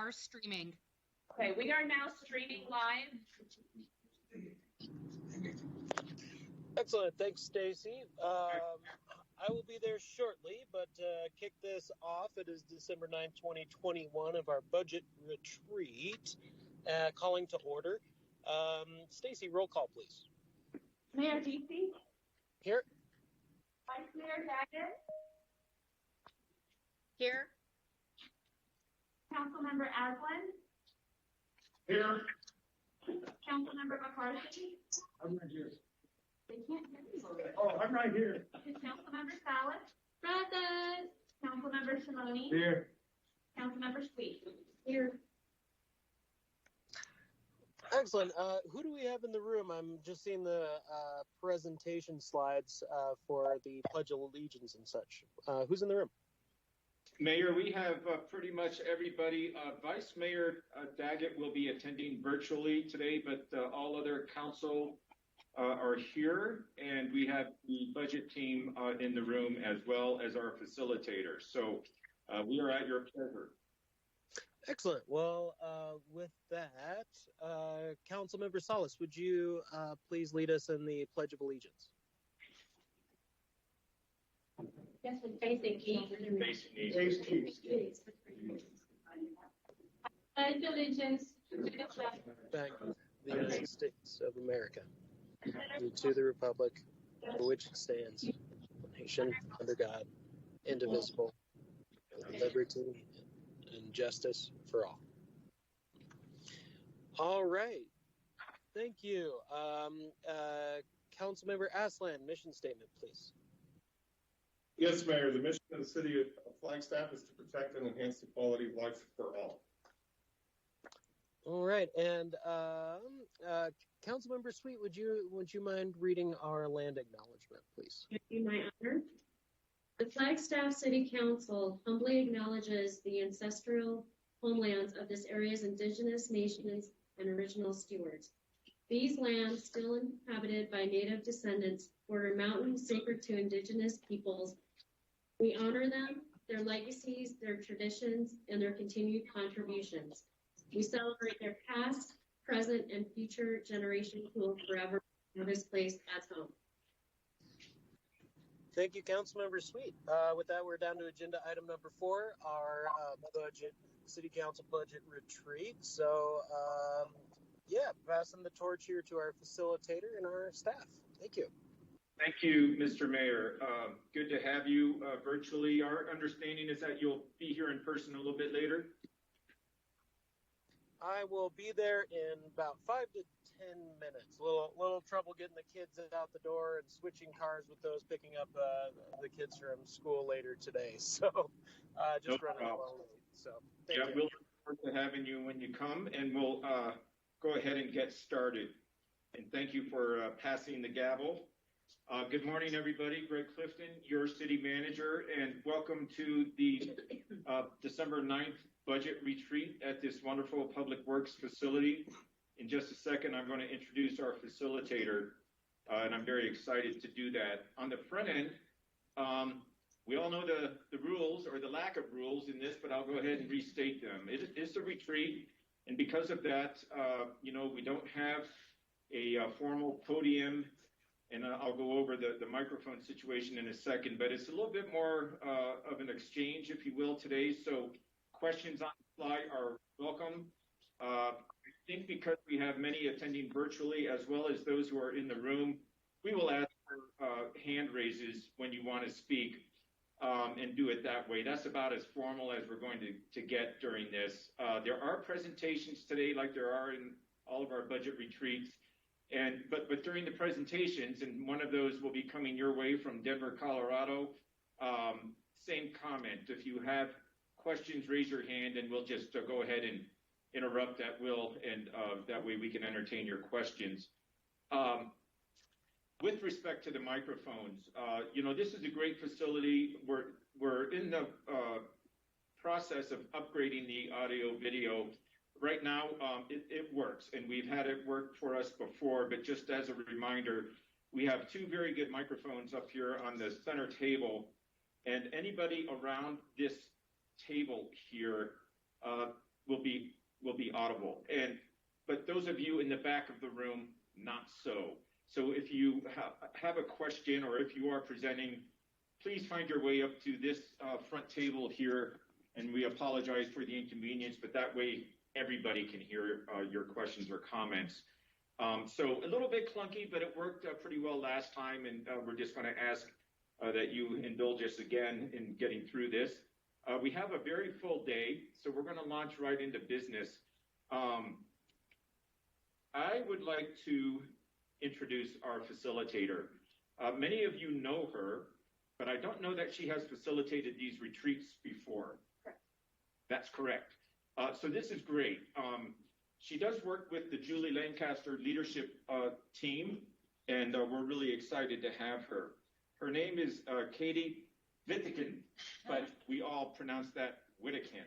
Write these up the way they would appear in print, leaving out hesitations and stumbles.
are streaming. Okay, we are now streaming live. Excellent. Thanks, Stacy. I will be there shortly, but kick this off. It is December 9th, 2021 of our budget retreat. Calling to order. Stacy, roll call, please. Mayor Deasy? Here. Vice Mayor Daggett? Here. Councilmember Aslan? Here. Councilmember McCarthy? I'm right here. They can't hear me. Oh, I'm right here. Councilmember Salas? Present. Councilmember Shimoni? Here. Councilmember Sweet? Here. Excellent. Who do we have in the room? I'm just seeing the presentation slides for the Pledge of Allegiance and such. Who's in the room? Mayor, we have pretty much everybody. Vice Mayor Daggett will be attending virtually today, but all other council are here, and we have the budget team in the room as well as our facilitator. So we are at your pleasure. Excellent. Well, with that, Councilmember Salas, would you please lead us in the Pledge of Allegiance? Yes, with basic needs. Pledge allegiance to the flag Thank the United States of America and to the republic for which it stands, one nation under God, indivisible, with liberty and justice for all. All right. Thank you. Councilmember Aslan, mission statement, please. Yes, Mayor. The mission of the city of Flagstaff is to protect and enhance the quality of life for all. All right, and Councilmember Sweet, would you mind reading our land acknowledgement, please? Thank you, my honor. The Flagstaff City Council humbly acknowledges the ancestral homelands of this area's indigenous nations and original stewards. These lands, still inhabited by native descendants, border mountains sacred to indigenous peoples. We honor them, their legacies, their traditions, and their continued contributions. We celebrate their past, present, and future generations who will forever know this place as home. Thank you, Councilmember Sweet. With that, we're down to agenda item number 4, our budget, City Council budget retreat. So, passing the torch here to our facilitator and our staff. Thank you. Thank you, Mr. Mayor. Good to have you virtually. Our understanding is that you'll be here in person a little bit later. I will be there in about 5 to 10 minutes. Little trouble getting the kids out the door and switching cars with those picking up the kids from school later today. So just running a little late. So thank you. We'll look forward to having you when you come, and we'll go ahead and get started. And thank you for passing the gavel. Good morning, everybody. Greg Clifton, your city manager, and welcome to the December 9th budget retreat at this wonderful Public Works facility. In just a second, I'm going to introduce our facilitator, and I'm very excited to do that. On the front end, we all know the rules or the lack of rules in this, but I'll go ahead and restate them. It is a retreat, and because of that, we don't have a formal podium, and I'll go over the microphone situation in a second, but it's a little bit more of an exchange, if you will, today. So questions on the fly are welcome. I think because we have many attending virtually, as well as those who are in the room, we will ask for hand raises when you want to speak, and do it that way. That's about as formal as we're going to get during this. There are presentations today, like there are in all of our budget retreats. But during the presentations, and one of those will be coming your way from Denver, Colorado, same comment. If you have questions, raise your hand, and we'll just go ahead and interrupt at will, and that way we can entertain your questions. With respect to the microphones, this is a great facility. We're in the process of upgrading the audio video. Right now, it works, and we've had it work for us before, but just as a reminder, we have 2 very good microphones up here on the center table, and anybody around this table here, will be audible. But those of you in the back of the room, not so. So if you have a question or if you are presenting, please find your way up to this front table here, and we apologize for the inconvenience, but that way everybody can hear your questions or comments. So a little bit clunky, but it worked pretty well last time, and we're just going to ask that you indulge us again in getting through this. We have a very full day, so we're going to launch right into business. I would like to introduce our facilitator. Many of you know her, but I don't know that she has facilitated these retreats before. Correct. That's correct. So this is great. She does work with the Julie Lancaster leadership team, and we're really excited to have her. Her name is Katie Wittiken, but we all pronounce that Wittiken.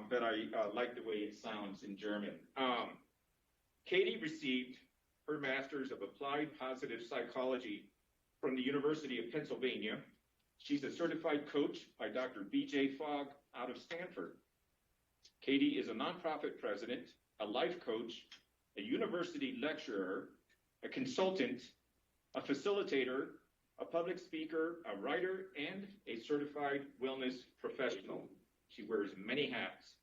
But I like the way it sounds in German. Katie received her Master's of Applied Positive Psychology from the University of Pennsylvania. She's a certified coach by Dr. B.J. Fogg out of Stanford. Katie is a nonprofit president, a life coach, a university lecturer, a consultant, a facilitator, a public speaker, a writer, and a certified wellness professional. She wears many hats.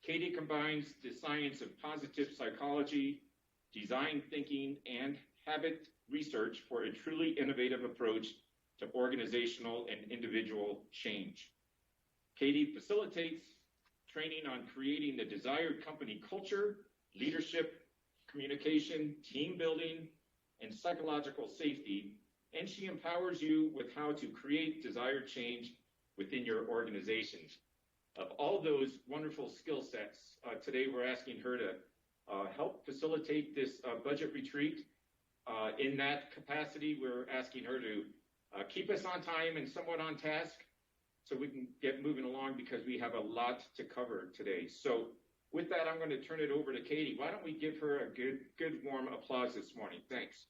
Katie combines the science of positive psychology, design thinking, and habit research for a truly innovative approach to organizational and individual change. Katie facilitates training on creating the desired company culture, leadership, communication, team building, and psychological safety, and she empowers you with how to create desired change within your organizations. Of all those wonderful skill sets, today we're asking her to help facilitate this budget retreat. In that capacity, we're asking her to keep us on time and somewhat on task so we can get moving along because we have a lot to cover today. So with that, I'm going to turn it over to Katie. Why don't we give her a good warm applause this morning? Thanks.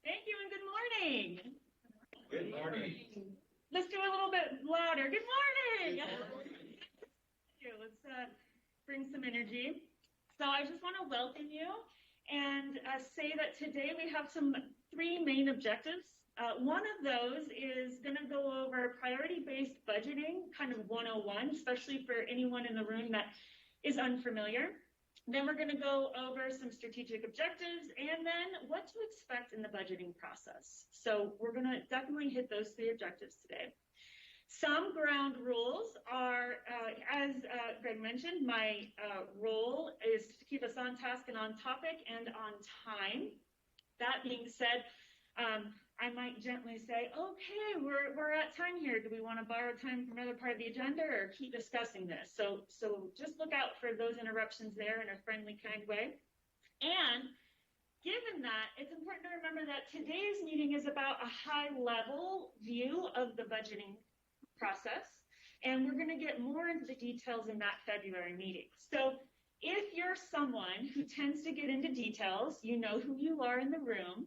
Thank you and good morning. Good morning. Let's do a little bit louder. Good morning. Let's bring some energy. So I just want to welcome you and say that today we have three main objectives. One of those is going to go over priority-based budgeting, kind of 101, especially for anyone in the room that is unfamiliar. Then we're going to go over some strategic objectives and then what to expect in the budgeting process. So we're going to definitely hit those three objectives today. Some ground rules are, as Greg mentioned, my role is to keep us on task and on topic and on time. That being said, I might gently say, okay, we're at time here. Do we want to borrow time from another part of the agenda or keep discussing this? So just look out for those interruptions there in a friendly, kind way. And given that, it's important to remember that today's meeting is about a high-level view of the budgeting process, and we're going to get more into the details in that February meeting. So if you're someone who tends to get into details, you know who you are in the room,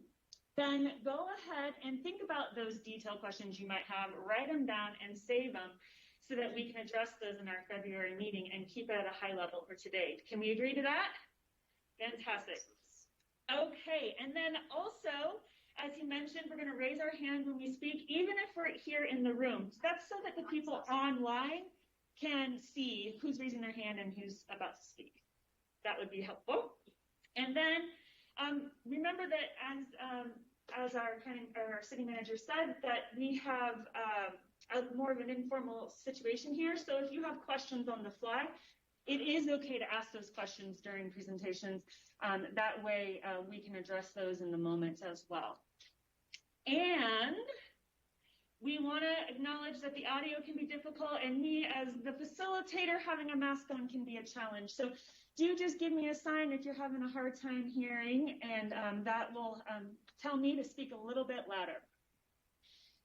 then go ahead and think about those detailed questions you might have, write them down and save them so that we can address those in our February meeting and keep it at a high level for today. Can we agree to that? Fantastic. Okay, and then also, as he mentioned, we're going to raise our hand when we speak, even if we're here in the room. That's so that the people online can see who's raising their hand and who's about to speak. That would be helpful. And then remember that as our city manager said, that we have more of an informal situation here. So if you have questions on the fly, it is okay to ask those questions during presentations. That way we can address those in the moment as well. And we want to acknowledge that the audio can be difficult, and me as the facilitator having a mask on can be a challenge. So do just give me a sign if you're having a hard time hearing, and that will tell me to speak a little bit louder.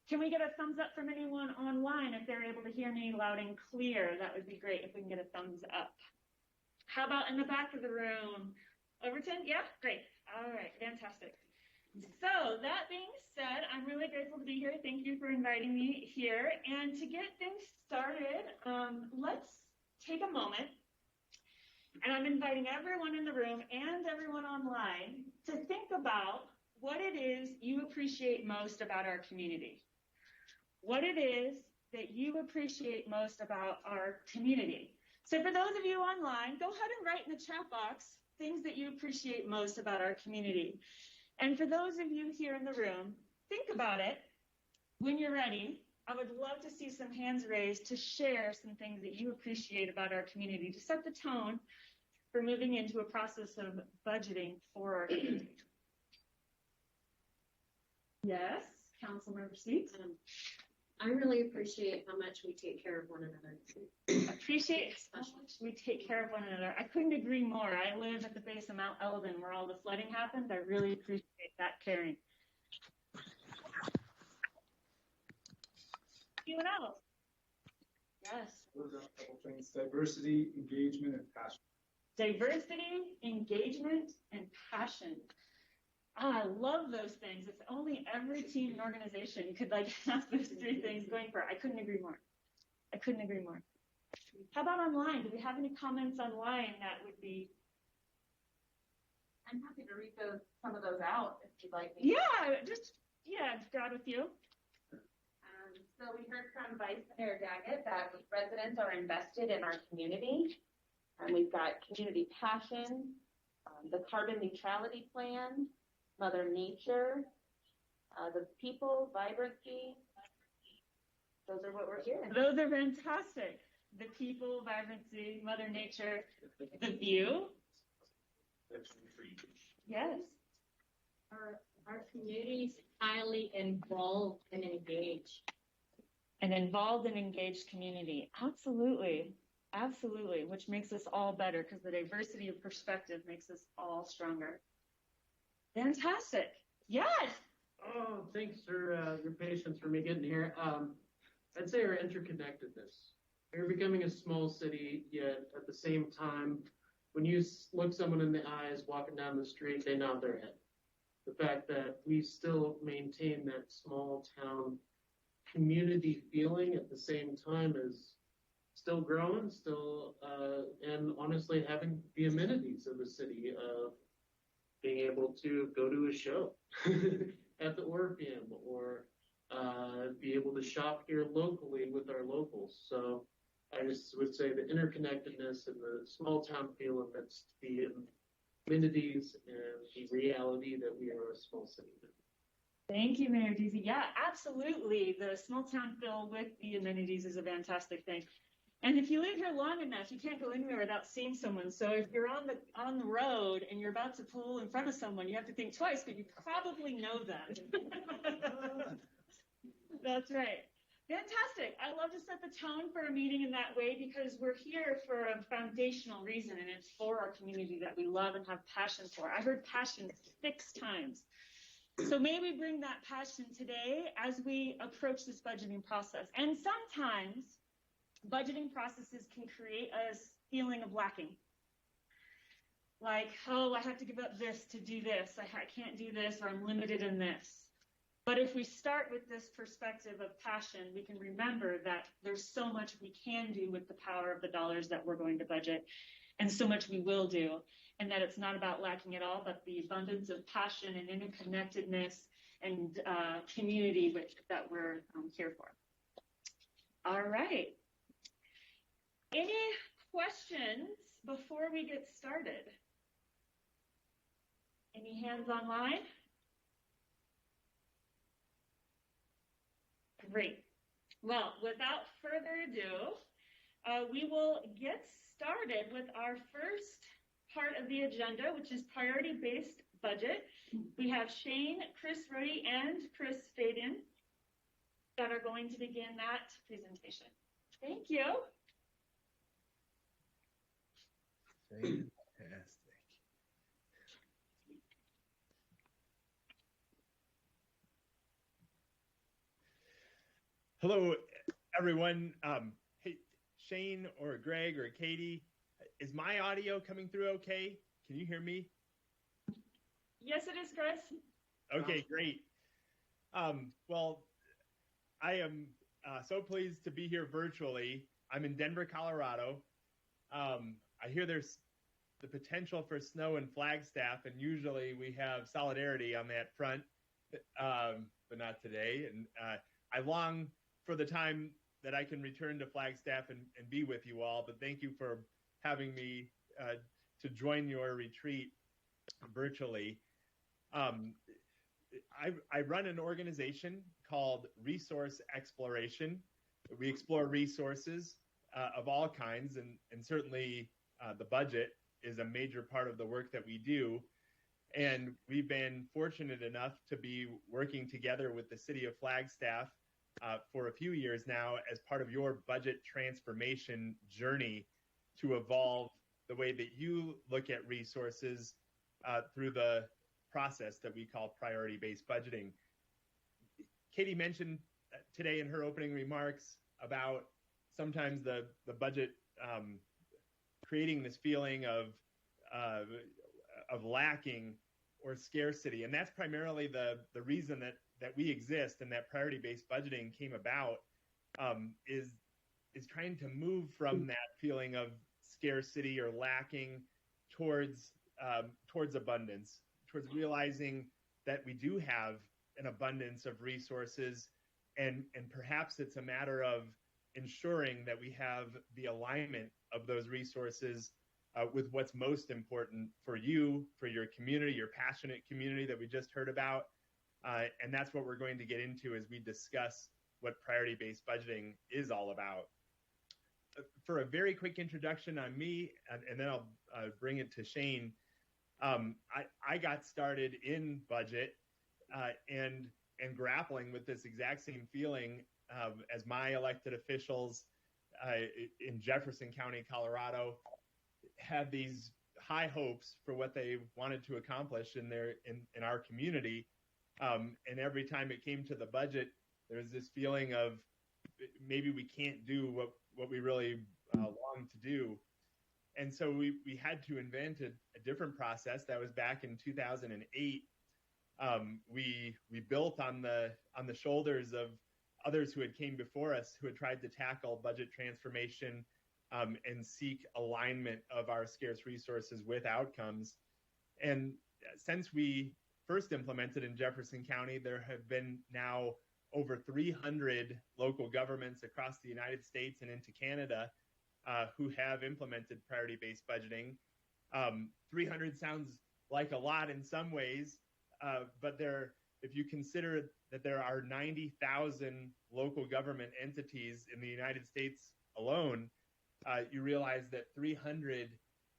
Can we get a thumbs up from anyone online if they're able to hear me loud and clear? That would be great if we can get a thumbs up. How about in the back of the room? Overton? Yeah? Great. All right. Fantastic. So that being said, I'm really grateful to be here. Thank you for inviting me here. And to get things started, a moment, and I'm inviting everyone in the room and everyone online to think about what it is you appreciate most about our community. What it is that you appreciate most about our community. So for those of you online, go ahead and write in the chat box things that you appreciate most about our community. And for those of you here in the room, think about it. When you're ready, I would love to see some hands raised to share some things that you appreciate about our community to set the tone for moving into a process of budgeting for our community. Yes, Councilmember Sweet. I really appreciate how much we take care of one another. Appreciate how much we take care of one another. I couldn't agree more. I live at the base of Mount Eldon where all the flooding happened. I really appreciate that caring. Anyone else? Yes. Those are a couple things: diversity, engagement, and passion. Diversity, engagement, and passion. I love those things. If only every team and organization could have those three things going for it. I couldn't agree more. I couldn't agree more. How about online? Do we have any comments online that would be? I'm happy to read some of those out if you'd like me. Yeah, God with you. So we heard from Vice Mayor Daggett that residents are invested in our community. We've got community passion, the carbon neutrality plan, Mother Nature, the people, vibrancy. Those are what we're hearing. Those are fantastic. The people, vibrancy, Mother Nature, the view. Yes. Our community's highly involved and engaged. An involved and engaged community. Absolutely. Absolutely. Which makes us all better because the diversity of perspective makes us all stronger. Fantastic. Yes. Oh, thanks for your patience for me getting here. I'd say our interconnectedness. We're becoming a small city, yet at the same time, when you look someone in the eyes walking down the street, they nod their head. The fact that we still maintain that small town community feeling at the same time is still growing, and honestly having the amenities of the city of being able to go to a show at the Orpheum or be able to shop here locally with our locals. So I just would say the interconnectedness and the small town feel amidst the amenities and the reality that we are a small city. Thank you, Mayor Deasy. Yeah, absolutely. The small town feel with the amenities is a fantastic thing. And if you live here long enough, you can't go anywhere without seeing someone. So if you're on the road and you're about to pull in front of someone, you have to think twice, but you probably know them. That's right. Fantastic. I love to set the tone for a meeting in that way because we're here for a foundational reason, and it's for our community that we love and have passion for. I heard passion 6 times. So may we bring that passion today as we approach this budgeting process. And sometimes budgeting processes can create a feeling of lacking. Like, oh, I have to give up this to do this. I can't do this, or I'm limited in this. But if we start with this perspective of passion, we can remember that there's so much we can do with the power of the dollars that we're going to budget, and so much we will do, and that it's not about lacking at all, but the abundance of passion and interconnectedness and community that we're here for. All right. Any questions before we get started? Any hands online? Great. Well, without further ado, we will get started with our first part of the agenda, which is priority-based budget. We have Shane, Chris Ruddy, and Chris Faden that are going to begin that presentation. Thank you. Fantastic. Hello, everyone. Hey, Shane or Greg or Katie, is my audio coming through okay? Can you hear me? Yes, it is, Chris. Okay, great. Well, I am so pleased to be here virtually. I'm in Denver, Colorado, I hear there's the potential for snow in Flagstaff, and usually we have solidarity on that front, but not today. And I long for the time that I can return to Flagstaff and be with you all. But thank you for having me to join your retreat virtually. I run an organization called Resource Exploration. We explore resources of all kinds, and certainly the budget is a major part of the work that we do. And we've been fortunate enough to be working together with the city of Flagstaff for a few years now as part of your budget transformation journey to evolve the way that you look at resources through the process that we call priority-based budgeting. Katie mentioned today in her opening remarks about sometimes the budget creating this feeling of lacking or scarcity, and that's primarily the reason that we exist and that priority-based budgeting came about, is trying to move from that feeling of scarcity or lacking towards abundance, towards realizing that we do have an abundance of resources, and perhaps it's a matter of ensuring that we have the alignment of those resources with what's most important for you, for your community, your passionate community that we just heard about. And that's what we're going to get into as we discuss what priority-based budgeting is all about. For a very quick introduction on me, and then I'll bring it to Shane. I got started in budget and grappling with this exact same feeling as my elected officials in Jefferson County, Colorado, had these high hopes for what they wanted to accomplish in our community. And every time it came to the budget, there was this feeling of maybe we can't do what we really long to do. And so we had to invent a different process. That was back in 2008. We built on the shoulders of others who had came before us, who had tried to tackle budget transformation and seek alignment of our scarce resources with outcomes. And since we first implemented in Jefferson County, there have been now over 300 local governments across the United States and into Canada who have implemented priority-based budgeting. 300 sounds like a lot in some ways, but if you consider that there are 90,000 local government entities in the United States alone, you realize that 300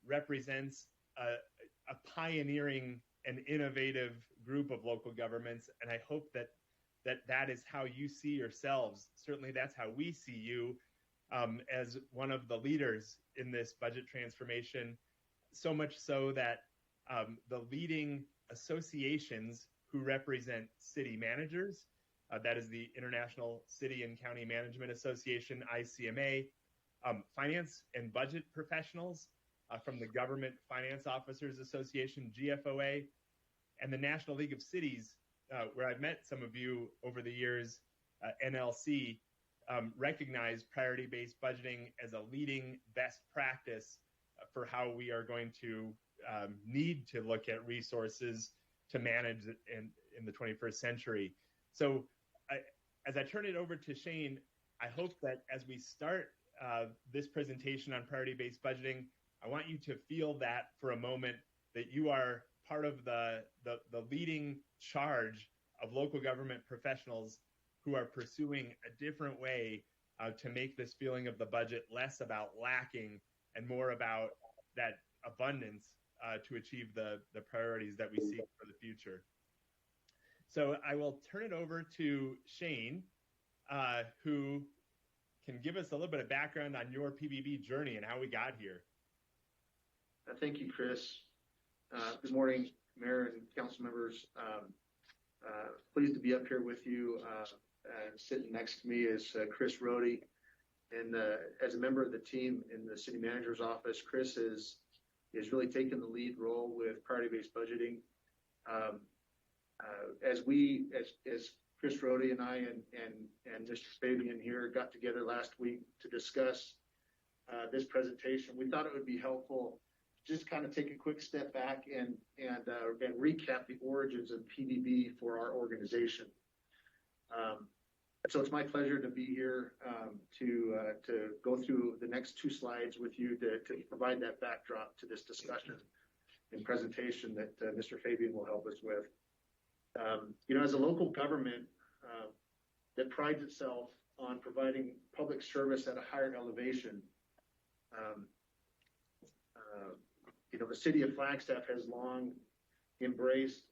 represents a pioneering and innovative group of local governments, and I hope that is how you see yourselves. Certainly that's how we see you as one of the leaders in this budget transformation, so much so that the leading associations who represent city managers, that is the International City and County Management Association, ICMA, finance and budget professionals from the Government Finance Officers Association, GFOA, and the National League of Cities, where I've met some of you over the years, NLC, recognize priority-based budgeting as a leading best practice for how we are going to need to look at resources to manage it in the 21st century. So as I turn it over to Shane, I hope that as we start this presentation on priority-based budgeting, I want you to feel that for a moment, that you are part of the leading charge of local government professionals who are pursuing a different way to make this feeling of the budget less about lacking and more about that abundance to achieve the priorities that we seek for the future. So I will turn it over to Shane, who can give us a little bit of background on your PBB journey and how we got here. Thank you, Chris. Good morning, Mayor and council members. Pleased to be up here with you. Sitting next to me is Chris Rohde. And as a member of the team in the city manager's office, Chris is really taken the lead role with priority-based budgeting. As Chris Rohde and I and Mr. Fabian here got together last week to discuss this presentation, we thought it would be helpful to just kind of take a quick step back and recap the origins of PBB for our organization. So it's my pleasure to be here to go through the next 2 slides with you to provide that backdrop to this discussion and presentation that Mr. Fabian will help us with. As a local government that prides itself on providing public service at a higher elevation, the city of Flagstaff has long embraced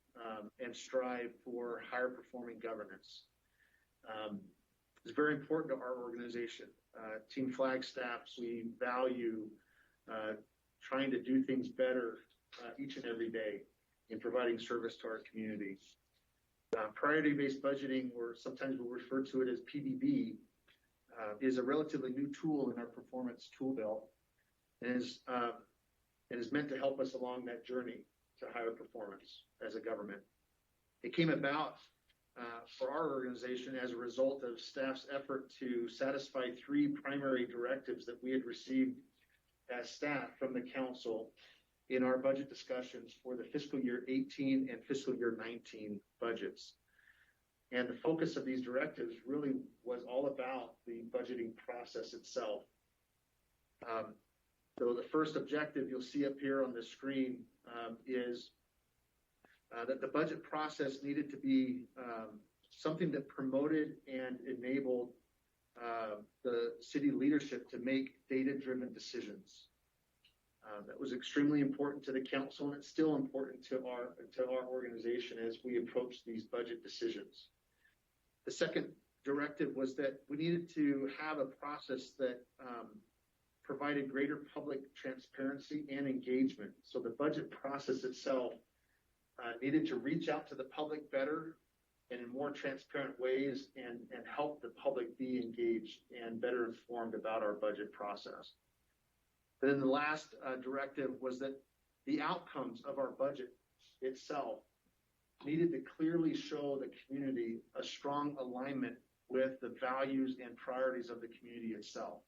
and strived for higher performing governance. It's very important to our organization. Team Flagstaff, we value trying to do things better each and every day in providing service to our community. Priority-based budgeting, or sometimes we'll refer to it as PBB, is a relatively new tool in our performance tool belt, and is meant to help us along that journey to higher performance as a government. It came about for our organization as a result of staff's effort to satisfy 3 primary directives that we had received as staff from the council in our budget discussions for the fiscal year 18 and fiscal year 19 budgets. And the focus of these directives really was all about the budgeting process itself. So the first objective you'll see up here on the screen is that the budget process needed to be something that promoted and enabled the city leadership to make data-driven decisions. That was extremely important to the council, and it's still important to our organization as we approach these budget decisions. The second directive was that we needed to have a process that provided greater public transparency and engagement. So the budget process itself needed to reach out to the public better and in more transparent ways and help the public be engaged and better informed about our budget process. And then the last directive was that the outcomes of our budget itself needed to clearly show the community a strong alignment with the values and priorities of the community itself.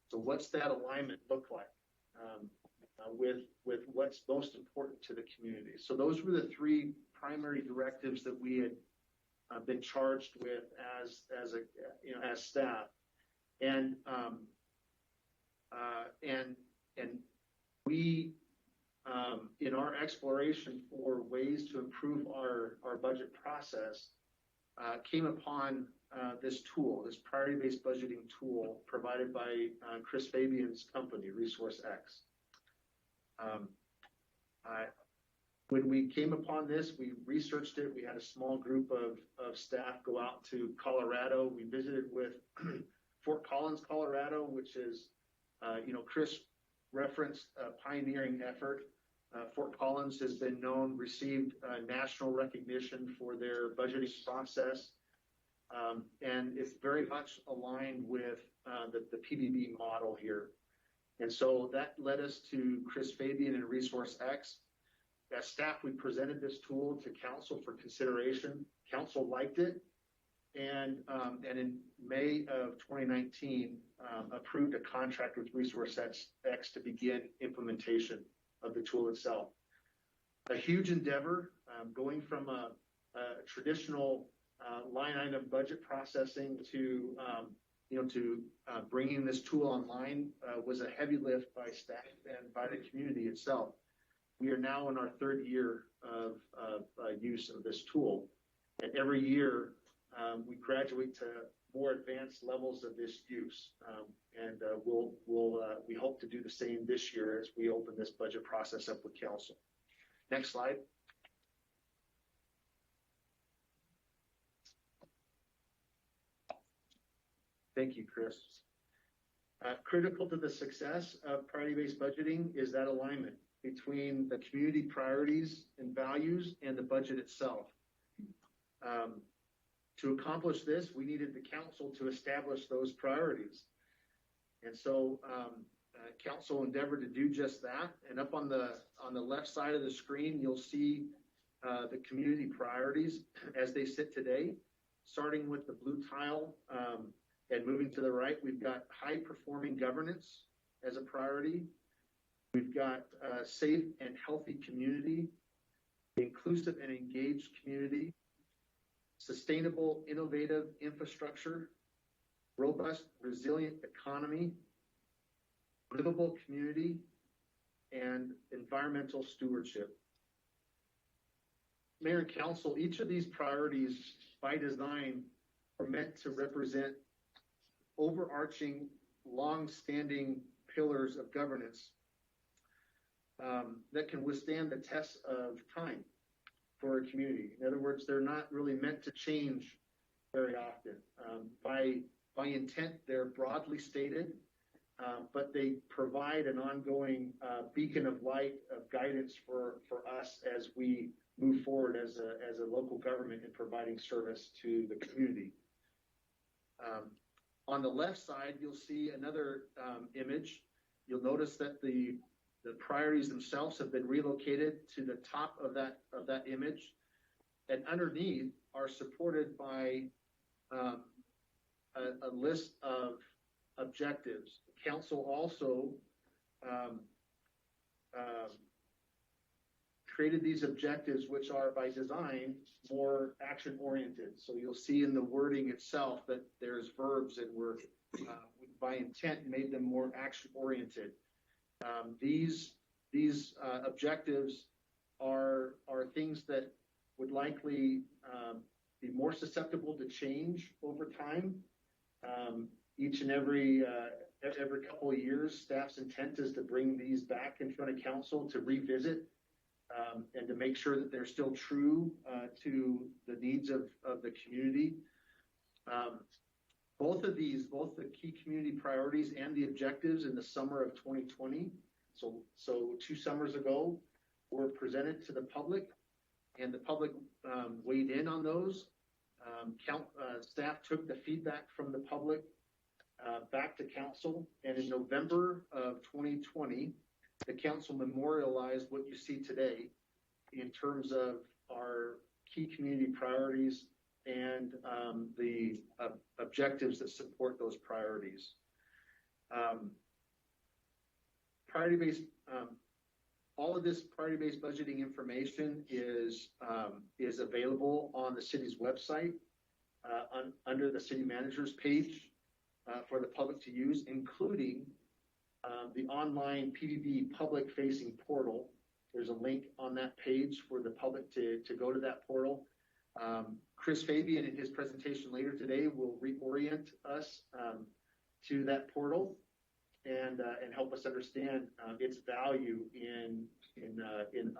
So what's that alignment look like with what's most important to the community? So those were the 3 primary directives that we had been charged with as staff, and we in our exploration for ways to improve our budget process came upon this tool, this priority-based budgeting tool provided by Chris Fabian's company, Resource X. When we came upon this, we researched it. We had a small group of staff go out to Colorado. We visited with Fort Collins, Colorado, which is, Chris referenced a pioneering effort. Fort Collins has been received national recognition for their budgeting process, and it's very much aligned with the PBB model here. And so that led us to Chris Fabian and Resource X. As staff, we presented this tool to council for consideration. Council liked it, and in May of 2019, approved a contract with Resource X to begin implementation of the tool itself. A huge endeavor, going from a traditional line item budget processing to bringing this tool online was a heavy lift by staff and by the community itself. We are now in our 3rd year of use of this tool, and every year we graduate to more advanced levels of this use, and we hope to do the same this year as we open this budget process up with council. Next slide. Thank you, Chris. Critical to the success of priority-based budgeting is that alignment between the community priorities and values and the budget itself. To accomplish this, we needed the council to establish those priorities. And so council endeavored to do just that. And up on the left side of the screen, you'll see the community priorities as they sit today, starting with the blue tile and moving to the right. We've got high-performing governance, as a priority. We've got a safe and healthy community, inclusive and engaged community, sustainable, innovative infrastructure, robust, resilient economy, livable community, and environmental stewardship. Mayor and Council, each of these priorities by design are meant to represent overarching, long-standing pillars of governance that can withstand the test of time for a community. In other words, they're not really meant to change very often. By intent, they're broadly stated, but they provide an ongoing beacon of light, of guidance for us as we move forward as a local government in providing service to the community. On the left side, you'll see another image. You'll notice that the priorities themselves have been relocated to the top of that image, and underneath are supported by a list of objectives. The council also created these objectives, which are by design more action-oriented. So you'll see in the wording itself that there's verbs, and we're by intent made them more action-oriented. These objectives are things that would likely be more susceptible to change over time. Each and every couple of years, staff's intent is to bring these back in front of council to revisit and to make sure that they're still true to the needs of the community. Both the key community priorities and the objectives in the summer of 2020, so 2 summers ago, were presented to the public, and the public weighed in on those. Staff took the feedback from the public back to council, and in November of 2020, the council memorialized what you see today in terms of our key community priorities and the objectives that support those priorities. Priority-based, all of this priority-based budgeting information is available on the city's website under the city manager's page for the public to use, including the online PBB public-facing portal. There's a link on that page for the public to go to that portal. Chris Fabian, in his presentation later today, will reorient us to that portal and help us understand its value in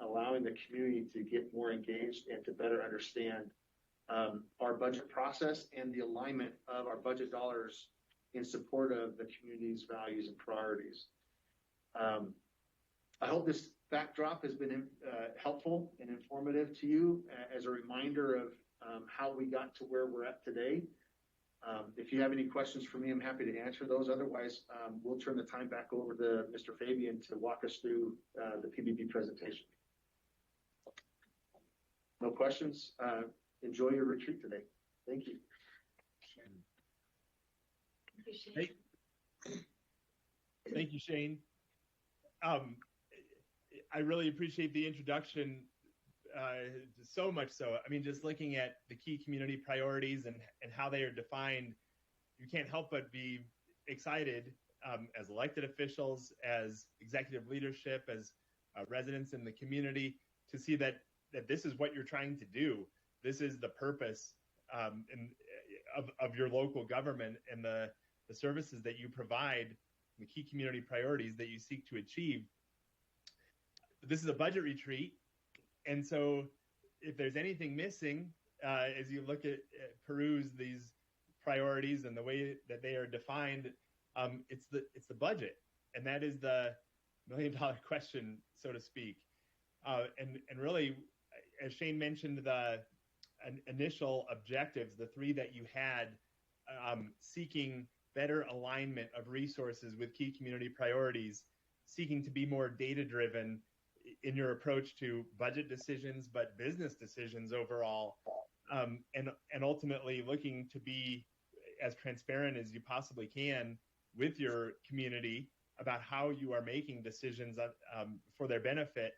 allowing the community to get more engaged and to better understand our budget process and the alignment of our budget dollars in support of the community's values and priorities. I hope this backdrop has been helpful and informative to you as a reminder of how we got to where we're at today. If you have any questions for me, I'm happy to answer those. Otherwise, we'll turn the time back over to Mr. Fabian to walk us through the PBB presentation. No questions? Enjoy your retreat today. Thank you. Thank you, Shane. I really appreciate the introduction, so much so. I mean, just looking at the key community priorities and how they are defined, you can't help but be excited as elected officials, as executive leadership, as residents in the community, to see that this is what you're trying to do. This is the purpose of your local government and the services that you provide, the key community priorities that you seek to achieve. This is a budget retreat, and so if there's anything missing as you look at peruse these priorities and the way that they are defined, it's the budget, and that is the million-dollar question, so to speak. And really, as Shane mentioned, the initial objectives, the 3 that you had, seeking better alignment of resources with key community priorities, seeking to be more data-driven in your approach to budget decisions, but business decisions overall, and ultimately looking to be as transparent as you possibly can with your community about how you are making decisions for their benefit.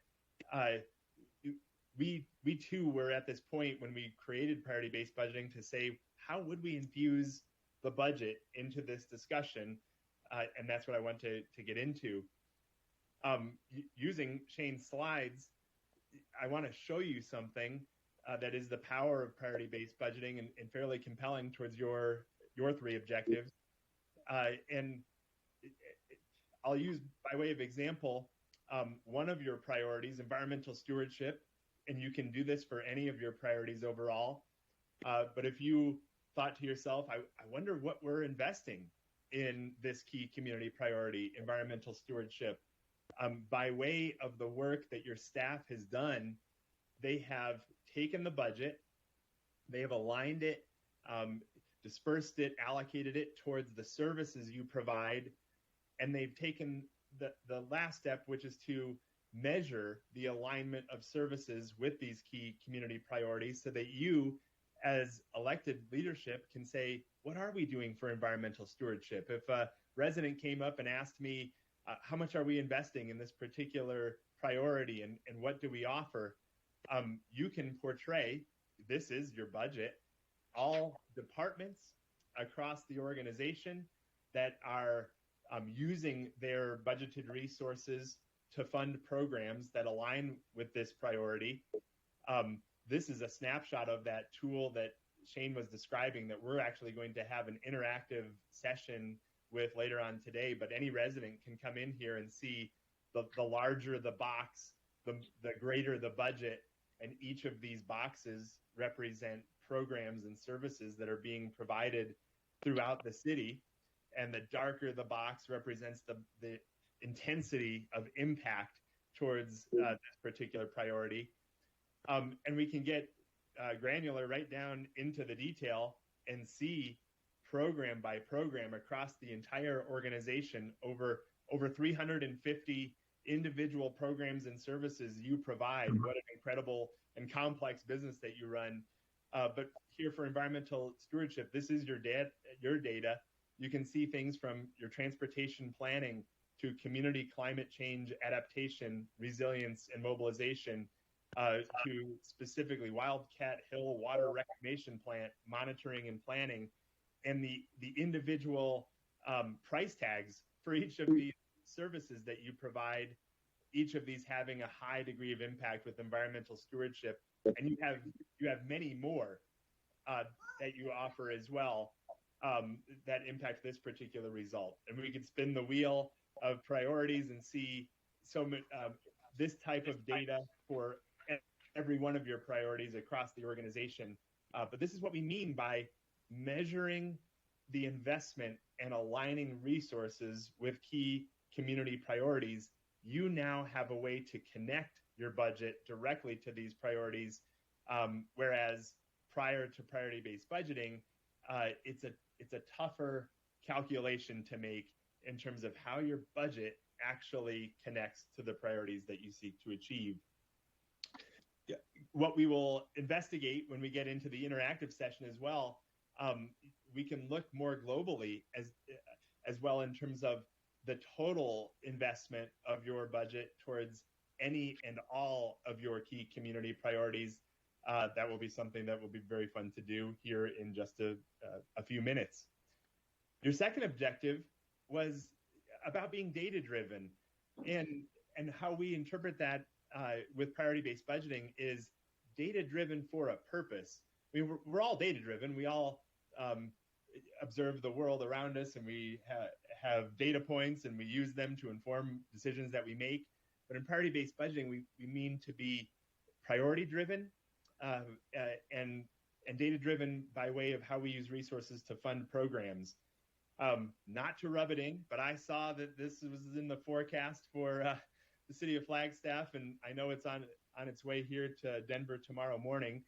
We too were at this point when we created priority-based budgeting to say, how would we infuse the budget into this discussion? And that's what I want to get into. Using Shane's slides, I want to show you something that is the power of priority-based budgeting and fairly compelling towards your three objectives. And I'll use, by way of example, one of your priorities, environmental stewardship, and you can do this for any of your priorities overall. But if you thought to yourself, I wonder what we're investing in this key community priority, environmental stewardship, by way of the work that your staff has done, they have taken the budget, they have aligned it, dispersed it, allocated it towards the services you provide, and they've taken the last step, which is to measure the alignment of services with these key community priorities so that you, as elected leadership, can say, what are we doing for environmental stewardship? If a resident came up and asked me, how much are we investing in this particular priority and what do we offer? You can portray, this is your budget, all departments across the organization that are using their budgeted resources to fund programs that align with this priority. This is a snapshot of that tool that Shane was describing that we're actually going to have an interactive session with later on today, but any resident can come in here and see the larger the box, the greater the budget, and each of these boxes represent programs and services that are being provided throughout the city, and the darker the box represents the intensity of impact towards this particular priority. And we can get granular right down into the detail and see program by program across the entire organization, over 350 individual programs and services you provide. What an incredible and complex business that you run. But here for environmental stewardship, this is your data. You can see things from your transportation planning to community climate change adaptation, resilience, and mobilization, to specifically Wildcat Hill Water Reclamation Plant monitoring and planning, and the individual price tags for each of these services that you provide, each of these having a high degree of impact with environmental stewardship. And you have many more that you offer as well that impact this particular result. And we could spin the wheel of priorities and see this type of data for every one of your priorities across the organization. But this is what we mean by measuring the investment and aligning resources with key community priorities. You now have a way to connect your budget directly to these priorities, whereas prior to priority-based budgeting, it's a tougher calculation to make in terms of how your budget actually connects to the priorities that you seek to achieve. Yeah. What we will investigate when we get into the interactive session as well, we can look more globally as well in terms of the total investment of your budget towards any and all of your key community priorities. That will be something that will be very fun to do here in just a few minutes. Your second objective was about being data-driven, and how we interpret that with priority-based budgeting is data-driven for a purpose. I mean, we're all data-driven. We all observe the world around us, and we have data points, and we use them to inform decisions that we make. But in priority-based budgeting, we mean to be priority-driven and data-driven by way of how we use resources to fund programs. Not to rub it in, but I saw that this was in the forecast for the city of Flagstaff, and I know it's on its way here to Denver tomorrow morning.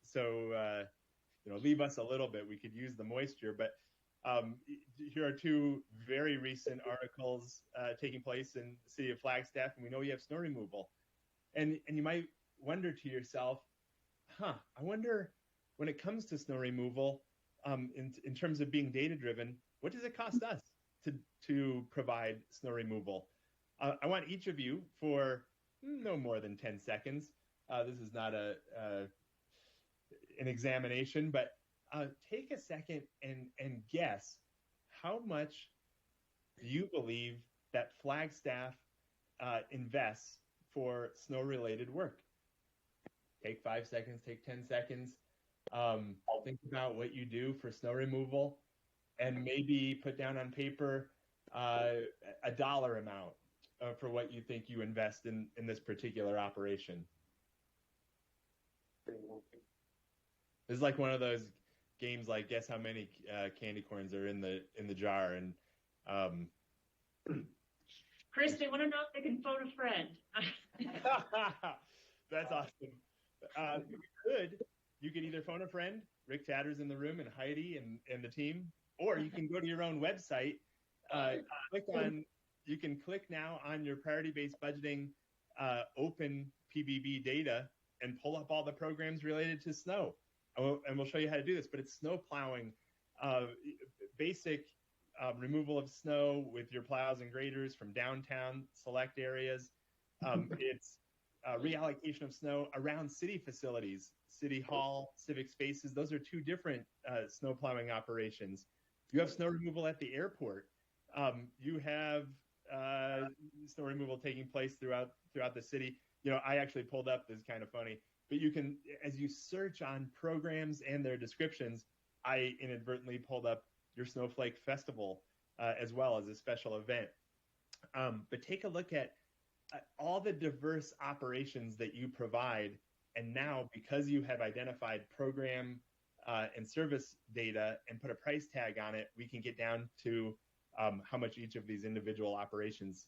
So leave us a little bit. We could use the moisture, but here are two very recent articles taking place in the city of Flagstaff, and we know you have snow removal. And you might wonder to yourself, I wonder when it comes to snow removal, in terms of being data-driven, what does it cost us? to provide snow removal. I want each of you for no more than 10 seconds. This is not an examination, but take a second and guess how much do you believe that Flagstaff invests for snow-related work? Take 5 seconds, take 10 seconds. Think about what you do for snow removal and maybe put down on paper a dollar amount for what you think you invest in this particular operation. This is like one of those games like guess how many candy corns are in the jar, and Chris, they want to know if they can phone a friend. That's awesome. You could either phone a friend, Rick Tatter's in the room, and Heidi and the team, or you can go to your own website. You can click now on your priority-based budgeting open PBB data and pull up all the programs related to snow. And we'll show you how to do this, but it's snow plowing, basic removal of snow with your plows and graders from downtown select areas. It's reallocation of snow around city facilities, city hall, civic spaces. Those are two different snow plowing operations. You have snow removal at the airport. You have snow removal taking place throughout the city. You know, I actually pulled up, this is kind of funny, but you can, as you search on programs and their descriptions, I inadvertently pulled up your Snowflake Festival as well as a special event. But take a look at all the diverse operations that you provide. And now, because you have identified program and service data and put a price tag on it, we can get down to how much each of these individual operations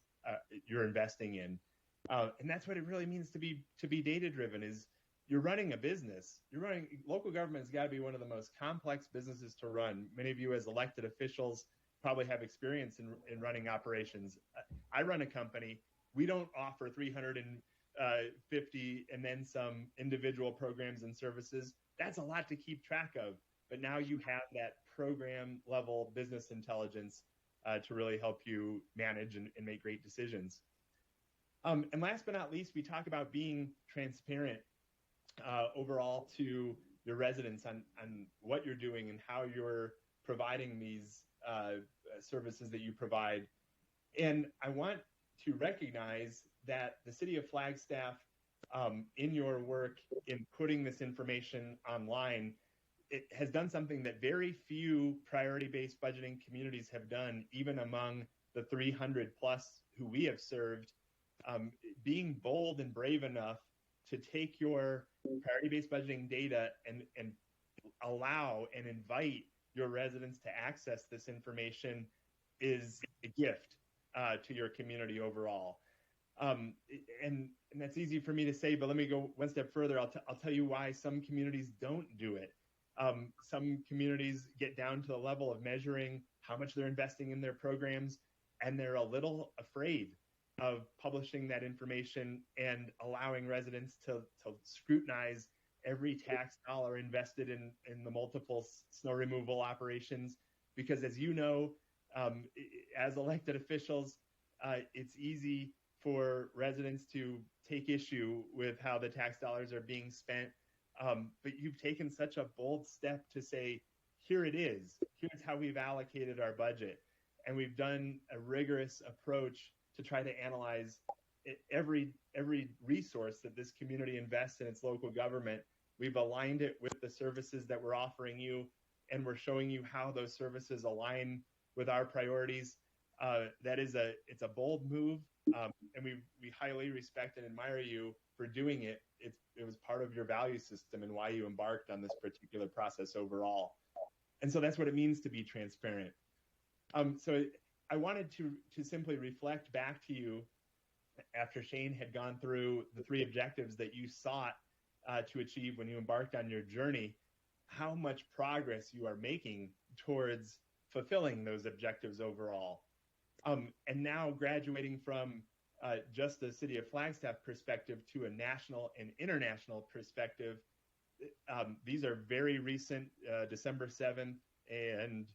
you're investing in. And that's what it really means to be data driven. Is you're running a business. Local government's got to be one of the most complex businesses to run. Many of you as elected officials probably have experience in running operations. I run a company. We don't offer 350 and then some individual programs and services. That's a lot to keep track of. But now you have that program level business intelligence to really help you manage and make great decisions. And last but not least, we talk about being transparent overall to your residents on what you're doing and how you're providing these services that you provide. And I want to recognize that the city of Flagstaff, in your work in putting this information online, it has done something that very few priority-based budgeting communities have done, even among the 300 plus who we have served. Being bold and brave enough to take your priority-based budgeting data and allow and invite your residents to access this information is a gift to your community overall. And that's easy for me to say, but let me go one step further. I'll tell you why some communities don't do it. Some communities get down to the level of measuring how much they're investing in their programs, and they're a little afraid of publishing that information and allowing residents to scrutinize every tax dollar invested in the multiple snow removal operations. Because as you know, as elected officials, it's easy for residents to take issue with how the tax dollars are being spent. But you've taken such a bold step to say, here it is. Here's how we've allocated our budget. And we've done a rigorous approach to try to analyze every resource that this community invests in its local government. We've aligned it with the services that we're offering you, and we're showing you how those services align with our priorities. It's a bold move, and we highly respect and admire you for doing it. It was part of your value system and why you embarked on this particular process overall. And so that's what it means to be transparent. So I wanted to simply reflect back to you after Shane had gone through the 3 objectives that you sought to achieve when you embarked on your journey, how much progress you are making towards fulfilling those objectives overall. And now graduating from just the city of Flagstaff perspective to a national and international perspective. These are very recent, December 7th and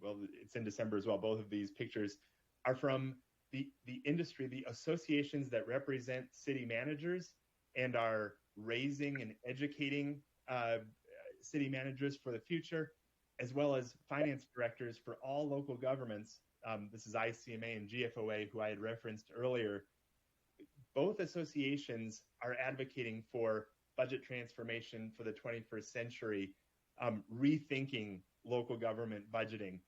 well, it's in December as well. Both of these pictures are from the industry, the associations that represent city managers and are raising and educating city managers for the future, as well as finance directors for all local governments. This is ICMA and GFOA, who I had referenced earlier. Both associations are advocating for budget transformation for the 21st century, rethinking local government budgeting.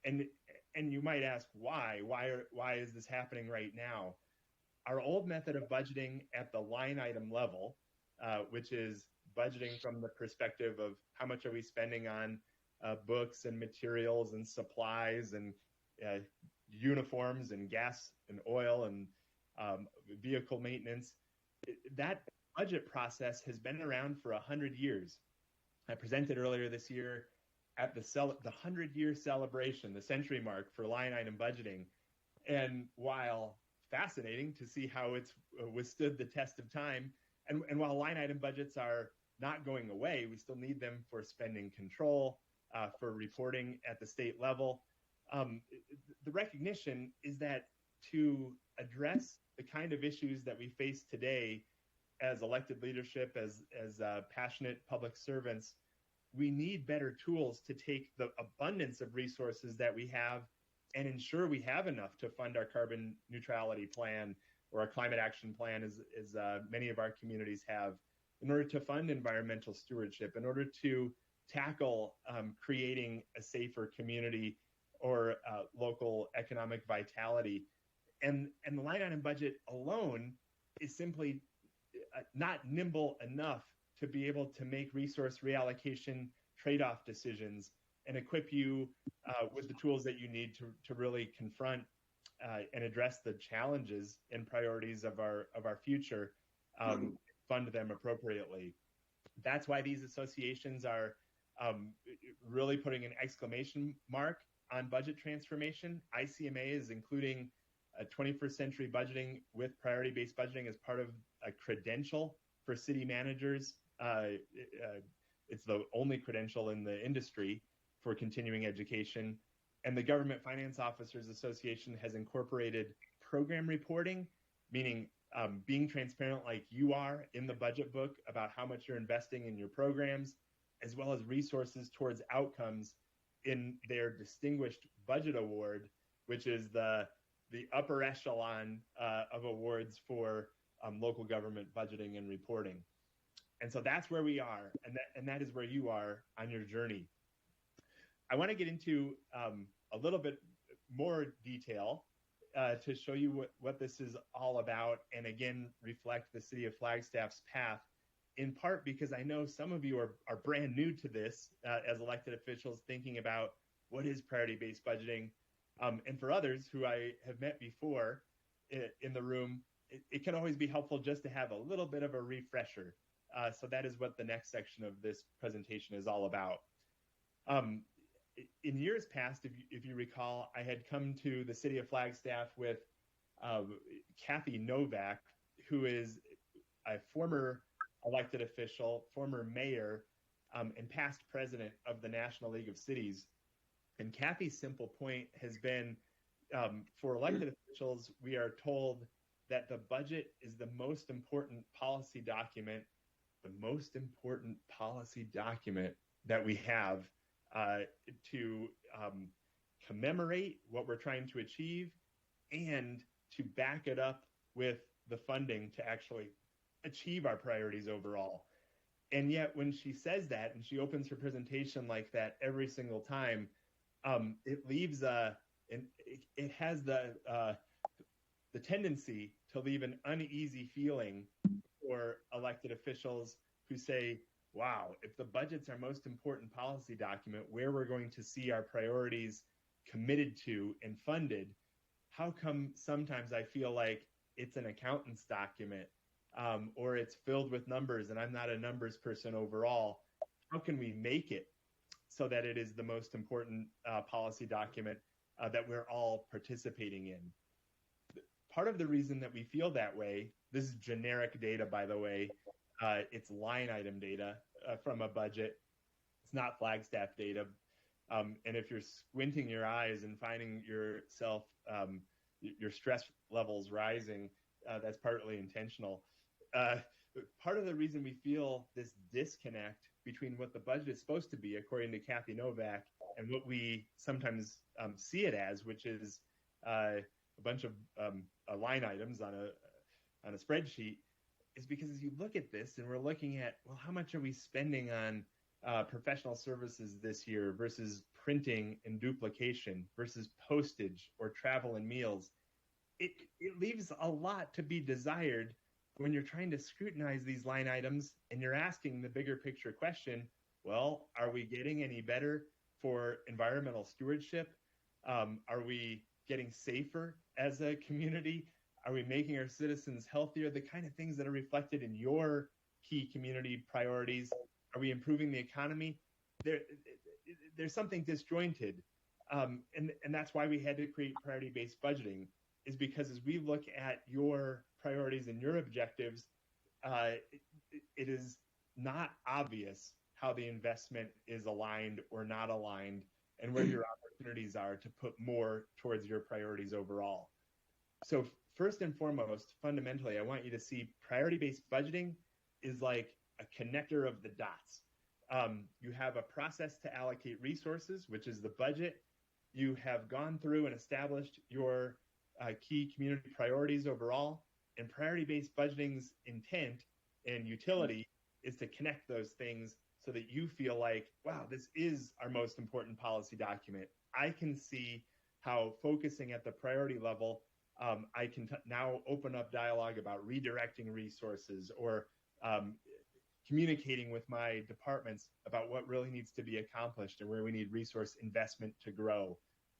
And you might ask, why? Why is this happening right now? Our old method of budgeting at the line item level, which is budgeting from the perspective of how much are we spending on books and materials and supplies and uniforms and gas and oil and vehicle maintenance. That budget process has been around for 100 years. I presented earlier this year at the 100-year celebration, the century mark for line item budgeting. And while fascinating to see how it's withstood the test of time, and while line item budgets are not going away, we still need them for spending control, for reporting at the state level. The recognition is that to address the kind of issues that we face today as elected leadership, as passionate public servants, we need better tools to take the abundance of resources that we have and ensure we have enough to fund our carbon neutrality plan or our climate action plan, as many of our communities have, in order to fund environmental stewardship, in order to tackle creating a safer community or local economic vitality. And the line item budget alone is simply not nimble enough to be able to make resource reallocation trade-off decisions and equip you with the tools that you need to really confront and address the challenges and priorities of our future, fund them appropriately. That's why these associations are really putting an exclamation mark on budget transformation. ICMA is including 21st century budgeting with priority-based budgeting as part of a credential for city managers. It's the only credential in the industry for continuing education. And the Government Finance Officers Association has incorporated program reporting, meaning being transparent like you are in the budget book about how much you're investing in your programs, as well as resources towards outcomes in their Distinguished Budget Award, which is the upper echelon of awards for local government budgeting and reporting. And so that's where we are, and that is where you are on your journey. I want to get into a little bit more detail to show you what this is all about, and again, reflect the City of Flagstaff's path, in part because I know some of you are brand new to this as elected officials, thinking about what is priority-based budgeting. And for others who I have met before in the room, it can always be helpful just to have a little bit of a refresher. So that is what the next section of this presentation is all about. In years past, if you recall, I had come to the City of Flagstaff with Kathy Novak, who is a former elected official, former mayor, and past president of the National League of Cities. And Kathy's simple point has been, for elected officials, we are told that the budget is the most important policy document that we have to commemorate what we're trying to achieve and to back it up with the funding to actually achieve our priorities overall. And yet when she says that and she opens her presentation like that every single time, it leaves it has the tendency to leave an uneasy feeling for elected officials who say, wow, if the budget's our most important policy document, where we're going to see our priorities committed to and funded, how come sometimes I feel like it's an accountant's document, or it's filled with numbers and I'm not a numbers person overall? How can we make it so that it is the most important policy document that we're all participating in? Part of the reason that we feel that way, this is generic data, by the way, it's line item data from a budget. It's not Flagstaff data, And if you're squinting your eyes and finding yourself, your stress levels rising, that's partly intentional. Part of the reason we feel this disconnect between what the budget is supposed to be, according to Kathy Novak, and what we sometimes see it as, which is a bunch of line items on a spreadsheet, is because as you look at this and we're looking at, well, how much are we spending on professional services this year versus printing and duplication versus postage or travel and meals, it leaves a lot to be desired when you're trying to scrutinize these line items and you're asking the bigger picture question, well, are we getting any better for environmental stewardship? Are we getting safer as a community? Are we making our citizens healthier? The kind of things that are reflected in your key community priorities. Are we improving the economy? There's something disjointed. And that's why we had to create priority-based budgeting, is because as we look at your priorities and your objectives, it is not obvious how the investment is aligned or not aligned and where your opportunities are to put more towards your priorities overall. So first and foremost, fundamentally, I want you to see priority-based budgeting is like a connector of the dots. You have a process to allocate resources, which is the budget. You have gone through and established your key community priorities overall, and priority-based budgeting's intent and utility is to connect those things so that you feel like, wow, this is our most important policy document. I can see how focusing at the priority level, I can now open up dialogue about redirecting resources or communicating with my departments about what really needs to be accomplished and where we need resource investment to grow.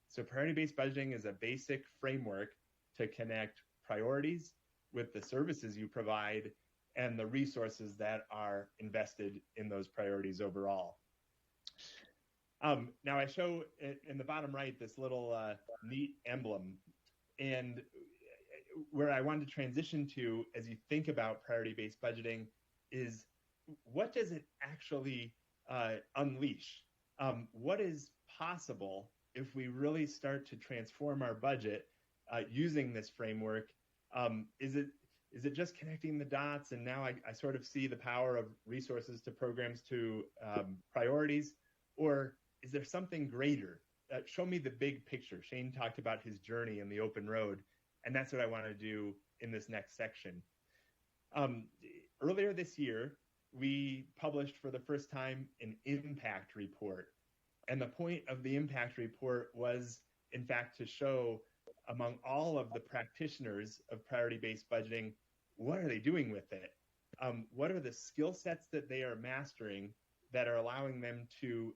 So priority-based budgeting is a basic framework to connect priorities with the services you provide and the resources that are invested in those priorities overall. Now I show in the bottom right this little neat emblem, and where I wanted to transition to as you think about priority-based budgeting is, what does it actually unleash? What is possible if we really start to transform our budget using this framework? Is it just connecting the dots and now I sort of see the power of resources to programs to priorities? Or is there something greater? Show me the big picture. Shane talked about his journey in the open road, and that's what I want to do in this next section. Earlier this year, we published for the first time an impact report. And the point of the impact report was, in fact, to show among all of the practitioners of priority-based budgeting, what are they doing with it? What are the skill sets that they are mastering that are allowing them to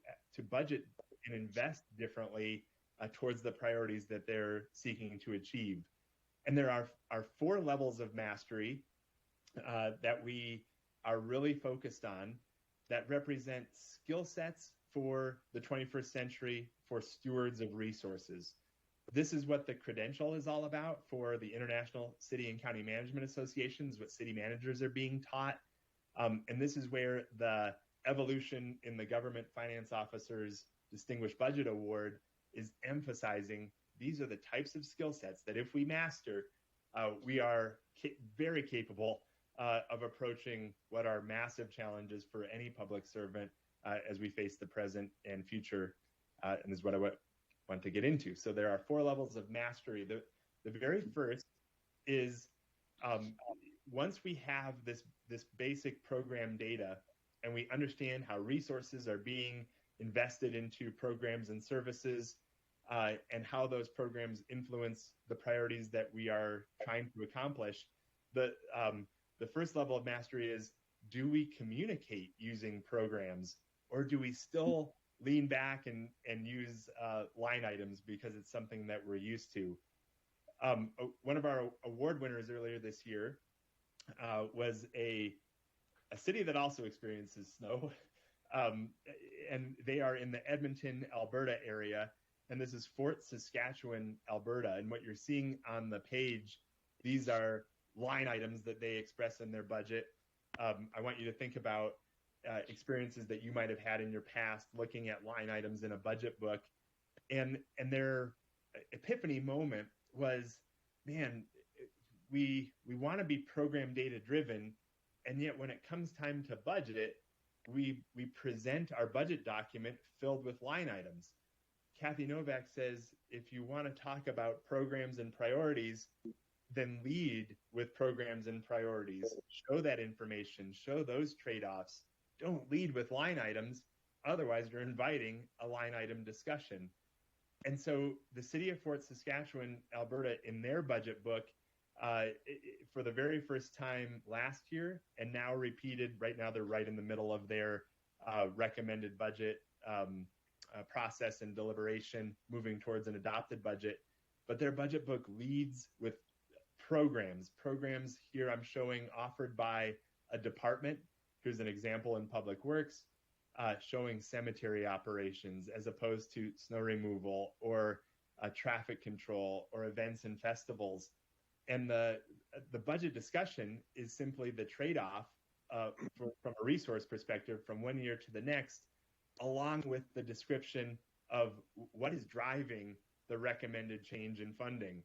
budget and invest differently towards the priorities that they're seeking to achieve? And there are 4 levels of mastery that we are really focused on that represent skill sets for the 21st century for stewards of resources. This is what the credential is all about for the International City and County Management Associations, what city managers are being taught. And this is where the evolution in the Government Finance Officers Distinguished Budget Award is emphasizing these are the types of skill sets that if we master, we are very capable of approaching what are massive challenges for any public servant as we face the present and future, and this is what I want to get into. So there are 4 levels of mastery. The very first is once we have this basic program data and we understand how resources are being invested into programs and services and how those programs influence the priorities that we are trying to accomplish, the first level of mastery is, do we communicate using programs, or do we still lean back and use line items because it's something that we're used to? One of our award winners earlier this year was a city that also experiences snow, and they are in the Edmonton, Alberta area, and this is Fort Saskatchewan, Alberta. And what you're seeing on the page, these are line items that they express in their budget. I want you to think about experiences that you might have had in your past looking at line items in a budget book. And their epiphany moment was, man, we want to be program data driven, and yet when it comes time to budget, we present our budget document filled with line items. Kathy Novak says, if you want to talk about programs and priorities, then lead with programs and priorities. Show that information, show those trade-offs. Don't lead with line items. Otherwise, you're inviting a line item discussion. And so the city of Fort Saskatchewan, Alberta, in their budget book, for the very first time last year, and now repeated, right now they're right in the middle of their recommended budget process and deliberation, moving towards an adopted budget. But their budget book leads with programs here I'm showing offered by a department. Here's an example in Public Works, showing cemetery operations as opposed to snow removal or traffic control or events and festivals. And the budget discussion is simply the trade-off from a resource perspective from one year to the next, along with the description of what is driving the recommended change in funding.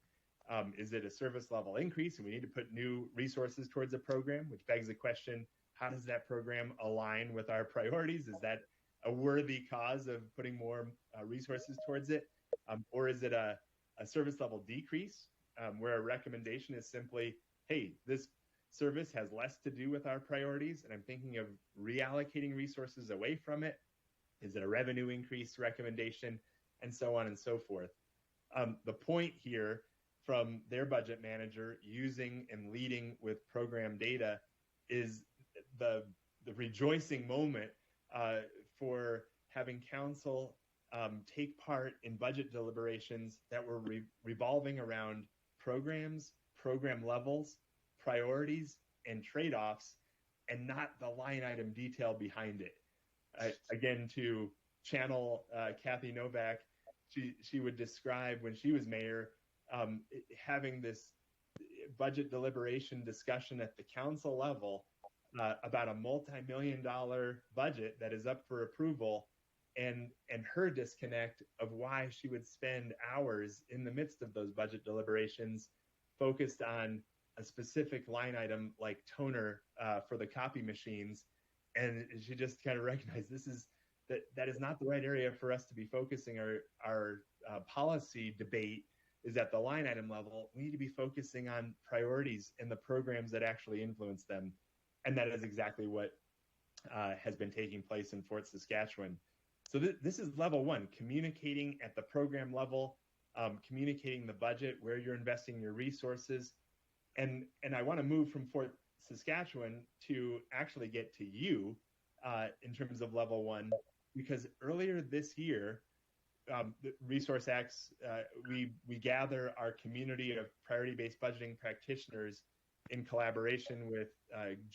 Is it a service level increase and we need to put new resources towards a program, which begs the question, how does that program align with our priorities? Is that a worthy cause of putting more resources towards it? Or is it a service level decrease where a recommendation is simply, hey, this service has less to do with our priorities and I'm thinking of reallocating resources away from it? Is it a revenue increase recommendation? And so on and so forth. The point here from their budget manager using and leading with program data is the rejoicing moment for having council take part in budget deliberations that were revolving around programs, program levels, priorities, and trade-offs, and not the line item detail behind it. Again, to channel Kathy Novak, she would describe when she was mayor, having this budget deliberation discussion at the council level about a multi-million-dollar budget that is up for approval, and her disconnect of why she would spend hours in the midst of those budget deliberations focused on a specific line item like toner for the copy machines. And she just kind of recognized that is not the right area for us to be focusing our policy debate is at the line item level. We need to be focusing on priorities and the programs that actually influence them. And that is exactly what has been taking place in Fort Saskatchewan. So this is level one, communicating at the program level, communicating the budget, where you're investing your resources. And I want to move from Fort Saskatchewan to actually get to you in terms of level one, because earlier this year, the Resource X, we gather our community of priority-based budgeting practitioners in collaboration with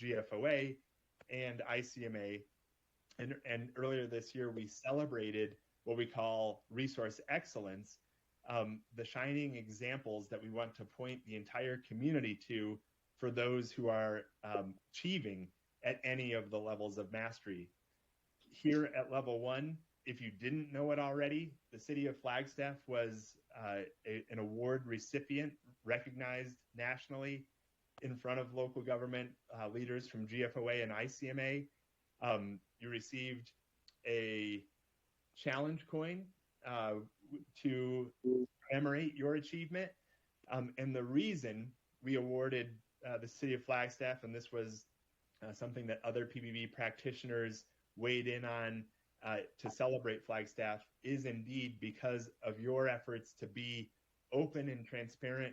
GFOA and ICMA. And earlier this year, we celebrated what we call resource excellence, the shining examples that we want to point the entire community to for those who are achieving at any of the levels of mastery. Here at level one, if you didn't know it already, the city of Flagstaff was an award recipient recognized nationally in front of local government leaders from GFOA and ICMA. You received a challenge coin to commemorate your achievement. And the reason we awarded the city of Flagstaff, and this was something that other PBB practitioners weighed in on to celebrate Flagstaff, is indeed because of your efforts to be open and transparent,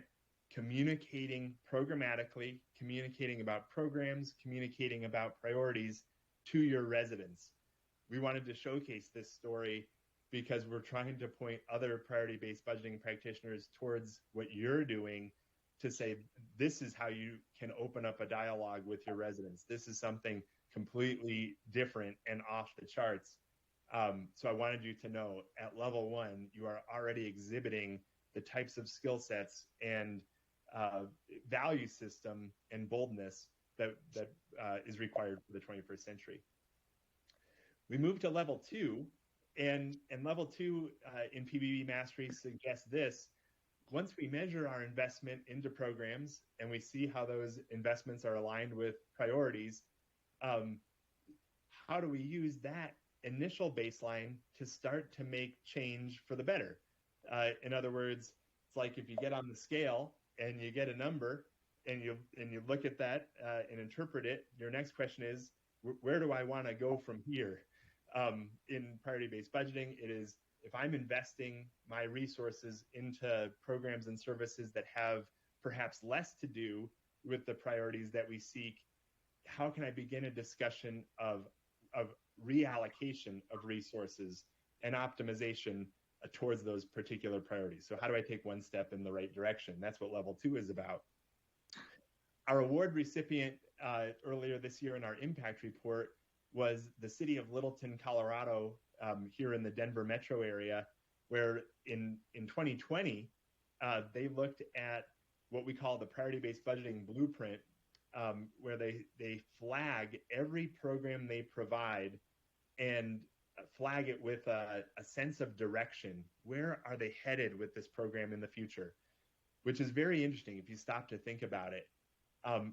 communicating programmatically, communicating about programs, communicating about priorities to your residents. We wanted to showcase this story because we're trying to point other priority-based budgeting practitioners towards what you're doing to say, this is how you can open up a dialogue with your residents. This is something completely different and off the charts. So I wanted you to know at level one, you are already exhibiting the types of skill sets and value system and boldness that is required for the 21st century. We move to level 2, and level 2 in PBB Mastery suggests this. Once we measure our investment into programs and we see how those investments are aligned with priorities, how do we use that initial baseline to start to make change for the better? In other words, it's like if you get on the scale and you get a number and you look at that and interpret it, your next question is, where do I want to go from here? In priority-based budgeting, it is, if I'm investing my resources into programs and services that have perhaps less to do with the priorities that we seek, how can I begin a discussion of reallocation of resources and optimization towards those particular priorities? So how do I take one step in the right direction? That's what level 2 is about. Our award recipient earlier this year in our impact report was the city of Littleton, Colorado, here in the Denver metro area, where in 2020, they looked at what we call the priority-based budgeting blueprint, where they flag every program they provide and flag it with a sense of direction. Where are they headed with this program in the future? Which is very interesting if you stop to think about it.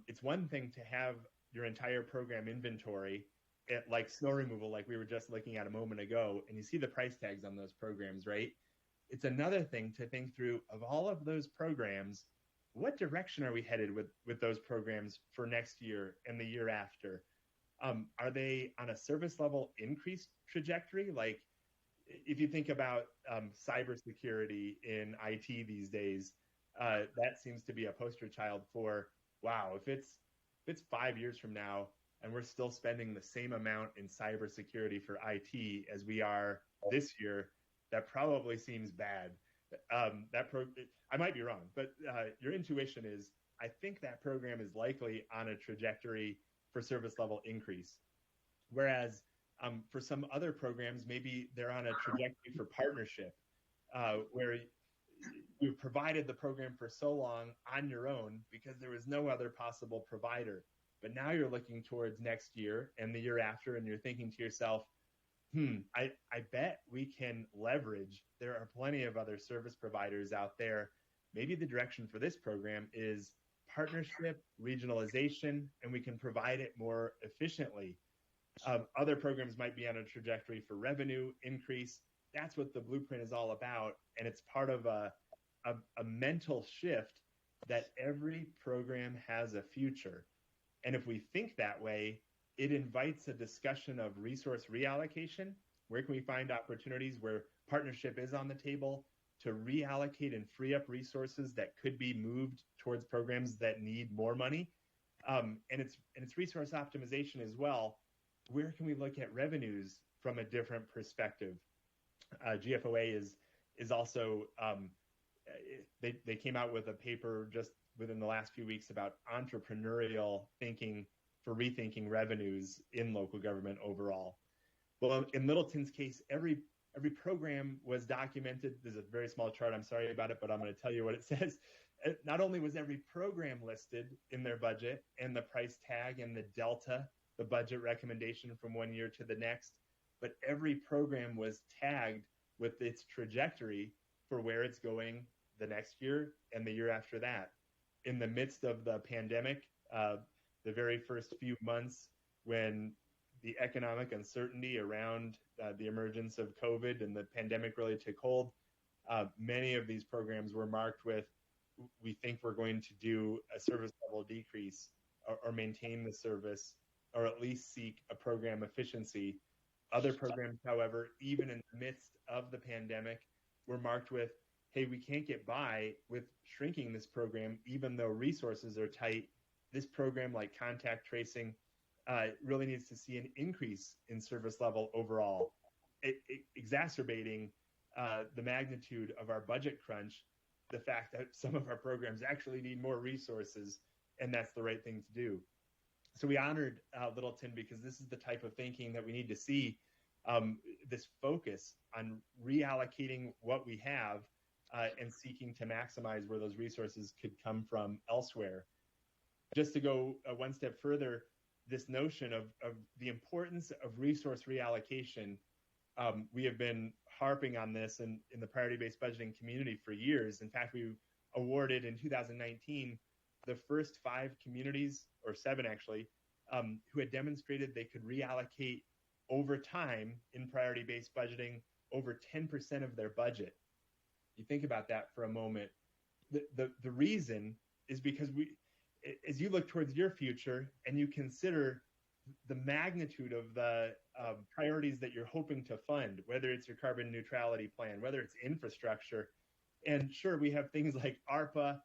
It's one thing to have your entire program inventory, like snow removal, like we were just looking at a moment ago, and you see the price tags on those programs, right? It's another thing to think through, of all of those programs, what direction are we headed with those programs for next year and the year after? Are they on a service level increased trajectory? Like if you think about cybersecurity in IT these days, that seems to be a poster child for, wow, if it's 5 years from now and we're still spending the same amount in cybersecurity for IT as we are this year, that probably seems bad. I might be wrong, but your intuition is, I think that program is likely on a trajectory for service level increase. Whereas for some other programs, maybe they're on a trajectory for partnership, where you've provided the program for so long on your own because there was no other possible provider. But now you're looking towards next year and the year after, and you're thinking to yourself, I bet we can leverage, there are plenty of other service providers out there. Maybe the direction for this program is partnership, regionalization, and we can provide it more efficiently. Other programs might be on a trajectory for revenue increase. That's what the blueprint is all about. And it's part of a mental shift that every program has a future. And if we think that way, it invites a discussion of resource reallocation. Where can we find opportunities where partnership is on the table to reallocate and free up resources that could be moved towards programs that need more money? And it's resource optimization as well. Where can we look at revenues from a different perspective? GFOA is also, they came out with a paper just within the last few weeks about entrepreneurial thinking for rethinking revenues in local government overall. Well, in Littleton's case, every program was documented. There's a very small chart, I'm sorry about it, but I'm going to tell you what it says. Not only was every program listed in their budget and the price tag and the delta, the budget recommendation from one year to the next, but every program was tagged with its trajectory for where it's going the next year and the year after that. In the midst of the pandemic, the very first few months when the economic uncertainty around the emergence of COVID and the pandemic really took hold, many of these programs were marked with, we think we're going to do a service level decrease or maintain the service, or at least seek a program efficiency. Other programs, however, even in the midst of the pandemic, were marked with, hey, we can't get by with shrinking this program, even though resources are tight. This program, like contact tracing, really needs to see an increase in service level overall, exacerbating the magnitude of our budget crunch, the fact that some of our programs actually need more resources, and that's the right thing to do. So we honored Littleton because this is the type of thinking that we need to see, this focus on reallocating what we have and seeking to maximize where those resources could come from elsewhere. Just to go one step further, this notion of the importance of resource reallocation. We have been harping on this in the priority-based budgeting community for years. In fact, we awarded in 2019 the first 5 communities, or 7 actually, who had demonstrated they could reallocate over time in priority-based budgeting over 10% of their budget. You think about that for a moment. The reason is because as you look towards your future and you consider the magnitude of the priorities that you're hoping to fund, whether it's your carbon neutrality plan, whether it's infrastructure, and sure, we have things like ARPA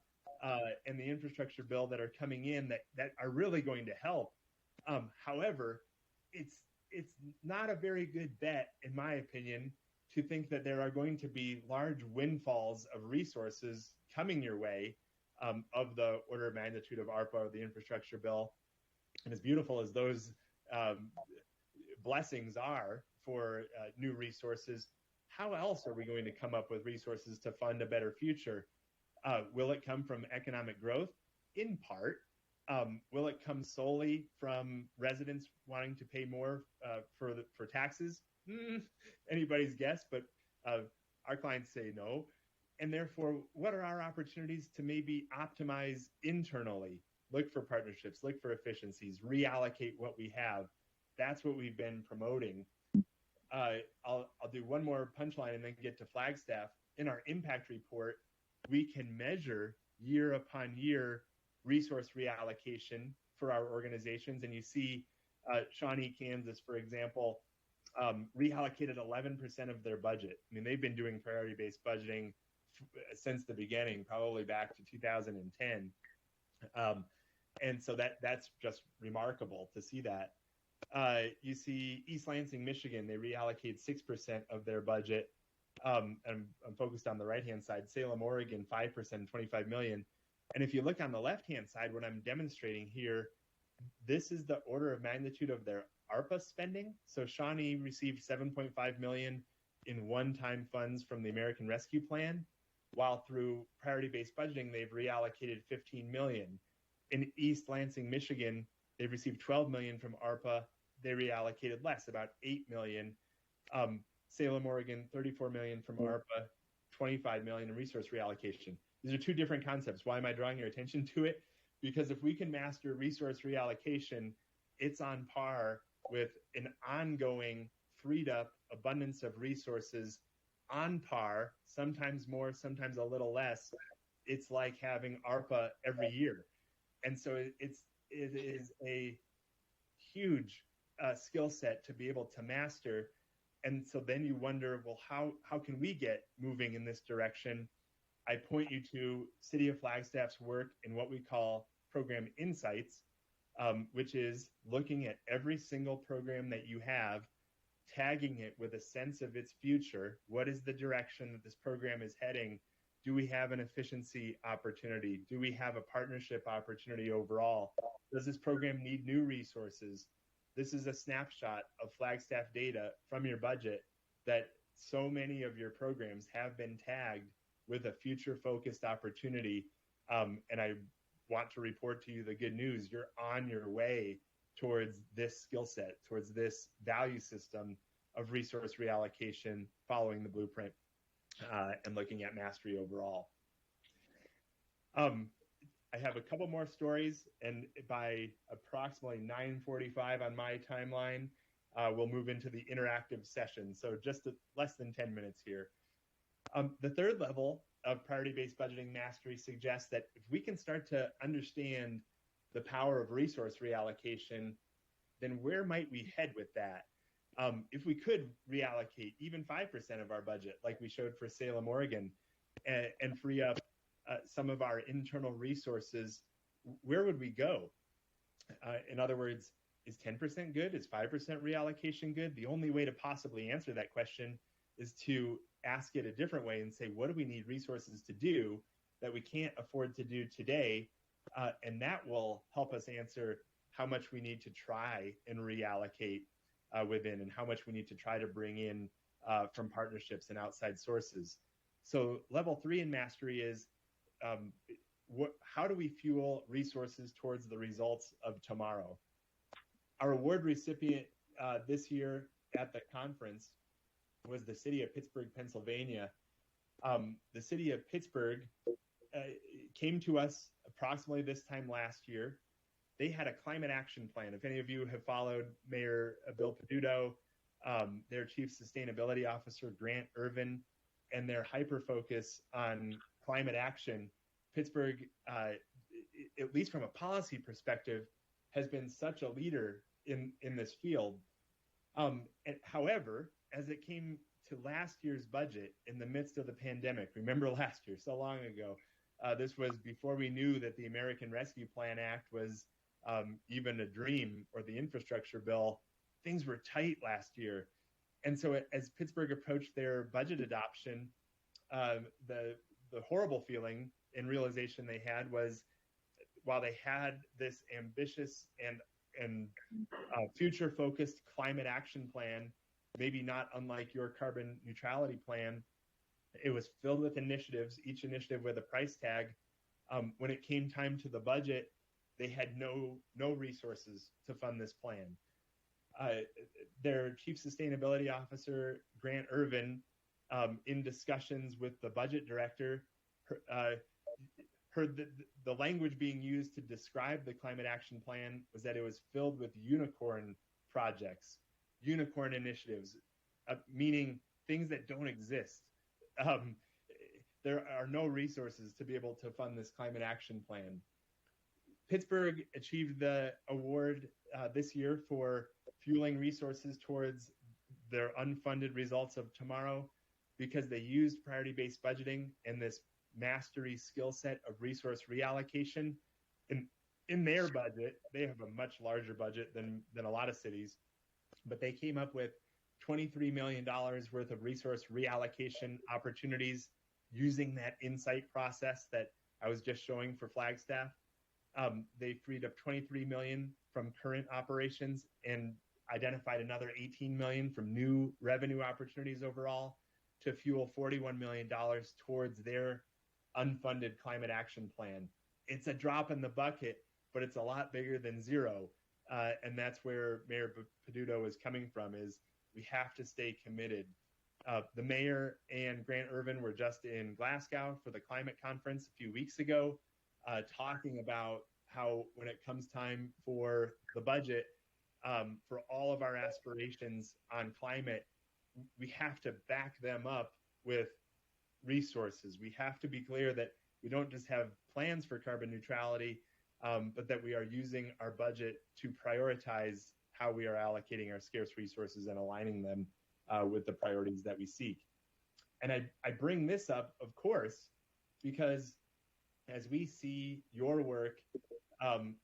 and the infrastructure bill that are coming in that are really going to help. However, it's not a very good bet, in my opinion, to think that there are going to be large windfalls of resources coming your way of the order of magnitude of ARPA or the infrastructure bill. And as beautiful as those blessings are for new resources, how else are we going to come up with resources to fund a better future? Will it come from economic growth? In part. Will it come solely from residents wanting to pay more for taxes? Anybody's guess, but our clients say no. And therefore, what are our opportunities to maybe optimize internally? Look for partnerships, look for efficiencies, reallocate what we have. That's what we've been promoting. I'll do one more punchline and then get to Flagstaff. In our impact report, we can measure year upon year resource reallocation for our organizations. And you see Shawnee, Kansas, for example, reallocated 11% of their budget. I mean, they've been doing priority-based budgeting since the beginning, probably back to 2010. And so that's just remarkable to see that. You see East Lansing, Michigan, they reallocate 6% of their budget. And I'm focused on the right-hand side. Salem, Oregon, 5%, 25 million. And if you look on the left-hand side, what I'm demonstrating here, this is the order of magnitude of their ARPA spending. So Shawnee received 7.5 million in one-time funds from the American Rescue Plan, while through priority-based budgeting, they've reallocated 15 million. In East Lansing, Michigan, they've received 12 million from ARPA. They reallocated less, about 8 million. Salem, Oregon, 34 million from ARPA, 25 million in resource reallocation. These are 2 different concepts. Why am I drawing your attention to it? Because if we can master resource reallocation, it's on par with an ongoing freed up abundance of resources on par, sometimes more, sometimes a little less. It's like having ARPA every year. And so it is a huge skill set to be able to master. And so then you wonder, well, how can we get moving in this direction? I point you to City of Flagstaff's work in what we call Program Insights, which is looking at every single program that you have, tagging it with a sense of its future. What is the direction that this program is heading? Do we have an efficiency opportunity? Do we have a partnership opportunity overall? Does this program need new resources? This is a snapshot of Flagstaff data from your budget that so many of your programs have been tagged with a future-focused opportunity. And I want to report to you the good news. You're on your way towards this skill set, towards this value system of resource reallocation, following the blueprint and looking at mastery overall. I have a couple more stories, and by approximately 9:45 on my timeline, we'll move into the interactive session. So just less than 10 minutes here. The third level of priority-based budgeting mastery suggests that if we can start to understand the power of resource reallocation, then where might we head with that? If we could reallocate even 5% of our budget, like we showed for Salem, Oregon, and free up some of our internal resources, where would we go? In other words, is 10% good? Is 5% reallocation good? The only way to possibly answer that question is to ask it a different way and say, what do we need resources to do that we can't afford to do today? And that will help us answer how much we need to try and reallocate within, and how much we need to try to bring in from partnerships and outside sources. So level 3 in mastery is how do we fuel resources towards the results of tomorrow? Our award recipient this year at the conference was the city of Pittsburgh, Pennsylvania. The city of Pittsburgh came to us approximately this time last year. They had a climate action plan. If any of you have followed Mayor Bill Peduto, their chief sustainability officer, Grant Irvin, and their hyper focus on climate action, Pittsburgh, at least from a policy perspective, has been such a leader in this field. However, as it came to last year's budget in the midst of the pandemic, remember last year, so long ago, this was before we knew that the American Rescue Plan Act was even a dream, or the infrastructure bill. Things were tight last year. And so as Pittsburgh approached their budget adoption, the horrible feeling and realization they had was, while they had this ambitious and future-focused climate action plan, maybe not unlike your carbon neutrality plan, it was filled with initiatives, each initiative with a price tag. When it came time to the budget, they had no resources to fund this plan. Their chief sustainability officer, Grant Irvin, in discussions with the budget director, heard the language being used to describe the climate action plan was that it was filled with unicorn projects, unicorn initiatives, meaning things that don't exist. There are no resources to be able to fund this climate action plan. Pittsburgh achieved the award this year for fueling resources towards their unfunded results of tomorrow because they used priority-based budgeting and this mastery skill set of resource reallocation. In their budget, they have a much larger budget than a lot of cities, but they came up with $23 million worth of resource reallocation opportunities using that insight process that I was just showing for Flagstaff. They freed up $23 million from current operations and identified another $18 million from new revenue opportunities overall to fuel $41 million towards their unfunded climate action plan. It's a drop in the bucket, but it's a lot bigger than zero. And that's where Mayor Peduto is coming from, is we have to stay committed. The mayor and Grant Irvin were just in Glasgow for the climate conference a few weeks ago, talking about how when it comes time for the budget, for all of our aspirations on climate, we have to back them up with resources. We have to be clear that we don't just have plans for carbon neutrality, but that we are using our budget to prioritize how we are allocating our scarce resources and aligning them with the priorities that we seek. And I bring this up, of course, because as we see your work,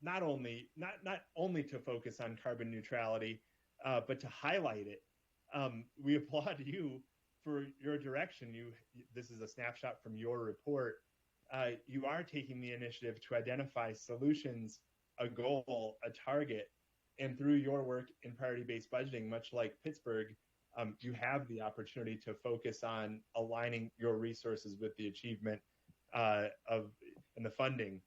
not only to focus on carbon neutrality, but to highlight it, we applaud you for your direction. This is a snapshot from your report. You are taking the initiative to identify solutions, a goal, a target, and through your work in priority-based budgeting, much like Pittsburgh, you have the opportunity to focus on aligning your resources with the achievement and the funding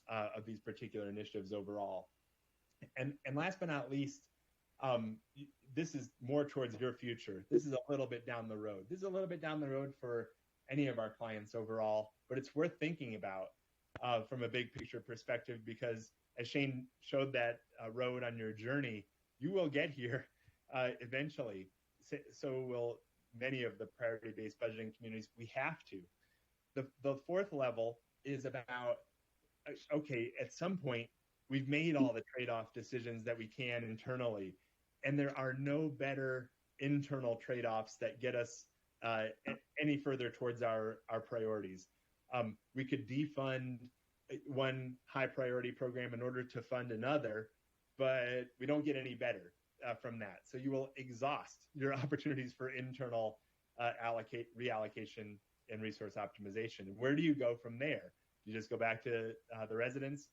of these particular initiatives overall. And last but not least, this is more towards your future. This is a little bit down the road. This is a little bit down the road for any of our clients overall, but it's worth thinking about from a big picture perspective, because as Shane showed that road on your journey, you will get here eventually. So will many of the priority-based budgeting communities. We have to. The fourth level is about, okay, at some point, we've made all the trade-off decisions that we can internally, and there are no better internal trade-offs that get us any further towards our priorities. We could defund one high priority program in order to fund another, but we don't get any better from that. So you will exhaust your opportunities for internal reallocation and resource optimization. Where do you go from there? You just go back to the residents.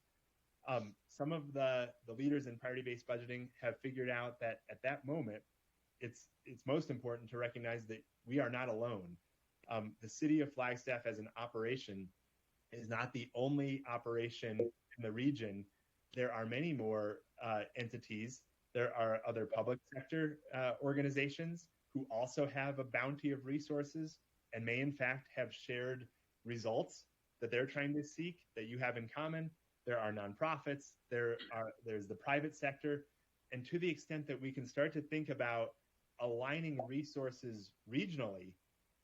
Some of the leaders in priority-based budgeting have figured out that at that moment, it's most important to recognize that we are not alone. The city of Flagstaff as an operation is not the only operation in the region. There are many more entities There are other public sector organizations who also have a bounty of resources and may in fact have shared results that they're trying to seek that you have in common. There are nonprofits, there's the private sector, and to the extent that we can start to think about aligning resources regionally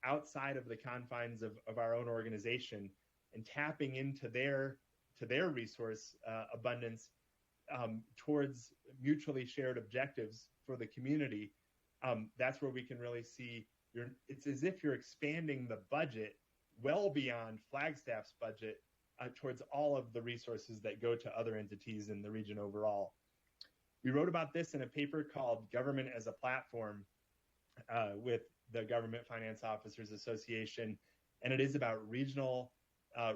outside of the confines of our own organization and tapping into their resource abundance towards mutually shared objectives for the community, that's where we can really see it's as if you're expanding the budget well beyond Flagstaff's budget towards all of the resources that go to other entities in the region overall. We wrote about this in a paper called Government as a Platform with the Government Finance Officers Association, and it is about regional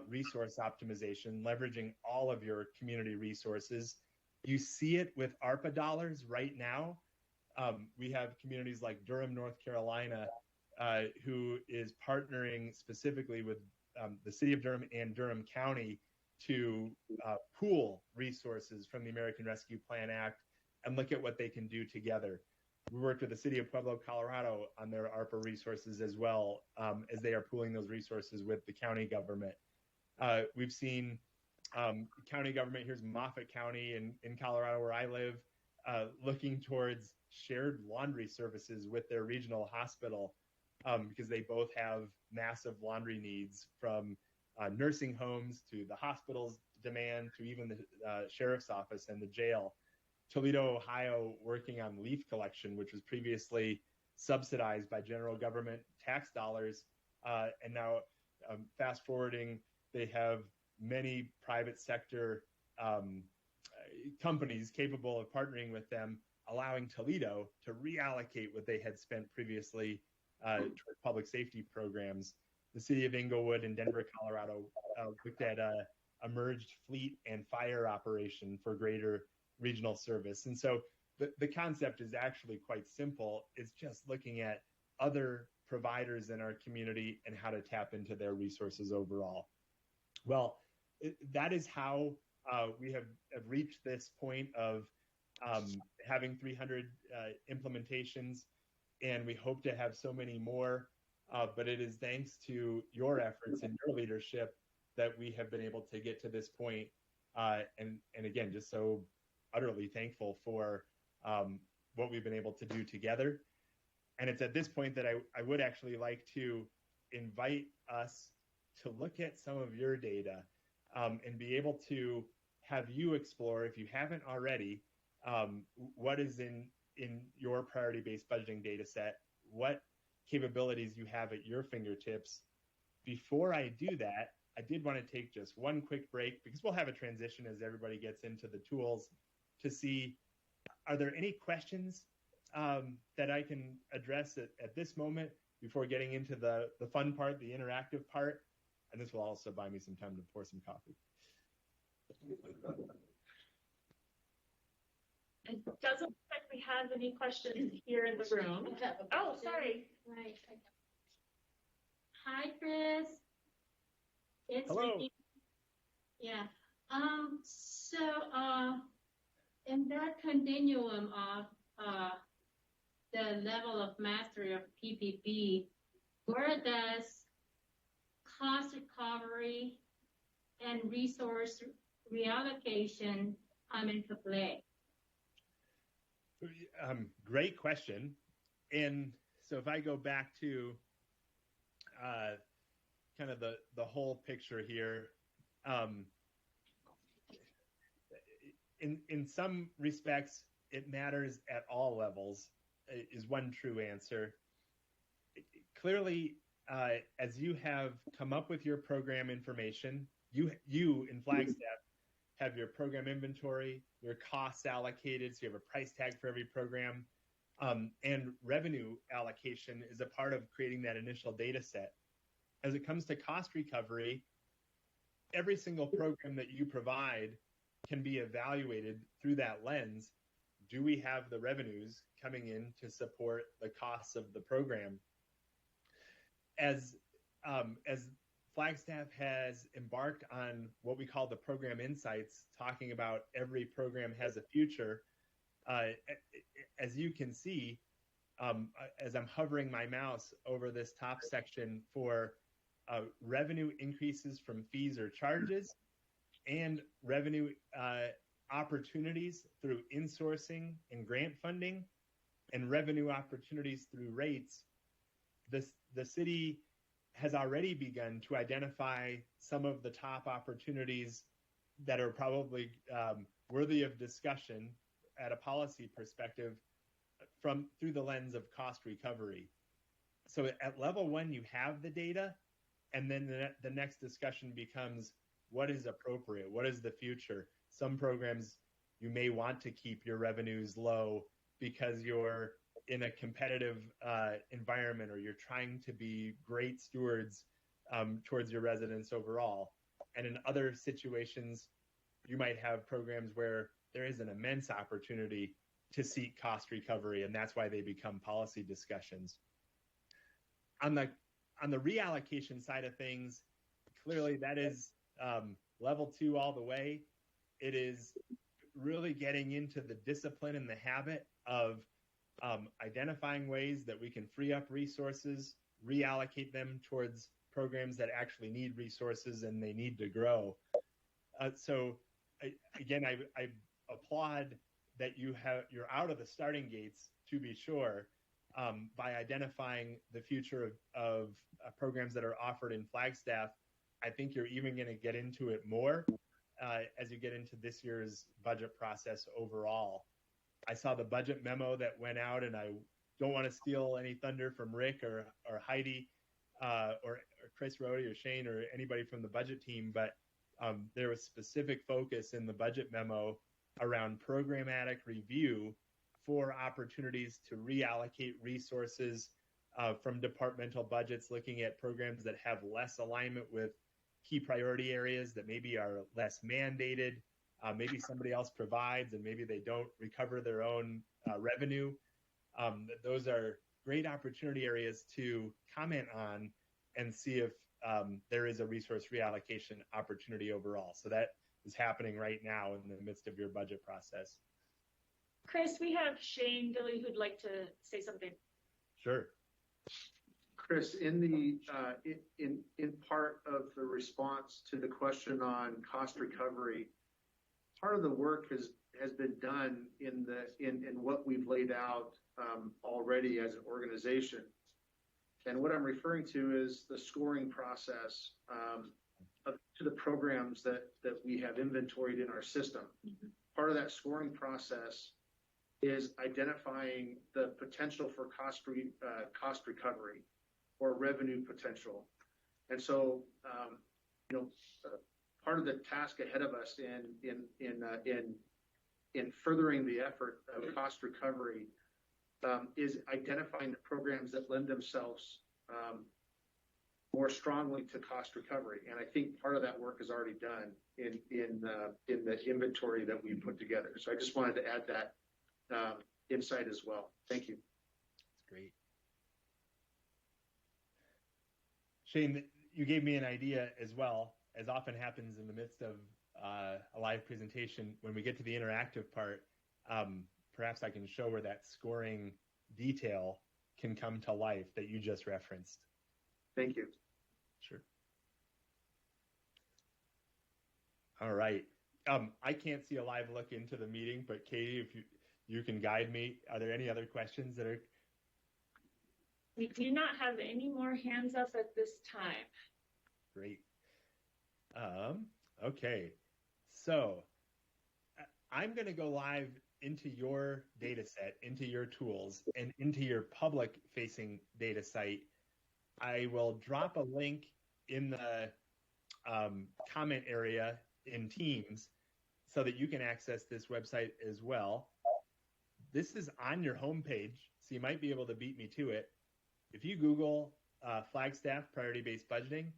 resource optimization, leveraging all of your community resources. You see it with ARPA dollars right now. We have communities like Durham, North Carolina, who is partnering specifically with the city of Durham and Durham County to pool resources from the American Rescue Plan Act and look at what they can do together. We worked with the city of Pueblo, Colorado on their ARPA resources as well, as they are pooling those resources with the county government. We've seen county government, here's Moffat County in Colorado where I live, looking towards shared laundry services with their regional hospital because they both have massive laundry needs, from nursing homes to the hospital's demand to even the sheriff's office and the jail. Toledo, Ohio, working on leaf collection, which was previously subsidized by general government tax dollars. And now, fast forwarding, they have many private sector companies capable of partnering with them, allowing Toledo to reallocate what they had spent previously toward public safety programs. The city of Inglewood in Denver, Colorado, looked at a merged fleet and fire operation for greater regional service. And so the concept is actually quite simple. It's just looking at other providers in our community and how to tap into their resources overall. Well, that is how we have reached this point of having 300 implementations, and we hope to have so many more. But it is thanks to your efforts and your leadership that we have been able to get to this point. And again, just so utterly thankful for what we've been able to do together. And it's at this point that I would actually like to invite us to look at some of your data and be able to have you explore, if you haven't already, what is in your priority-based budgeting data set, what capabilities you have at your fingertips. Before I do that, I did want to take just one quick break because we'll have a transition as everybody gets into the tools to see, are there any questions that I can address at this moment before getting into the fun part, the interactive part? And this will also buy me some time to pour some coffee. It doesn't look like we have any questions here in the room. Oh, sorry. Right. Hi, Chris. It's Hello. Ricky. Yeah. In that continuum of the level of mastery of PPP, where does cost recovery and resource reallocation come into play? Great question. And so if I go back to kind of the whole picture here, in some respects, it matters at all levels, is one true answer. Clearly, as you have come up with your program information, you in Flagstaff have your program inventory, your costs allocated, so you have a price tag for every program, and revenue allocation is a part of creating that initial data set. As it comes to cost recovery, every single program that you provide can be evaluated through that lens. Do we have the revenues coming in to support the costs of the program? As Flagstaff has embarked on what we call the program insights, talking about every program has a future, as you can see, as I'm hovering my mouse over this top section for revenue increases from fees or charges and revenue opportunities through insourcing and grant funding and revenue opportunities through rates, the city has already begun to identify some of the top opportunities that are probably worthy of discussion at a policy perspective through the lens of cost recovery. So at level one, you have the data, and then the next discussion becomes what is appropriate, what is the future. Some programs you may want to keep your revenues low because you're in a competitive environment, or you're trying to be great stewards towards your residents overall. And in other situations, you might have programs where there is an immense opportunity to seek cost recovery, and that's why they become policy discussions. On the reallocation side of things, clearly that is level two all the way. It is really getting into the discipline and the habit of identifying ways that we can free up resources, reallocate them towards programs that actually need resources and they need to grow. So again, I applaud that you're out of the starting gates, to be sure, by identifying the future of programs that are offered in Flagstaff. I think you're even going to get into it more as you get into this year's budget process overall. I saw the budget memo that went out, and I don't want to steal any thunder from Rick or Heidi or Chris Rohde or Shane or anybody from the budget team, but there was specific focus in the budget memo around programmatic review for opportunities to reallocate resources from departmental budgets, looking at programs that have less alignment with key priority areas that maybe are less mandated. Maybe somebody else provides and maybe they don't recover their own revenue. Those are great opportunity areas to comment on and see if there is a resource reallocation opportunity overall. So that is happening right now in the midst of your budget process. Chris, we have Shane Dilly who'd like to say something. Sure. Chris, in the in part of the response to the question on cost recovery, part of the work has been done in what we've laid out already as an organization. And what I'm referring to is the scoring process to the programs that we have inventoried in our system. Mm-hmm. Part of that scoring process is identifying the potential for cost recovery or revenue potential. And so, part of the task ahead of us in furthering the effort of cost recovery is identifying the programs that lend themselves more strongly to cost recovery. And I think part of that work is already done in the inventory that we put together. So I just wanted to add that insight as well. Thank you. That's great. Shane, you gave me an idea as well, as often happens in the midst of a live presentation. When we get to the interactive part, perhaps I can show where that scoring detail can come to life that you just referenced. Thank you. Sure. All right. I can't see a live look into the meeting, but Katie, if you can guide me. Are there any other questions that are? We do not have any more hands up at this time. Great. Okay. So I'm going to go live into your data set, into your tools, and into your public-facing data site. I will drop a link in the comment area in Teams so that you can access this website as well. This is on your homepage, so you might be able to beat me to it. If you Google Flagstaff Priority-Based Budgeting,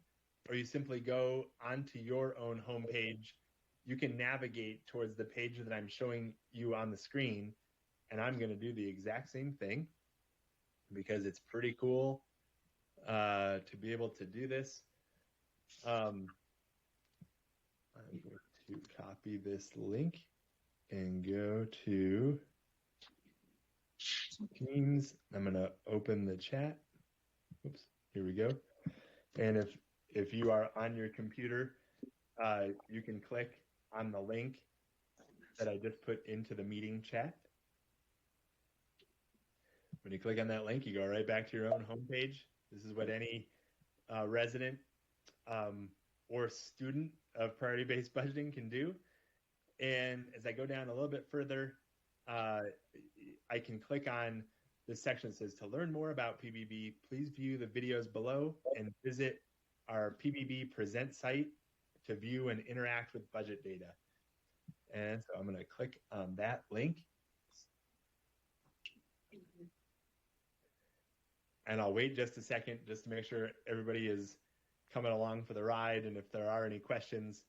or you simply go onto your own homepage, you can navigate towards the page that I'm showing you on the screen, and I'm going to do the exact same thing because it's pretty cool to be able to do this. I'm going to copy this link and go to Teams. I'm gonna open the chat. Oops, here we go. And if you are on your computer, you can click on the link that I just put into the meeting chat. When you click on that link, you go right back to your own homepage. This is what any resident or student of priority-based budgeting can do. And as I go down a little bit further, I can click on this section that says, to learn more about PBB, please view the videos below and visit our PBB Present site to view and interact with budget data. And so I'm going to click on that link. And I'll wait just a second just to make sure everybody is coming along for the ride. And if there are any questions,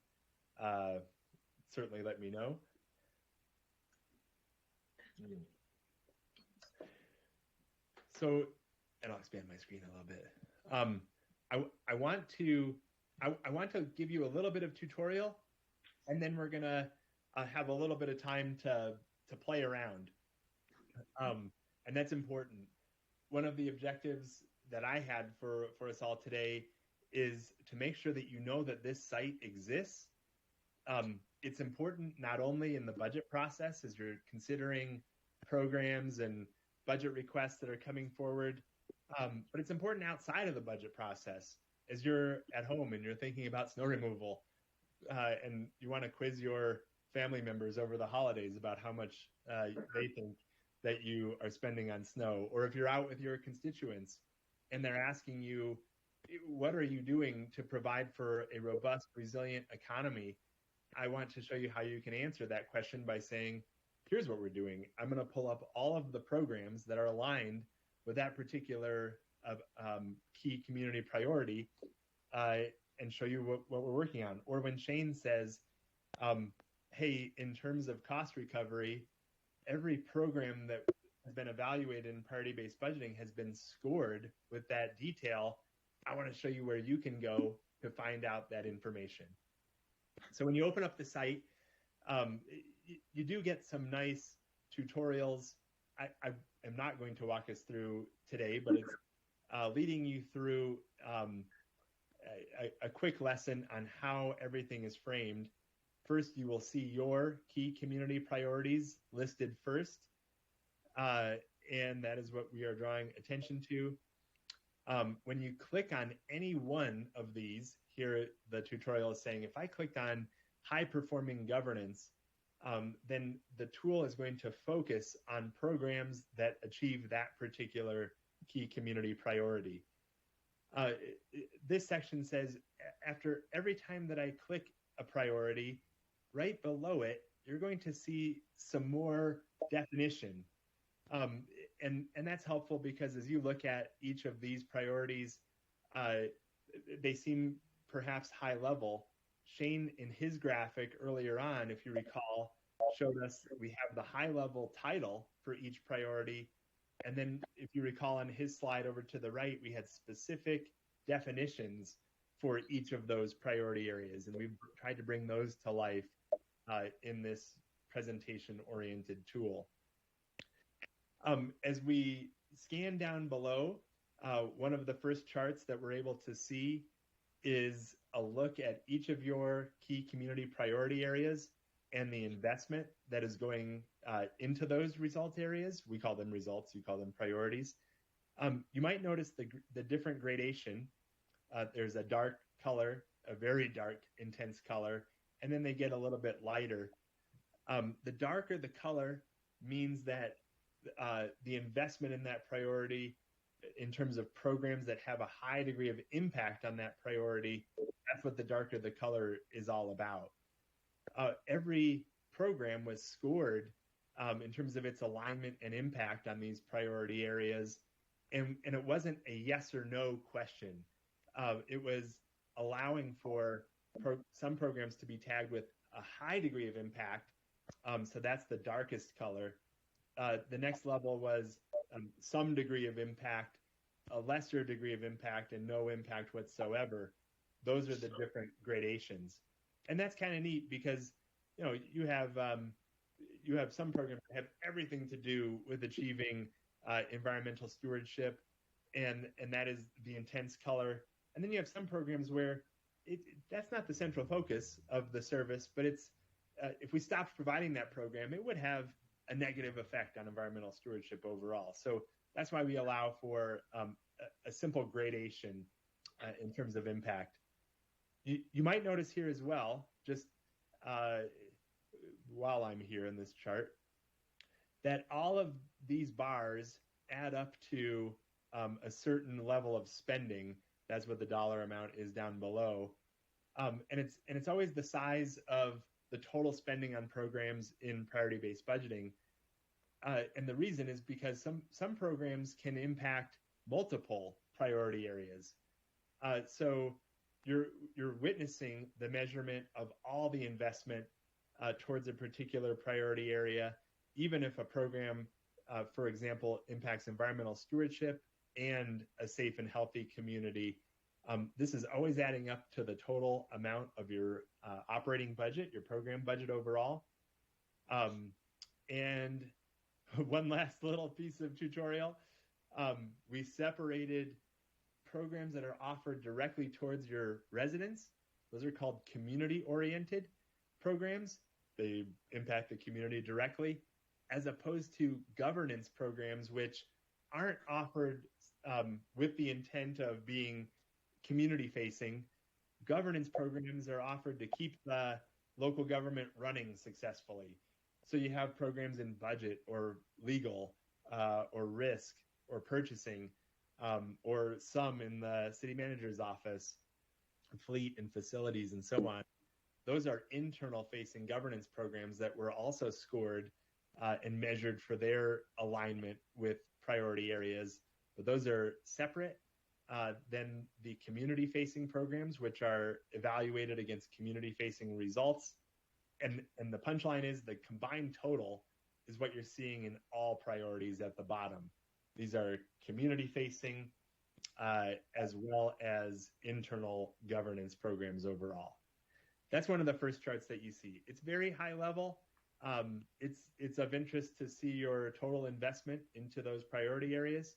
certainly let me know. So, and I'll expand my screen a little bit. I want to give you a little bit of tutorial, and then we're gonna have a little bit of time to play around, and that's important. One of the objectives that I had for us all today is to make sure that you know that this site exists. It's important not only in the budget process as you're considering programs and budget requests that are coming forward, but it's important outside of the budget process as you're at home and you're thinking about snow removal, and you want to quiz your family members over the holidays about how much they think that you are spending on snow, or if you're out with your constituents and they're asking you, what are you doing to provide for a robust, resilient economy? I want to show you how you can answer that question by saying, here's what we're doing. I'm going to pull up all of the programs that are aligned with that particular key community priority and show you what we're working on. Or when Shane says, hey, in terms of cost recovery, every program that has been evaluated in priority-based budgeting has been scored with that detail. I want to show you where you can go to find out that information. So when you open up the site, you do get some nice tutorials. I am not going to walk us through today, but it's leading you through a quick lesson on how everything is framed. First, you will see your key community priorities listed first, and that is what we are drawing attention to. When you click on any one of these, here the tutorial is saying, if I clicked on high-performing governance, then the tool is going to focus on programs that achieve that particular key community priority. This section says, after every time that I click a priority, right below it, you're going to see some more definition. And that's helpful because as you look at each of these priorities, they seem perhaps high level. Shane, in his graphic earlier on, if you recall, showed us that we have the high level title for each priority. And then if you recall on his slide over to the right, we had specific definitions for each of those priority areas. And we've tried to bring those to life in this presentation-oriented tool. As we scan down below, one of the first charts that we're able to see is a look at each of your key community priority areas and the investment that is going into those result areas. We call them results, you call them priorities. You might notice the different gradation. There's a dark color, a very dark, intense color, and then they get a little bit lighter. The darker the color means that the investment in that priority in terms of programs that have a high degree of impact on that priority, that's what the darker the color is all about. Every program was scored in terms of its alignment and impact on these priority areas, and it wasn't a yes or no question. It was allowing for some programs to be tagged with a high degree of impact, so that's the darkest color. The next level was some degree of impact, a lesser degree of impact, and no impact whatsoever. Those are the different gradations. And that's kind of neat because, you know, you have some programs that have everything to do with achieving environmental stewardship, and that is the intense color. And then you have some programs where that's not the central focus of the service, but it's if we stopped providing that program, it would have a negative effect on environmental stewardship overall. So that's why we allow for a simple gradation in terms of impact. You might notice here as well, just while I'm here in this chart, that all of these bars add up to a certain level of spending. That's what the dollar amount is down below. And it's always the size of the total spending on programs in priority-based budgeting. And the reason is because some programs can impact multiple priority areas. So you're witnessing the measurement of all the investment towards a particular priority area, even if a program, for example, impacts environmental stewardship and a safe and healthy community. This is always adding up to the total amount of your operating budget, your program budget overall. And one last little piece of tutorial. We separated programs that are offered directly towards your residents. Those are called community-oriented programs. They impact the community directly, as opposed to governance programs, which aren't offered with the intent of being community-facing. Governance programs are offered to keep the local government running successfully. So you have programs in budget or legal or risk or purchasing, or some in the city manager's office, fleet and facilities and so on. Those are internal-facing governance programs that were also scored and measured for their alignment with priority areas. But those are separate than the community-facing programs, which are evaluated against community-facing results. And the punchline is the combined total is what you're seeing in all priorities at the bottom. These are community-facing as well as internal governance programs overall. That's one of the first charts that you see. It's very high level. It's of interest to see your total investment into those priority areas.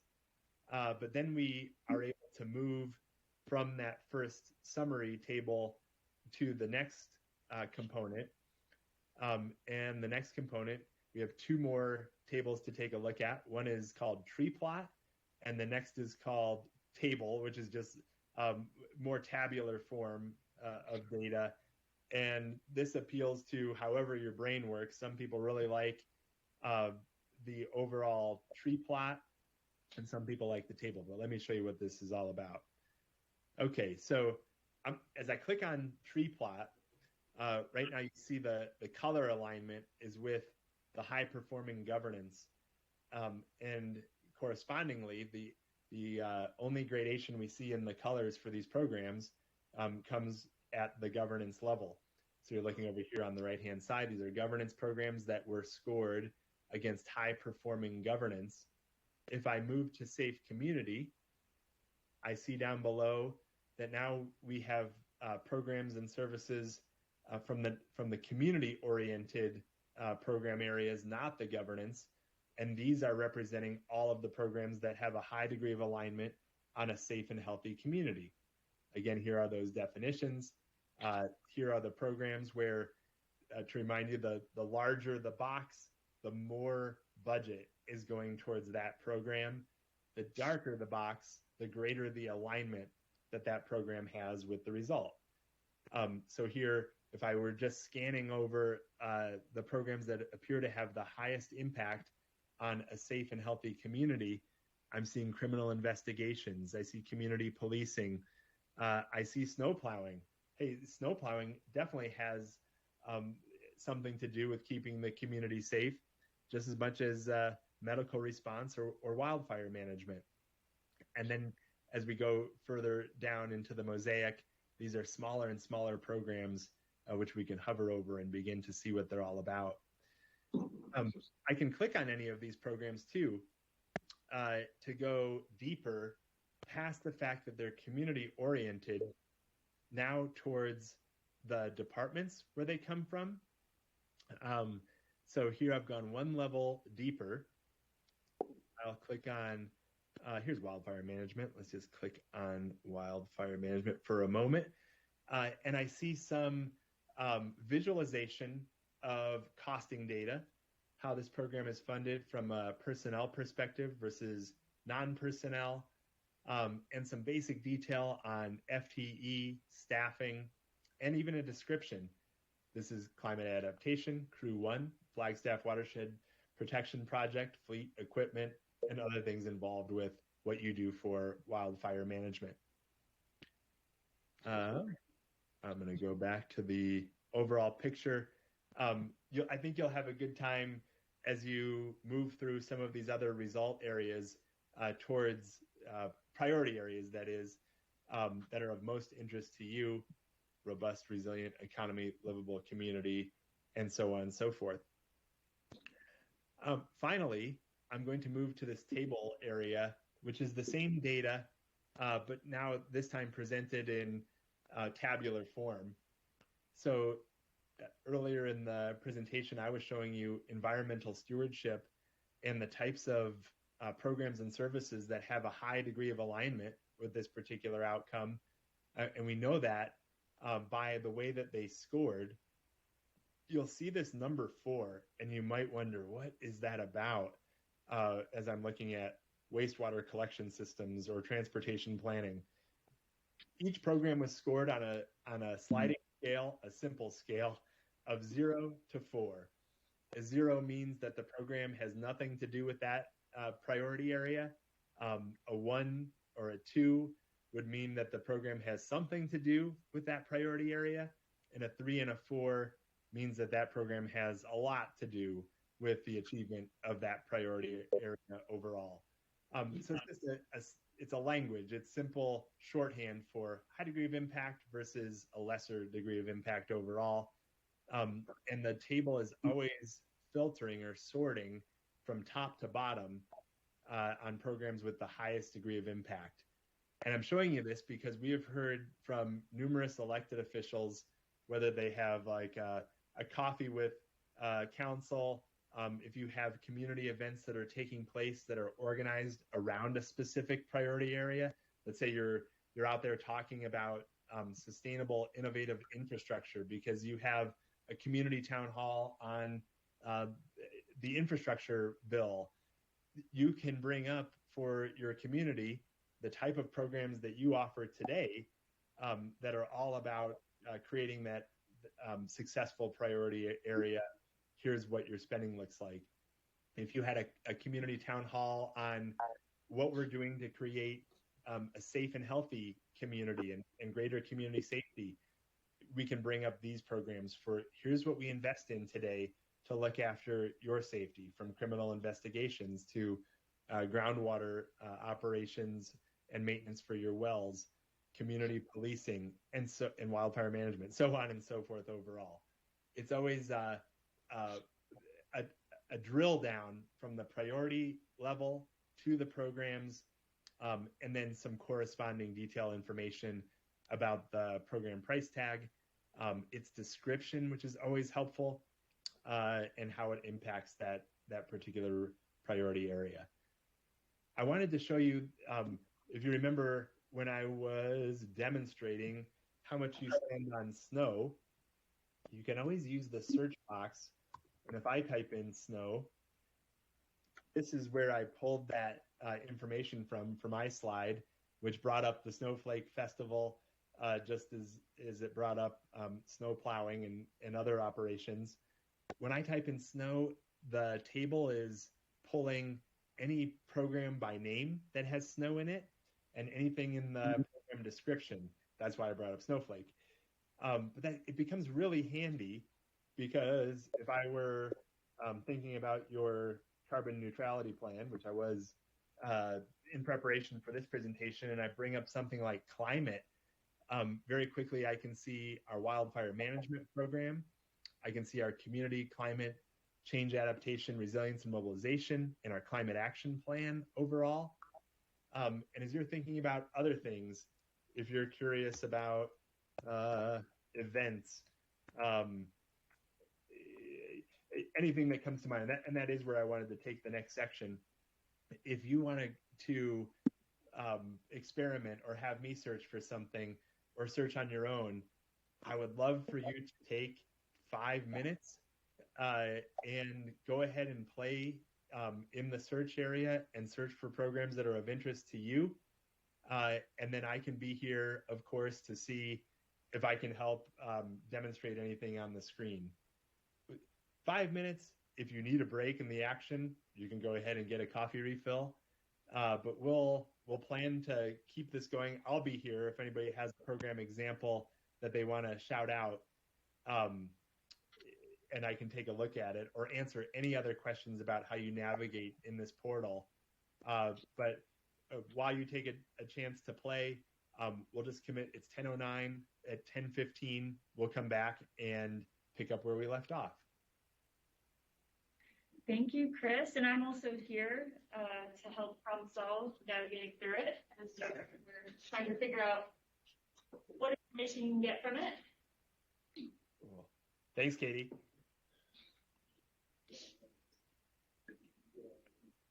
But then we are able to move from that first summary table to the next component. And the next component, we have two more tables to take a look at. One is called tree plot, and the next is called table, which is just more tabular form of data. And this appeals to however your brain works. Some people really like the overall tree plot, and some people like the table. But let me show you what this is all about. Okay, so as I click on tree plot, right now you see the color alignment is with the high-performing governance. And correspondingly, the only gradation we see in the colors for these programs comes at the governance level. So you're looking over here on the right-hand side. These are governance programs that were scored against high-performing governance. If I move to safe community, I see down below that now we have programs and services from the community-oriented program areas, not the governance. And these are representing all of the programs that have a high degree of alignment on a safe and healthy community. Again, here are those definitions. Here are the programs where, to remind you, the larger the box, the more budget is going towards that program. The darker the box, the greater the alignment that program has with the result. So here, if I were just scanning over the programs that appear to have the highest impact on a safe and healthy community, I'm seeing criminal investigations. I see community policing. I see snow plowing. Hey, snow plowing definitely has something to do with keeping the community safe, just as much as medical response or wildfire management. And then as we go further down into the mosaic, these are smaller and smaller programs which we can hover over and begin to see what they're all about. I can click on any of these programs too to go deeper past the fact that they're community oriented now towards the departments where they come from. So here I've gone one level deeper I'll click on, here's wildfire management. Let's just click on wildfire management for a moment. And I see some visualization of costing data, how this program is funded from a personnel perspective versus non-personnel, and some basic detail on FTE, staffing, and even a description. This is climate adaptation, Crew 1, Flagstaff Watershed Protection Project, fleet, equipment, and other things involved with what you do for wildfire management. I'm going to go back to the overall picture. I think you'll have a good time as you move through some of these other result areas towards priority areas, that is, that are of most interest to you: robust, resilient economy, livable community, and so on and so forth. Finally, I'm going to move to this table area, which is the same data, but now this time presented in tabular form. So earlier in the presentation, I was showing you environmental stewardship and the types of programs and services that have a high degree of alignment with this particular outcome. And we know that by the way that they scored. You'll see this number 4, and you might wonder, what is that about? As I'm looking at wastewater collection systems or transportation planning. Each program was scored on a sliding scale, a simple scale of 0 to 4. A 0 means that the program has nothing to do with that priority area. A 1 or a 2 would mean that the program has something to do with that priority area. And a 3 and a 4 means that that program has a lot to do with the achievement of that priority area overall. So it's just it's a language. It's simple shorthand for high degree of impact versus a lesser degree of impact overall. And the table is always filtering or sorting from top to bottom on programs with the highest degree of impact. And I'm showing you this because we have heard from numerous elected officials, whether they have like a coffee with council, if you have community events that are taking place that are organized around a specific priority area. Let's say you're out there talking about sustainable, innovative infrastructure because you have a community town hall on the infrastructure bill. You can bring up for your community the type of programs that you offer today that are all about creating that successful priority area. Here's what your spending looks like. If you had a community town hall on what we're doing to create a safe and healthy community and greater community safety, we can bring up these programs for here's what we invest in today to look after your safety, from criminal investigations to groundwater operations and maintenance for your wells, community policing, and wildfire management, so on and so forth overall. It's always a drill down from the priority level to the programs, and then some corresponding detail information about the program price tag, its description, which is always helpful, and how it impacts that particular priority area. I wanted to show you, if you remember when I was demonstrating how much you spend on snow, you can always use the search box. And if I type in snow, this is where I pulled that information from for my slide, which brought up the Snowflake Festival, just as it brought up snow plowing and other operations. When I type in snow, the table is pulling any program by name that has snow in it and anything in the program description. That's why I brought up Snowflake. But it becomes really handy because if I were thinking about your carbon neutrality plan, which I was in preparation for this presentation, and I bring up something like climate, very quickly I can see our wildfire management program. I can see our community climate change adaptation, resilience, and mobilization, and our climate action plan overall. And as you're thinking about other things, if you're curious about events, anything that comes to mind, and that is where I wanted to take the next section. if you want to experiment or have me search for something or search on your own, I would love for you to take 5 minutes and go ahead and play in the search area and search for programs that are of interest to you. And then I can be here, of course, to see if I can help demonstrate anything on the screen. 5 minutes. If you need a break in the action, you can go ahead and get a coffee refill. But we'll plan to keep this going. I'll be here if anybody has a program example that they want to shout out, and I can take a look at it or answer any other questions about how you navigate in this portal. But while you take a chance to play, we'll just commit. It's 10:09. At 10:15, we'll come back and pick up where we left off. Thank you, Chris. And I'm also here to help problem solve, navigating through it. And so we're trying to figure out what information you can get from it. Cool. Thanks, Katie.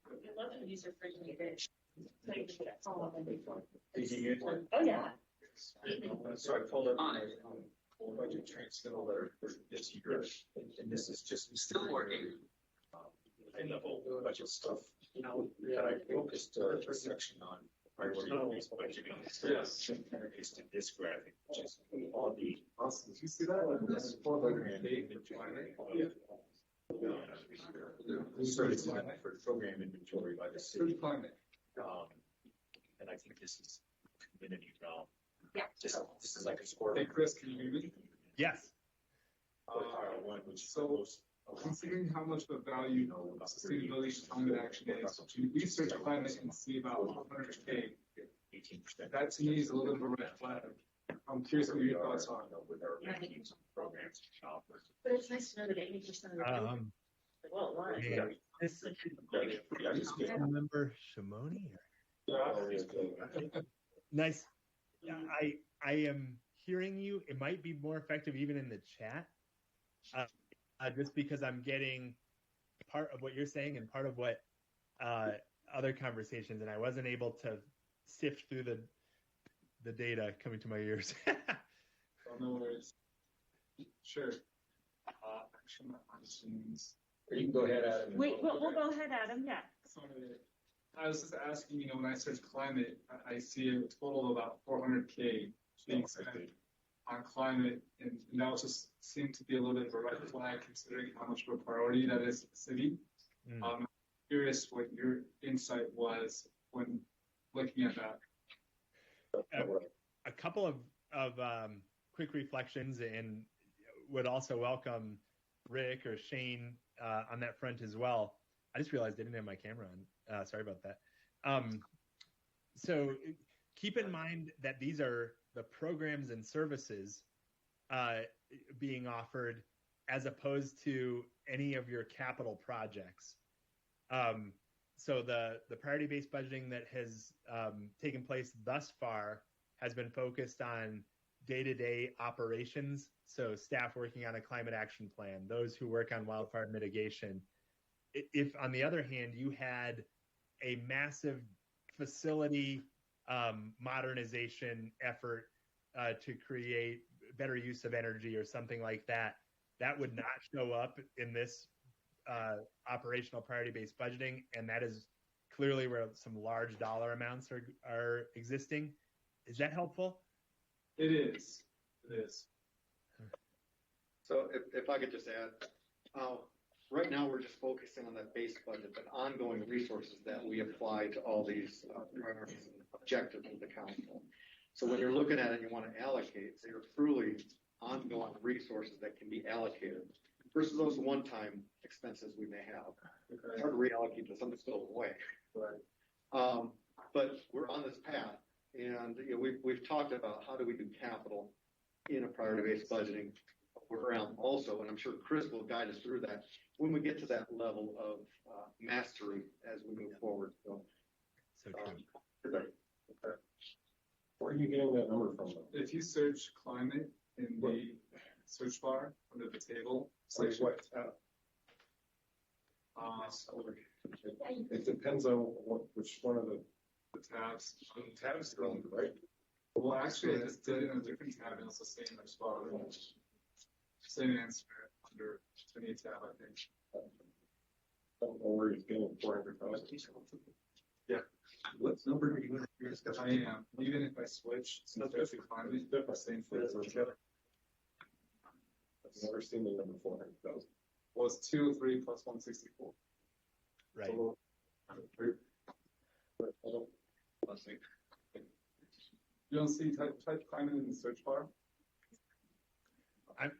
I love when these are freaking good. Oh, yeah. So I pulled up my full budget transmittal letter for this year, and this is just still working. And the whole budget stuff, that I focused a section on priority-based budgeting. Yes. Based in this graphic, which is all the. Awesome. Did you see that? That's 400K. We started for program inventory by the city. And I think this is community realm. Yeah. This is like a score. Hey, Chris, can you hear me? Yes. So, considering how much of a value sustainability climate action is, to research climate and see about 100K, 18%. that to me is a little bit of a red flag. I'm curious what your thoughts are. With our programs. But it's nice to know that 80% of the well, why? Yeah. I remember Shimoni. Nice. I am hearing you. It might be more effective even in the chat, just because I'm getting part of what you're saying and part of what other conversations, and I wasn't able to sift through the data coming to my ears. Oh, no worries. Sure. Actually, my questions. You can go ahead, Adam. We'll go ahead, Adam. Yeah. I was just asking, when I search climate, I see a total of about 400K being spent on climate, and that was just seemed to be a little bit of a red flag considering how much of a priority that is to the city. I'm curious what your insight was when looking at that. A couple of quick reflections, and would also welcome Rick or Shane on that front as well. I just realized I didn't have my camera on. Sorry about that. So keep in mind that these are the programs and services being offered as opposed to any of your capital projects. So the priority-based budgeting that has taken place thus far has been focused on day-to-day operations. So staff working on a climate action plan, those who work on wildfire mitigation. If, on the other hand, you had a massive facility modernization effort to create better use of energy or something like that, that would not show up in this operational priority-based budgeting, and that is clearly where some large dollar amounts are existing. Is that helpful? It is. It is. So if I could just add, right now we're just focusing on that base budget, but ongoing resources that we apply to all these priorities and objectives of the council. So when you're looking at it, you want to allocate, so you're truly ongoing resources that can be allocated versus those one-time expenses we may have. It's hard to reallocate to something still away. Right. But we're on this path, and we've talked about how do we do capital in a priority-based budgeting. We're around also, and I'm sure Chris will guide us through that when we get to that level of mastery as we move forward. So true. Where are you getting that number from? If you search climate in the search bar under the table, Like what? It depends on which one of the tabs. tabs they're on, right? Well, actually, I just did it in a different tab and it's the same as well. Same answer under any tab, I think. I don't know where he's getting 400,000. Yeah. What number are you going to I am. Even if I switch, it's not just economy, the same thing. I've never seen the number 400,000. Well, it's 203 plus 164. Right. So, you don't see type climate in the search bar?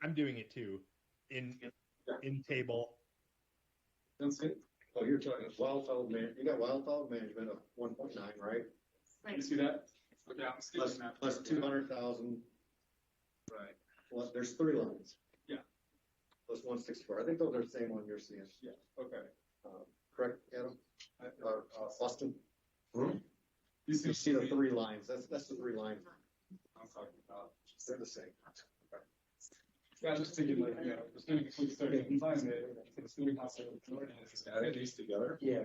I'm doing it too, in table. You don't see it? Oh, you're talking wildfire you got wildfire management of 1.9, right? You see that? Okay, I'm skipping that. Plus 200,000. Right. Well, there's 3 lines. Yeah. Plus 164. I think those are the same one you're seeing. Yeah. Okay. Correct, Adam? Austin? You see the 3 lines. That's the 3 lines. I'm talking about. They're the same. Yeah, just thinking like, just doing a quick search and find it. It's doing also Add these together? Yeah.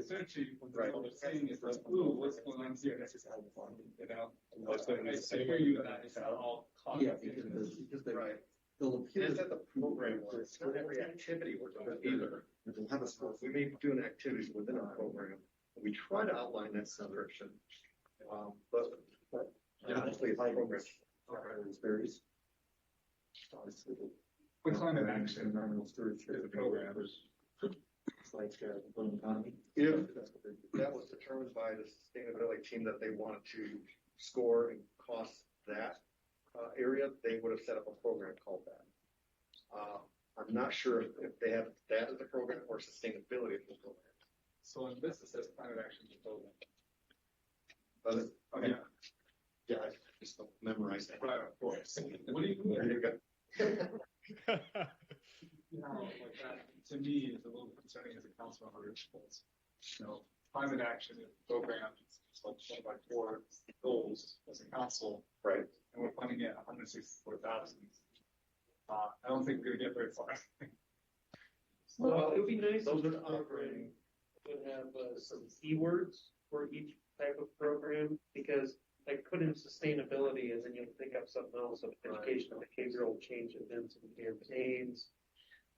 Searching, what I'm saying is like, ooh, what's going on here? That's just how fun, you know? I hear you that it's not all caught. Yeah, because they, Right. they'll appear. It's at the program level. It's not every activity we're doing either. We'll have we may be doing activities within our program. We try to outline that description. But honestly, it's program. Varies. The climate action, the programmers. It's like economy. If that was determined by the sustainability team that they wanted to score and cost that area, they would have set up a program called that. I'm not sure if they have that as a program or sustainability as a program. So in this, it says climate action program. But Oh, yeah. yeah, I just don't memorize that. Right, of course. What do you There mean? you go. Like that, to me, is a little concerning as a council member. You know, climate action program, it's like 1 by 4 goals as a council, Right. and we're funding it 164,000. I don't think we're gonna get very far. Well, it would be nice Those if are the the program operating. would have some keywords for each type of program, because like put in sustainability and then you'll pick up something else of education, behavioral change events and campaigns.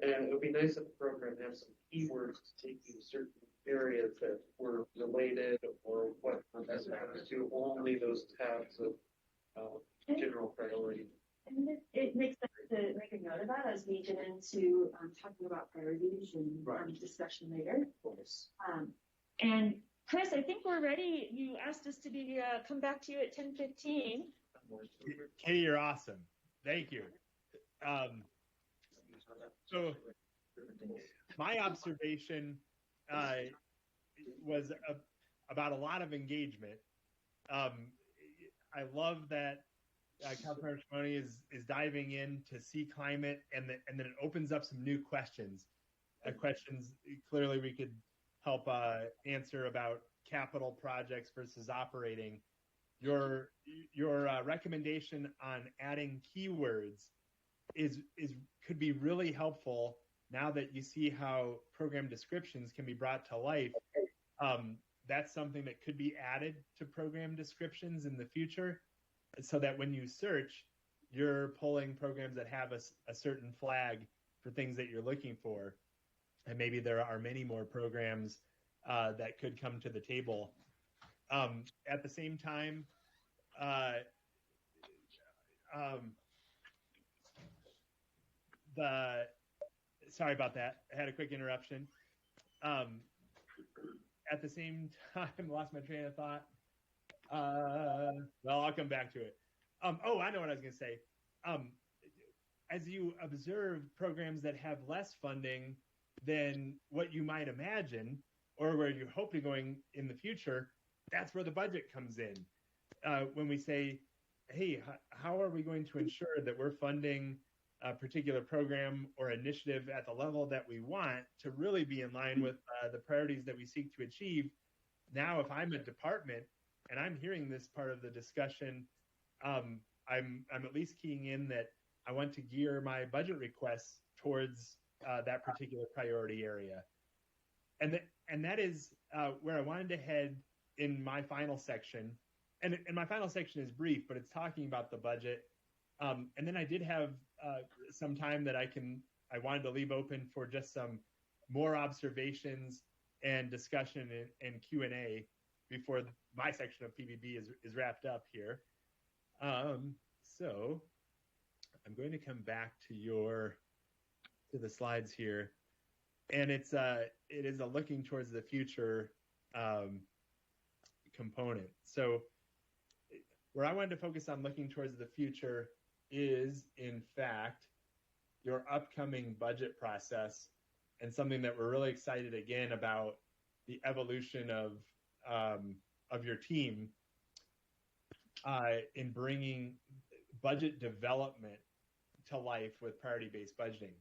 And it would be nice if the program had some keywords to take you to certain areas that were related or what as opposed to only those tabs of general priority. And it makes sense to make a note of that as we get into talking about priorities and discussion later. Of course. And Chris, I think we're ready. You asked us to be come back to you at 10:15. Katie, you're awesome. Thank you. So my observation was about a lot of engagement. I love that Councilmember Shimoni is diving in to see climate, and then it opens up some new questions. Questions clearly we could help answer about capital projects versus operating. Your recommendation on adding keywords could be really helpful now that you see how program descriptions can be brought to life. That's something that could be added to program descriptions in the future, so that when you search, you're pulling programs that have a certain flag for things that you're looking for. And maybe there are many more programs that could come to the table. At the same time, sorry about that. I had a quick interruption. At the same time, lost my train of thought. Well, I'll come back to it. I know what I was going to say. As you observe programs that have less funding than what you might imagine, or where you hope to going in the future, that's where the budget comes in. When we say, hey, how are we going to ensure that we're funding a particular program or initiative at the level that we want to really be in line with the priorities that we seek to achieve? Now, if I'm a department and I'm hearing this part of the discussion, I'm at least keying in that I want to gear my budget requests towards that particular priority area. And that is where I wanted to head in my final section. And my final section is brief, but it's talking about the budget. And then I did have some time that I wanted to leave open for just some more observations and discussion and Q&A before my section of PBB is wrapped up here. So I'm going to come back to the slides here, and it is a looking towards the future component. So where I wanted to focus on looking towards the future is, in fact, your upcoming budget process, and something that we're really excited again about the evolution of your team in bringing budget development to life with priority-based budgeting.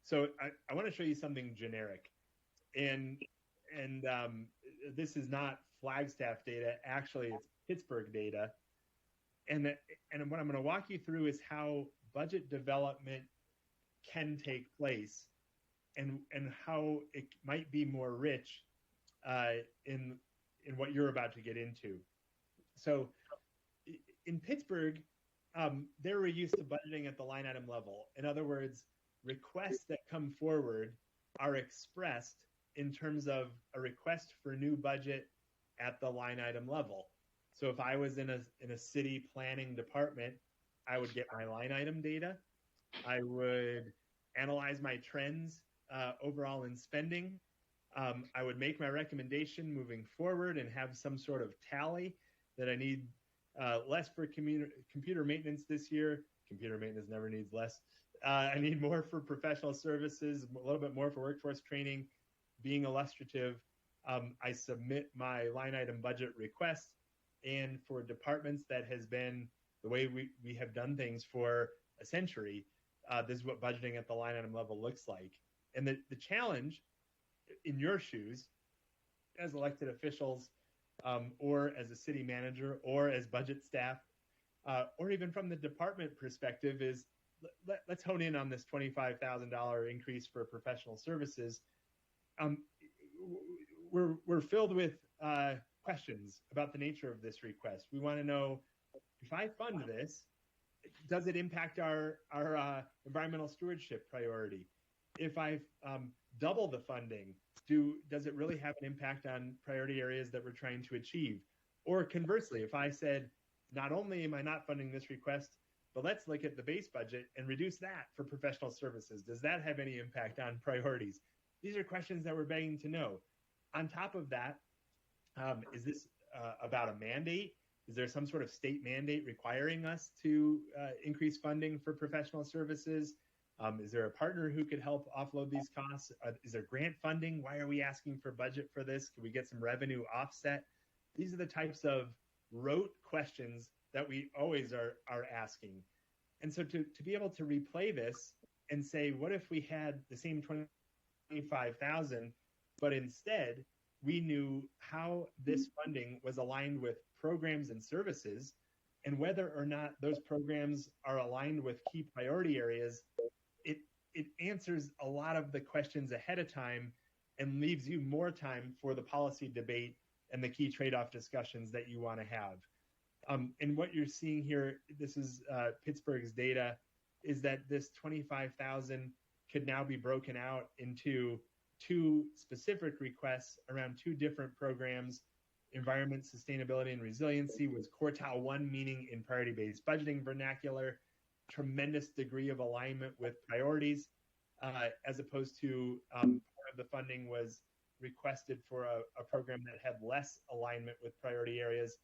So I want to show you something generic, and this is not Flagstaff data. Actually, it's Pittsburgh data. And what I'm going to walk you through is how budget development can take place, and how it might be more rich in what you're about to get into. So in Pittsburgh, they're used to budgeting at the line item level. In other words, requests that come forward are expressed in terms of a request for new budget at the line item level. So if I was in a city planning department, I would get my line item data. I would analyze my trends overall in spending. I would make my recommendation moving forward and have some sort of tally that I need less for computer maintenance this year. Computer maintenance never needs less. I need more for professional services, a little bit more for workforce training. Being illustrative, I submit my line item budget request. And for departments, that has been the way we have done things for a century. This is what budgeting at the line item level looks like. And the challenge in your shoes as elected officials, or as a city manager, or as budget staff, or even from the department perspective, is let's hone in on this $25,000 increase for professional services. We're filled with questions about the nature of this request. We want to know, if I fund this, does it impact our environmental stewardship priority? If I double the funding, does it really have an impact on priority areas that we're trying to achieve? Or conversely, if I said, not only am I not funding this request, but let's look at the base budget and reduce that for professional services, does that have any impact on priorities? These are questions that we're begging to know. On top of that, is this about a mandate? Is there some sort of state mandate requiring us to increase funding for professional services? Is there a partner who could help offload these costs? Is there grant funding? Why are we asking for budget for this? Can we get some revenue offset? These are the types of rote questions that we always are asking. And so to be able to replay this and say, what if we had the same 25,000, but instead we knew how this funding was aligned with programs and services, and whether or not those programs are aligned with key priority areas, it answers a lot of the questions ahead of time and leaves you more time for the policy debate and the key trade-off discussions that you want to have. And what you're seeing here, this is Pittsburgh's data, is that this 25,000 could now be broken out into two specific requests around two different programs. Environment, sustainability, and resiliency was quartile 1, meaning in priority-based budgeting vernacular, tremendous degree of alignment with priorities, as opposed to part of the funding was requested for a program that had less alignment with priority areas,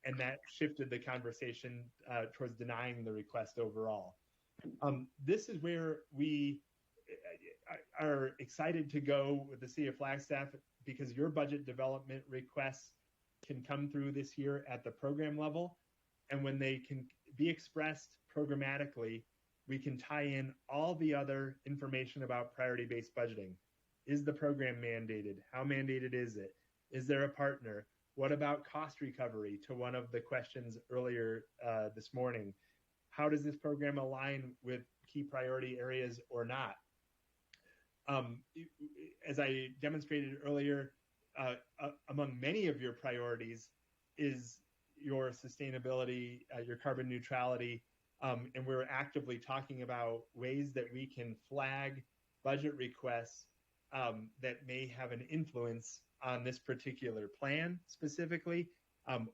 and that shifted the conversation towards denying the request overall. This is where we are excited to go with the City of Flagstaff, because your budget development requests can come through this year at the program level. And when they can be expressed programmatically, we can tie in all the other information about priority-based budgeting. Is the program mandated? How mandated is it? Is there a partner? What about cost recovery, to one of the questions earlier this morning? How does this program align with key priority areas or not? As I demonstrated earlier, among many of your priorities is your sustainability, your carbon neutrality, and we're actively talking about ways that we can flag budget requests that may have an influence on this particular plan specifically,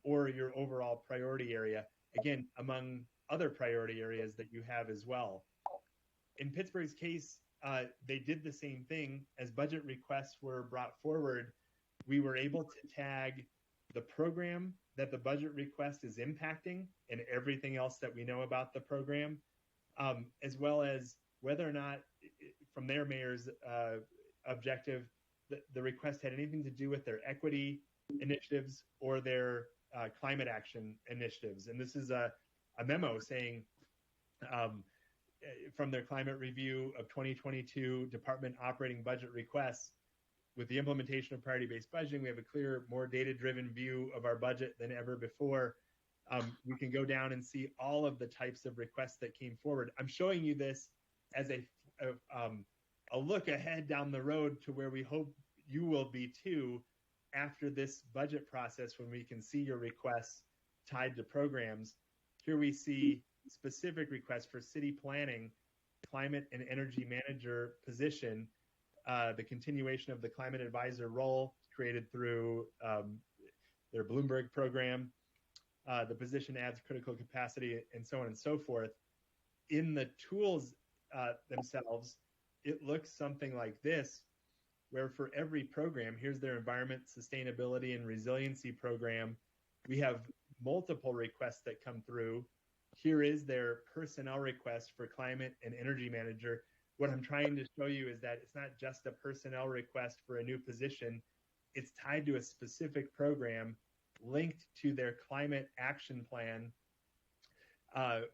or your overall priority area, again, among other priority areas that you have as well. In Pittsburgh's case, they did the same thing. As budget requests were brought forward, we were able to tag the program that the budget request is impacting and everything else that we know about the program, as well as whether or not, from their mayor's objective, the request had anything to do with their equity initiatives or their climate action initiatives. And this is a memo saying, from their climate review of 2022 department operating budget requests, with the implementation of priority-based budgeting, we have a clearer, more data-driven view of our budget than ever before. We can go down and see all of the types of requests that came forward. I'm showing you this as a look ahead down the road to where we hope you will be too after this budget process, when we can see your requests tied to programs. Here we see specific requests for city planning, climate and energy manager position, the continuation of the climate advisor role created through their Bloomberg program. The position adds critical capacity, and so on and so forth. In the tools themselves, it looks something like this, where for every program, here's their environment, sustainability, and resiliency program. We have multiple requests that come through. Here is their personnel request for climate and energy manager. What I'm trying to show you is that it's not just a personnel request for a new position. It's tied to a specific program linked to their climate action plan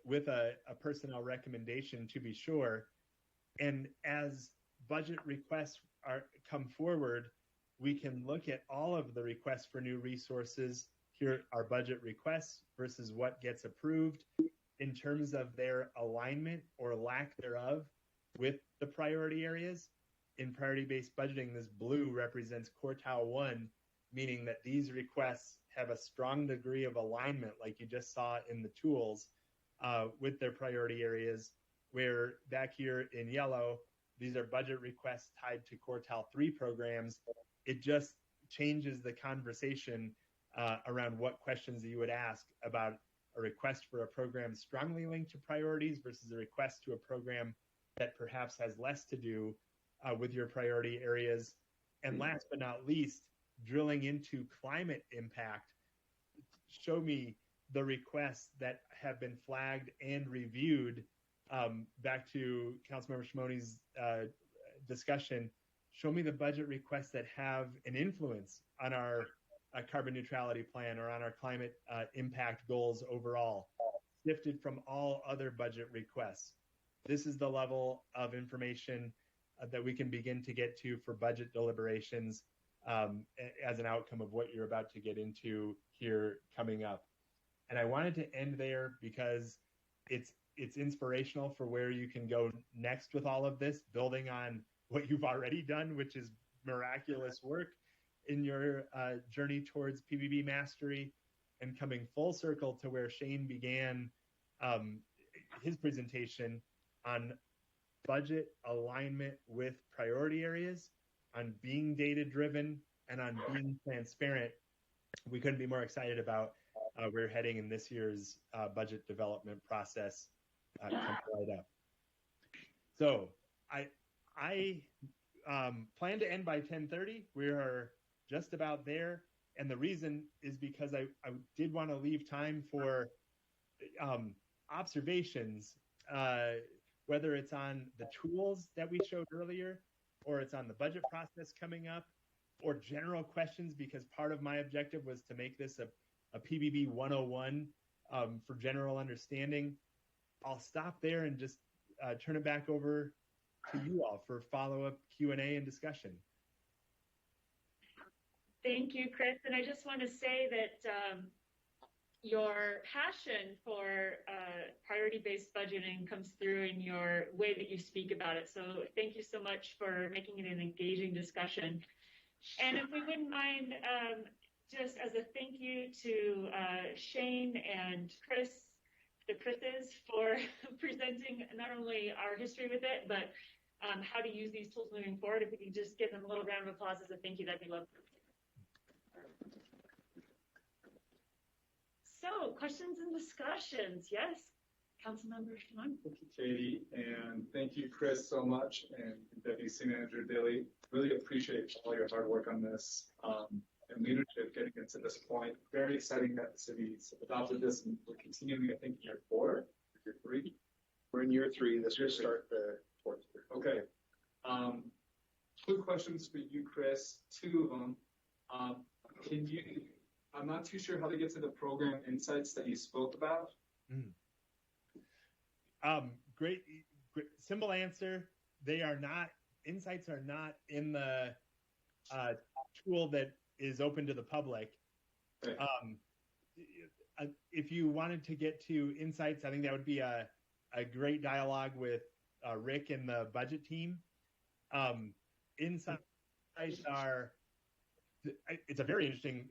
with a personnel recommendation, to be sure. And as budget requests come forward, we can look at all of the requests for new resources. Here are budget requests versus what gets approved in terms of their alignment or lack thereof with the priority areas. In priority-based budgeting, this blue represents quartile 1, meaning that these requests have a strong degree of alignment, like you just saw in the tools, with their priority areas, where back here in yellow, these are budget requests tied to quartile 3 programs. It just changes the conversation around what questions you would ask about a request for a program strongly linked to priorities versus a request to a program that perhaps has less to do with your priority areas. And last but not least, drilling into climate impact, show me the requests that have been flagged and reviewed. Back to Councilmember Shimoni's discussion, show me the budget requests that have an influence on our carbon neutrality plan or on our climate impact goals overall, sifted from all other budget requests. This is the level of information that we can begin to get to for budget deliberations as an outcome of what you're about to get into here coming up. And I wanted to end there because it's inspirational for where you can go next with all of this, building on what you've already done, which is miraculous work in your journey towards PBB mastery, and coming full circle to where Shane began his presentation on budget alignment with priority areas, on being data-driven, and on being transparent. We couldn't be more excited about where we're heading in this year's budget development process. Comes right up. So I plan to end by 10:30. We are just about there, and the reason is because I did want to leave time for observations, whether it's on the tools that we showed earlier, or it's on the budget process coming up, or general questions, because part of my objective was to make this a PBB 101 for general understanding. I'll stop there and just turn it back over to you all for follow-up Q&A and discussion. Thank you, Chris. And I just want to say that your passion for priority-based budgeting comes through in your way that you speak about it. So thank you so much for making it an engaging discussion. And if we wouldn't mind, just as a thank you to Shane and Chris, the Chris's, for presenting not only our history with it, but how to use these tools moving forward. If we could just give them a little round of applause as a thank you, that'd be lovely. So, questions and discussions? Yes, Councilmember Sean. Thank you, Katie, and thank you, Chris, so much, and Deputy City Manager Daly. Really appreciate all your hard work on this and leadership getting it to this point. Very exciting that the city's adopted this, and we're continuing, I think, year 4, year 3. We're in year 3. This will start the 4th year. Okay. 2 questions for you, Chris. 2 of them. I'm not too sure how to get to the program insights that you spoke about. Great, simple answer. Insights are not in the tool that is open to the public. Okay. If you wanted to get to insights, I think that would be a great dialogue with Rick and the budget team. Insights are, it's a very interesting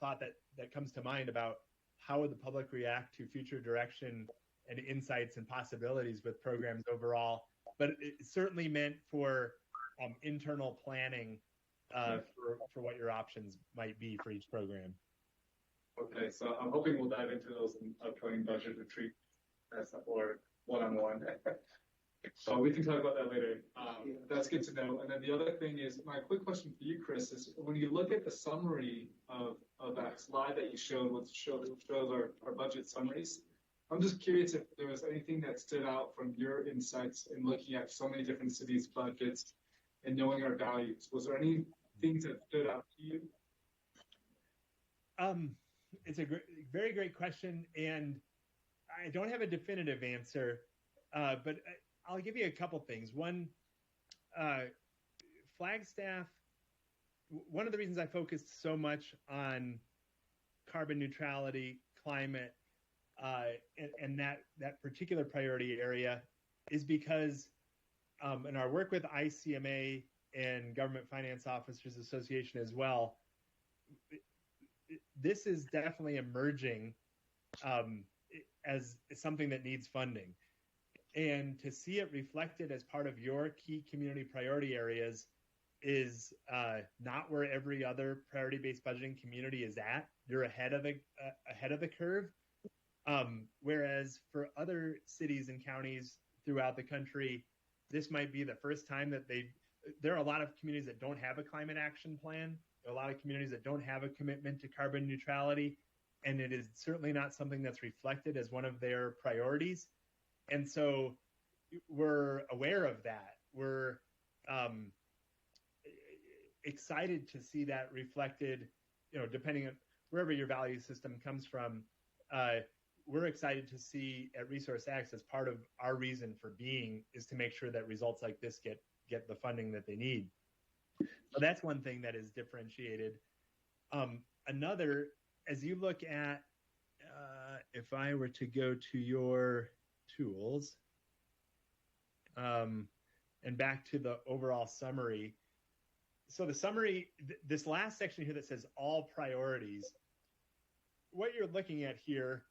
thought that comes to mind about how would the public react to future direction and insights and possibilities with programs overall. But it's certainly meant for internal planning for what your options might be for each program. Okay, so I'm hoping we'll dive into those in upcoming budget retreat or one-on-one. So we can talk about that later. That's good to know. And then the other thing is, my quick question for you, Chris, is when you look at the summary of that slide that you showed, which shows our budget summaries, I'm just curious if there was anything that stood out from your insights in looking at so many different cities' budgets and knowing our values. Was there any things that stood out to you? It's a very great question, and I don't have a definitive answer, but I'll give you a couple things. One, Flagstaff, one of the reasons I focused so much on carbon neutrality, climate, and that particular priority area is because in our work with ICMA and Government Finance Officers Association as well, this is definitely emerging as something that needs funding. And to see it reflected as part of your key community priority areas is not where every other priority-based budgeting community is at. You're ahead of the curve. Whereas for other cities and counties throughout the country, this might be the first time that there are a lot of communities that don't have a climate action plan. There are a lot of communities that don't have a commitment to carbon neutrality, and it is certainly not something that's reflected as one of their priorities. And so we're aware of that. We're excited to see that reflected, depending on wherever your value system comes from. We're excited to see at Resource Access, part of our reason for being is to make sure that results like this get the funding that they need. So that's one thing that is differentiated. Another, as you look at, if I were to go to your tools and back to the overall summary. So the summary, this last section here that says all priorities, what you're looking at here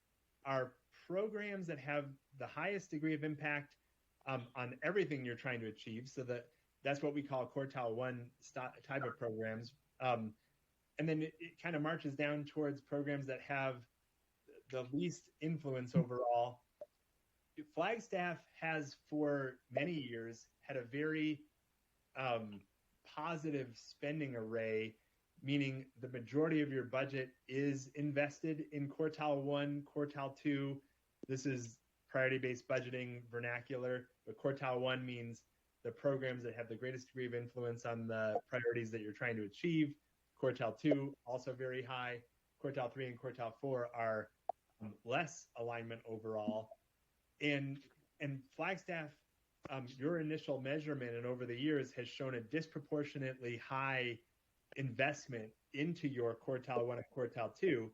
are programs that have the highest degree of impact on everything you're trying to achieve. So that's what we call quartile 1 type of programs. And then it kind of marches down towards programs that have the least influence overall. Flagstaff has for many years had a very positive spending array, meaning the majority of your budget is invested in quartile 1, quartile 2. This is priority-based budgeting vernacular, but quartile 1 means the programs that have the greatest degree of influence on the priorities that you're trying to achieve. Quartile 2, also very high. Quartile 3 and quartile 4 are less alignment overall. And Flagstaff, your initial measurement and over the years has shown a disproportionately high investment into your quartile 1 and quartile 2.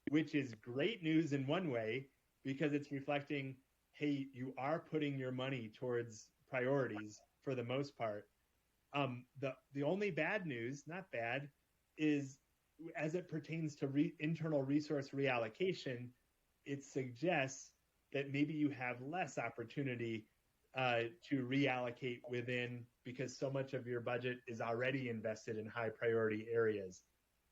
which is great news in one way because it's reflecting, hey, you are putting your money towards priorities for the most part. The only bad news, not bad, is as it pertains to internal resource reallocation, it suggests that maybe you have less opportunity to reallocate within because so much of your budget is already invested in high priority areas.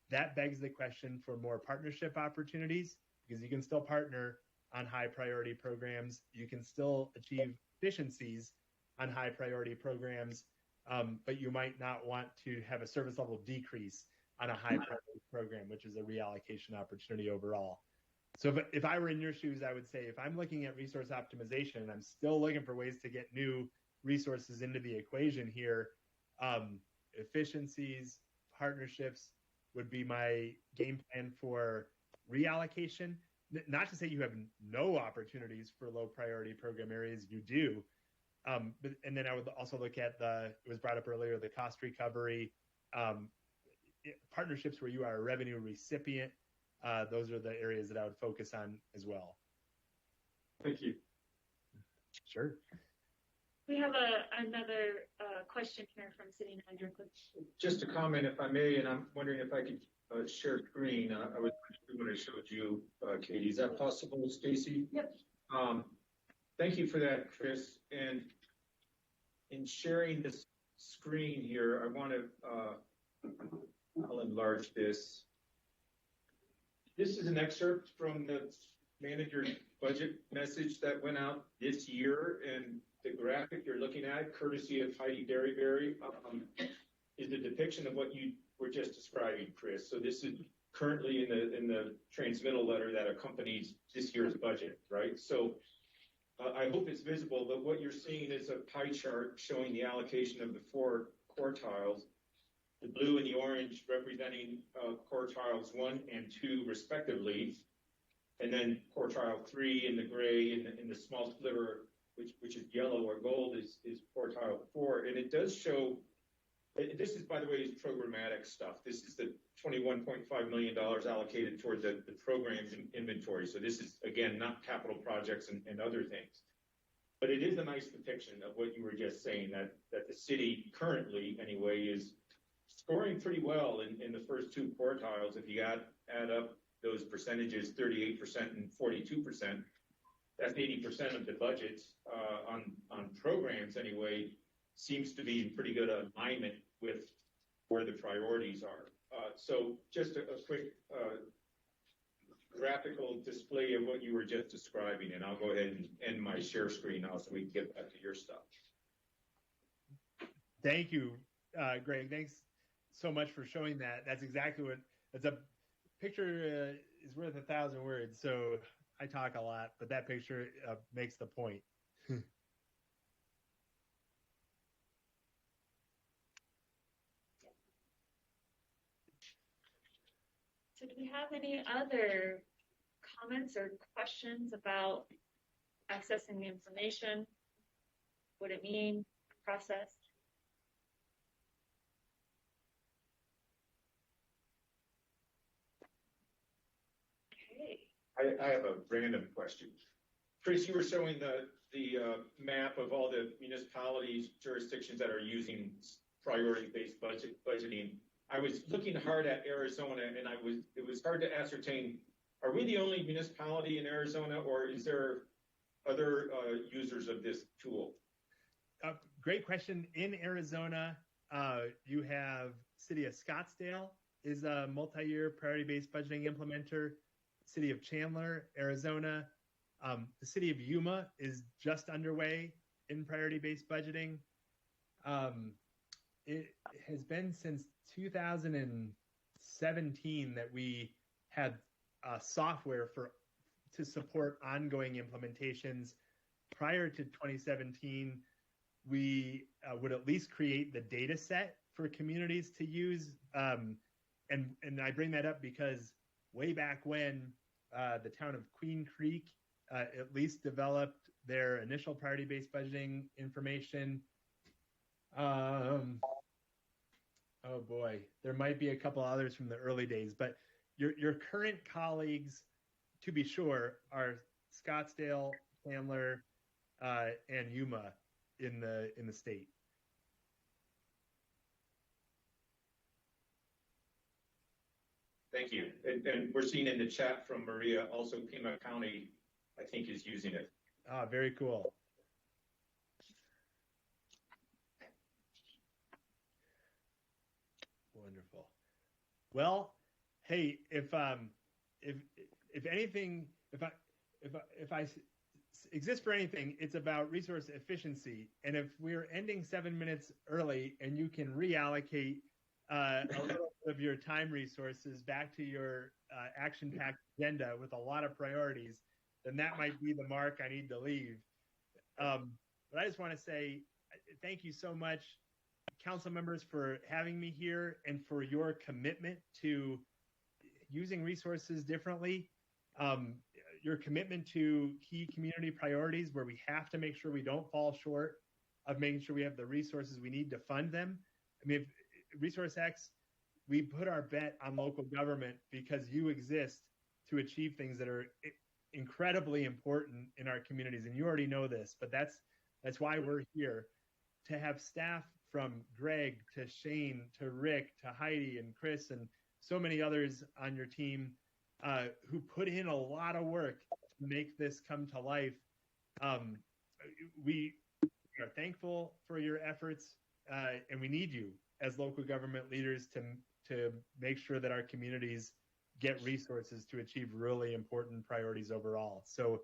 That begs the question for more partnership opportunities because you can still partner on high priority programs. You can still achieve efficiencies on high priority programs, but you might not want to have a service level decrease on a high priority program, which is a reallocation opportunity overall. So if I were in your shoes, I would say if I'm looking at resource optimization, I'm still looking for ways to get new resources into the equation here. Efficiencies, partnerships would be my game plan for reallocation. Not to say you have no opportunities for low priority program areas, you do. And then I would also look at it was brought up earlier, the cost recovery, partnerships where you are a revenue recipient. Those are the areas that I would focus on as well. Thank you. Sure. We have another question here from City Manager. Just a comment, if I may, and I'm wondering if I could share screen. I was when I showed you, Katie. Is that possible, Stacy? Yep. Thank you for that, Chris. And in sharing this screen here, I want to, I'll enlarge this. This is an excerpt from the manager's budget message that went out this year, and the graphic you're looking at, courtesy of Heidi Derryberry, is a depiction of what you were just describing, Chris. So this is currently in the transmittal letter that accompanies this year's budget, right? So I hope it's visible, but what you're seeing is a pie chart showing the allocation of the four quartiles, the blue and the orange representing quartiles 1 and 2 respectively, and then quartile 3 in the gray in the small sliver, which is yellow or gold, is quartile 4. And it does show, this is, by the way, is programmatic stuff. This is the $21.5 million allocated toward the programs and inventory. So this is, again, not capital projects and other things. But it is a nice depiction of what you were just saying, that the city currently, anyway, is scoring pretty well in the first two quartiles. If you add up those percentages, 38% and 42%, that's 80% of the budget on programs anyway, seems to be in pretty good alignment with where the priorities are. So just a quick graphical display of what you were just describing, and I'll go ahead and end my share screen now so we can get back to your stuff. Thank you, Greg. Thanks so much for showing that. That's exactly what, it's a picture is worth 1,000 words. So I talk a lot, but that picture makes the point. So do we have any other comments or questions about accessing the information? What it mean, process? Okay. I have a random question. Chris, you were showing the map of all the municipalities, jurisdictions that are using priority-based budgeting. I was looking hard at Arizona, and it was hard to ascertain, are we the only municipality in Arizona, or is there other users of this tool? Great question. In Arizona, you have City of Scottsdale is a multi-year priority-based budgeting implementer. City of Chandler, Arizona. The City of Yuma is just underway in priority-based budgeting. It has been since 2017 that we had software to support ongoing implementations. Prior to 2017, we would at least create the data set for communities to use. And I bring that up because way back when the town of Queen Creek at least developed their initial priority-based budgeting information. Oh boy, there might be a couple others from the early days, but your current colleagues, to be sure, are Scottsdale, Chandler, and Yuma in the state. Thank you. And we're seeing in the chat from Maria, also Pima County, I think, is using it. Ah, very cool. Wonderful. Well, hey, if anything, if I exist for anything, it's about resource efficiency. And if we're ending 7 minutes early and you can reallocate a little bit of your time resources back to your action-packed agenda with a lot of priorities, then that might be the mark I need to leave. But I just want to say thank you so much, council members, for having me here and for your commitment to using resources differently. Your commitment to key community priorities where we have to make sure we don't fall short of making sure we have the resources we need to fund them. I mean, Resource X, we put our bet on local government because you exist to achieve things that are incredibly important in our communities. And you already know this, but that's why we're here, to have staff from Greg to Shane to Rick to Heidi and Chris and so many others on your team who put in a lot of work to make this come to life. We are thankful for your efforts, and we need you as local government leaders to make sure that our communities get resources to achieve really important priorities overall. So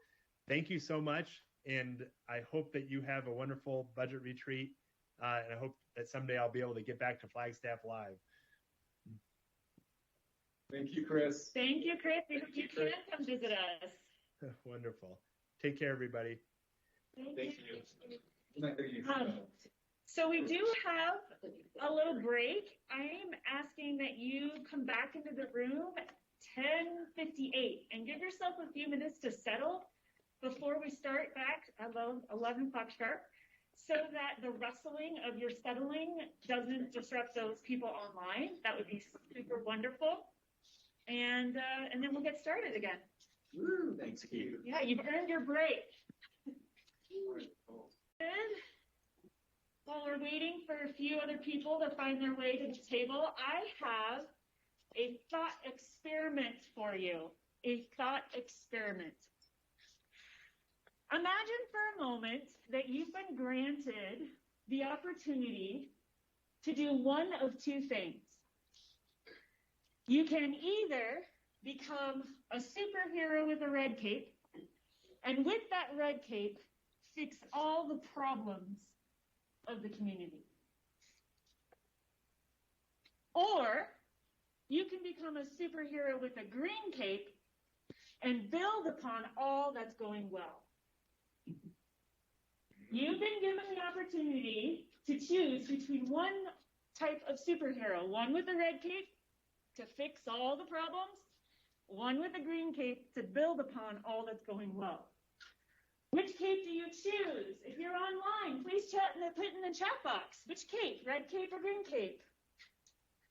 thank you so much, and I hope that you have a wonderful budget retreat, and I hope that someday I'll be able to get back to Flagstaff live. Thank you, Chris. Thank you, Chris. We hope you can come visit us. Wonderful. Take care, everybody. Thank you. So we do have a little break. I'm asking that you come back into the room at 10:58 and give yourself a few minutes to settle before we start back about 11 o'clock sharp, so that the rustling of your settling doesn't disrupt those people online. That would be super wonderful. And then we'll get started again. Woo, thanks, you. Yeah, you've earned your break. Good. While we're waiting for a few other people to find their way to the table, I have a thought experiment for you. A thought experiment. Imagine for a moment that you've been granted the opportunity to do one of two things. You can either become a superhero with a red cape, and with that red cape, fix all the problems of the community. Or you can become a superhero with a green cape and build upon all that's going well. You've been given the opportunity to choose between one type of superhero, one with a red cape to fix all the problems, one with a green cape to build upon all that's going well. Which cape do you choose? If you're online, please put in the chat box. Which cape, red cape or green cape?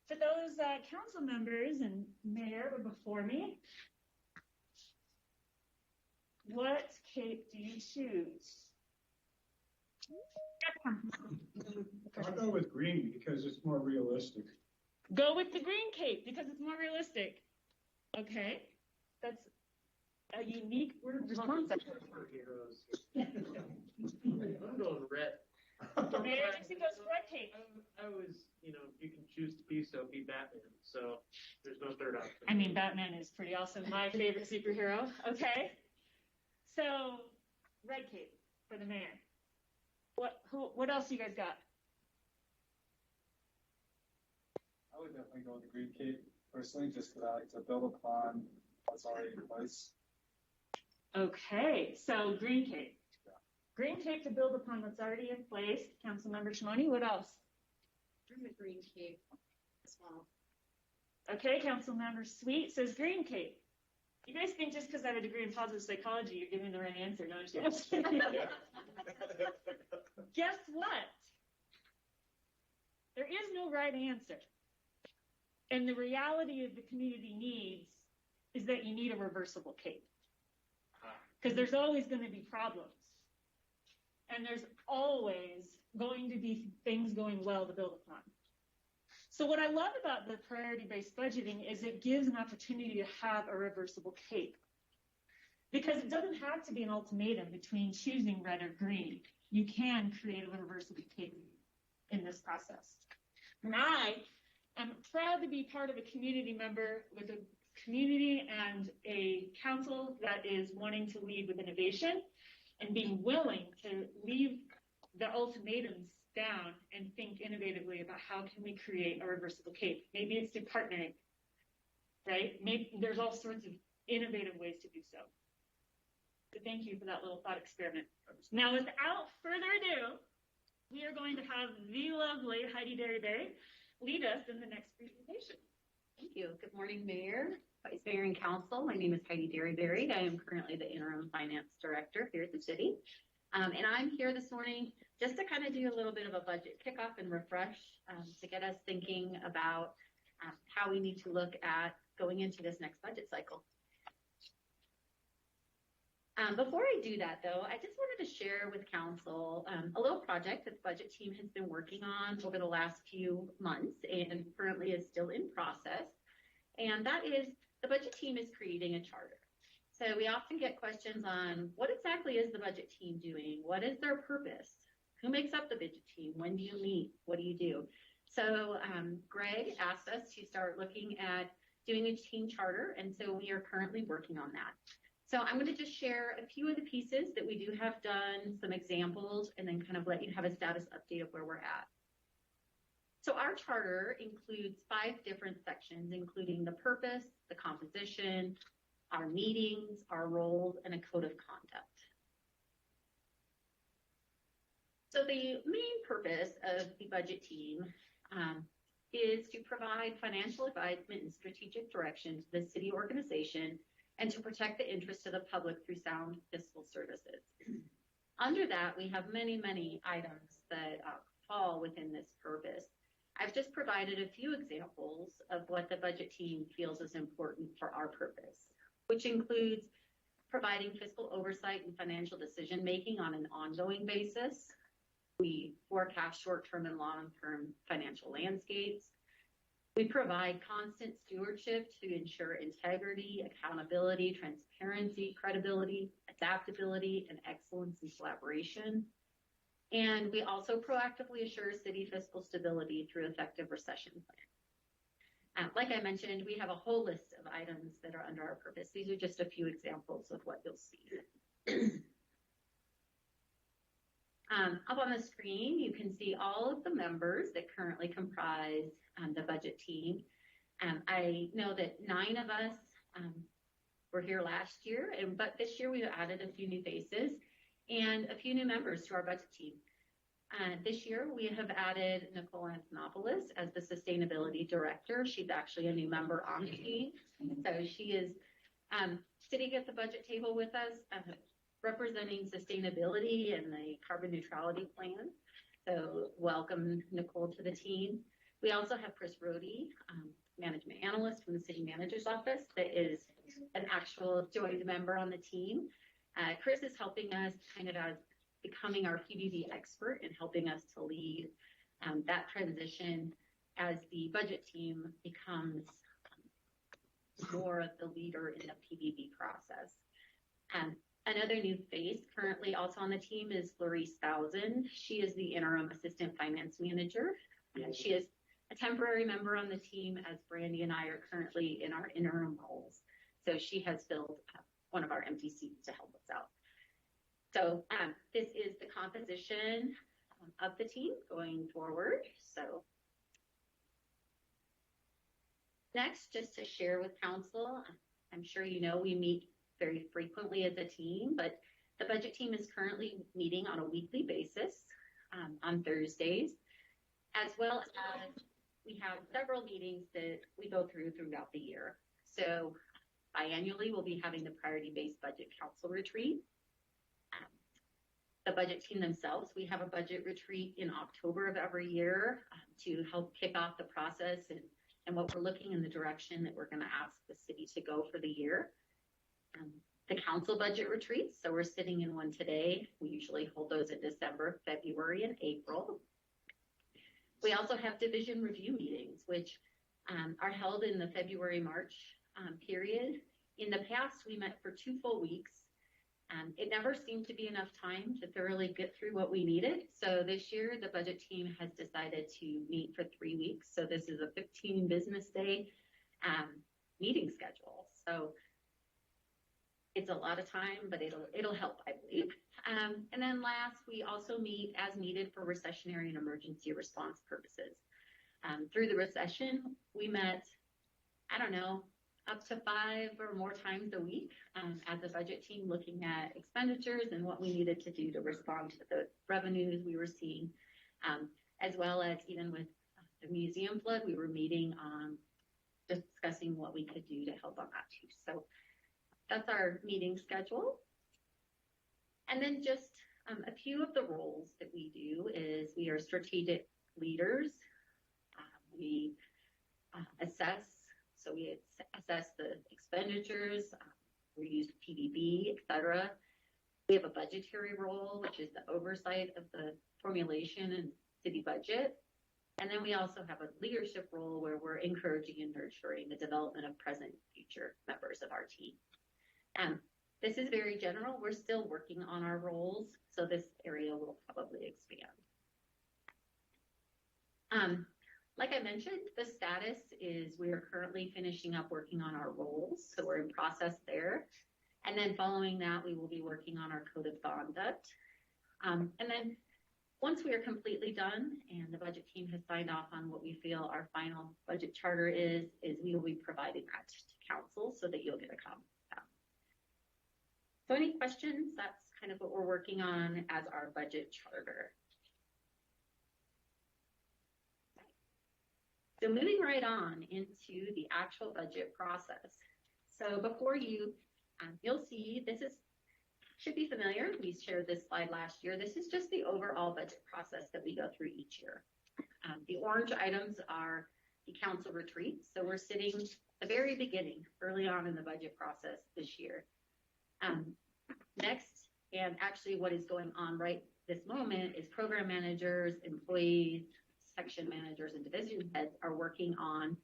For those council members and mayor before me, what cape do you choose? I'll go with green because it's more realistic. Go with the green cape because it's more realistic. Okay, that's a unique concept. I'm going red. Mayor Dixie goes red cape. I was, you can choose to be Batman. So there's no third option. I mean, Batman is pretty awesome. My favorite superhero. Okay, so red cape for the mayor. What else you guys got? I would definitely go with the green cape personally, just because I like to build upon what's already in place. Okay, so green cape. Green cape to build upon what's already in place. Councilmember Shimoni, what else? I'm a green cape as well. Okay, Councilmember Sweet says green cape. You guys think just because I have a degree in positive psychology, you're giving the right answer, don't you? Guess what? There is no right answer. And the reality of the community needs is that you need a reversible cape. Because there's always going to be problems. And there's always going to be things going well to build upon. So what I love about the priority-based budgeting is it gives an opportunity to have a reversible cape. Because it doesn't have to be an ultimatum between choosing red or green. You can create a reversible cape in this process. And I am proud to be part of a community member with a community and a council that is wanting to lead with innovation and being willing to leave the ultimatums down and think innovatively about how can we create a reversible cape. Maybe it's through partnering, right? Maybe there's all sorts of innovative ways to do so. So thank you for that little thought experiment. Now, without further ado, we are going to have the lovely Heidi Derryberry lead us in the next presentation. Thank you. Good morning, Mayor, Vice Mayor, and Council. My name is Heidi Derryberry. I am currently the Interim Finance Director here at the city. And I'm here this morning just to kind of do a little bit of a budget kickoff and refresh to get us thinking about how we need to look at going into this next budget cycle. Before I do that, though, I just wanted to share with Council a little project that the budget team has been working on over the last few months and currently is still in process. And that is the budget team is creating a charter. So we often get questions on what exactly is the budget team doing? What is their purpose? Who makes up the budget team? When do you meet? What do you do? So Greg asked us to start looking at doing a team charter, and so we are currently working on that. So I'm going to just share a few of the pieces that we do have done, some examples, and then kind of let you have a status update of where we're at. So our charter includes 5 different sections, including the purpose, the composition, our meetings, our roles, and a code of conduct. So the main purpose of the budget team is to provide financial advisement and strategic direction to the city organization and to protect the interests of the public through sound fiscal services. Under that, we have many, many items that fall within this purpose. I've just provided a few examples of what the budget team feels is important for our purpose, which includes providing fiscal oversight and financial decision-making on an ongoing basis. We forecast short-term and long-term financial landscapes. We provide constant stewardship to ensure integrity, accountability, transparency, credibility, adaptability, and excellence in collaboration. And we also proactively assure city fiscal stability through effective recession planning. Like I mentioned, we have a whole list of items that are under our purpose. These are just a few examples of what you'll see. Up on the screen, you can see all of the members that currently comprise the budget team. I know that 9 of us were here last year, but this year we've added a few new faces and a few new members to our budget team. This year we have added Nicole Antonopoulos as the Sustainability Director. She's actually a new member on the team. So she is sitting at the budget table with us, representing sustainability and the carbon neutrality plan. So welcome, Nicole, to the team. We also have Chris Rohde, management analyst from the city manager's office, that is an actual joined member on the team. Chris is helping us kind of as becoming our PBB expert and helping us to lead that transition as the budget team becomes more of the leader in the PBB process. Another new face currently also on the team is Clarice Thousand. She is the interim assistant finance manager. She is a temporary member on the team as Brandy and I are currently in our interim roles. So she has filled one of our empty seats to help us out. So this is the composition of the team going forward. So next, just to share with council, I'm sure you know we meet very frequently as a team, but the budget team is currently meeting on a weekly basis on Thursdays, as well as we have several meetings that we go throughout the year. So biannually, we'll be having the priority-based budget council retreat. The budget team themselves, we have a budget retreat in October of every year to help kick off the process and and what we're looking in the direction that we're going to ask the city to go for the year. The council budget retreats, so we're sitting in one today. We usually hold those in December, February, and April. We also have division review meetings, which are held in the February-March period. In the past, we met for 2 full weeks. It never seemed to be enough time to thoroughly get through what we needed. So this year, the budget team has decided to meet for 3 weeks. So this is a 15 business day meeting schedule. So it's a lot of time, but it'll help, I believe. And then last, we also meet as needed for recessionary and emergency response purposes. Through the recession, we met, I don't know, up to 5 or more times a week as a budget team, looking at expenditures and what we needed to do to respond to the revenues we were seeing, as well as even with the museum flood, we were meeting on discussing what we could do to help on that too. So that's our meeting schedule. And then just a few of the roles that we do is we are strategic leaders. We assess. So we assess the expenditures, we use PDB, et cetera. We have a budgetary role, which is the oversight of the formulation and city budget. And then we also have a leadership role where we're encouraging and nurturing the development of present and future members of our team. This is very general. We're still working on our roles, so this area will probably expand. Like I mentioned, the status is we are currently finishing up working on our roles, so we're in process there. And then following that, we will be working on our code of conduct. And then once we are completely done and the budget team has signed off on what we feel our final budget charter is we will be providing that to council so that you'll get a copy of that. So any questions? That's kind of what we're working on as our budget charter. So moving right on into the actual budget process. So before you, you'll see should be familiar. We shared this slide last year. This is just the overall budget process that we go through each year. The orange items are the council retreats. So we're sitting at the very beginning, early on in the budget process this year. Next, and actually what is going on right this moment is program managers, employees, section managers, and division heads are working on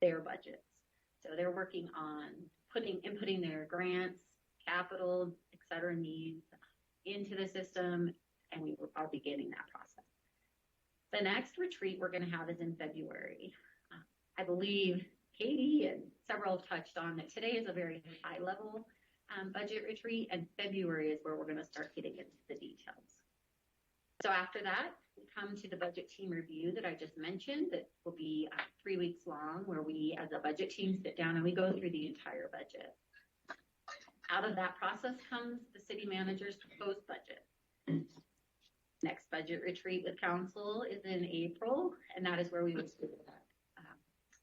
their budgets. So they're working on inputting their grants, capital, et cetera, needs into the system, and we are beginning that process. The next retreat we're going to have is in February. I believe Katie and several touched on that today is a very high level budget retreat, and February is where we're going to start getting into the details. So after that, we come to the budget team review that I just mentioned that will be 3 weeks long, where we as a budget team sit down and we go through the entire budget. Out of that process comes the city manager's proposed budget. Next budget retreat with council is in April, and that is where we would see that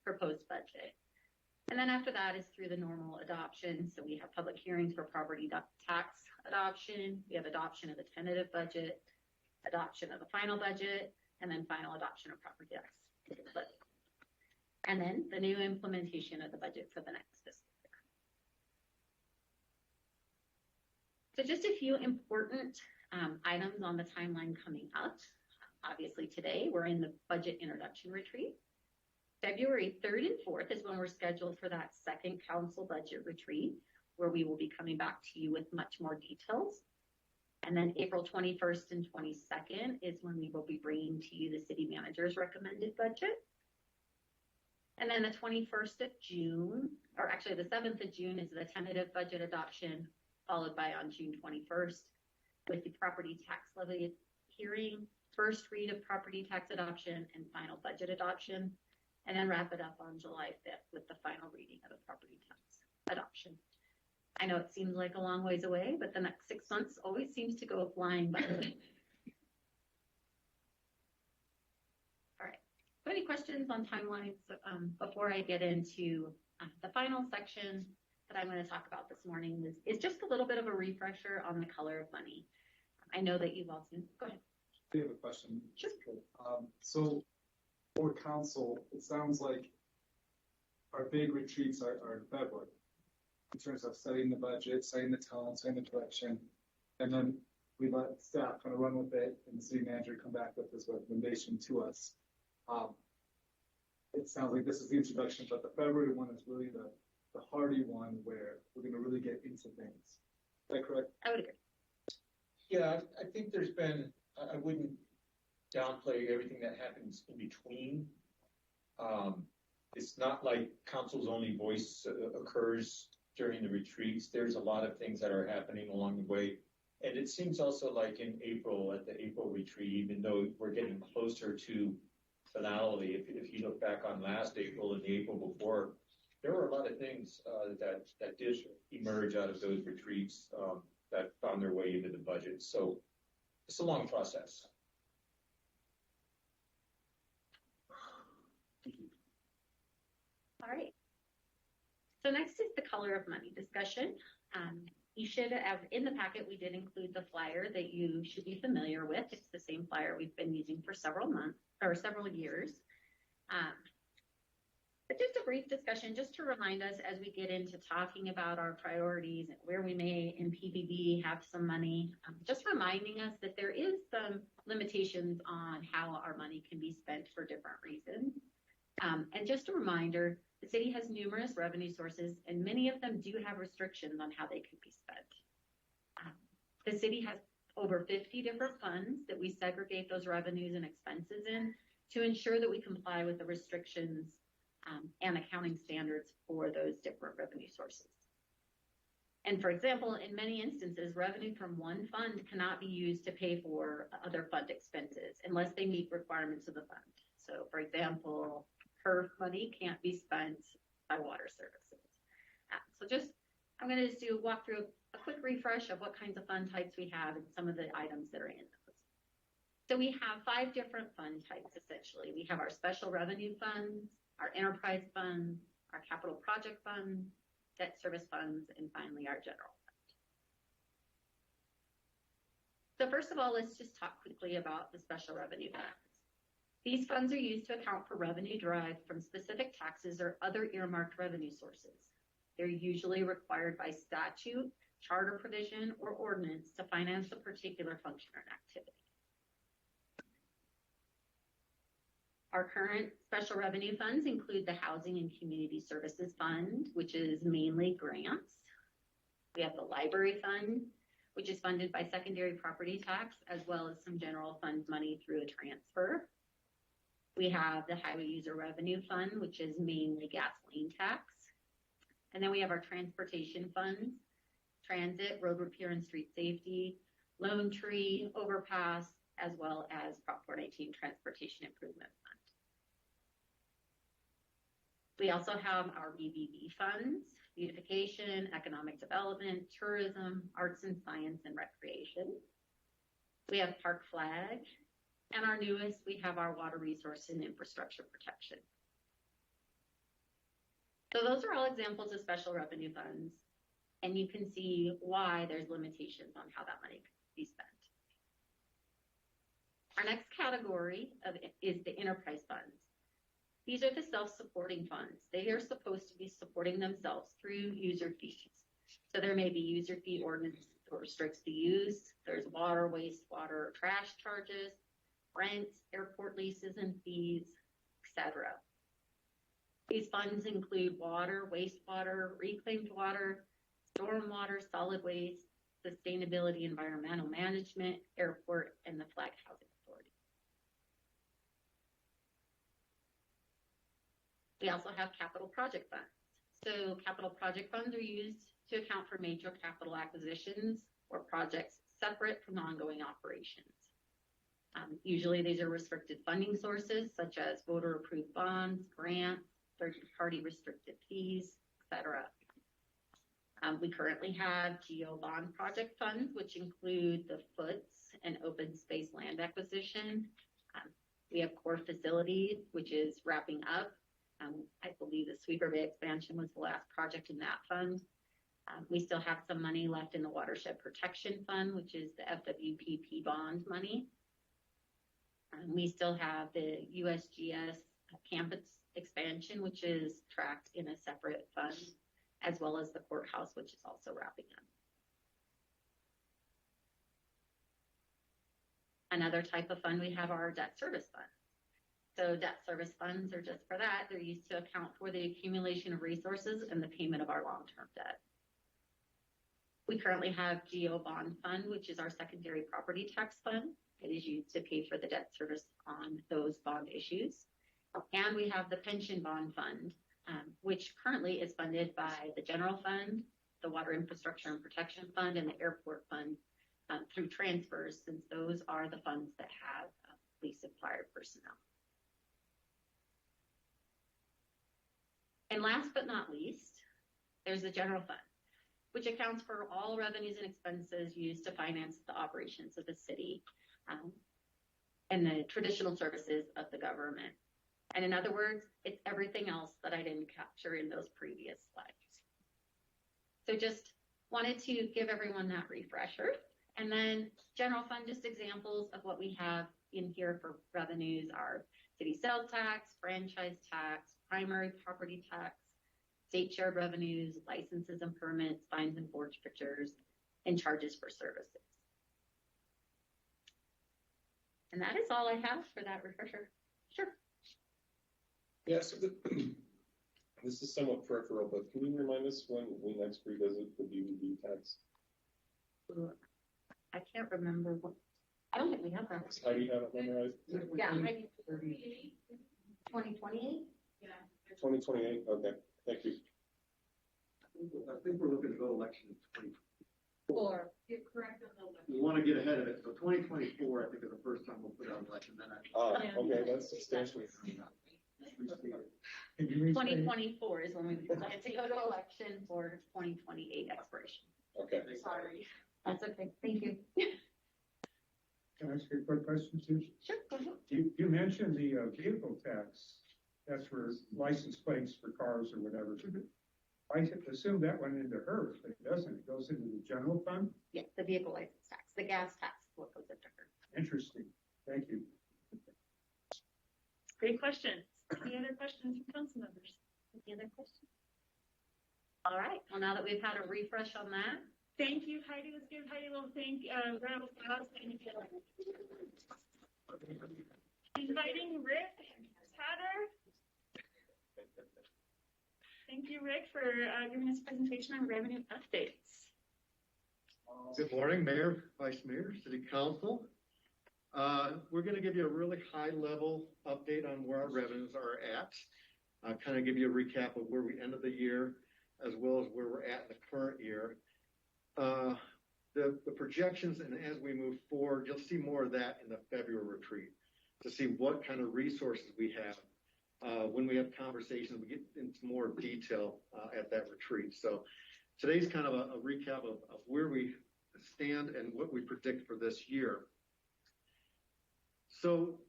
proposed budget. And then after that is through the normal adoption. So we have public hearings for property tax adoption. We have adoption of the tentative budget, adoption of the final budget, and then final adoption of property tax. And then the new implementation of the budget for the next fiscal year. So just a few important items on the timeline coming up. Obviously today we're in the budget introduction retreat. February 3rd and 4th is when we're scheduled for that second council budget retreat, where we will be coming back to you with much more details. And then April 21st and 22nd is when we will be bringing to you the city manager's recommended budget. And then the 21st of June, or actually the 7th of June, is the tentative budget adoption, followed by on June 21st with the property tax levy hearing, first read of property tax adoption, and final budget adoption. And then wrap it up on July 5th with the final reading of the property tax adoption. I know it seems like a long ways away, but the next 6 months always seems to go flying by. All right. So any questions on timelines before I get into the final section that I'm going to talk about this morning is just a little bit of a refresher on the color of money. I know that you've all seen. Go ahead. I have a question. Sure. So for council, it sounds like our big retreats are in February, in terms of setting the budget, setting the tone, setting the direction, and then we let staff kind of run with it, and the city manager come back with this recommendation to us. It sounds like this is the introduction, but the February one is really the hardy one where we're going to really get into things. Is that correct? I would agree. Yeah, I think there's been, I wouldn't downplay everything that happens in between. It's not like council's only voice occurs during the retreats. There's a lot of things that are happening along the way. And it seems also like in April, at the April retreat, even though we're getting closer to finality, if you look back on last April and the April before, there were a lot of things that did emerge out of those retreats that found their way into the budget. So it's a long process. All right. So next is the color of money discussion. You should have, in the packet, we did include the flyer that you should be familiar with. It's the same flyer we've been using for several months or several years. But just a brief discussion, just to remind us as we get into talking about our priorities and where we may in PBB have some money, just reminding us that there is some limitations on how our money can be spent for different reasons. And just a reminder, the city has numerous revenue sources, and many of them do have restrictions on how they can be spent. The city has over 50 different funds that we segregate those revenues and expenses in to ensure that we comply with the restrictions and accounting standards for those different revenue sources. And for example, in many instances, revenue from one fund cannot be used to pay for other fund expenses unless they meet requirements of the fund. So for example, HERF money can't be spent by water services. I'm going to just walk through a quick refresh of what kinds of fund types we have and some of the items that are in those. So we have 5 different fund types, essentially. We have our special revenue funds, our enterprise funds, our capital project funds, debt service funds, and finally our general fund. So first of all, let's just talk quickly about the special revenue funds. These funds are used to account for revenue derived from specific taxes or other earmarked revenue sources. They're usually required by statute, charter provision, or ordinance to finance a particular function or activity. Our current special revenue funds include the Housing and Community Services Fund, which is mainly grants. We have the Library Fund, which is funded by secondary property tax, as well as some general fund money through a transfer. We have the Highway User Revenue Fund, which is mainly gasoline tax. And then we have our transportation funds, transit, road repair and street safety, Lone Tree, overpass, as well as Prop 419 Transportation Improvement Fund. We also have our BBB funds, beautification, economic development, tourism, arts and science, and recreation. We have Park Flag, and our newest, we have our water resource and infrastructure protection. So those are all examples of special revenue funds, and you can see why there's limitations on how that money can be spent. Our next category is the enterprise funds. These are the self-supporting funds. They are supposed to be supporting themselves through user fees. So there may be user fee ordinance that restricts the use. There's water, wastewater, trash charges, rent, airport leases and fees, etc. These funds include water, wastewater, reclaimed water, stormwater, solid waste, sustainability, environmental management, airport, and the Flag Housing Authority. We also have capital project funds. So capital project funds are used to account for major capital acquisitions or projects separate from ongoing operations. Usually these are restricted funding sources such as voter-approved bonds, grants, third-party restricted fees, etc. We currently have GEO bond project funds, which include the FOOTS and open space land acquisition. We have core facilities, which is wrapping up. I believe the Sweeper Bay expansion was the last project in that fund. We still have some money left in the Watershed Protection Fund, which is the FWPP bond money. We still have the USGS campus expansion, which is tracked in a separate fund, as well as the courthouse, which is also wrapping up. Another type of fund we have are our debt service funds. So debt service funds are just for that. They're used to account for the accumulation of resources and the payment of our long-term debt. We currently have GO Bond Fund, which is our secondary property tax fund. It is used to pay for the debt service on those bond issues. And we have the Pension Bond Fund, which currently is funded by the General Fund, the Water Infrastructure and Protection Fund, and the Airport Fund through transfers, since those are the funds that have police acquired personnel. And last but not least, there's the General Fund, which accounts for all revenues and expenses used to finance the operations of the city and the traditional services of the government. And in other words, it's everything else that I didn't capture in those previous slides. So just wanted to give everyone that refresher. And then general fund, just examples of what we have in here for revenues are city sales tax, franchise tax, primary property tax, state shared revenues, licenses and permits, fines and forfeitures, and charges for services. And that is all I have for that refresher. Sure. Yeah, so this is somewhat peripheral, but can you remind us when we next revisit the DVD tax? I can't remember what. I don't think we have that. How do you have it memorized? Yeah, 2028? Yeah. 2028, okay, thank you. I think we're looking to go election in 2024. You're correct on the election. We want to get ahead of it, so 2024, I think, is the first time we'll put out an election. Then Okay, that's substantially. 2024 is when we decide to go to election for 2028 expiration. Okay. Sorry. That's okay. Thank you. Can I ask you a quick question, Susan? Sure, go ahead. You mentioned the vehicle tax. That's for license plates for cars or whatever. I assume that went into hers, but it doesn't. It goes into the general fund? Yeah, the vehicle license tax, the gas tax is what goes into her. Interesting. Thank you. Great questions. Any other questions from council members? Any other questions? All right. Well, now that we've had a refresh on that. Thank you, Heidi. Let's give Heidi a little round of applause. Inviting Rick Hatter. Thank you, Rick, for giving us a presentation on revenue updates. Good morning, Mayor, Vice Mayor, City Council. We're going to give you a really high-level update on where our revenues are at. Kind of give you a recap of where we ended the year, as well as where we're at in the current year. The projections, and as we move forward, you'll see more of that in the February retreat to see what kind of resources we have. When we have conversations, we get into more detail at that retreat. So today's kind of a recap of where we stand and what we predict for this year. So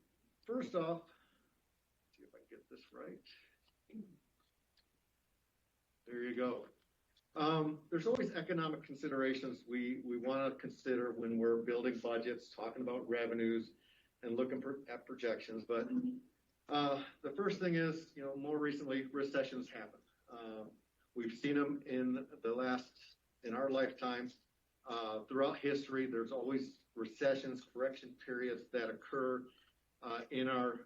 first off, let's see if I get this right. There you go. There's always economic considerations we want to consider when we're building budgets, talking about revenues, and looking at projections. But the first thing is, more recently, recessions happen. We've seen them in our lifetime. Throughout history, there's always recessions, correction periods that occur in our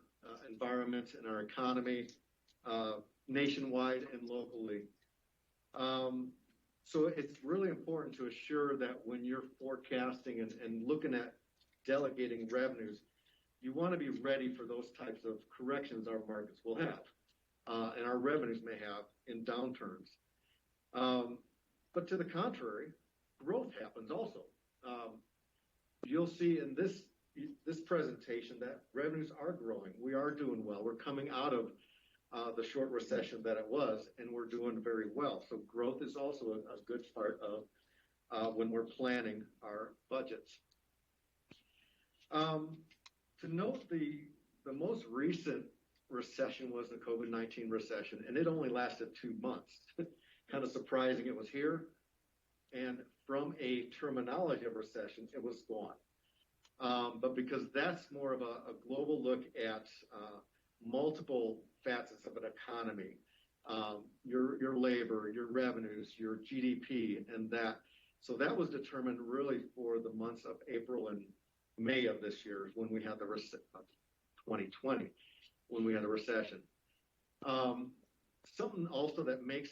environment, in our economy, nationwide and locally. So it's really important to assure that when you're forecasting and looking at delegating revenues, you want to be ready for those types of corrections our markets will have, and our revenues may have in downturns. But to the contrary, growth happens also. You'll see in this presentation that revenues are growing. We are doing well. We're coming out of the short recession that it was, and we're doing very well. So growth is also a good part of when we're planning our budgets. To note, the most recent recession was the COVID-19 recession, and it only lasted 2 months. Kind of surprising it was here. And from a terminology of recession, it was gone. But because that's more of a global look at multiple facets of an economy, your labor, your revenues, your GDP, and that. So that was determined really for the months of April and May of this year when we had 2020, when we had a recession. Something also that makes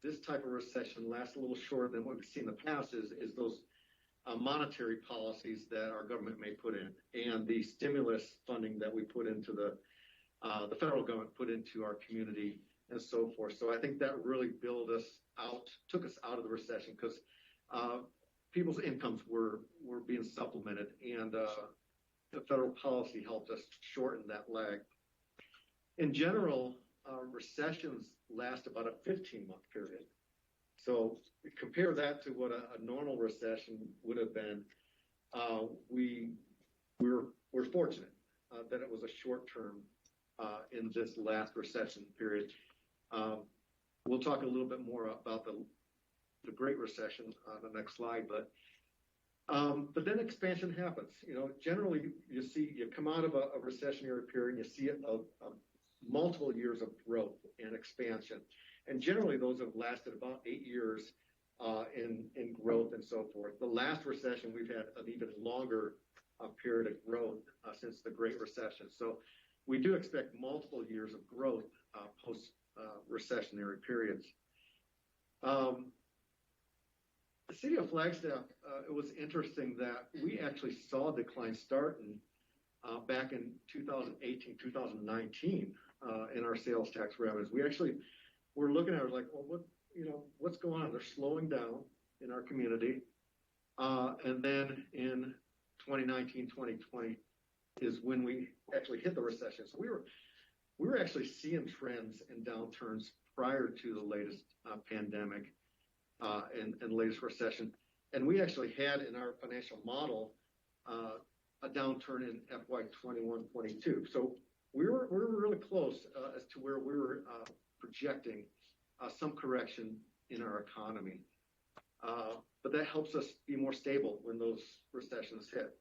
this type of recession last a little shorter than what we've seen in the past is those monetary policies that our government may put in, and the stimulus funding that we put into the federal government put into our community and so forth. So I think that really took us out of the recession because people's incomes were being supplemented, and the federal policy helped us shorten that lag. In general, recessions last about a 15-month period. So compare that to what a normal recession would have been. We're fortunate that it was a short term in this last recession period. We'll talk a little bit more about the Great Recession on the next slide, but then expansion happens. Generally you come out of a recessionary period and you see multiple years of growth and expansion. And generally those have lasted about 8 years in growth and so forth. The last recession, we've had an even longer period of growth since the Great Recession. So we do expect multiple years of growth post-recessionary periods. The city of Flagstaff, it was interesting that we actually saw a decline starting back in 2018, 2019 in our sales tax revenues. We actually were looking at it like, well, what's going on? They're slowing down in our community. And then in 2019, 2020 is when we actually hit the recession. So we were actually seeing trends and downturns prior to the latest pandemic and latest recession. And we actually had in our financial model a downturn in FY 21-22. So we were really close as to where we were projecting some correction in our economy. But that helps us be more stable when those recessions hit.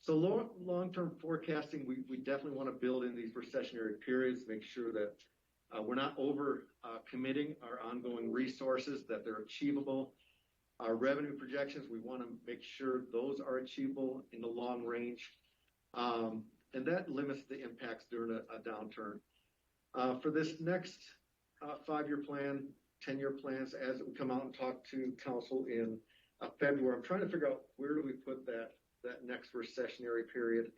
So long-term forecasting, we definitely want to build in these recessionary periods, make sure that we're not over committing our ongoing resources, that they're achievable. Our revenue projections, we want to make sure those are achievable in the long range. And that limits the impacts during a downturn. For this next 5-year plan, 10-year plans, as we come out and talk to council in February, I'm trying to figure out where do we put that next recessionary period.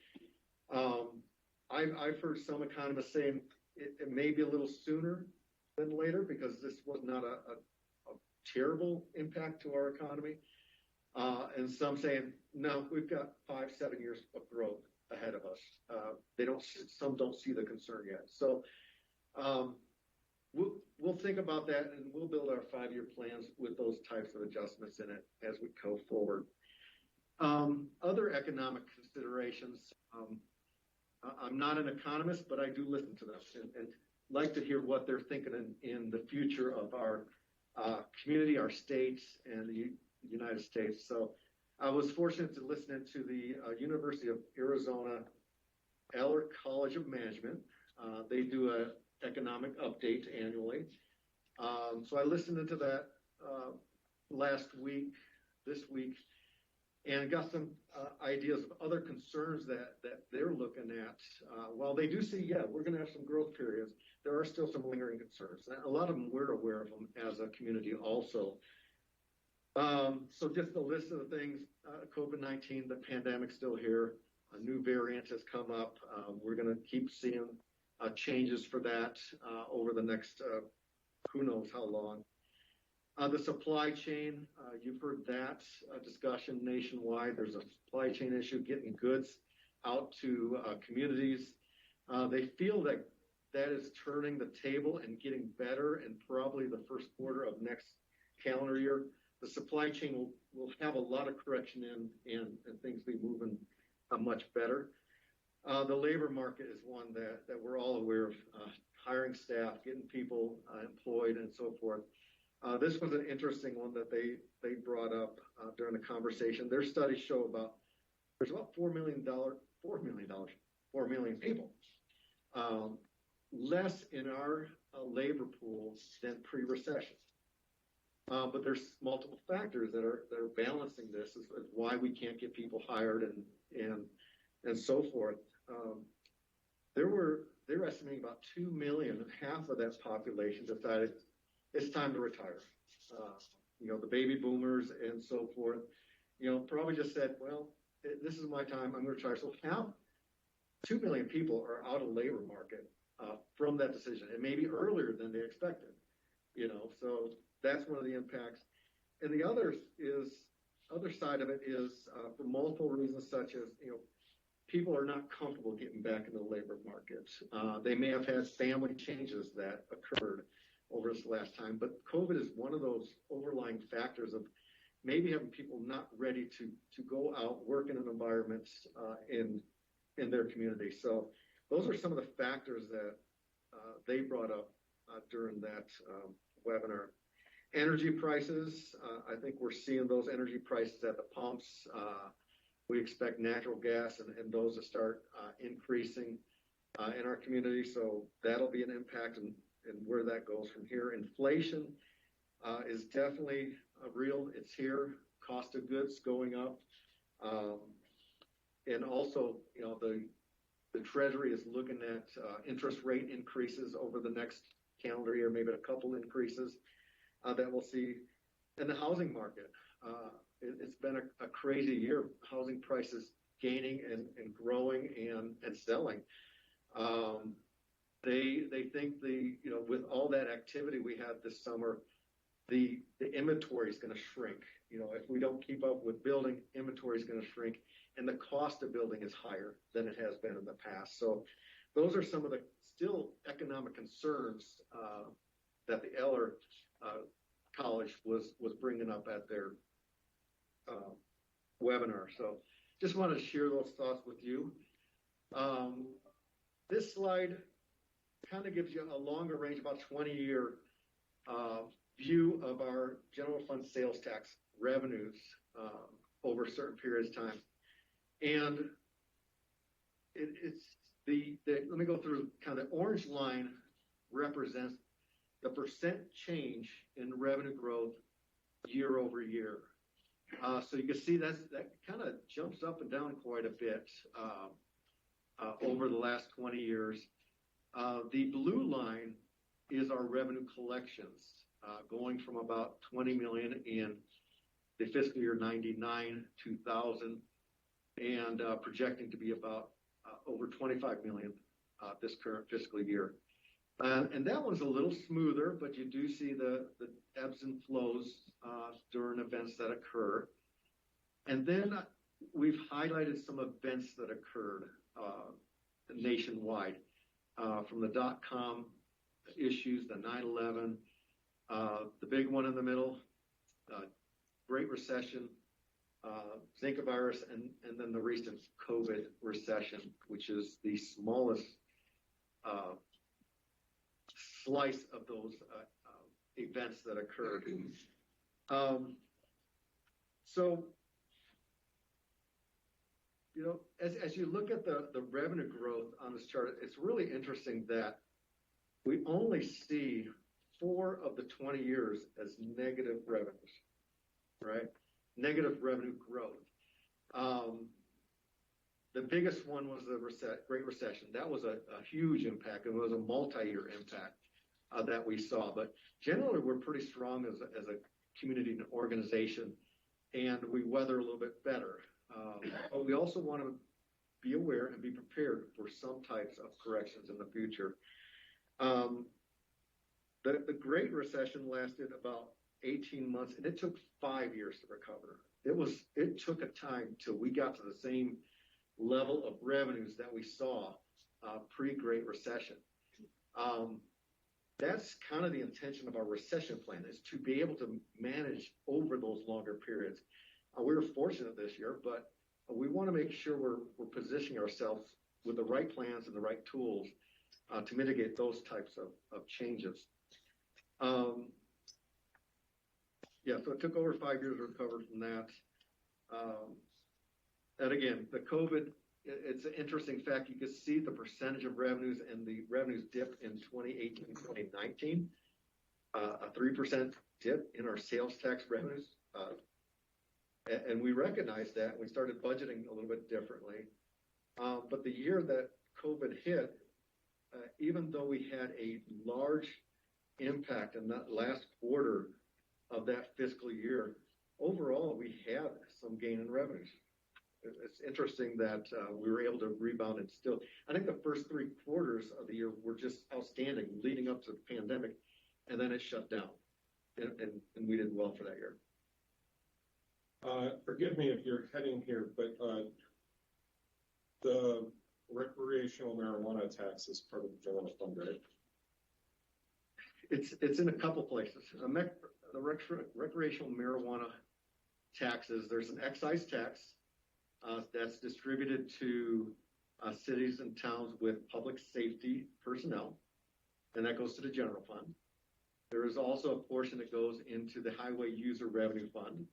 I've heard some economists saying it may be a little sooner than later because this was not a terrible impact to our economy. And some saying, no, we've got 5-7 years of growth ahead of us. Some don't see the concern yet. So we'll think about that, and we'll build our 5-year plans with those types of adjustments in it as we go forward. Other economic considerations. I'm not an economist, but I do listen to them and like to hear what they're thinking in the future of our community, our states, and the United States. So I was fortunate to listen to the University of Arizona Eller College of Management. They do an economic update annually. So I listened into that this week, and got some ideas of other concerns that they're looking at. While they do see, we're going to have some growth periods, there are still some lingering concerns. And a lot of them, we're aware of them as a community also. So just a list of the things, COVID-19, the pandemic's still here. A new variant has come up. We're going to keep seeing changes for that over the next who knows how long. The supply chain, you've heard that discussion nationwide. There's a supply chain issue, getting goods out to communities. They feel that is turning the table and getting better in probably the first quarter of next calendar year. The supply chain will have a lot of correction and things be moving much better. The labor market is one that we're all aware of, hiring staff, getting people employed, and so forth. This was an interesting one that they brought up during the conversation. Their studies show there's about 4 million people less in our labor pool than pre-recession. But there's multiple factors that are balancing this is why we can't get people hired and so forth. They're estimating about 2 million, half of that population decided it's time to retire. The baby boomers and so forth, probably just said, well, this is my time, I'm going to retire. So 2 million people are out of labor market from that decision, and maybe earlier than they expected. So that's one of the impacts. And the other side of it is for multiple reasons, such as people are not comfortable getting back in the labor market. They may have had family changes that occurred over this last time, but COVID is one of those overlying factors of maybe having people not ready to go out, work in an environment in their community. So those are some of the factors that they brought up during that webinar. Energy prices, I think we're seeing those energy prices at the pumps. We expect natural gas and those to start increasing in our community. So that'll be an impact in where that goes from here. Inflation is definitely real. It's here. Cost of goods going up. And also, the Treasury is looking at interest rate increases over the next calendar year, maybe a couple increases that we'll see. And the housing market, it's been a crazy year. Housing prices gaining and growing and selling. They think with all that activity we had this summer, the inventory is going to shrink. If we don't keep up with building, inventory is going to shrink, and the cost of building is higher than it has been in the past. So those are some of the still economic concerns that the Eller College was bringing up at their webinar. So just wanted to share those thoughts with you. This slide kind of gives you a longer range, about 20-year view of our general fund sales tax revenues over certain periods of time. And let me go through kind of the orange line represents the percent change in revenue growth year over year. So you can see that kind of jumps up and down quite a bit over the last 20 years. The blue line is our revenue collections, going from about 20 million in the fiscal year 99, 2000, and projecting to be about over 25 million this current fiscal year. And that one's a little smoother, but you do see the ebbs and flows during events that occur. And then we've highlighted some events that occurred nationwide, from the dot-com issues, the 9/11, the big one in the middle, Great Recession, Zika virus, and then the recent COVID recession, which is the smallest slice of those events that occurred. So, as you look at the revenue growth on this chart, it's really interesting that we only see 4 of the 20 years as negative revenues, right? Negative revenue growth. The biggest one was the Great Recession. That was a huge impact. It was a multi-year impact that we saw. But generally, we're pretty strong as a community and organization, and we weather a little bit better. But we also want to be aware and be prepared for some types of corrections in the future. The Great Recession lasted about 18 months, and it took 5 years to recover. It took a time till we got to the same level of revenues that we saw pre-Great Recession. That's kind of the intention of our recession plan, is to be able to manage over those longer periods. We were fortunate this year, but we want to make sure we're positioning ourselves with the right plans and the right tools to mitigate those types of changes. So it took over 5 years to recover from that. And again, the COVID it's an interesting fact. You can see the percentage of revenues, and the revenues dip in 2018, 2019. A 3% dip in our sales tax revenues. And we recognized that. We started budgeting a little bit differently. But the year that COVID hit, even though we had a large impact in that last quarter of that fiscal year, overall, we had some gain in revenues. It's interesting that we were able to rebound and still, I think the first 3 quarters of the year were just outstanding leading up to the pandemic, and then it shut down. And we did well for that year. Forgive me if you're heading here, but the recreational marijuana tax is part of the general fund, right? It's in a couple places. The recreational marijuana taxes, there's an excise tax that's distributed to cities and towns with public safety personnel, and that goes to the general fund. There is also a portion that goes into the highway user revenue fund.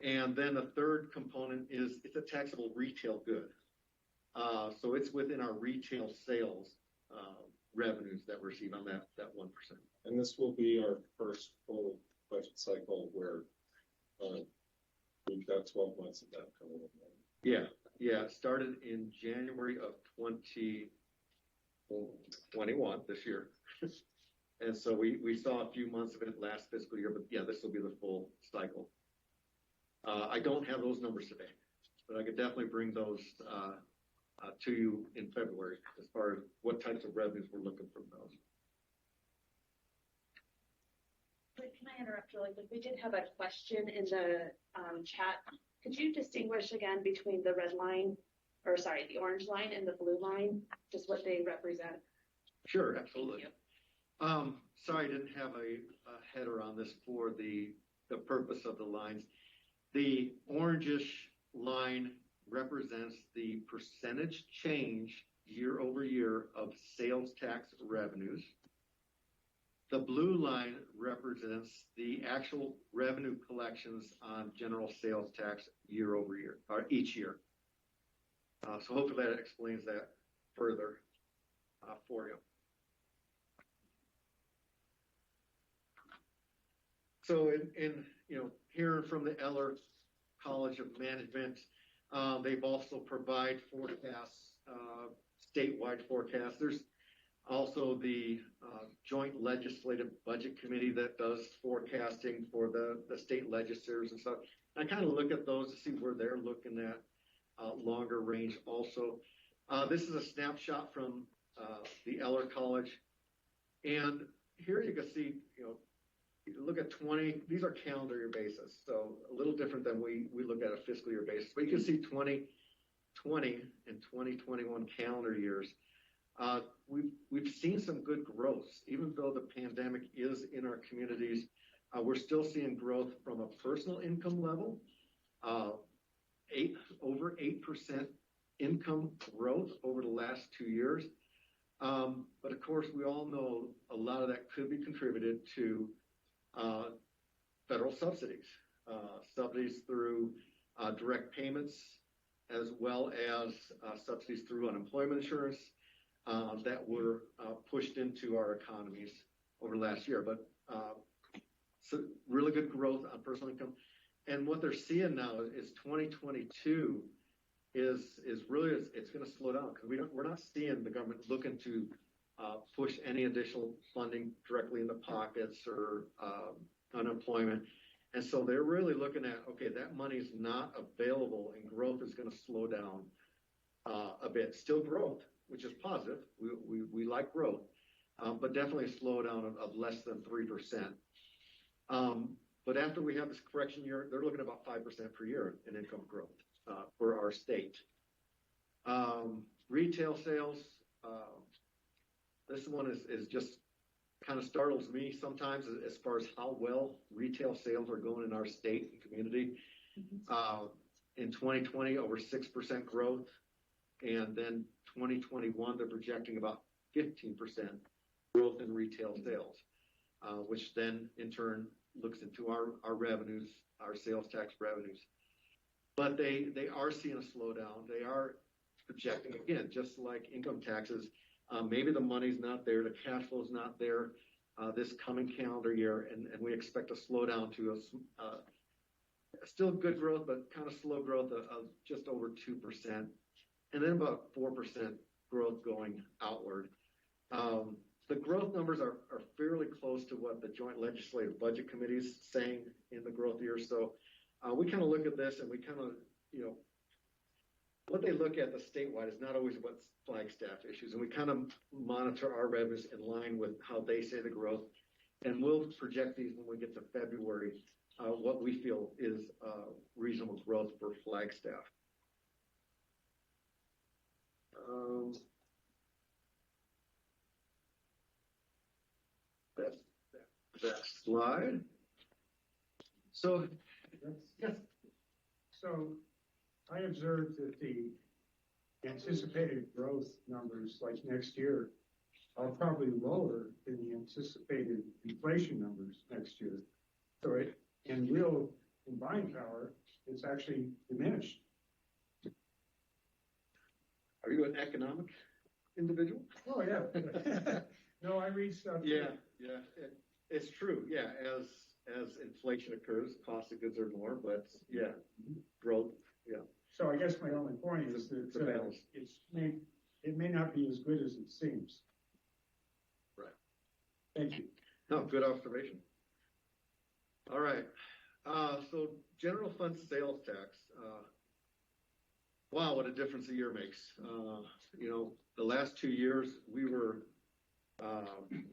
And then the third component is it's a taxable retail good. So it's within our retail sales revenues that we receive on that 1%. And this will be our first full budget cycle where we've got 12 months of that coming in. Yeah. It started in January of 2021, this year. And so we saw a few months of it last fiscal year, but yeah, this will be the full cycle. I don't have those numbers today, but I could definitely bring those to you in February as far as what types of revenues we're looking from those. Can I interrupt really quick? We did have a question in the chat. Could you distinguish again between the the orange line and the blue line, just what they represent? Sure, absolutely. Sorry, I didn't have a header on this for the purpose of the lines. The orangish line represents the percentage change year over year of sales tax revenues. The blue line represents the actual revenue collections on general sales tax year over year, or each year. So hopefully that explains that further for you. So in hearing from the Eller College of Management, they've also provide forecasts, statewide forecasts. There's also the Joint Legislative Budget Committee that does forecasting for the state legislators and stuff. I kind of look at those to see where they're looking at longer range also. This is a snapshot from the Eller College. And here you can see, you look at 20, these are calendar year basis, so a little different than we look at a fiscal year basis. But you can see 2020 and 2021 calendar years. We've seen some good growth, even though the pandemic is in our communities. We're still seeing growth from a personal income level, over 8% income growth over the last 2 years. But of course, we all know a lot of that could be contributed to federal subsidies, subsidies through direct payments, as well as subsidies through unemployment insurance that were pushed into our economies over last year. But so really good growth on personal income. And what they're seeing now is 2022 is really, it's going to slow down because we're not seeing the government looking to push any additional funding directly in the pockets or unemployment. And so they're really looking at, okay, that money is not available and growth is going to slow down a bit. Still growth, which is positive. We like growth, but definitely a slowdown of less than 3%. But after we have this correction year, they're looking at about 5% per year in income growth for our state. Retail sales, this one is just kind of startles me sometimes as far as how well retail sales are going in our state and community. In 2020, over 6% growth. And then 2021, they're projecting about 15% growth in retail sales, which then in turn looks into our revenues, our sales tax revenues. but they are seeing a slowdown. They are projecting, again, just like income taxes, maybe the money's not there, the cash flow is not there this coming calendar year, and we expect a slowdown to still good growth, but kind of slow growth of just over 2%, and then about 4% growth going outward. The growth numbers are fairly close to what the Joint Legislative Budget Committee is saying in the growth year. So we kind of look at this and we kind of, what they look at the statewide is not always what's Flagstaff issues. And we kind of monitor our revenues in line with how they say the growth. And we'll project these when we get to February, what we feel is reasonable growth for Flagstaff. That slide. So, yes. So I observed that the anticipated growth numbers like next year are probably lower than the anticipated inflation numbers next year. So in real buying power, it's actually diminished. Are you an economic individual? Oh, yeah. No, I read stuff. Yeah. It's true. Yeah, as inflation occurs, cost of goods are more, but yeah, growth. Yeah. So I guess my only point is that it may not be as good as it seems. Right. Thank you. No, good observation. All right. So general fund sales tax. Wow, what a difference a year makes. The last 2 years we were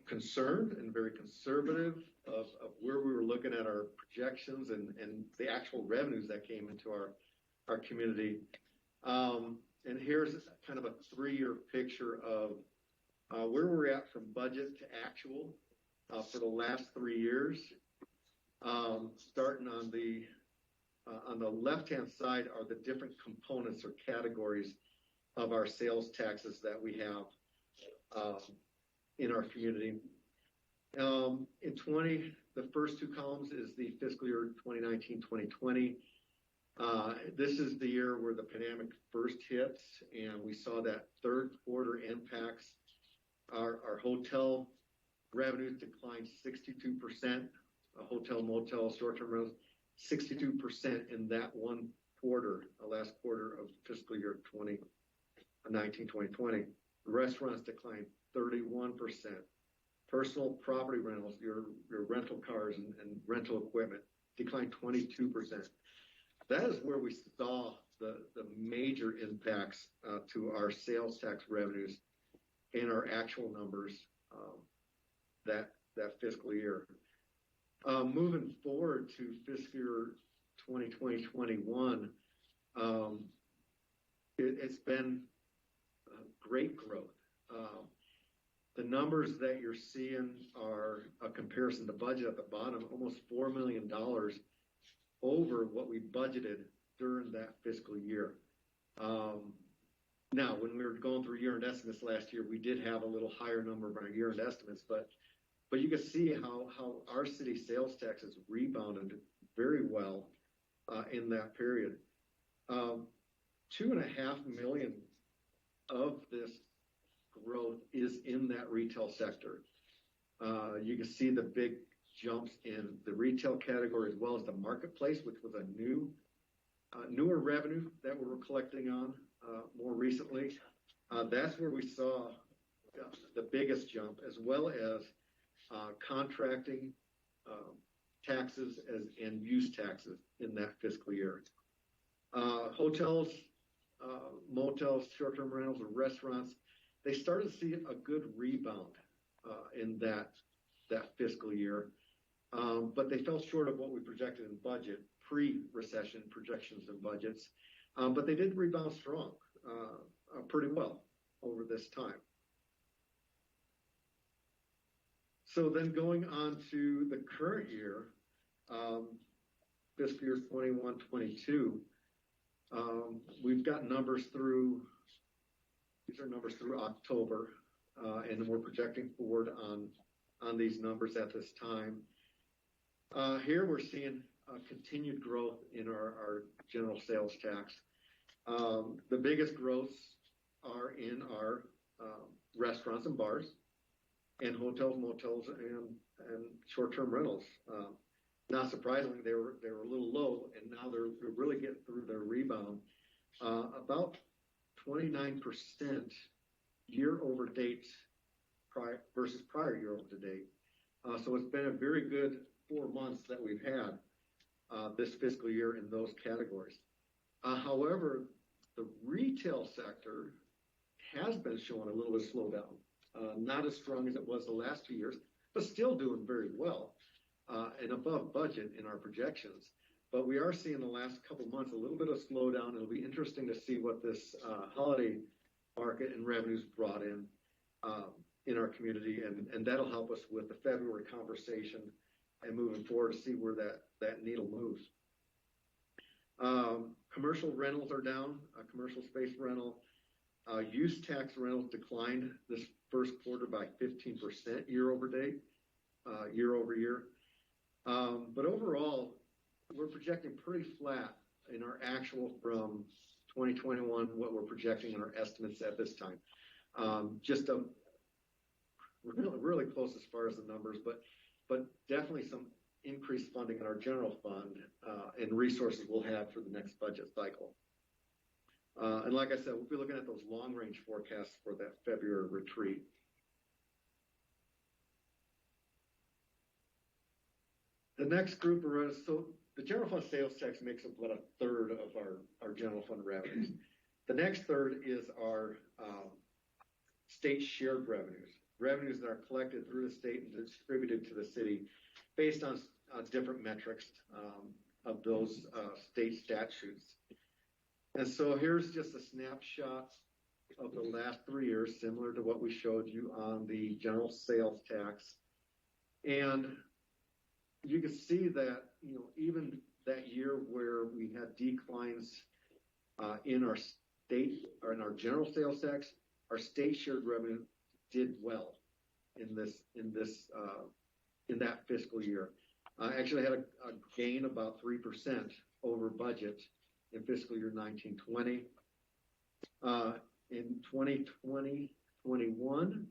concerned and very conservative of where we were looking at our projections and the actual revenues that came into our community. And here's kind of a 3-year picture of where we're at from budget to actual for the last 3 years. Starting on the left-hand side are the different components or categories of our sales taxes that we have in our community. The first 2 columns is the fiscal year 2019-2020. This is the year where the pandemic first hits, and we saw that third quarter impacts. Our hotel revenues declined 62%. Hotel, motel, short-term rentals, 62% in that one quarter, the last quarter of fiscal year 2019-2020. Restaurants declined 31%. Personal property rentals, your rental cars and rental equipment, declined 22%. That is where we saw the major impacts to our sales tax revenues and our actual numbers that fiscal year. Moving forward to fiscal year 2020-21, it's been great growth. The numbers that you're seeing are a comparison to budget at the bottom, almost $4 million over what we budgeted during that fiscal year. Now, when we were going through year-end estimates last year, we did have a little higher number of our year-end estimates, but you can see how our city sales taxes rebounded very well in that period. $2.5 million of this growth is in that retail sector. You can see the big jumps in the retail category as well as the marketplace, which was a newer revenue that we were collecting on more recently. That's where we saw the biggest jump, as well as contracting taxes and use taxes in that fiscal year. Hotels, motels, short-term rentals, and restaurants, they started to see a good rebound in that fiscal year, but they fell short of what we projected in budget, pre-recession projections and budgets, but they did rebound strong, pretty well over this time. So then going on to the current year, fiscal year 21-22, we've got numbers through, these are numbers through October, and we're projecting forward on these numbers at this time. Here we're seeing continued growth in our general sales tax. The biggest growths are in our restaurants and bars, and hotels, motels, and short-term rentals. Not surprisingly, they were a little low, and now they're really getting through their rebound. About 29% year over date versus prior year over date. So it's been a very good 4 months that we've had this fiscal year in those categories. However, the retail sector has been showing a little bit of slowdown. Not as strong as it was the last 2 years, but still doing very well and above budget in our projections. But we are seeing the last couple months a little bit of slowdown. It'll be interesting to see what this holiday market and revenues brought in our community, and that'll help us with the February conversation and moving forward to see where that needle moves. Commercial rentals are down. Commercial space rental, use tax rentals declined this first quarter by 15% year over year. But overall, we're projecting pretty flat in our actual from 2021, what we're projecting in our estimates at this time. Just really close as far as the numbers, but definitely some increased funding in our general fund and resources we'll have for the next budget cycle. And like I said, we'll be looking at those long-range forecasts for that February retreat. The next group are, so the general fund sales tax makes up about a third of our general fund revenues. The next third is our state shared revenues that are collected through the state and distributed to the city based on different metrics of those state statutes. And so here's just a snapshot of the last 3 years, similar to what we showed you on the general sales tax. And you can see that, even that year where we had declines in our state or in our general sales tax, our state shared revenue did well in that fiscal year. Actually had a gain about 3% over budget in fiscal year 1920. In 2020-21,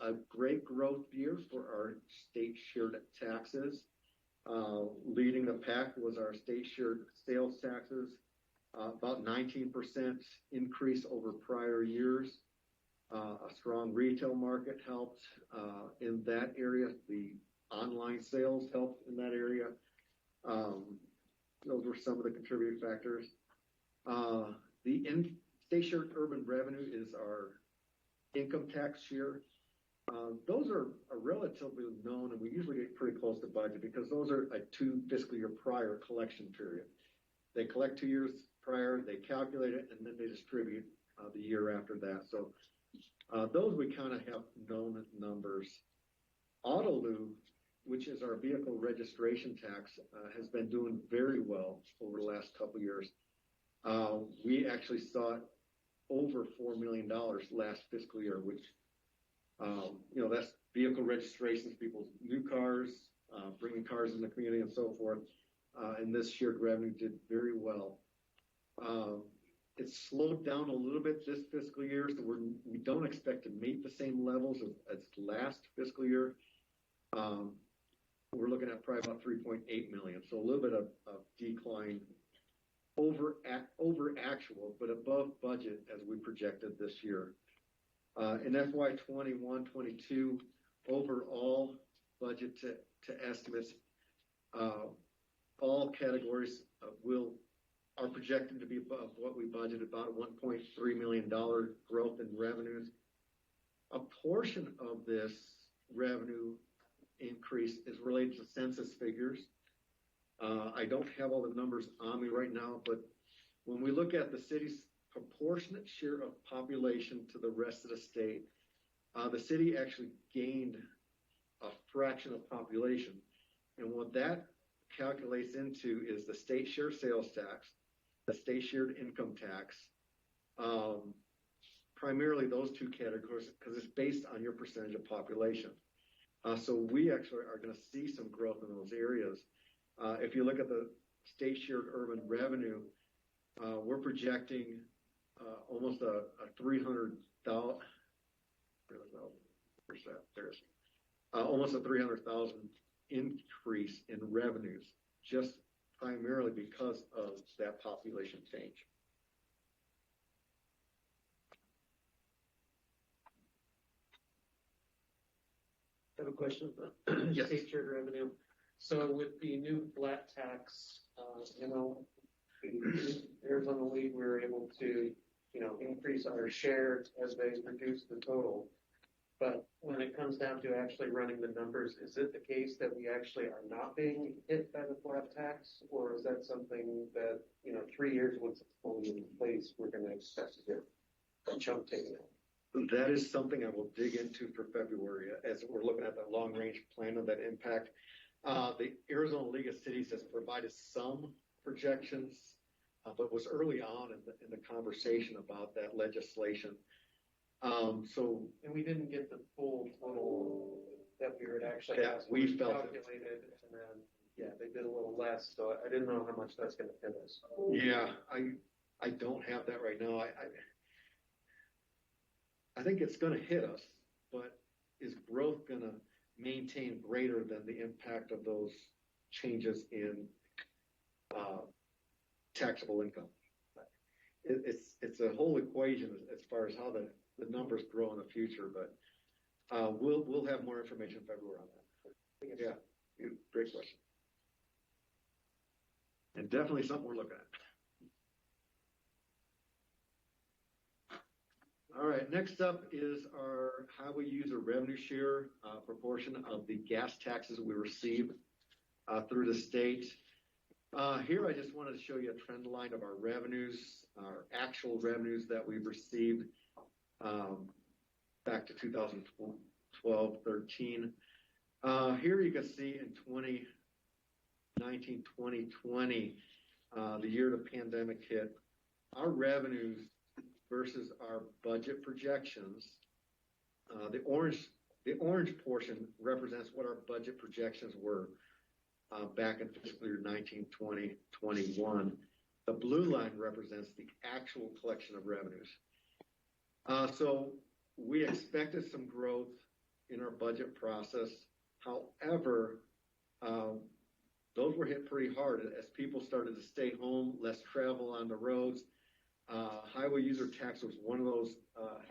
a great growth year for our state shared taxes. Leading the pack was our state shared sales taxes, about 19% increase over prior years. A strong retail market helped in that area. The online sales helped in that area. Those were some of the contributing factors. The state shared urban revenue is our income tax share. Those are relatively known, and we usually get pretty close to budget because those are a 2 fiscal year prior collection period. They collect 2 years prior, they calculate it, and then they distribute the year after that. So those we kind of have known numbers. Autolieu, which is our vehicle registration tax, has been doing very well over the last couple of years. We actually saw over $4 million last fiscal year, which, that's vehicle registrations, people's new cars, bringing cars in the community and so forth. And this shared revenue did very well. It slowed down a little bit this fiscal year, so we don't expect to meet the same levels as last fiscal year. We're looking at probably about 3.8 million, so a little bit of decline over actual, but above budget as we projected this year. In FY 21-22, overall budget to estimates, all categories are projected to be above what we budgeted, about a $1.3 million growth in revenues. A portion of this revenue increase is related to census figures. I don't have all the numbers on me right now, but when we look at the city's proportionate share of population to the rest of the state, the city actually gained a fraction of population. And what that calculates into is the state share sales tax, the state shared income tax, primarily those 2 categories, because it's based on your percentage of population. So we actually are going to see some growth in those areas. If you look at the state shared urban revenue, we're projecting almost a 300,000. Where's that? There's almost a 300,000 increase in revenues, just primarily because of that population change. I have a question about Yes. state shared revenue. So with the new flat tax, Arizona League, we were able to, increase our share as they reduce the total. But when it comes down to actually running the numbers, is it the case that we actually are not being hit by the flat tax? Or is that something that, 3 years once it's fully in place, we're going to expect to get a chunk taken out? That is something I will dig into for February as we're looking at the long range plan of that impact. The Arizona League of Cities has provided some projections, but was early on in the conversation about that legislation. And we didn't get the full total that we were actually that we felt calculated, and then they did a little less. So I didn't know how much that's going to hit us. Yeah, I don't have that right now. I think it's going to hit us, but is growth going to maintain greater than the impact of those changes in taxable income? It's a whole equation as far as how the numbers grow in the future, but we'll have more information in February on that. Yeah, great question, and definitely something we're looking at. All right, next up is our highway user revenue share proportion of the gas taxes we receive through the state. Here I just wanted to show you a trend line of our revenues, our actual revenues that we've received back to 2012, 13. Here you can see in 2019, 2020, the year the pandemic hit, our revenues versus our budget projections. The orange portion represents what our budget projections were back in fiscal year 19, 20, 21. The blue line represents the actual collection of revenues. So we expected some growth in our budget process. However, those were hit pretty hard as people started to stay home, less travel on the roads. Highway user tax was one of those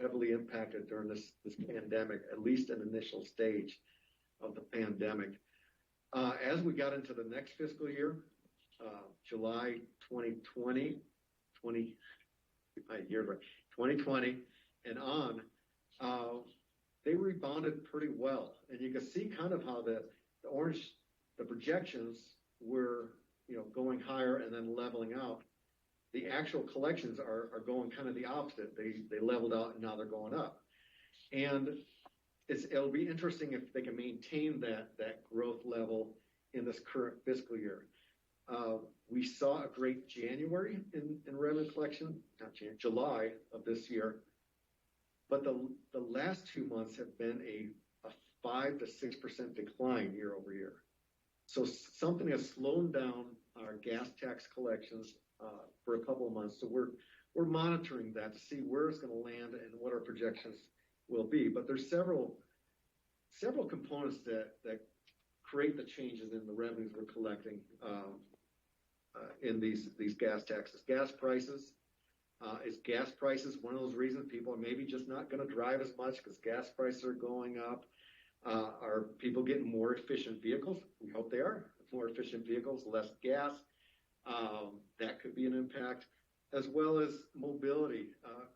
heavily impacted during this pandemic, at least an initial stage of the pandemic. As we got into the next fiscal year, July 2020 and on, they rebounded pretty well. And you can see kind of how the projections were, going higher and then leveling out. The actual collections are going kind of the opposite. They leveled out and now they're going up. And it'll be interesting if they can maintain that growth level in this current fiscal year. We saw a great January in revenue collection, July of this year, but the last 2 months have been a 5 to 6% decline year over year. So something has slowed down our gas tax collections for a couple of months. So we're monitoring that to see where it's going to land and what our projections will be. But there's several components that create the changes in the revenues we're collecting in these gas taxes. Gas prices. Is gas prices one of those reasons people are maybe just not going to drive as much because gas prices are going up? Are people getting more efficient vehicles? We hope they are. More efficient vehicles, less gas. That could be an impact, as well as mobility.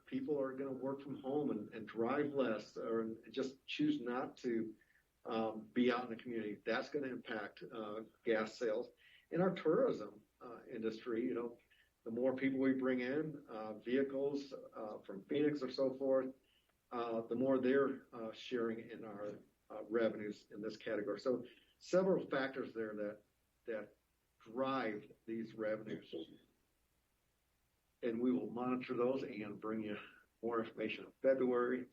People are going to work from home and drive less or just choose not to be out in the community. That's going to impact gas sales. In our tourism industry, the more people we bring in, vehicles from Phoenix or so forth, the more they're sharing in our revenues in this category. So several factors there that drive these revenues. And we will monitor those and bring you more information in February.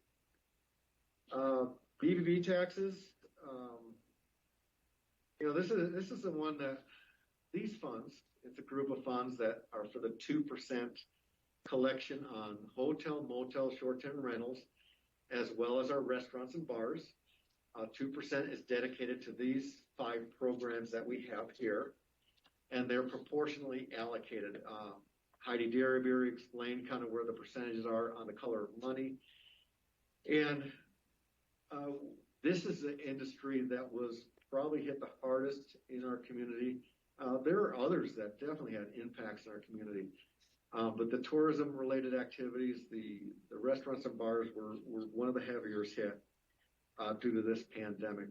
BVV taxes. This is the one that these funds, it's a group of funds that are for the 2% collection on hotel, motel, short-term rentals, as well as our restaurants and bars. 2% is dedicated to these 5 programs that we have here, and they're proportionally allocated. Heidi Derryberry explained kind of where the percentages are on the color of money. And this is the industry that was probably hit the hardest in our community. There are others that definitely had impacts in our community. But the tourism-related activities, the restaurants and bars were one of the heavier hit due to this pandemic.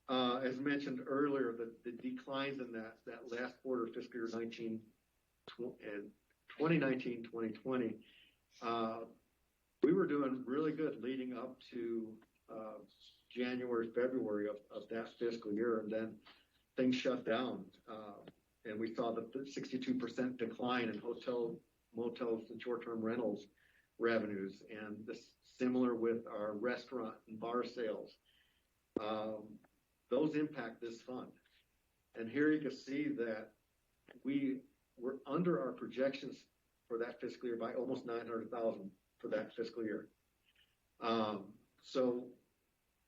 As mentioned earlier, the declines in that last quarter of fiscal year 2019-2020, we were doing really good leading up to January, February of that fiscal year, and then things shut down. And we saw the 62% decline in hotel, motels, and short-term rentals revenues, and similar with our restaurant and bar sales. Those impact this fund. And here you can see that we were under our projections for that fiscal year by almost $900,000 for that fiscal year. So,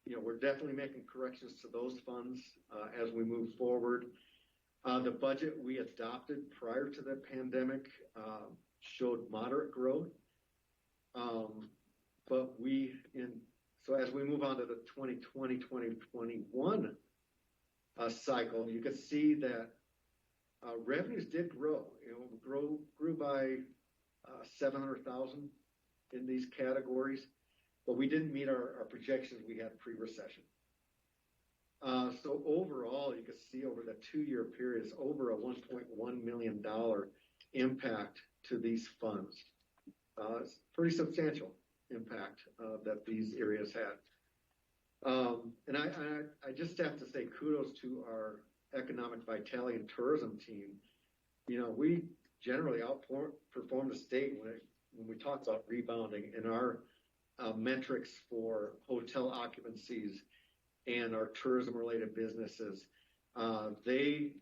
we're definitely making corrections to those funds as we move forward. The budget we adopted prior to the pandemic showed moderate growth. So as we move on to the 2020-2021 cycle, you can see that revenues did grow. Grew by $700,000 in these categories, but we didn't meet our projections we had pre-recession. So overall, you can see over the 2-year period, it's over a $1.1 million impact to these funds. It's pretty substantial impact that these areas had. And I just have to say kudos to our economic vitality and tourism team. We generally outperform the state when we talk about rebounding in our metrics for hotel occupancies and our tourism-related businesses. They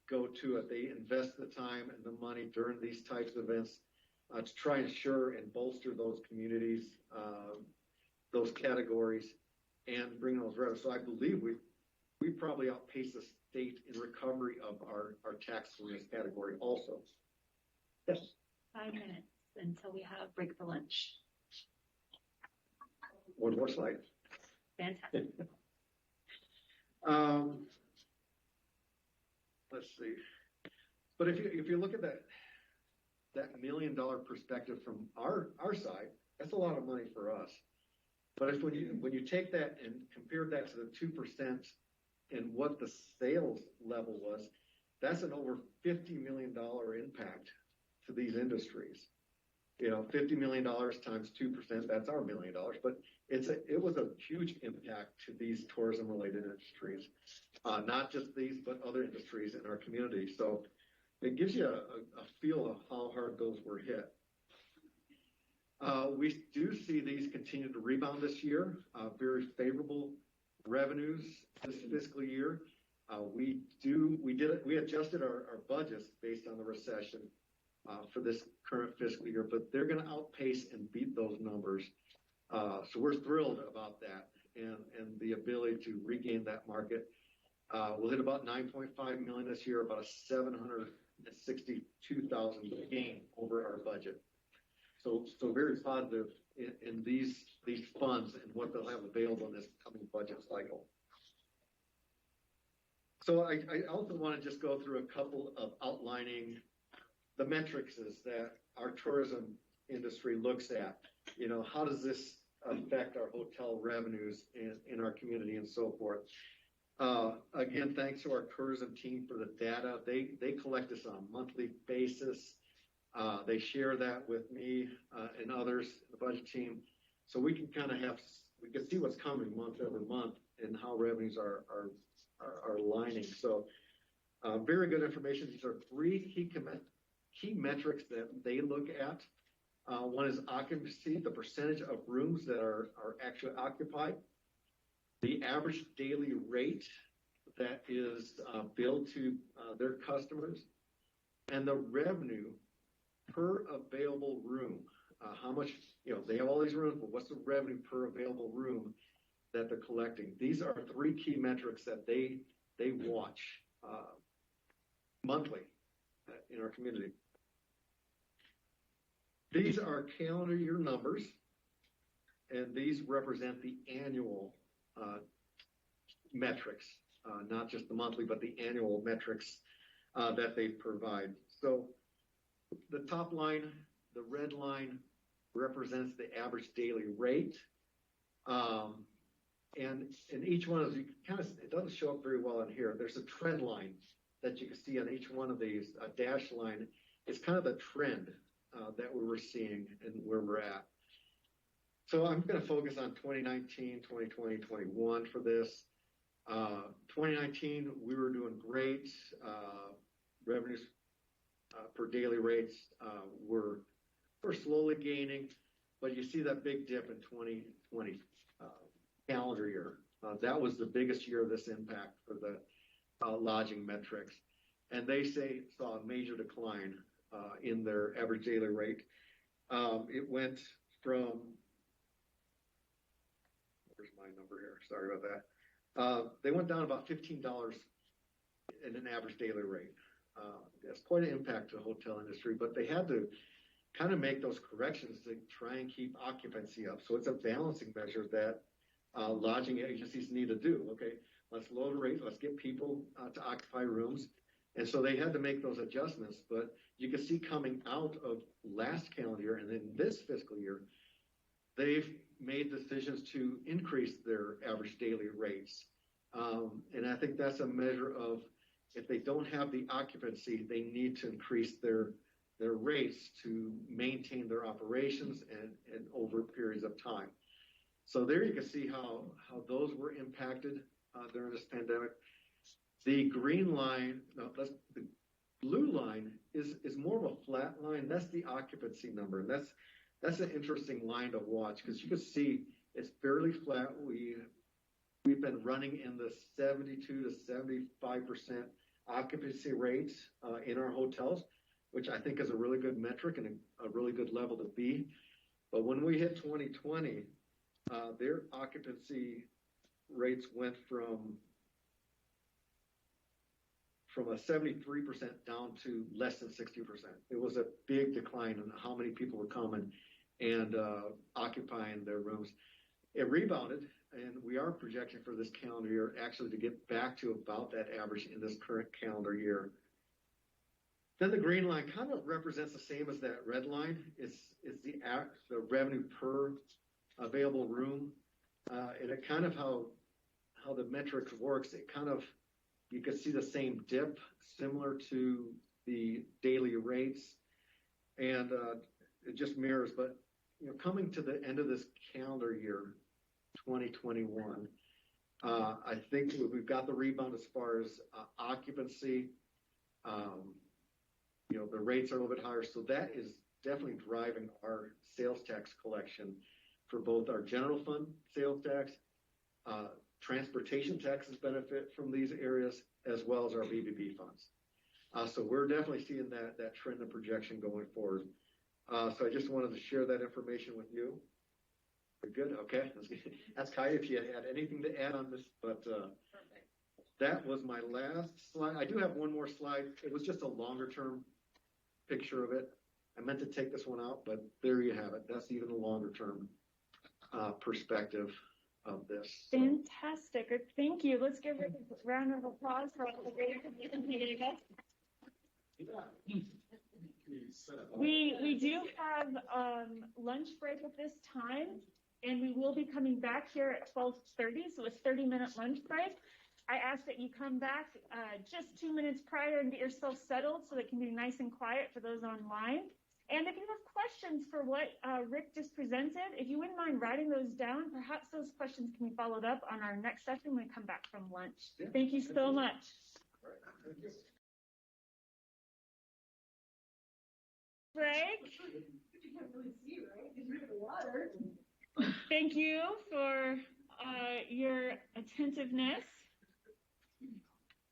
go to it. They invest the time and the money during these types of events to try and ensure and bolster those communities, those categories, and bring those revenues. So I believe we probably outpace the state in recovery of our tax in this category also. Yes. 5 minutes until we have break for lunch. One more slide. Fantastic. Let's see. But if you look at that $1 million perspective from our side, that's a lot of money for us. But when you take that and compare that to the 2% and what the sales level was, that's an over $50 million impact to these industries. $50 million times 2%, that's our $1 million. But it was a huge impact to these tourism-related industries, not just these, but other industries in our community. So it gives you a feel of how hard those were hit. We do see these continue to rebound this year. Very favorable revenues this fiscal year. We adjusted our budgets based on the recession for this current fiscal year, but they're going to outpace and beat those numbers. So we're thrilled about that and the ability to regain that market. We'll hit about $9.5 million this year, about a $762,000 gain over our budget. So very positive in these funds and what they'll have available in this coming budget cycle. So I also want to just go through a couple of outlining the metrics that our tourism industry looks at. How does this affect our hotel revenues in our community and so forth? Again, thanks to our tourism team for the data. They collect this on a monthly basis. They share that with me and others, the budget team, so we can we can see what's coming month over month and how revenues are aligning. So very good information. These are 3 key metrics that they look at. One is occupancy, the percentage of rooms that are actually occupied, the average daily rate that is billed to their customers, and the revenue per available room. How much, they have all these rooms, but what's the revenue per available room that they're collecting? These are three key metrics that they watch monthly in our community. These are calendar year numbers, and these represent the annual metrics, not just the monthly, but the annual metrics that they provide. So the top line, the red line, represents the average daily rate. And in each one of these, it doesn't show up very well in here. There's a trend line that you can see on each one of these. A dash line is kind of the trend that we were seeing and where we're at. So I'm going to focus on 2019, 2020, 21 for this. 2019, we were doing great. Revenues per daily rates were slowly gaining, but you see that big dip in 2020 calendar year. That was the biggest year of this impact for the lodging metrics. And they saw a major decline in their average daily rate. It went from, where's my number here? Sorry about that. They went down about $15 in an average daily rate. That's quite an impact to the hotel industry, but they had to kind of make those corrections to try and keep occupancy up. So it's a balancing measure that lodging agencies need to do. Okay, let's lower the rate, let's get people to occupy rooms. And so they had to make those adjustments, but you can see coming out of last calendar year and then this fiscal year, they've made decisions to increase their average daily rates. And I think that's a measure of, if they don't have the occupancy, they need to increase their rates to maintain their operations and over periods of time. So there you can see how those were impacted during this pandemic. The green line, the blue line is more of a flat line. That's the occupancy number. And that's an interesting line to watch, because you can see it's fairly flat. We've been running in the 72 to 75% occupancy rates in our hotels, which I think is a really good metric and a really good level to be. But when we hit 2020, their occupancy rates went from a 73% down to less than 60%. It was a big decline in how many people were coming and occupying their rooms. It rebounded, and we are projecting for this calendar year actually to get back to about that average in this current calendar year. Then the green line kind of represents the same as that red line. It's the revenue per available room. And it kind of how the metric works, you can see the same dip similar to the daily rates, and it just mirrors. But coming to the end of this calendar year, 2021, I think we've got the rebound as far as occupancy. The rates are a little bit higher, so that is definitely driving our sales tax collection for both our general fund sales tax, transportation taxes benefit from these areas, as well as our BBB funds. So we're definitely seeing that trend of projection going forward. So I just wanted to share that information with you. We're good? Okay. Ask Kai if you had anything to add on this, but that was my last slide. I do have one more slide. It was just a longer term picture of it. I meant to take this one out, but there you have it. That's even a longer term perspective of this. Fantastic. Thank you. Let's give a round of applause for all the great community. We do have lunch break at this time, and we will be coming back here at 12:30, so it's 30-minute lunch break. I ask that you come back just 2 minutes prior and get yourself settled so that it can be nice and quiet for those online. And if you have questions for what Rick just presented, if you wouldn't mind writing those down, perhaps those questions can be followed up on our next session when we come back from lunch. Yeah. Thank you so much. All right. Thank you. Greg? You can't really see, right? Because you're in the water. Thank you for your attentiveness.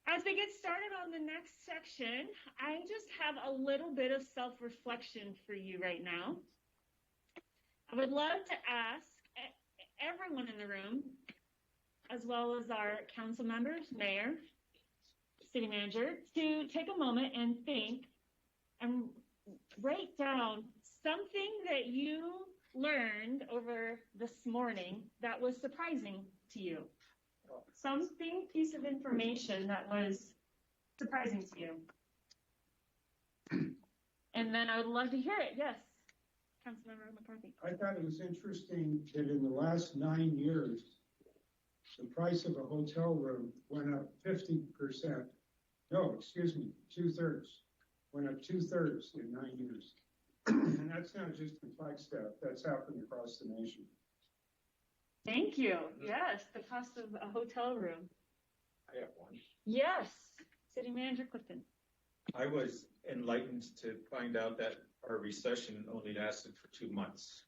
As we get started on the next section, I just have a little bit of self-reflection for you right now. I would love to ask everyone in the room, as well as our council members, mayor, city manager, to take a moment and think and write down something that you learned over this morning that was surprising to you. Something, piece of information that was surprising to you. And then I would love to hear it. Yes, Councilmember McCarthy. I thought it was interesting that in the last 9 years, the price of a hotel room went up 50%. No, excuse me, 2/3. Went up 2/3 in 9 years. And that's not just in Flagstaff, that's happened across the nation. Thank you. Yes, the cost of a hotel room. I have one. Yes, City Manager Clifton. I was enlightened to find out that our recession only lasted for 2 months.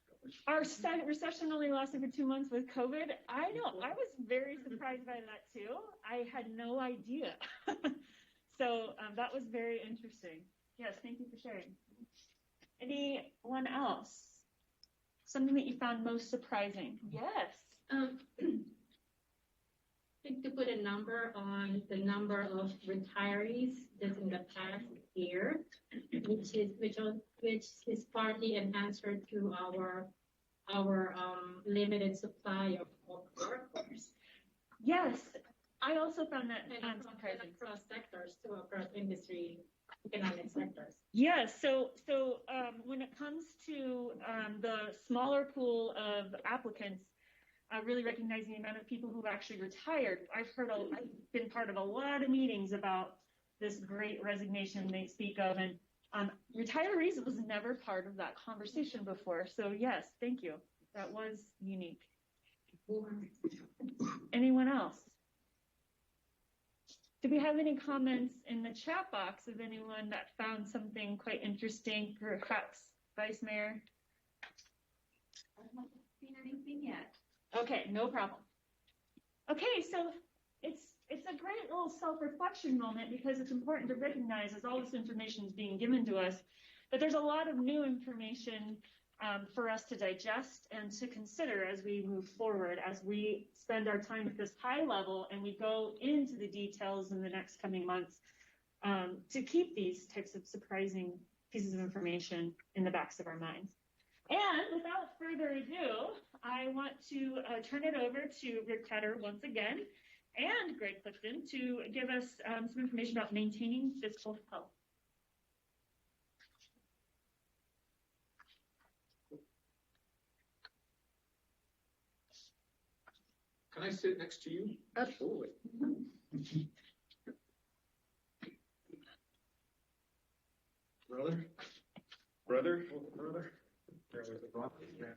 Our recession only lasted for 2 months with COVID. I know. I was very surprised by that too. I had no idea. So that was very interesting. Yes, thank you for sharing. Anyone else? Something that you found most surprising? Yes. I think to put a number on the number of retirees just in the past year, which is partly an answer to our limited supply of workforce. Yes, I also found that surprising across sectors too, across industry, economic sectors. Yes, so when it comes to the smaller pool of applicants, really recognizing the amount of people who've actually retired, I've been part of a lot of meetings about this great resignation they speak of, and retirees was never part of that conversation before. So yes, thank you. That was unique. Anyone else? Do we have any comments in the chat box of anyone that found something quite interesting, perhaps Vice Mayor? I haven't seen anything yet. Okay, no problem. Okay, so it's a great little self-reflection moment because it's important to recognize as all this information is being given to us, that there's a lot of new information for us to digest and to consider as we move forward, as we spend our time at this high level and we go into the details in the next coming months to keep these types of surprising pieces of information in the backs of our minds. And without further ado, I want to turn it over to Rick Cutter once again and Greg Clifton to give us some information about maintaining fiscal health. Can I sit next to you? Absolutely. Brother?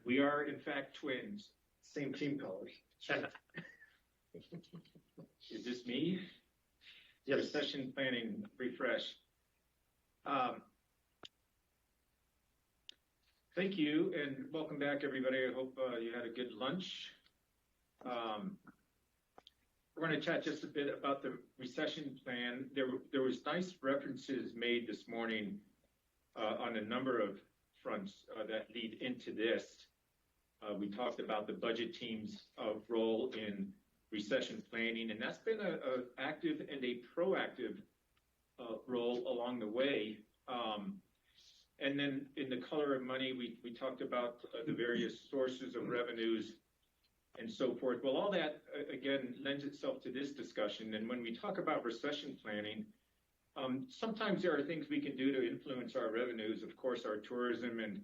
We are, in fact, twins. Same team colors. Is this me? Yes. Recession planning refresh. Thank you, and welcome back, everybody. I hope you had a good lunch. We're going to chat just a bit about the recession plan. There was nice references made this morning on a number of fronts that lead into this. We talked about the budget team's role in recession planning, and that's been an active and a proactive role along the way. And then in the color of money, we talked about the various sources of revenues and so forth. Well, all that, again, lends itself to this discussion. And when we talk about recession planning, sometimes there are things we can do to influence our revenues. Of course, our tourism and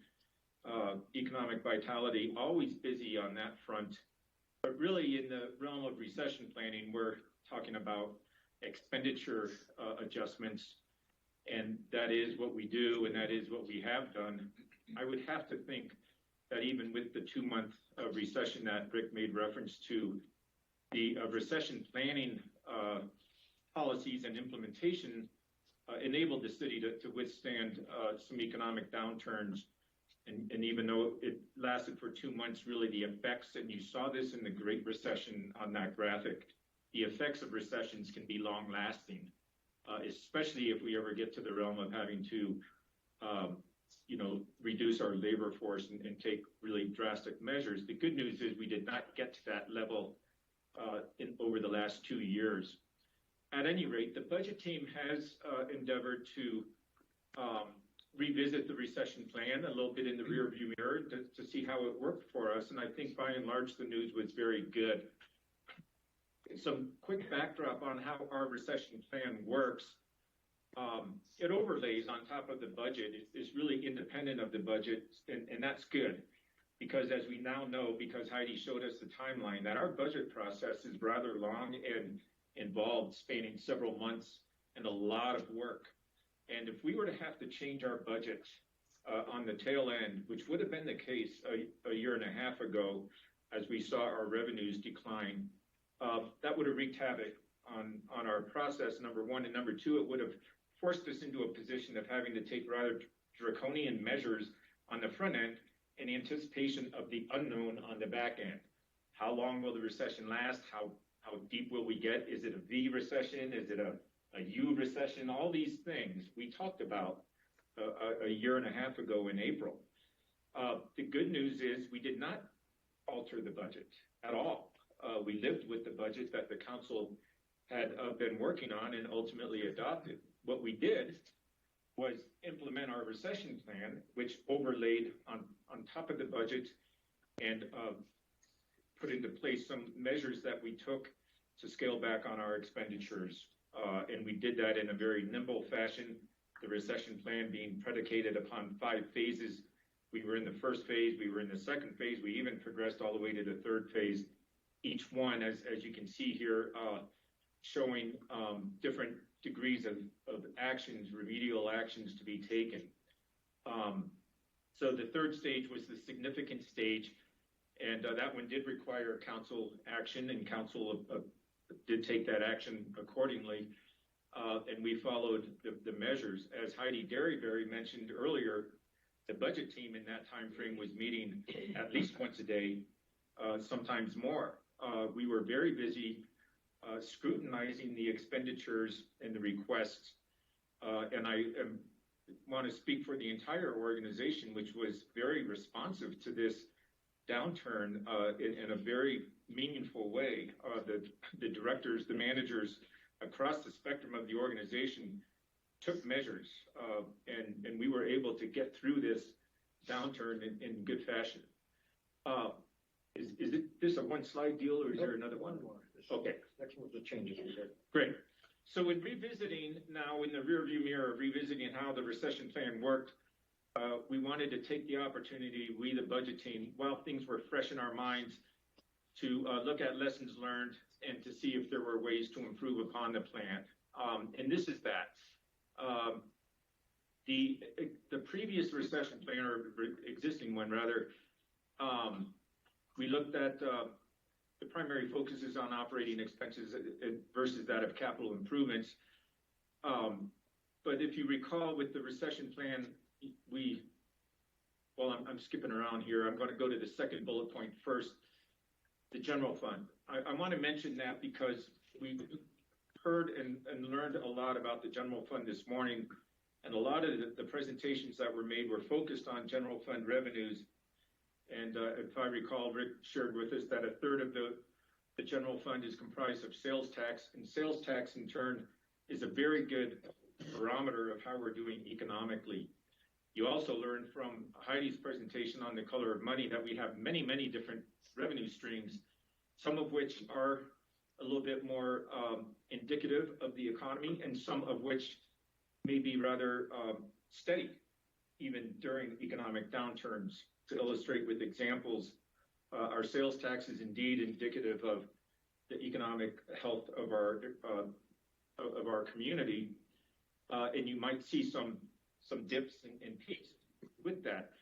economic vitality, always busy on that front. But really, in the realm of recession planning, we're talking about expenditure adjustments. And that is what we do, and that is what we have done. I would have to think that even with the 2-month recession that Rick made reference to, the recession planning policies and implementation enabled the city to withstand some economic downturns. And even though it lasted for 2 months, really the effects, and you saw this in the Great Recession on that graphic, the effects of recessions can be long lasting, especially if we ever get to the realm of having to, reduce our labor force and take really drastic measures. The good news is we did not get to that level over the last 2 years. At any rate, the budget team has endeavored to revisit the recession plan a little bit in the rearview mirror to see how it worked for us. And I think by and large, the news was very good. Some quick backdrop on how our recession plan works. It overlays on top of the budget. It's really independent of the budget, and that's good. Because as we now know, because Heidi showed us the timeline, that our budget process is rather long and involved, spanning several months and a lot of work. And if we were to have to change our budget on the tail end, which would have been the case a year and a half ago, as we saw our revenues decline, that would have wreaked havoc on our process, number one. And number two, it would have forced us into a position of having to take rather draconian measures on the front end in anticipation of the unknown on the back end. How long will the recession last? How deep will we get? Is it a V recession? Is it a U recession? All these things we talked about a year and a half ago in April. The good news is we did not alter the budget at all. We lived with the budget that the council had been working on and ultimately adopted. What we did was implement our recession plan, which overlaid on top of the budget and put into place some measures that we took to scale back on our expenditures. And we did that in a very nimble fashion, the recession plan being predicated upon 5 phases. We were in the first phase, we were in the second phase, we even progressed all the way to the third phase. Each one, as you can see here, showing different degrees of actions, remedial actions to be taken. So the third stage was the significant stage, and that one did require council action, and council did take that action accordingly, and we followed the measures. As Heidi Derryberry mentioned earlier, the budget team in that time frame was meeting at least once a day, sometimes more. We were very busy scrutinizing the expenditures and the requests, and I want to speak for the entire organization, which was very responsive to this downturn in a very meaningful way. The directors, the managers across the spectrum of the organization took measures, and we were able to get through this downturn in good fashion. Is this a one-slide deal, or is there another one? More. Okay. Next one's the changes we did. Great. So in revisiting now in the rearview mirror, revisiting how the recession plan worked, we wanted to take the opportunity, we the budget team, while things were fresh in our minds, to look at lessons learned and to see if there were ways to improve upon the plan. And this is that. The previous recession plan, or existing one rather, we looked at the primary focus is on operating expenses versus that of capital improvements. But if you recall with the recession plan, I'm skipping around here. I'm going to go to the second bullet point first, the general fund. I want to mention that because we heard and learned a lot about the general fund this morning, and a lot of the presentations that were made were focused on general fund revenues. And if I recall, Rick shared with us that a third of the general fund is comprised of sales tax, and sales tax in turn is a very good barometer of how we're doing economically. You also learned from Heidi's presentation on the color of money that we have many, many different revenue streams, some of which are a little bit more indicative of the economy, and some of which may be rather steady, even during economic downturns. To illustrate with examples, our sales tax is indeed indicative of the economic health of our community, and you might see some dips and peaks with that.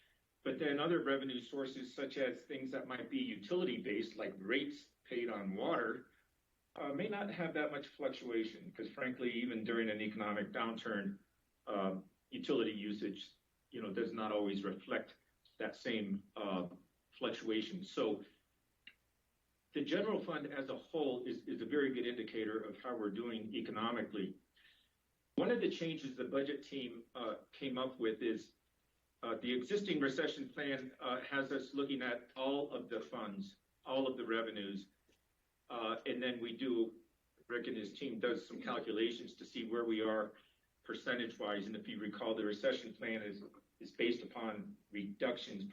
But then other revenue sources, such as things that might be utility-based, like rates paid on water, may not have that much fluctuation, because frankly, even during an economic downturn, utility usage, does not always reflect that same fluctuation. So the general fund as a whole is a very good indicator of how we're doing economically. One of the changes the budget team came up with is the existing recession plan has us looking at all of the funds, all of the revenues, and then Rick and his team does some calculations to see where we are percentage-wise. And if you recall, the recession plan is based upon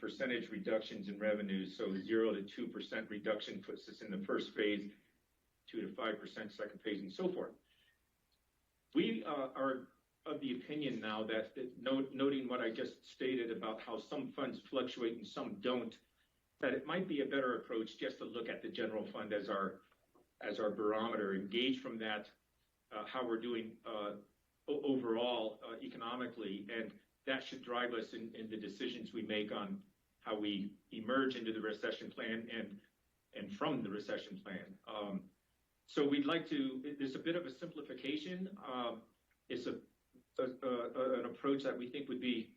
percentage reductions in revenues. So 0 to 2% reduction puts us in the first phase, 2 to 5% second phase, and so forth. We are of the opinion now that noting what I just stated about how some funds fluctuate and some don't, that it might be a better approach just to look at the general fund as our barometer, engage from that how we're doing overall economically, and that should drive us in the decisions we make on how we emerge into the recession plan and from the recession plan. So we'd like to, there's a bit of a simplification. It's an approach that we think would be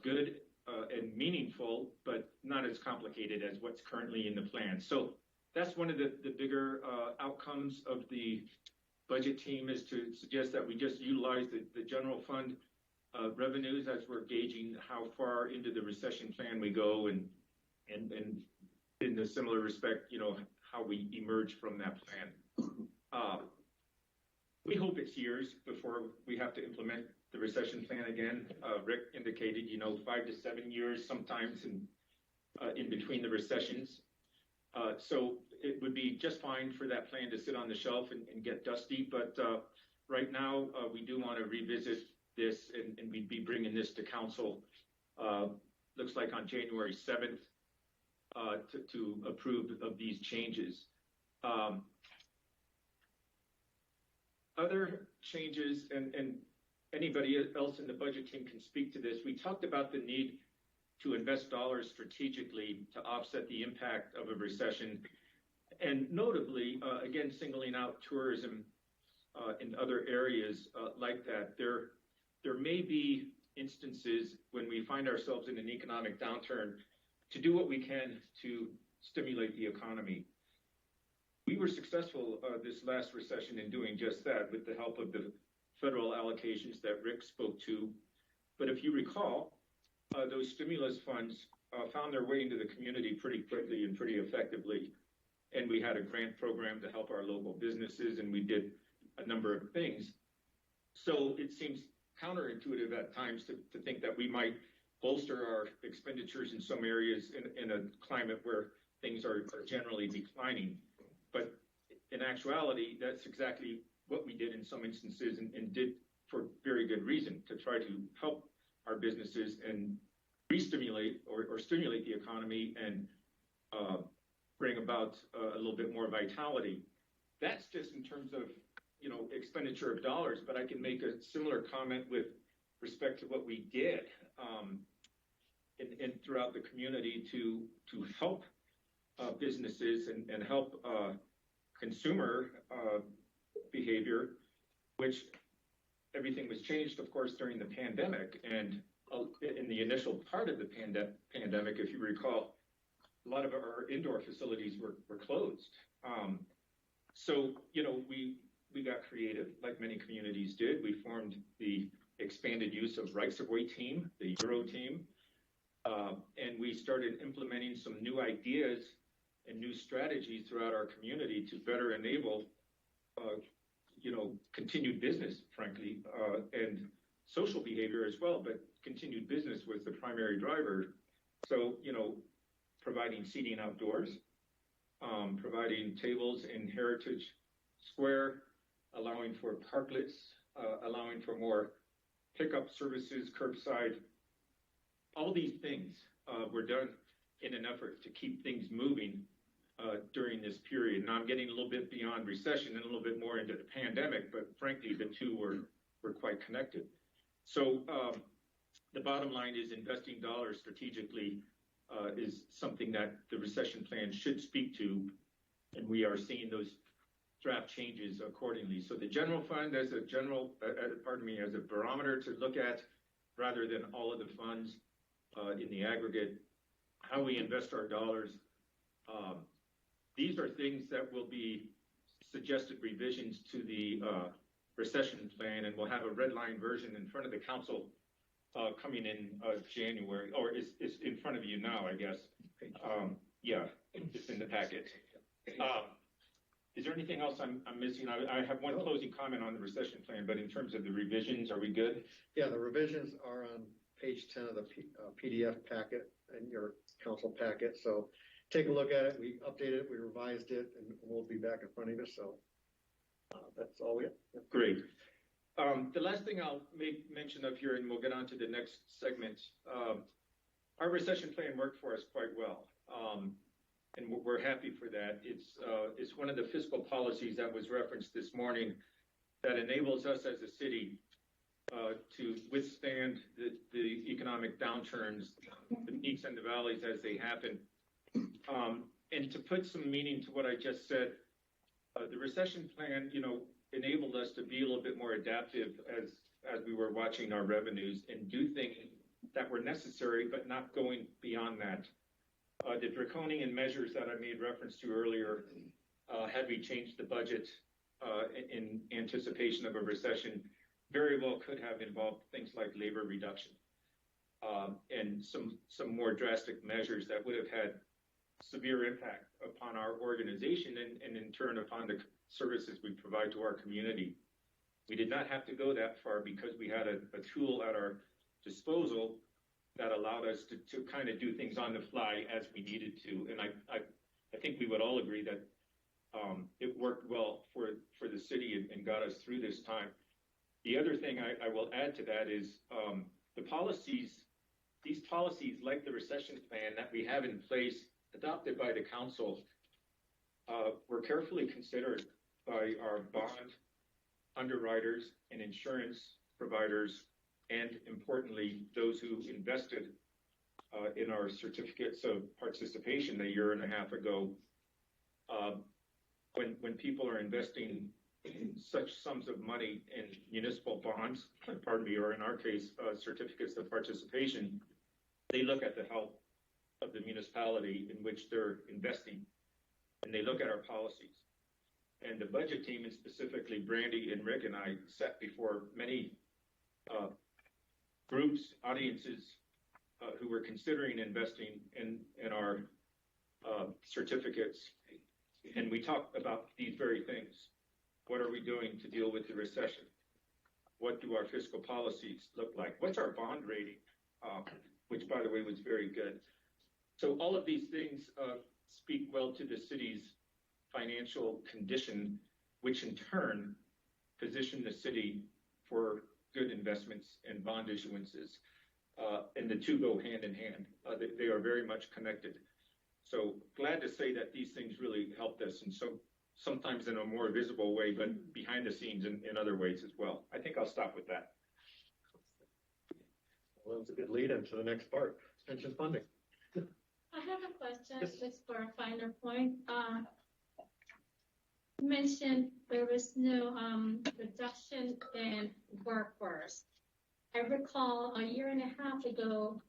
good and meaningful, but not as complicated as what's currently in the plan. So that's one of the bigger outcomes of the budget team, is to suggest that we just utilize the general fund revenues as we're gauging how far into the recession plan we go, and in a similar respect, how we emerge from that plan. We hope it's years before we have to implement the recession plan again. Rick indicated, 5 to 7 years sometimes in between the recessions. So it would be just fine for that plan to sit on the shelf and get dusty. But right now, we do want to revisit this, and we'd be bringing this to council, looks like on January 7th, to approve of these changes. Other changes, and anybody else in the budget team can speak to this, we talked about the need to invest dollars strategically to offset the impact of a recession. And notably, again, singling out tourism in other areas like that, there may be instances when we find ourselves in an economic downturn to do what we can to stimulate the economy. We were successful this last recession in doing just that with the help of the federal allocations that Rick spoke to. But if you recall, those stimulus funds found their way into the community pretty quickly and pretty effectively. And we had a grant program to help our local businesses, and we did a number of things. So it seems counterintuitive at times to think that we might bolster our expenditures in some areas in a climate where things are generally declining. But in actuality, that's exactly what we did in some instances, and did for very good reason, to try to help our businesses and re-stimulate or stimulate the economy and bring about a little bit more vitality. That's just in terms of expenditure of dollars, but I can make a similar comment with respect to what we did and throughout the community to help businesses and help consumer behavior, which everything was changed, of course, during the pandemic. And in the initial part of the pandemic, if you recall, a lot of our indoor facilities were closed. So, we got creative, like many communities did. We formed the expanded use of rights of way team, the Euro team, and we started implementing some new ideas and new strategies throughout our community to better enable, continued business, frankly, and social behavior as well. But continued business was the primary driver. So, providing seating outdoors, providing tables in Heritage Square, allowing for parklets, allowing for more pickup services, curbside. All these things were done in an effort to keep things moving during this period. Now I'm getting a little bit beyond recession and a little bit more into the pandemic, but frankly, the two were quite connected. So the bottom line is investing dollars strategically is something that the recession plan should speak to, and we are seeing those draft changes accordingly. So the general fund as a as a barometer to look at, rather than all of the funds in the aggregate, how we invest our dollars, these are things that will be suggested revisions to the recession plan, and we'll have a red line version in front of the council coming in January, or is in front of you now, I guess. Yeah, it's in the packet. Is there anything else I'm missing? I have one closing comment on the recession plan, but in terms of the revisions, are we good? Yeah, the revisions are on page 10 of the PDF packet in your council packet. So take a look at it. We updated it, we revised it, and we'll be back in front of you. So that's all we have. Yeah. Great. The last thing I'll make mention of here, and we'll get on to the next segment. Our recession plan worked for us quite well. And we're happy for that. It's one of the fiscal policies that was referenced this morning that enables us as a city to withstand the economic downturns, the peaks and the valleys as they happen. And to put some meaning to what I just said, the recession plan, enabled us to be a little bit more adaptive as we were watching our revenues and do things that were necessary, but not going beyond that. The draconian measures that I made reference to earlier, had we changed the budget in anticipation of a recession, very well could have involved things like labor reduction and some more drastic measures that would have had severe impact upon our organization and in turn upon the services we provide to our community. We did not have to go that far because we had a tool at our disposal that allowed us to kind of do things on the fly as we needed to. And I think we would all agree that it worked well for the city and got us through this time. The other thing I will add to that is these policies like the recession plan that we have in place, adopted by the council, were carefully considered by our bond underwriters and insurance providers, and importantly, those who invested in our certificates of participation a year and a half ago. When people are investing such sums of money in municipal bonds, or in our case, certificates of participation, they look at the health of the municipality in which they're investing, and they look at our policies. And the budget team, and specifically Brandy and Rick and I, sat before many groups, audiences who were considering investing in our certificates. And we talked about these very things. What are we doing to deal with the recession? What do our fiscal policies look like? What's our bond rating? Which, by the way, was very good. So all of these things speak well to the city's financial condition, which in turn position the city for good investments and bond issuances. And the two go hand in hand. They are very much connected. So glad to say that these things really helped us, and so sometimes in a more visible way, but behind the scenes in other ways as well. I think I'll stop with that. Well, that's a good lead into the next part, pension funding. I have a question, Yes. just for a finer point. You mentioned there was no reduction in workforce. I recall a year and a half ago,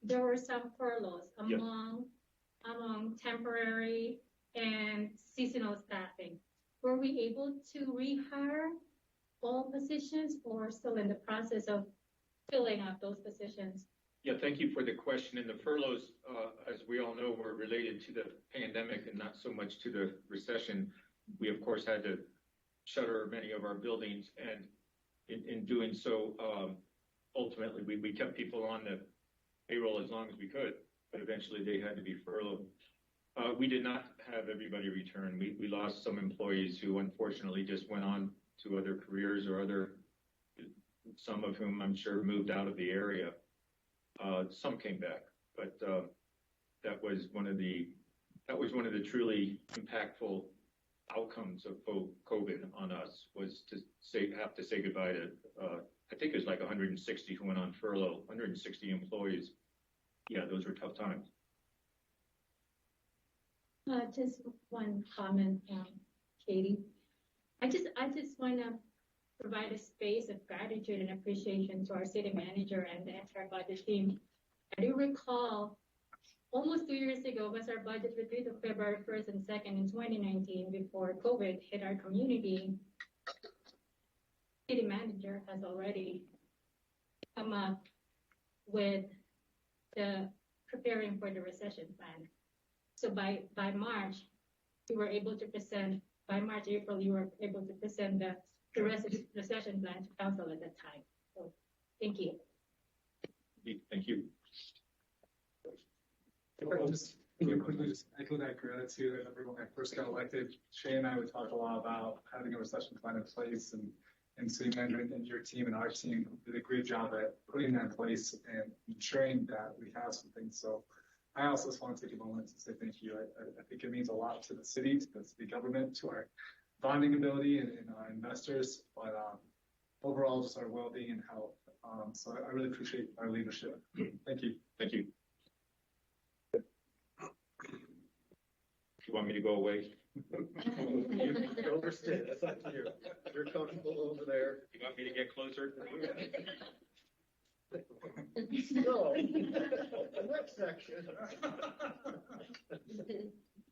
there were some furloughs among temporary and seasonal staffing. Were we able to rehire all positions, or still in the process of filling up those positions? Yeah, thank you for the question. And the furloughs, as we all know, were related to the pandemic and not so much to the recession. We, of course, had to shutter many of our buildings, and in doing so, ultimately, we kept people on the payroll as long as we could, but eventually they had to be furloughed. We did not have everybody return. We lost some employees who unfortunately just went on to other careers, or some of whom I'm sure moved out of the area. Some came back, but that was one of the truly impactful outcomes of COVID on us, was to have to say goodbye to I think it was like 160 who went on furlough, 160 employees. Yeah, those were tough times. Just one comment, Katie. I just want to provide a space of gratitude and appreciation to our city manager and the entire budget team. I do recall almost 2 years ago was our budget retreat of February 1st and 2nd in 2019 before COVID hit our community. City manager has already come up with the preparing for the recession plan. So by March, we were able to present, by March, April, you were able to present the recession plan to council at that time. So thank you. Thank you. If I could just quickly just echo that gratitude. I remember when I first got elected, Shay and I would talk a lot about having a recession plan in place, and city manager and your team and our team did a great job at putting that in place and ensuring that we have some things. So I also just want to take a moment to say thank you. I think it means a lot to the city, to the city government, to our bonding ability and our investors, but overall just our well-being and health. So I really appreciate our leadership. Thank you. Thank you. You want me to go away? You overstayed. That's up to you. You're comfortable over there. You want me to get closer? So, the next section.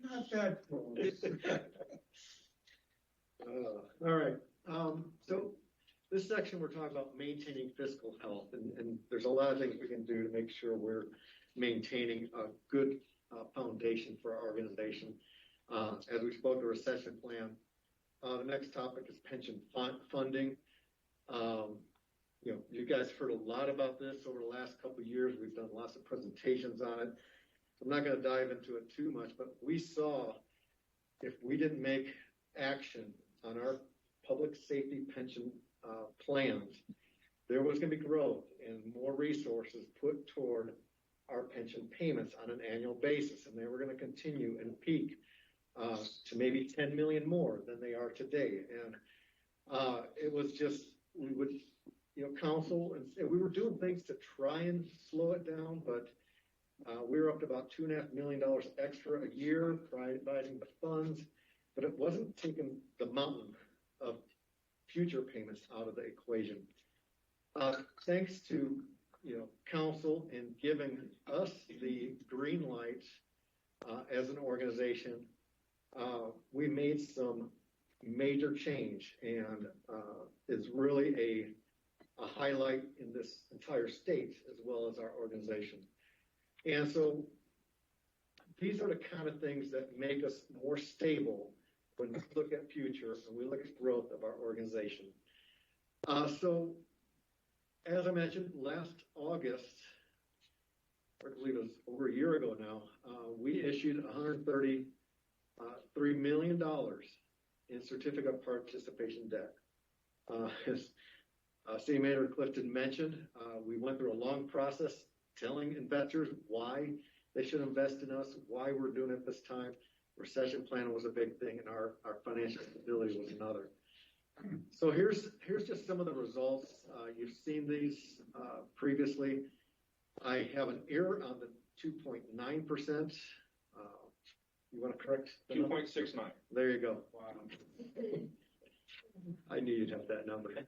Not that close. All right. So this section, we're talking about maintaining fiscal health, and there's a lot of things we can do to make sure we're maintaining a good foundation for our organization. As we spoke, the recession plan. The next topic is pension funding. You guys heard a lot about this over the last couple of years. We've done lots of presentations on it. I'm not going to dive into it too much, but we saw if we didn't make action on our public safety pension plans, there was going to be growth and more resources put toward our pension payments on an annual basis, and they were going to continue and peak to maybe 10 million more than they are today. And it was just, we would, counsel, and we were doing things to try and slow it down, but we were up to about $2.5 million extra a year, providing the funds, but it wasn't taking the mountain of future payments out of the equation. Thanks to council in giving us the green light as an organization, we made some major change, and is really a highlight in this entire state as well as our organization. And so these are the kind of things that make us more stable when we look at future and we look at growth of our organization. So as I mentioned, last August, I believe it was over a year ago now, we issued $133 million in certificate of participation debt. As City Manager Clifton mentioned, we went through a long process telling investors why they should invest in us, why we're doing it this time. Recession plan was a big thing, and our financial stability was another. So here's just some of the results. You've seen these previously. I have an error on the 2.9%. You want to correct? 2.69. There you go. Wow. I knew you'd have that number. It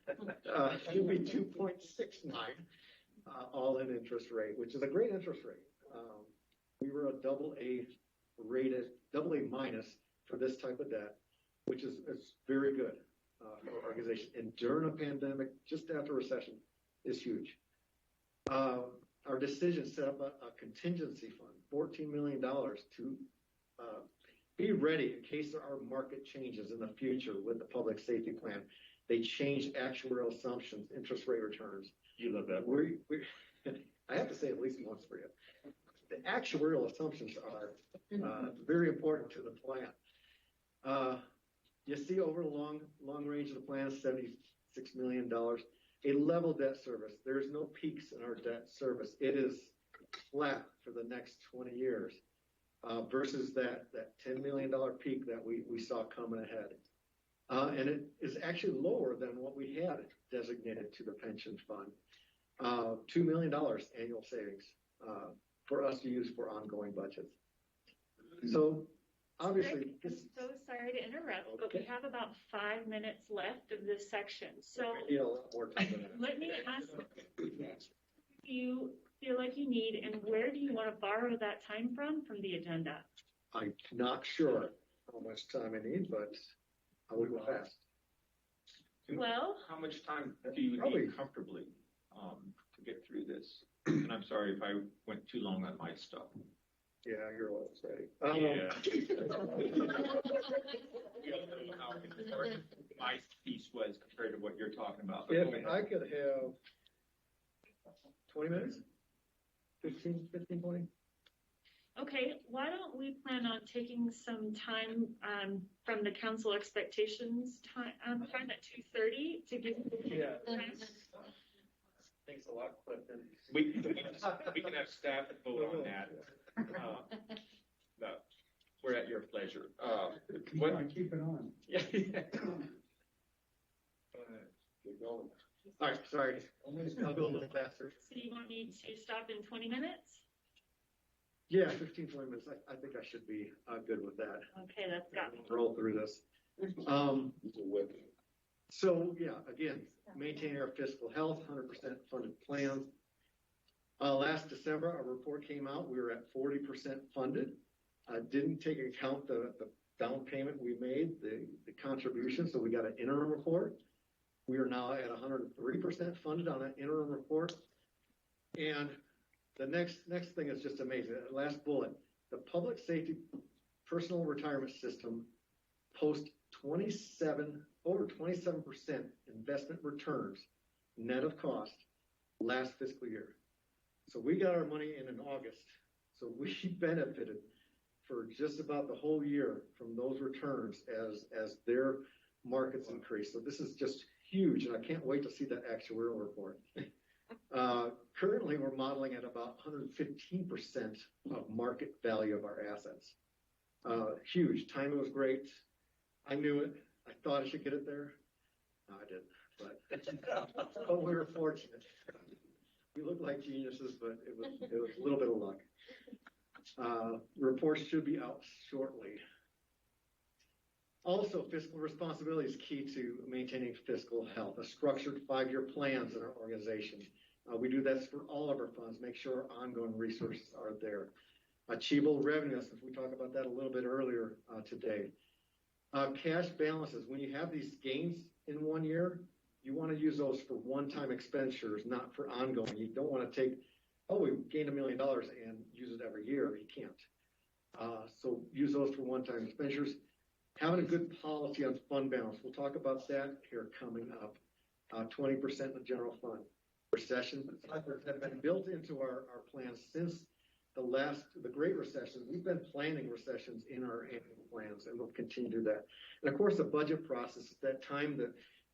would be 2.69 all-in interest rate, which is a great interest rate. We were a AA rated, AA minus for this type of debt, which is very good for our organization. And during a pandemic, just after recession, is huge. Our decision set up a contingency fund, $14 million to be ready in case there are market changes in the future with the public safety plan. They changed actuarial assumptions, interest rate returns. You love that. I have to say at least once for you. The actuarial assumptions are very important to the plan. You see over the long range of the plan, $76 million. A level debt service. There's no peaks in our debt service. It is flat for the next 20 years versus that $10 million peak that we saw coming ahead. And it is actually lower than what we had designated to the pension fund. $2 million annual savings for us to use for ongoing budgets. So obviously, I'm so sorry to interrupt, but we have about 5 minutes left of this section. So we need a lot more time than that. let me ask you feel like you need, and where do you want to borrow that time from the agenda? I'm not sure how much time I need, but I will go fast. Well, How much time do you Probably- need comfortably to get through this? And I'm sorry if I went too long on my stuff. Yeah, you're always ready. Yeah. We all know how important my piece was compared to what you're talking about. But go If ahead. I could have 20 minutes? 15, 20? okay, why don't we plan on taking some time from the council expectations time at 2:30 to give Yeah. time? Thanks a lot, Clifton. We can have staff vote on that. No, we're at your pleasure. What? Keep it on. Yeah. Keep going. All right, sorry. I'll go a little faster. So you want me to stop in 20 minutes? Yeah, 15, 20 minutes. I think I should be good with that. Okay, that's got me. Roll through this. So yeah, again, maintaining our fiscal health, 100% funded plans. Last December, our report came out. We were at 40% funded. Didn't take account the down payment we made, the contribution. So we got an interim report. We are now at 103% funded on that interim report. And the next thing is just amazing. Last bullet, the public safety personal retirement system post over 27% investment returns net of cost last fiscal year. So we got our money in August. So we benefited for just about the whole year from those returns as their markets increase. So this is just huge, and I can't wait to see that actuarial report. Currently, we're modeling at about 115% of market value of our assets. Huge. Timing was great. I knew it. I thought I should get it there. No, I didn't. But we were fortunate. We look like geniuses, but it was a little bit of luck. Reports should be out shortly. Also, fiscal responsibility is key to maintaining fiscal health. A structured 5-year plans in our organization. We do this for all of our funds, make sure our ongoing resources are there. Achievable revenue, since we talked about that a little bit earlier today. Cash balances, when you have these gains in 1 year, you want to use those for one-time expenditures, not for ongoing. You don't want to take, we gained $1 million and use it every year. You can't. So use those for one-time expenditures. Having a good policy on fund balance. We'll talk about that here coming up. 20% in the general fund. Recession have been built into our plans since the Great Recession. We've been planning recessions in our annual plans, and we'll continue to do that. And of course, the budget process is that time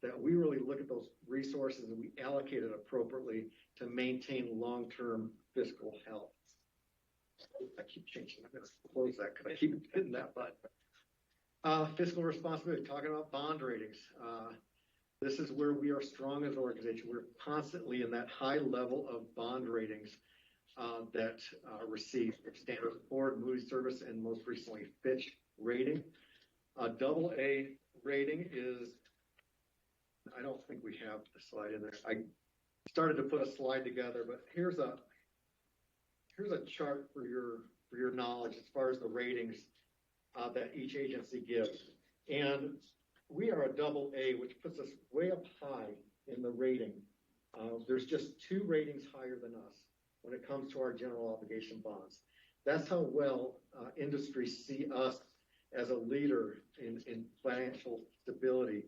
that we really look at those resources and we allocate it appropriately to maintain long-term fiscal health. I keep changing. I'm going to close that because I keep hitting that button. Fiscal responsibility, talking about bond ratings. This is where we are strong as an organization. We're constantly in that high level of bond ratings that receive Standard & Poor's, Moody's Service, and most recently Fitch rating. AA rating is, I don't think we have the slide in there. I started to put a slide together, but here's a chart for your knowledge as far as the ratings that each agency gives. And we are a AA, which puts us way up high in the rating. There's just 2 ratings higher than us when it comes to our general obligation bonds. That's how well industry see us as a leader in financial stability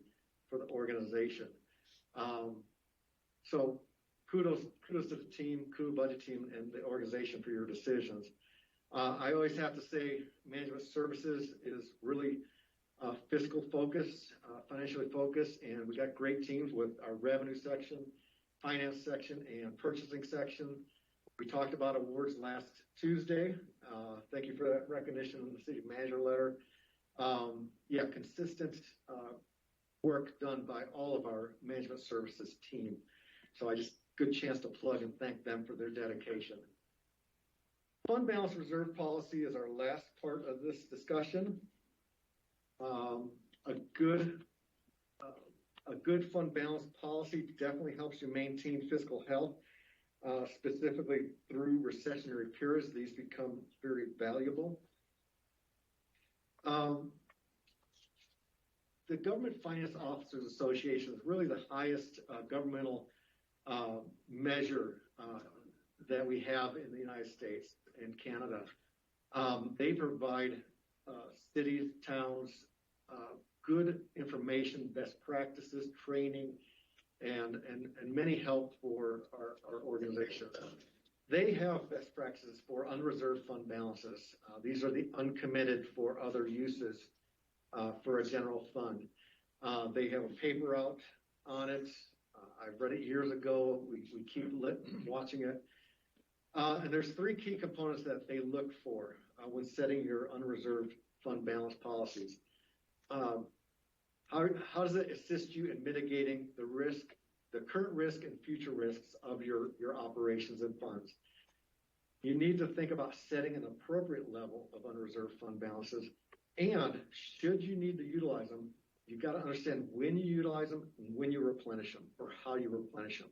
for the organization. So kudos to the team, kudos budget team, and the organization for your decisions. I always have to say management services is really fiscal focused, financially focused, and we got great teams with our revenue section, finance section, and purchasing section. We talked about awards last Tuesday. Thank you for that recognition in the city manager letter. Consistent work done by all of our management services team. So good chance to plug and thank them for their dedication. Fund balance reserve policy is our last part of this discussion. A good fund balance policy definitely helps you maintain fiscal health. specifically through recessionary periods, these become very valuable. The Government Finance Officers Association is really the highest governmental measure that we have in the United States and Canada. They provide cities, towns, good information, best practices, training, and many help for our organization. They have best practices for unreserved fund balances. These are the uncommitted for other uses for a general fund. They have a paper out on it. I've read it years ago. We keep watching it. And there's three key components that they look for when setting your unreserved fund balance policies. How does it assist you in mitigating the risk, the current risk and future risks of your operations and funds? You need to think about setting an appropriate level of unreserved fund balances. And should you need to utilize them, you've got to understand when you utilize them and when you replenish them or how you replenish them.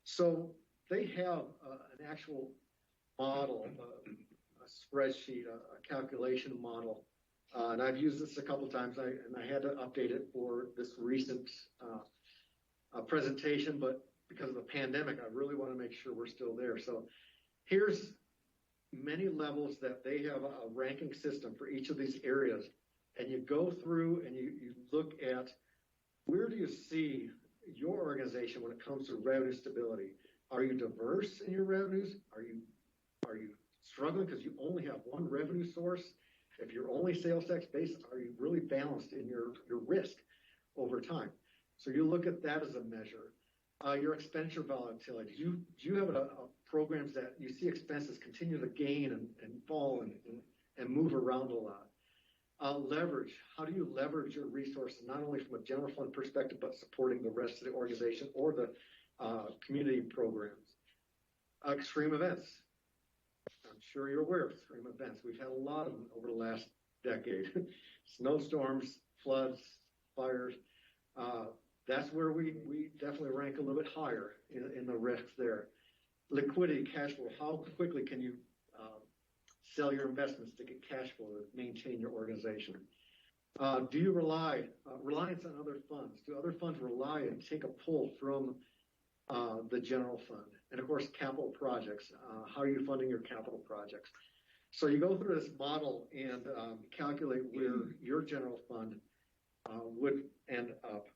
So they have an actual model, a spreadsheet, a calculation model. And I've used this a couple of times, and I had to update it for this recent presentation, but because of the pandemic, I really want to make sure we're still there. So here's many levels that they have a ranking system for each of these areas. And you go through and you look at where do you see your organization when it comes to revenue stability? Are you diverse in your revenues? Are you struggling because you only have one revenue source? If you're only sales tax based, are you really balanced in your risk over time? So you look at that as a measure. Your expenditure volatility. Do you have programs that you see expenses continue to gain and fall and move around a lot? Leverage. How do you leverage your resources, not only from a general fund perspective, but supporting the rest of the organization or the community programs? Extreme events. I'm sure you're aware of extreme events. We've had a lot of them over the last decade. Snowstorms, floods, fires. That's where we definitely rank a little bit higher in the risks there. Liquidity, cash flow. How quickly can you sell your investments to get cash flow to maintain your organization? Do you reliance on other funds? Do other funds rely and take a pull from the general fund? And of course, capital projects. How are you funding your capital projects? So you go through this model and calculate where your general fund would end up.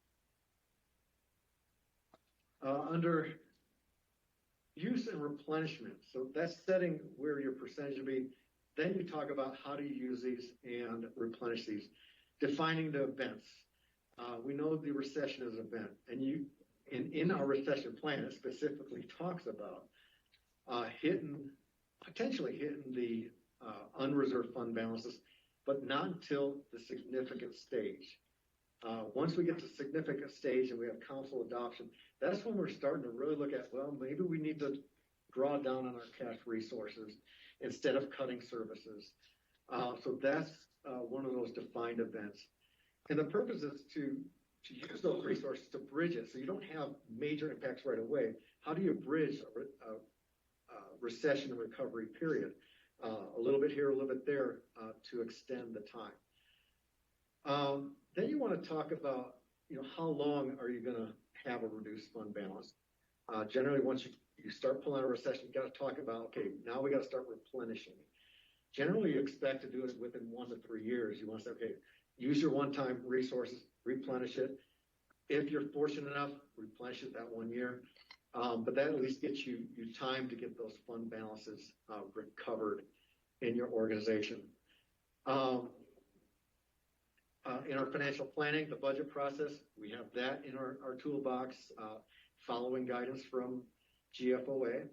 Under use and replenishment, so that's setting where your percentage will be. Then you talk about how do you use these and replenish these. Defining the events. We know the recession is an event, and in our recession plan, it specifically talks about potentially hitting the unreserved fund balances, but not until the significant stage. Once we get to significant stage and we have council adoption, that's when we're starting to really look at, well, maybe we need to draw down on our cash resources instead of cutting services. So that's one of those defined events. And the purpose is to use those resources to bridge it so you don't have major impacts right away. How do you bridge a recession and recovery period? A little bit here, a little bit there to extend the time. Then you want to talk about, how long are you going to have a reduced fund balance? Generally, once you start pulling out a recession, you got to talk about, okay, now we got to start replenishing. Generally, you expect to do it within 1 to 3 years. You want to say, okay, use your one-time resources, replenish it. If you're fortunate enough, replenish it that 1 year. But that at least gets you time to get those fund balances recovered in your organization. In our financial planning, the budget process, we have that in our toolbox, following guidance from GFOA.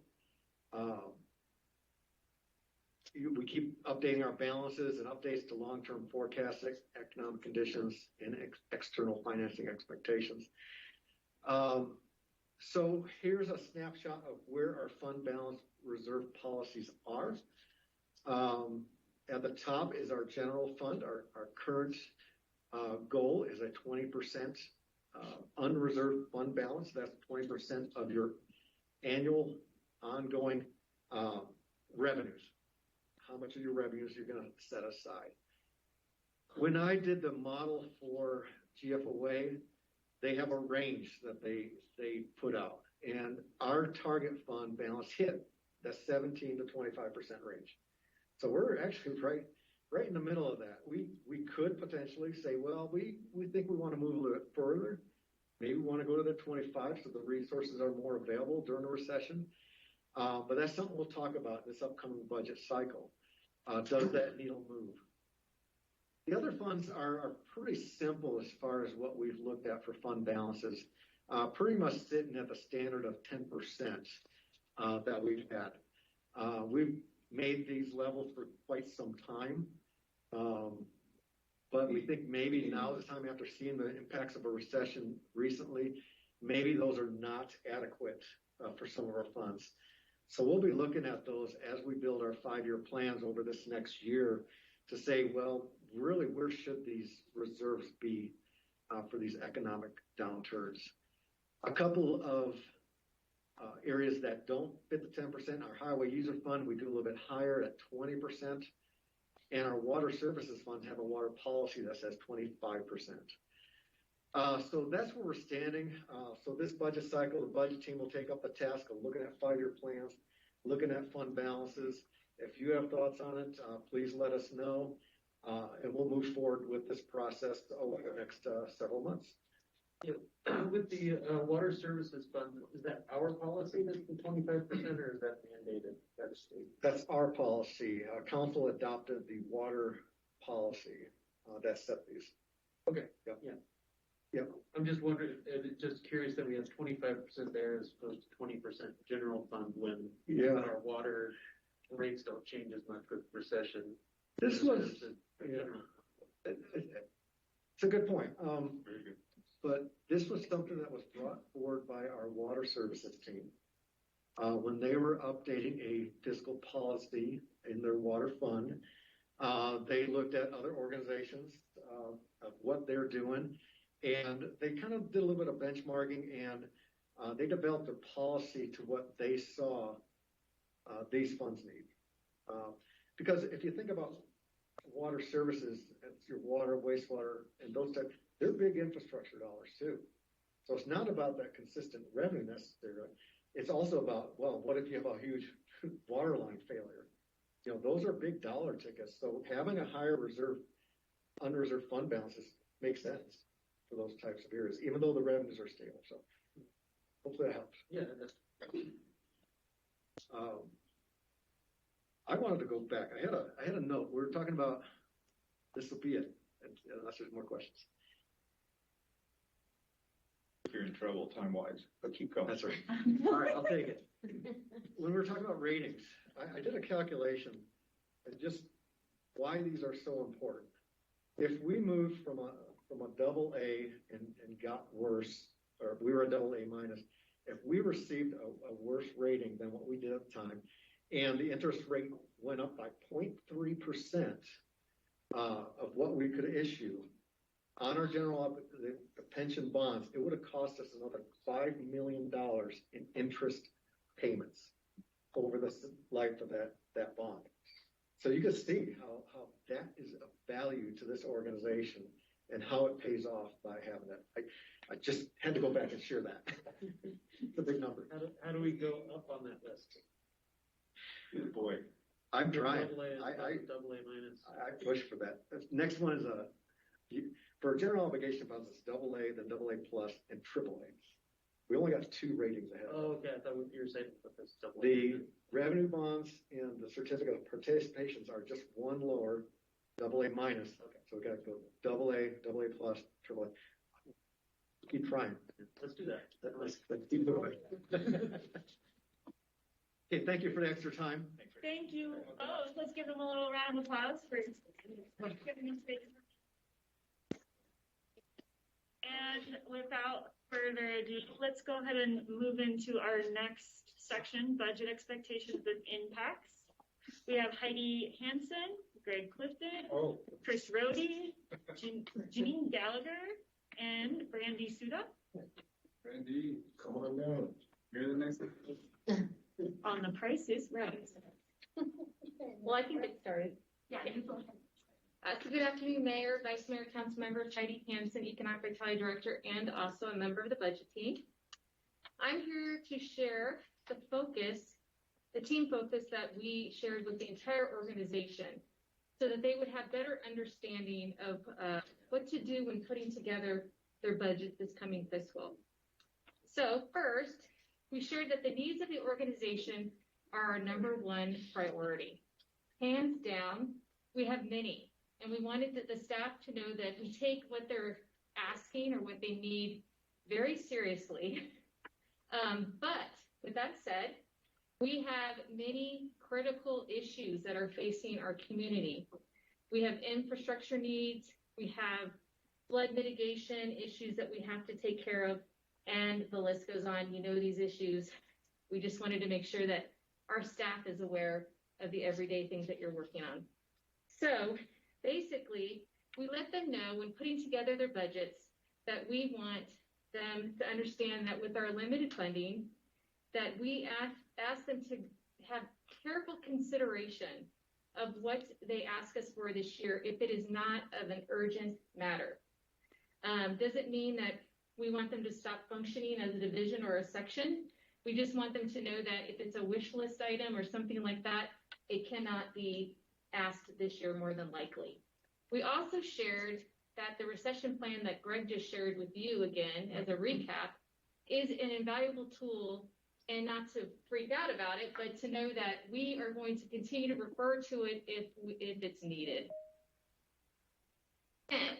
We keep updating our balances and updates to long-term forecasts, economic conditions, and external financing expectations. So here's a snapshot of where our fund balance reserve policies are. At the top is our general fund. Our current goal is a 20% unreserved fund balance. That's 20% of your annual ongoing revenues. How much of your revenues you're going to set aside. When I did the model for GFOA, they have a range that they put out, and our target fund balance hit the 17 to 25% range. So we're actually right in the middle of that. We could potentially say, well, we think we want to move a little bit further. Maybe we want to go to the 25 so the resources are more available during a recession. But that's something we'll talk about in this upcoming budget cycle. Does that needle move? The other funds are pretty simple as far as what we've looked at for fund balances. Pretty much sitting at the standard of 10% that we've had. We've made these levels for quite some time. But we think maybe now is the time, after seeing the impacts of a recession recently, maybe those are not adequate for some of our funds. So we'll be looking at those as we build our 5-year plans over this next year to say, well, really, where should these reserves be for these economic downturns? A couple of areas that don't fit the 10%, our highway user fund, we do a little bit higher at 20%. And our water services funds have a water policy that says 25%. So that's where we're standing. So this budget cycle, the budget team will take up the task of looking at 5-year plans, looking at fund balances. If you have thoughts on it, please let us know. And we'll move forward with this process over the next several months. Yeah. With the water services fund, is that our policy that's the 25%, or is that mandated by the state? That's our policy. Council adopted the water policy that set these. Okay. Yep. Yeah. Yep. I'm just wondering, just curious that we have 25% there as opposed to 20% general fund when our water rates don't change as much with recession. This was, it's a good point. Very good. But this was something that was brought forward by our water services team. When they were updating a fiscal policy in their water fund, they looked at other organizations of what they're doing, and they kind of did a little bit of benchmarking, and they developed a policy to what they saw these funds need. Because if you think about water services, it's your water, wastewater, and those types, they're big infrastructure dollars too. So it's not about that consistent revenue necessarily. It's also about, well, what if you have a huge water line failure? You know, those are big dollar tickets. So having a higher unreserved fund balances makes sense for those types of areas, even though the revenues are stable. So hopefully that helps. Yeah. I wanted to go back. I had a note. We were talking about, this will be it, unless there's more questions. You're in trouble time-wise, but keep going. That's right. All right, I'll take it. When we were talking about ratings, I did a calculation and just why these are so important. If we moved from a double A and got worse, or we were a double A minus, if we received a worse rating than what we did at the time, and the interest rate went up by 0.3% of what we could issue on our the pension bonds, it would have cost us another $5 million in interest payments over the life of that bond. So you can see how that is of value to this organization and how it pays off by having that. I just had to go back and share that. It's a big number. How do we go up on that list? Good boy. I'm trying. Double A minus. I push for that. Next one is for general obligation bonds, it's double A, then double A plus, and triple A. We only got 2 ratings ahead. Oh, okay. I thought you were saying that's double A. The revenue bonds and the certificate of participations are just one lower, double A minus. Okay. So we got to go double A plus, triple A. Keep trying. Let's do that. Let's keep moving. Okay, thank you for the extra time. Thank you. Oh, let's give them a little round of applause for giving them space. And without further ado, let's go ahead and move into our next section, budget expectations and impacts. We have Heidi Hansen, Greg Clifton, Chris Rohde, Janine Gallagher, and Brandy Suda. Brandy, come on down. You're the next. On crisis, right? Well, I can get started. Yeah, you go ahead. So good afternoon, Mayor, Vice Mayor, Councilmember Heidi Hansen, Economic Vitality Director, and also a member of the budget team. I'm here to share the team focus that we shared with the entire organization so that they would have better understanding of what to do when putting together their budget this coming fiscal. So first, we shared that the needs of the organization are our number one priority. Hands down, we have many. And we wanted the staff to know that we take what they're asking or what they need very seriously. But with that said, we have many critical issues that are facing our community. We have infrastructure needs, we have flood mitigation issues that we have to take care of, and the list goes on. You know these issues. We just wanted to make sure that our staff is aware of the everyday things that you're working on. So basically, we let them know when putting together their budgets that we want them to understand that with our limited funding, that we ask them to have careful consideration of what they ask us for this year if it is not of an urgent matter. Doesn't mean that we want them to stop functioning as a division or a section. We just want them to know that if it's a wish list item or something like that, it cannot be asked this year more than likely. We also shared that the recession plan that Greg just shared with you again as a recap is an invaluable tool, and not to freak out about it, but to know that we are going to continue to refer to it if it's needed. And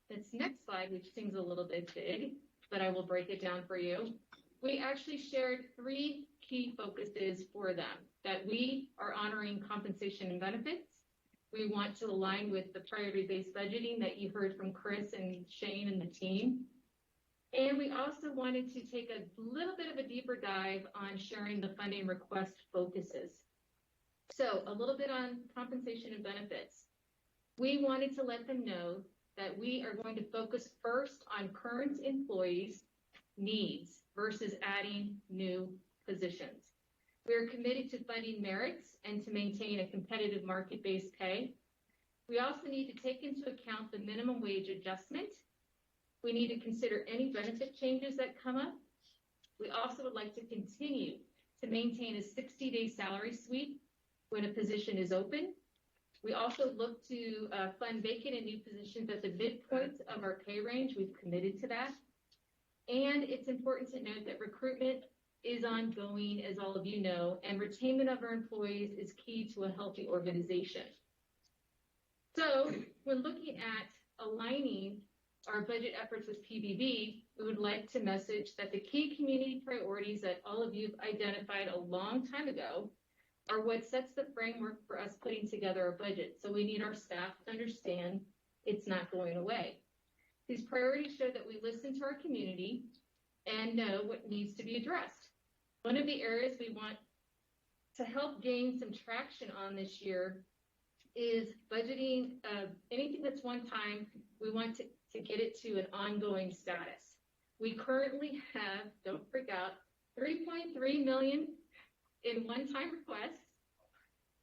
this next slide, which seems a little bit big, but I will break it down for you. We actually shared 3 key focuses for them, that we are honoring compensation and benefits. We want to align with the priority-based budgeting that you heard from Chris and Shane and the team. And we also wanted to take a little bit of a deeper dive on sharing the funding request focuses. So a little bit on compensation and benefits. We wanted to let them know that we are going to focus first on current employees' needs versus adding new positions. We are committed to funding merits and to maintain a competitive market-based pay. We also need to take into account the minimum wage adjustment. We need to consider any benefit changes that come up. We also would like to continue to maintain a 60-day salary sweep when a position is open. We also look to fund vacant and new positions at the midpoint of our pay range. We've committed to that. And it's important to note that recruitment is ongoing, as all of you know, and retainment of our employees is key to a healthy organization. So when looking at aligning our budget efforts with PBB, we would like to message that the key community priorities that all of you have identified a long time ago are what sets the framework for us putting together a budget. So we need our staff to understand it's not going away. These priorities show that we listen to our community and know what needs to be addressed. One of the areas we want to help gain some traction on this year is budgeting anything that's one time. We want to get it to an ongoing status. We currently have, don't freak out, $3.3 million in one-time requests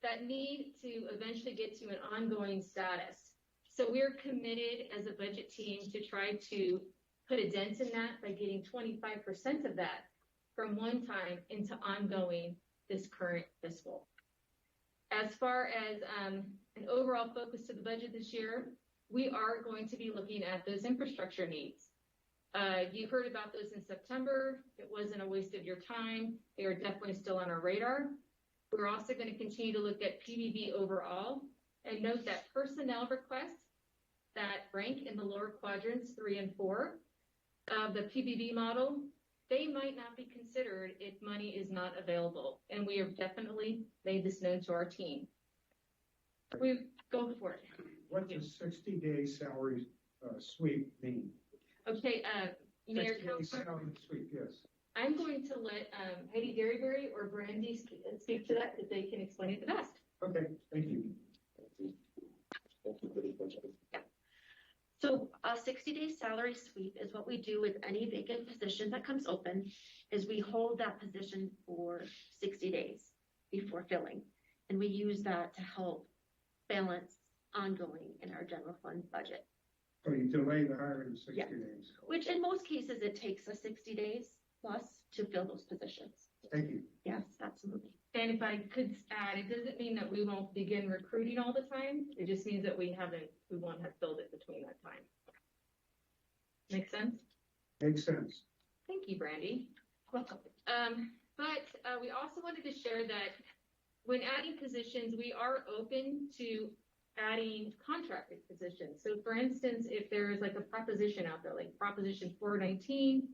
that need to eventually get to an ongoing status. So we're committed as a budget team to try to put a dent in that by getting 25% of that from one time into ongoing this current fiscal. As far as an overall focus to the budget this year, we are going to be looking at those infrastructure needs. You heard about those in September. It wasn't a waste of your time. They are definitely still on our radar. We're also going to continue to look at PBB overall and note that personnel requests that rank in the lower quadrants 3 and 4 of the PBB model, they might not be considered if money is not available. And we have definitely made this known to our team. We go for it. What does 60-day salary sweep mean? Okay, Mayor 60-day Councilor, salary sweep, yes. I'm going to let Heidi Derryberry or Brandy speak to that because they can explain it the best. Okay, thank you. So a 60-day salary sweep is what we do with any vacant position that comes open, is we hold that position for 60 days. before filling. And we use that to help balance ongoing in our general fund budget. So you delay the hiring 60 Yeah. days. Which in most cases, it takes us 60 days plus to fill those positions. Thank you. Yes, absolutely. And if I could add, it doesn't mean that we won't begin recruiting all the time. It just means that we won't have filled it between that time. Make sense? Makes sense. Thank you, Brandy. Welcome. But we also wanted to share that when adding positions, we are open to adding contracted positions. So for instance, if there's like a proposition out there, like Proposition 419,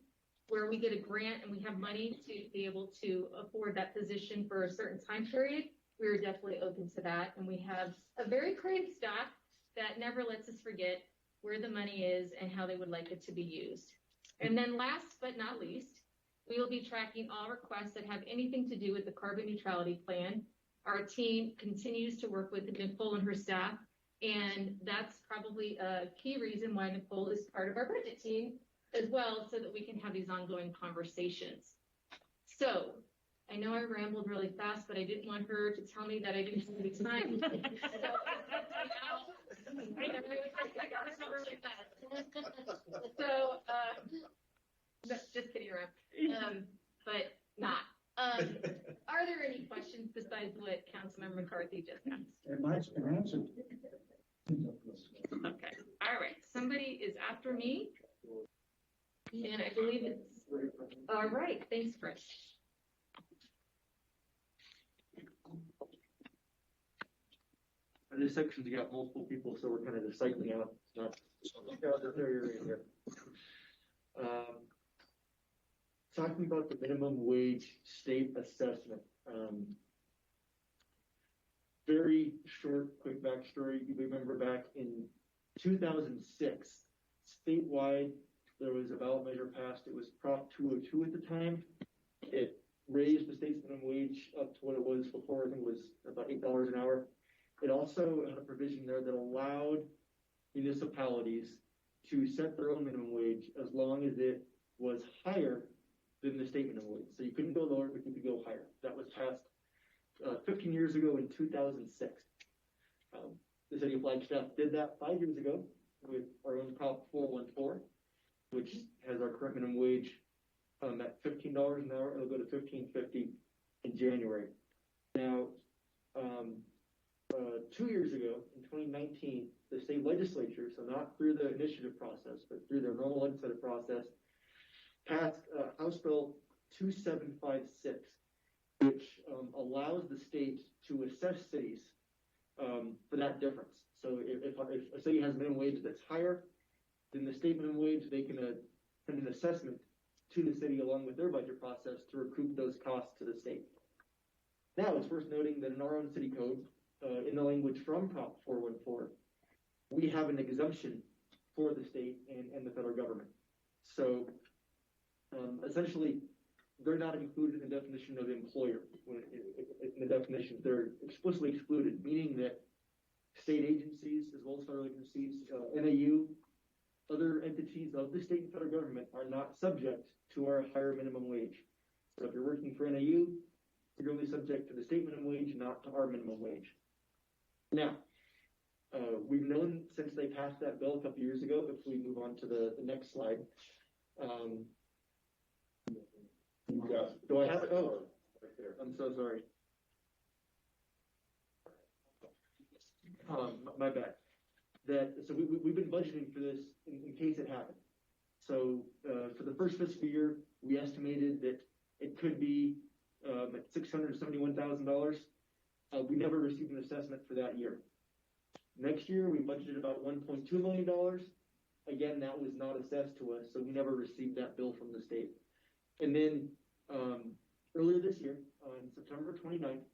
where we get a grant and we have money to be able to afford that position for a certain time period, we are definitely open to that. And we have a very creative staff that never lets us forget where the money is and how they would like it to be used. And then last but not least, we will be tracking all requests that have anything to do with the carbon neutrality plan. Our team continues to work with Nicole and her staff, and that's probably a key reason why Nicole is part of our budget team as well, so that we can have these ongoing conversations. So I know I rambled really fast, but I didn't want her to tell me that I didn't have any time. So, just kidding around, but not. Are there any questions besides what Councilmember McCarthy just asked? It might have been answered. Okay, all right, somebody is after me, and I believe it's, all right, thanks, Chris. In this section, you got multiple people, so we're kind of just cycling out. It's not here. Talking about the minimum wage state assessment. Very short, quick backstory. You remember back in 2006, statewide, there was a ballot measure passed. It was Prop 202 at the time. It raised the state's minimum wage up to what it was before. I think it was about $8 an hour. It also had a provision there that allowed municipalities to set their own minimum wage as long as it was higher than the state minimum wage. So you couldn't go lower, but you could go higher. That was passed 15 years ago in 2006. The city of Flagstaff did that 5 years ago with our own Prop 414, which has our current minimum wage at $15 an hour. It'll go to $15.50 in January. Now, 2 years ago, in 2019, the state legislature, so not through the initiative process, but through their normal legislative process, passed House Bill 2756, which allows the state to assess cities for that difference. So if a city has a minimum wage that's higher than the state minimum wage, they can send an assessment to the city along with their budget process to recoup those costs to the state. Now, it's worth noting that in our own city code, in the language from Prop 414, we have an exemption for the state and the federal government. So essentially, they're not included in the definition of employer. In the definition, they're explicitly excluded, meaning that state agencies, as well as federal agencies, NAU, other entities of the state and federal government are not subject to our higher minimum wage. So if you're working for NAU, you're only subject to the state minimum wage, not to our minimum wage. Now, we've known since they passed that bill a couple years ago, if we move on to the next slide. Do I have it? Oh, right there. I'm so sorry. My bad. So we've been budgeting for this in case it happened. So for the first fiscal year, we estimated that it could be at $671,000. We never received an assessment for that year. Next year, we budgeted about $1.2 million. Again, that was not assessed to us, so we never received that bill from the state. And then earlier this year, on September 29th,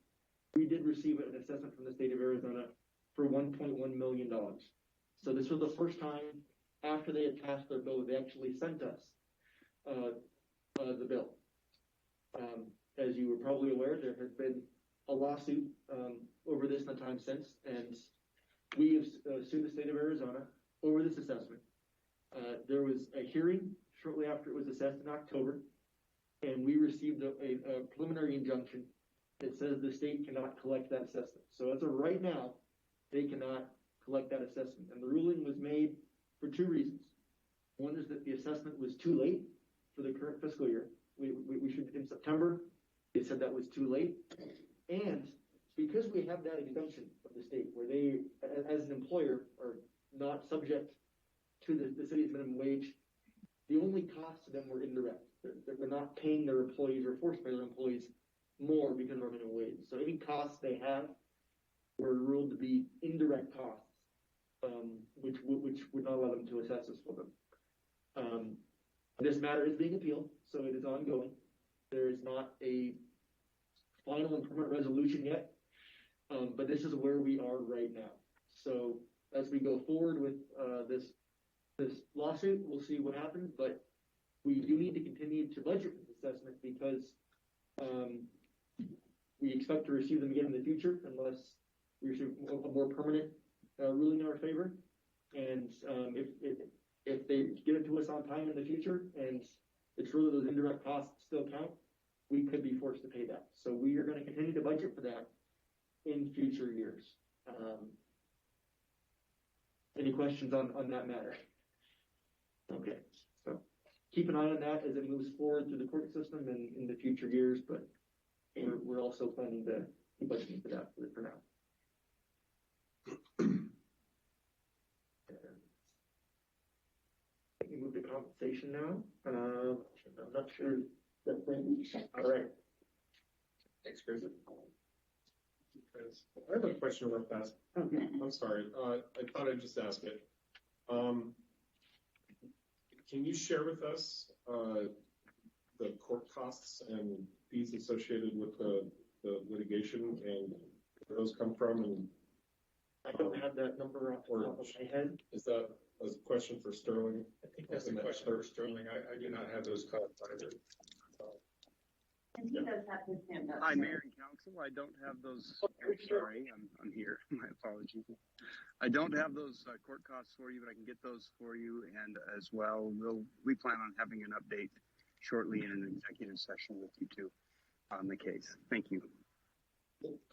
we did receive an assessment from the state of Arizona for $1.1 million. So this was the first time after they had passed their bill, they actually sent us the bill. As you were probably aware, there has been a lawsuit over this in the time since, and we have sued the state of Arizona over this assessment. There was a hearing shortly after it was assessed in October, and we received a preliminary injunction it says the state cannot collect that assessment. So as of right now, they cannot collect that assessment. And the ruling was made for two reasons. One is that the assessment was too late for the current fiscal year. We should, in September, they said that was too late. And because we have that exemption of the state where they, as an employer, are not subject to the city's minimum wage, the only costs to them were indirect. They're not paying their employees or forced to pay their employees more because of our minimum wage. So any costs they have were ruled to be indirect costs, which would not allow them to assess us for them. This matter is being appealed, so it is ongoing. There is not a final and permanent resolution yet, but this is where we are right now. So as we go forward with this lawsuit, we'll see what happens, but we do need to continue to budget this assessment because we expect to receive them again in the future unless we receive a more permanent ruling in our favor. And if they get it to us on time in the future and it's really those indirect costs still count, we could be forced to pay that. So we are going to continue to budget for that in future years. Any questions on that matter? Okay, so keep an eye on that as it moves forward through the court system and in the future years, but we're also planning to be budgeting for that for now. We move to compensation now. I'm not sure that all right. Thanks, Chris. I have a question real fast. Okay. I'm sorry. I thought I'd just ask it. Can you share with us the court costs and fees associated with the litigation and where those come from? And I don't have that number off the top of my head. Is that a question for Sterling? I think that's a question for Sterling. I do not have those costs either. And he does have his hand up. Hi, Mayor and Council. I don't have those. Oh, sorry, I'm here. My apologies. I don't have those court costs for you, but I can get those for you. And as well, we plan on having an update shortly in an executive session with you two on the case. Thank you.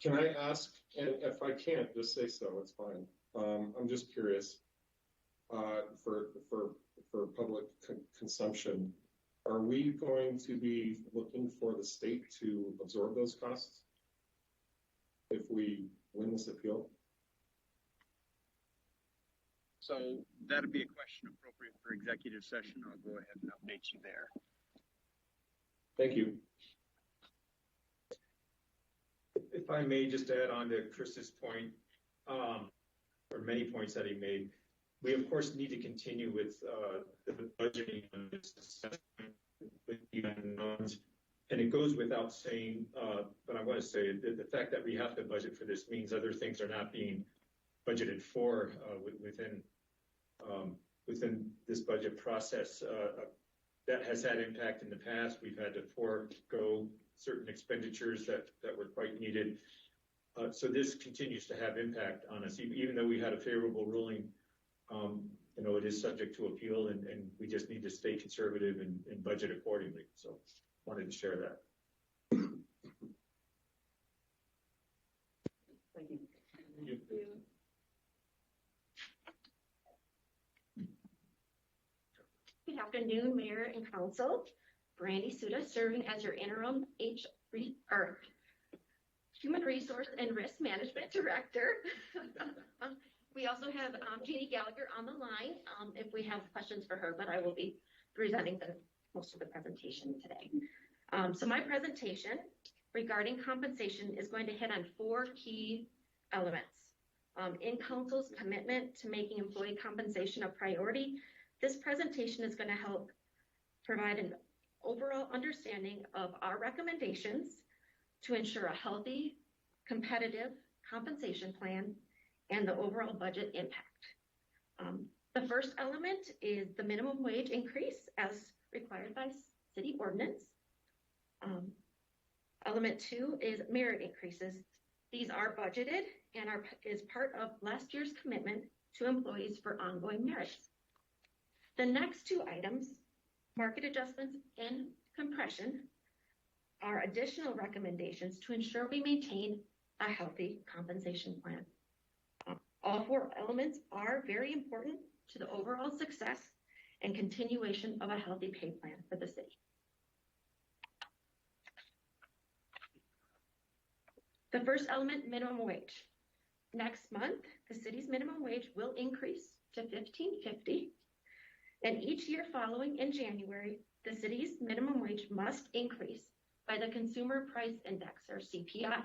Can I ask, and if I can't, just say so, it's fine. I'm just curious, for public consumption, are we going to be looking for the state to absorb those costs if we win this appeal? So that'd be a question appropriate for executive session. I'll go ahead and update you there. Thank you. If I may just add on to Chris's point, or many points that he made, we of course need to continue with the budgeting on this assessment with the unknowns. And it goes without saying, but I want to say that the fact that we have to budget for this means other things are not being budgeted for within this budget process. That has had impact in the past. We've had to forego certain expenditures that were quite needed. So this continues to have impact on us, even though we had a favorable ruling. It is subject to appeal, and we just need to stay conservative and budget accordingly. So wanted to share that. Thank you. Thank you. Good afternoon, Mayor and Council. Brandy Suda, serving as your interim Human Resource and Risk Management Director. We also have Jeannie Gallagher on the line if we have questions for her, but I will be presenting most of the presentation today. So my presentation regarding compensation is going to hit on 4 key elements. In Council's commitment to making employee compensation a priority, this presentation is going to help provide an overall understanding of our recommendations to ensure a healthy, competitive compensation plan and the overall budget impact. The first element is the minimum wage increase as required by city ordinance. Element 2 is merit increases. These are budgeted and is part of last year's commitment to employees for ongoing merits. The next 2 items, market adjustments and compression, are additional recommendations to ensure we maintain a healthy compensation plan. All four elements are very important to the overall success and continuation of a healthy pay plan for the city. The first element, minimum wage. Next month, the city's minimum wage will increase to $15.50, and each year following in January, the city's minimum wage must increase by the Consumer Price Index, or CPI,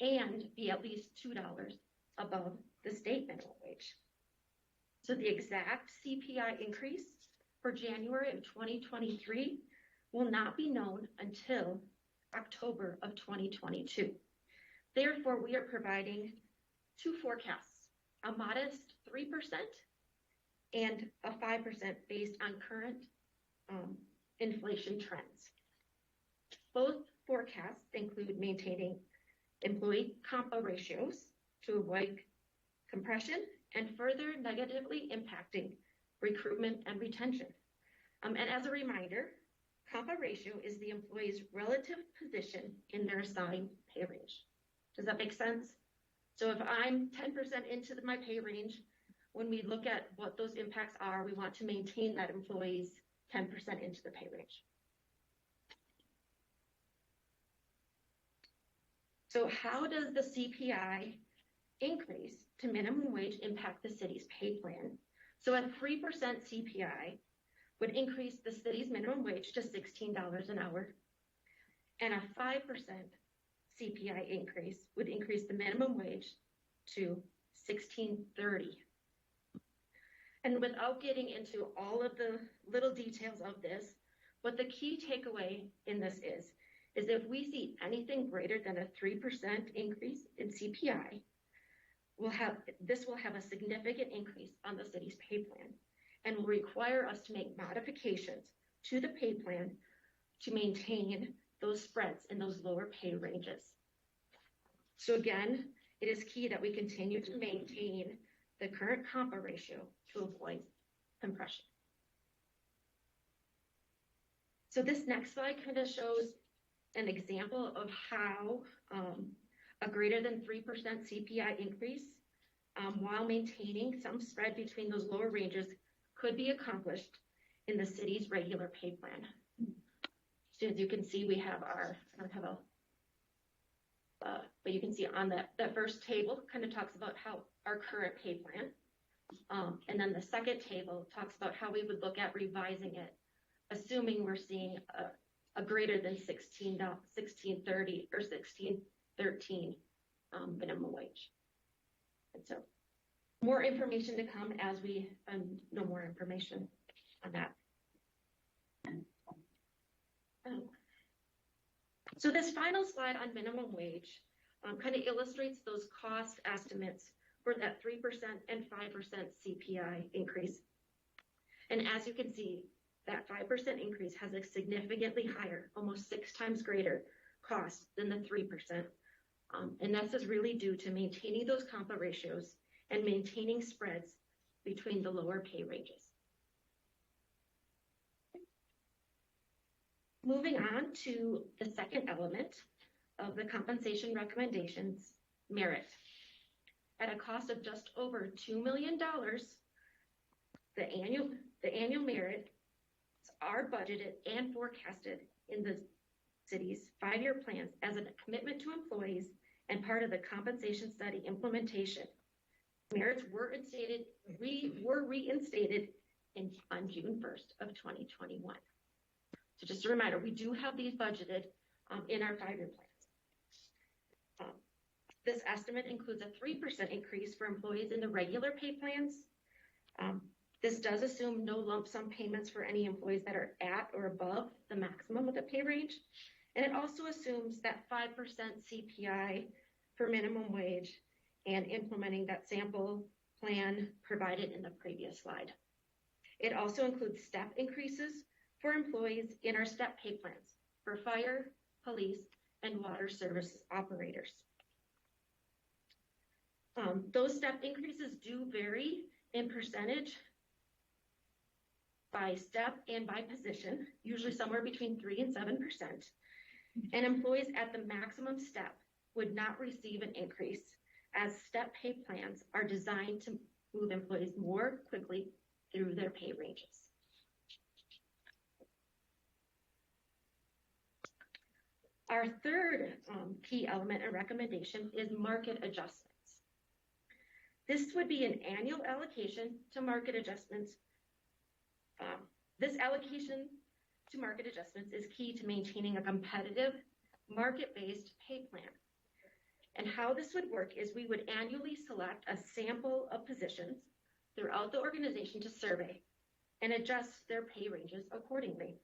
and be at least $2 above the state minimum wage. So the exact CPI increase for January of 2023 will not be known until October of 2022. Therefore, we are providing two forecasts, a modest 3% and a 5% based on current inflation trends. Both forecasts include maintaining employee compa ratios to avoid compression and further negatively impacting recruitment and retention. And as a reminder, compa ratio is the employee's relative position in their assigned pay range. Does that make sense? So if I'm 10% into my pay range, when we look at what those impacts are, we want to maintain that employee's 10% into the pay range. So how does the CPI increase to minimum wage impact the city's pay plan? So a 3% CPI would increase the city's minimum wage to $16 an hour, and a 5% CPI increase would increase the minimum wage to $16.30. And without getting into all of the little details of this, what the key takeaway in this is if we see anything greater than a 3% increase in CPI, this will have a significant increase on the city's pay plan and will require us to make modifications to the pay plan to maintain those spreads in those lower pay ranges. So again, it is key that we continue to maintain the current compa ratio to avoid compression. So this next slide kind of shows an example of how a greater than 3% CPI increase while maintaining some spread between those lower ranges could be accomplished in the city's regular pay plan. So as you can see, we have but you can see on that first table kind of talks about how our current pay plan, and then the second table talks about how we would look at revising it, assuming we're seeing a greater than $16.30 or $16.13 minimum wage. And so more information to come as we know more information on that. So this final slide on minimum wage kind of illustrates those cost estimates for that 3% and 5% CPI increase. And as you can see, that 5% increase has a significantly higher, almost 6 times greater cost than the 3%. And this is really due to maintaining those compa ratios and maintaining spreads between the lower pay ranges. Moving on to the second element of the compensation recommendations, merit. At a cost of just over $2 million, the annual merit are budgeted and forecasted in the city's 5-year plans as a commitment to employees and part of the compensation study implementation. Merits were reinstated on June 1st of 2021. So just a reminder, we do have these budgeted in our 5-year plans. This estimate includes a 3% increase for employees in the regular pay plans. This does assume no lump sum payments for any employees that are at or above the maximum of the pay range. And it also assumes that 5% CPI for minimum wage and implementing that sample plan provided in the previous slide. It also includes step increases for employees in our step pay plans for fire, police, and water services operators. Those step increases do vary in percentage by step and by position, usually somewhere between 3 and 7%. And employees at the maximum step would not receive an increase, as step pay plans are designed to move employees more quickly through their pay ranges. Our third key element and recommendation is market adjustments. This would be an annual allocation to market adjustments. This allocation to market adjustments is key to maintaining a competitive, market-based pay plan. And how this would work is we would annually select a sample of positions throughout the organization to survey and adjust their pay ranges accordingly.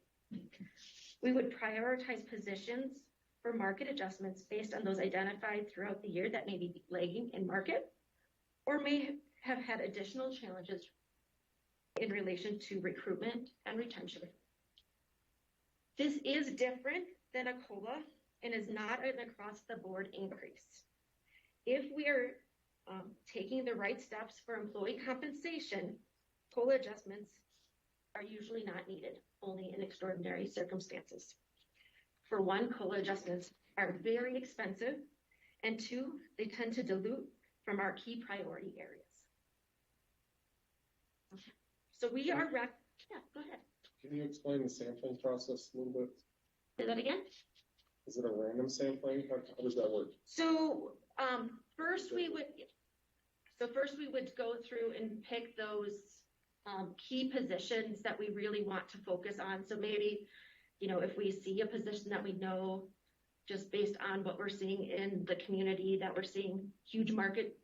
We would prioritize positions for market adjustments based on those identified throughout the year that may be lagging in market or may have had additional challenges in relation to recruitment and retention. This is different than a COLA and is not an across-the-board increase. If we are taking the right steps for employee compensation, COLA adjustments are usually not needed, only in extraordinary circumstances. For one, COLA adjustments are very expensive, and two, they tend to dilute from our key priority areas. Okay. So we are, yeah, go ahead. Can you explain the sampling process a little bit? Say that again? Is it a random sampling? How does that work? So first we would go through and pick those key positions that we really want to focus on. So maybe, you know, if we see a position that we know just based on what we're seeing in the community, that we're seeing huge market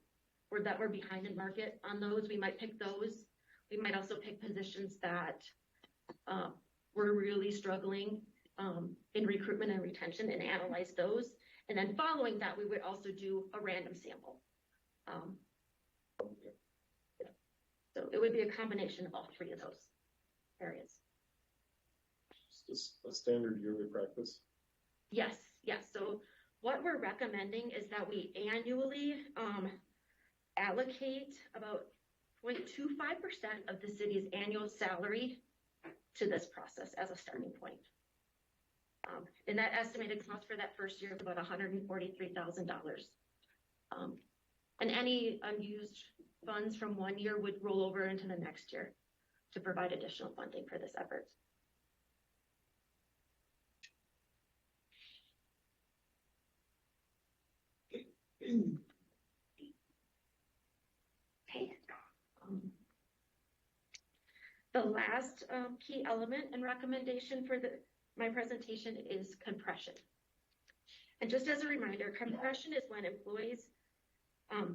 or that we're behind in market on those, we might pick those. We might also pick positions that we're really struggling in recruitment and retention and analyze those. And then following that, we would also do a random sample. So it would be a combination of all three of those areas. Just a standard yearly practice? Yes, yes. So what we're recommending is that we annually allocate about 0.25% of the city's annual salary to this process as a starting point. And that estimated cost for that first year is about $143,000. And any unused funds from one year would roll over into the next year to provide additional funding for this effort. Okay. The last key element and recommendation for my presentation is compression. And just as a reminder, compression is when employees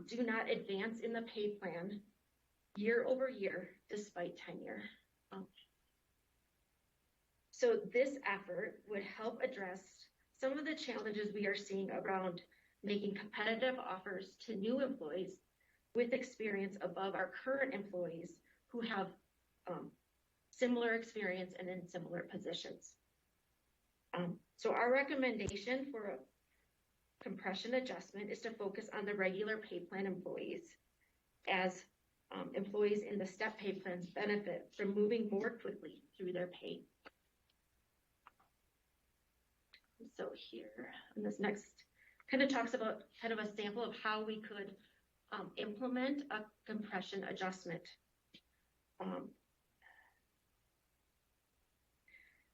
do not advance in the pay plan year over year despite tenure. So this effort would help address some of the challenges we are seeing around making competitive offers to new employees with experience above our current employees who have similar experience and in similar positions. So our recommendation for a compression adjustment is to focus on the regular pay plan employees, as employees in the step pay plans benefit from moving more quickly through their pay. So here, and this next kind of talks about kind of a sample of how we could implement a compression adjustment.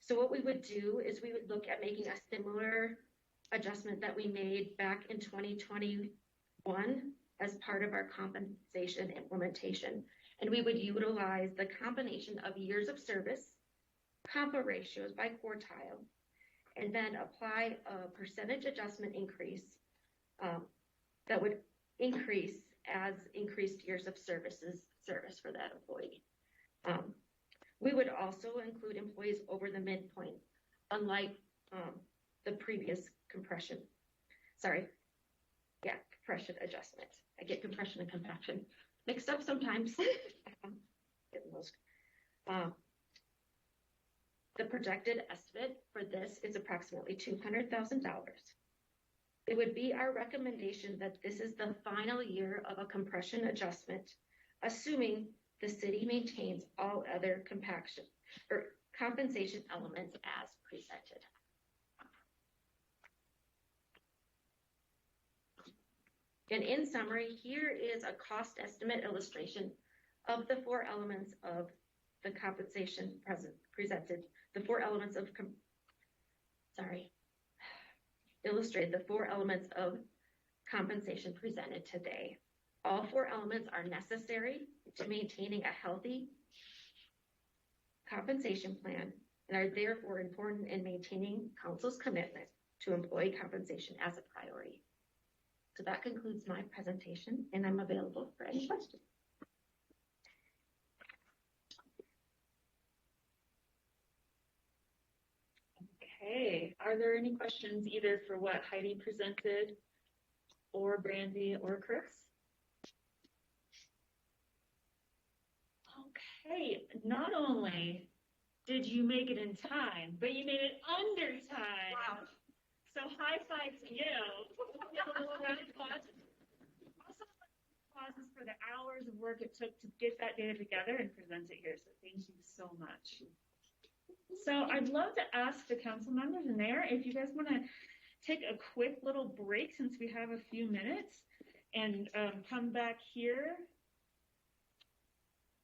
So what we would do is we would look at making a similar adjustment that we made back in 2021 as part of our compensation implementation. And we would utilize the combination of years of service, compa ratios by quartile, and then apply a percentage adjustment increase that would increase as increased years of service for that employee. We would also include employees over the midpoint, unlike the previous compression adjustment. I get compression and compaction mixed up sometimes. Getting those. The projected estimate for this is approximately $200,000. It would be our recommendation that this is the final year of a compression adjustment, assuming the city maintains all other compensation elements as presented. And in summary, here is a cost estimate illustration of the four elements of the compensation presented. The four elements of, illustrate the four elements of compensation presented today. All four elements are necessary to maintaining a healthy compensation plan and are therefore important in maintaining council's commitment to employee compensation as a priority. So that concludes my presentation, and I'm available for any questions. Okay, are there any questions either for what Heidi presented or Brandy or Chris? Okay, not only did you make it in time, but you made it under time. Wow. So high five to you. Round of applause. Also, applauses for the hours of work it took to get that data together and present it here. So thank you so much. So I'd love to ask the council members in there if you guys want to take a quick little break since we have a few minutes and come back here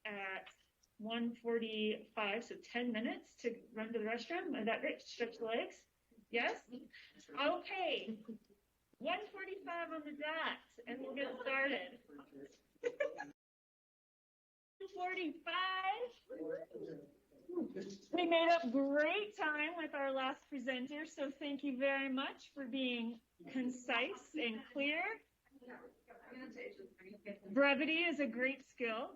at 1:45, so 10 minutes to run to the restroom. Is that great? Stretch the legs? Yes? Okay. 1:45 on the dot, and we'll get started. 1:45. We made up great time with our last presenter, so thank you very much for being concise and clear. Brevity is a great skill.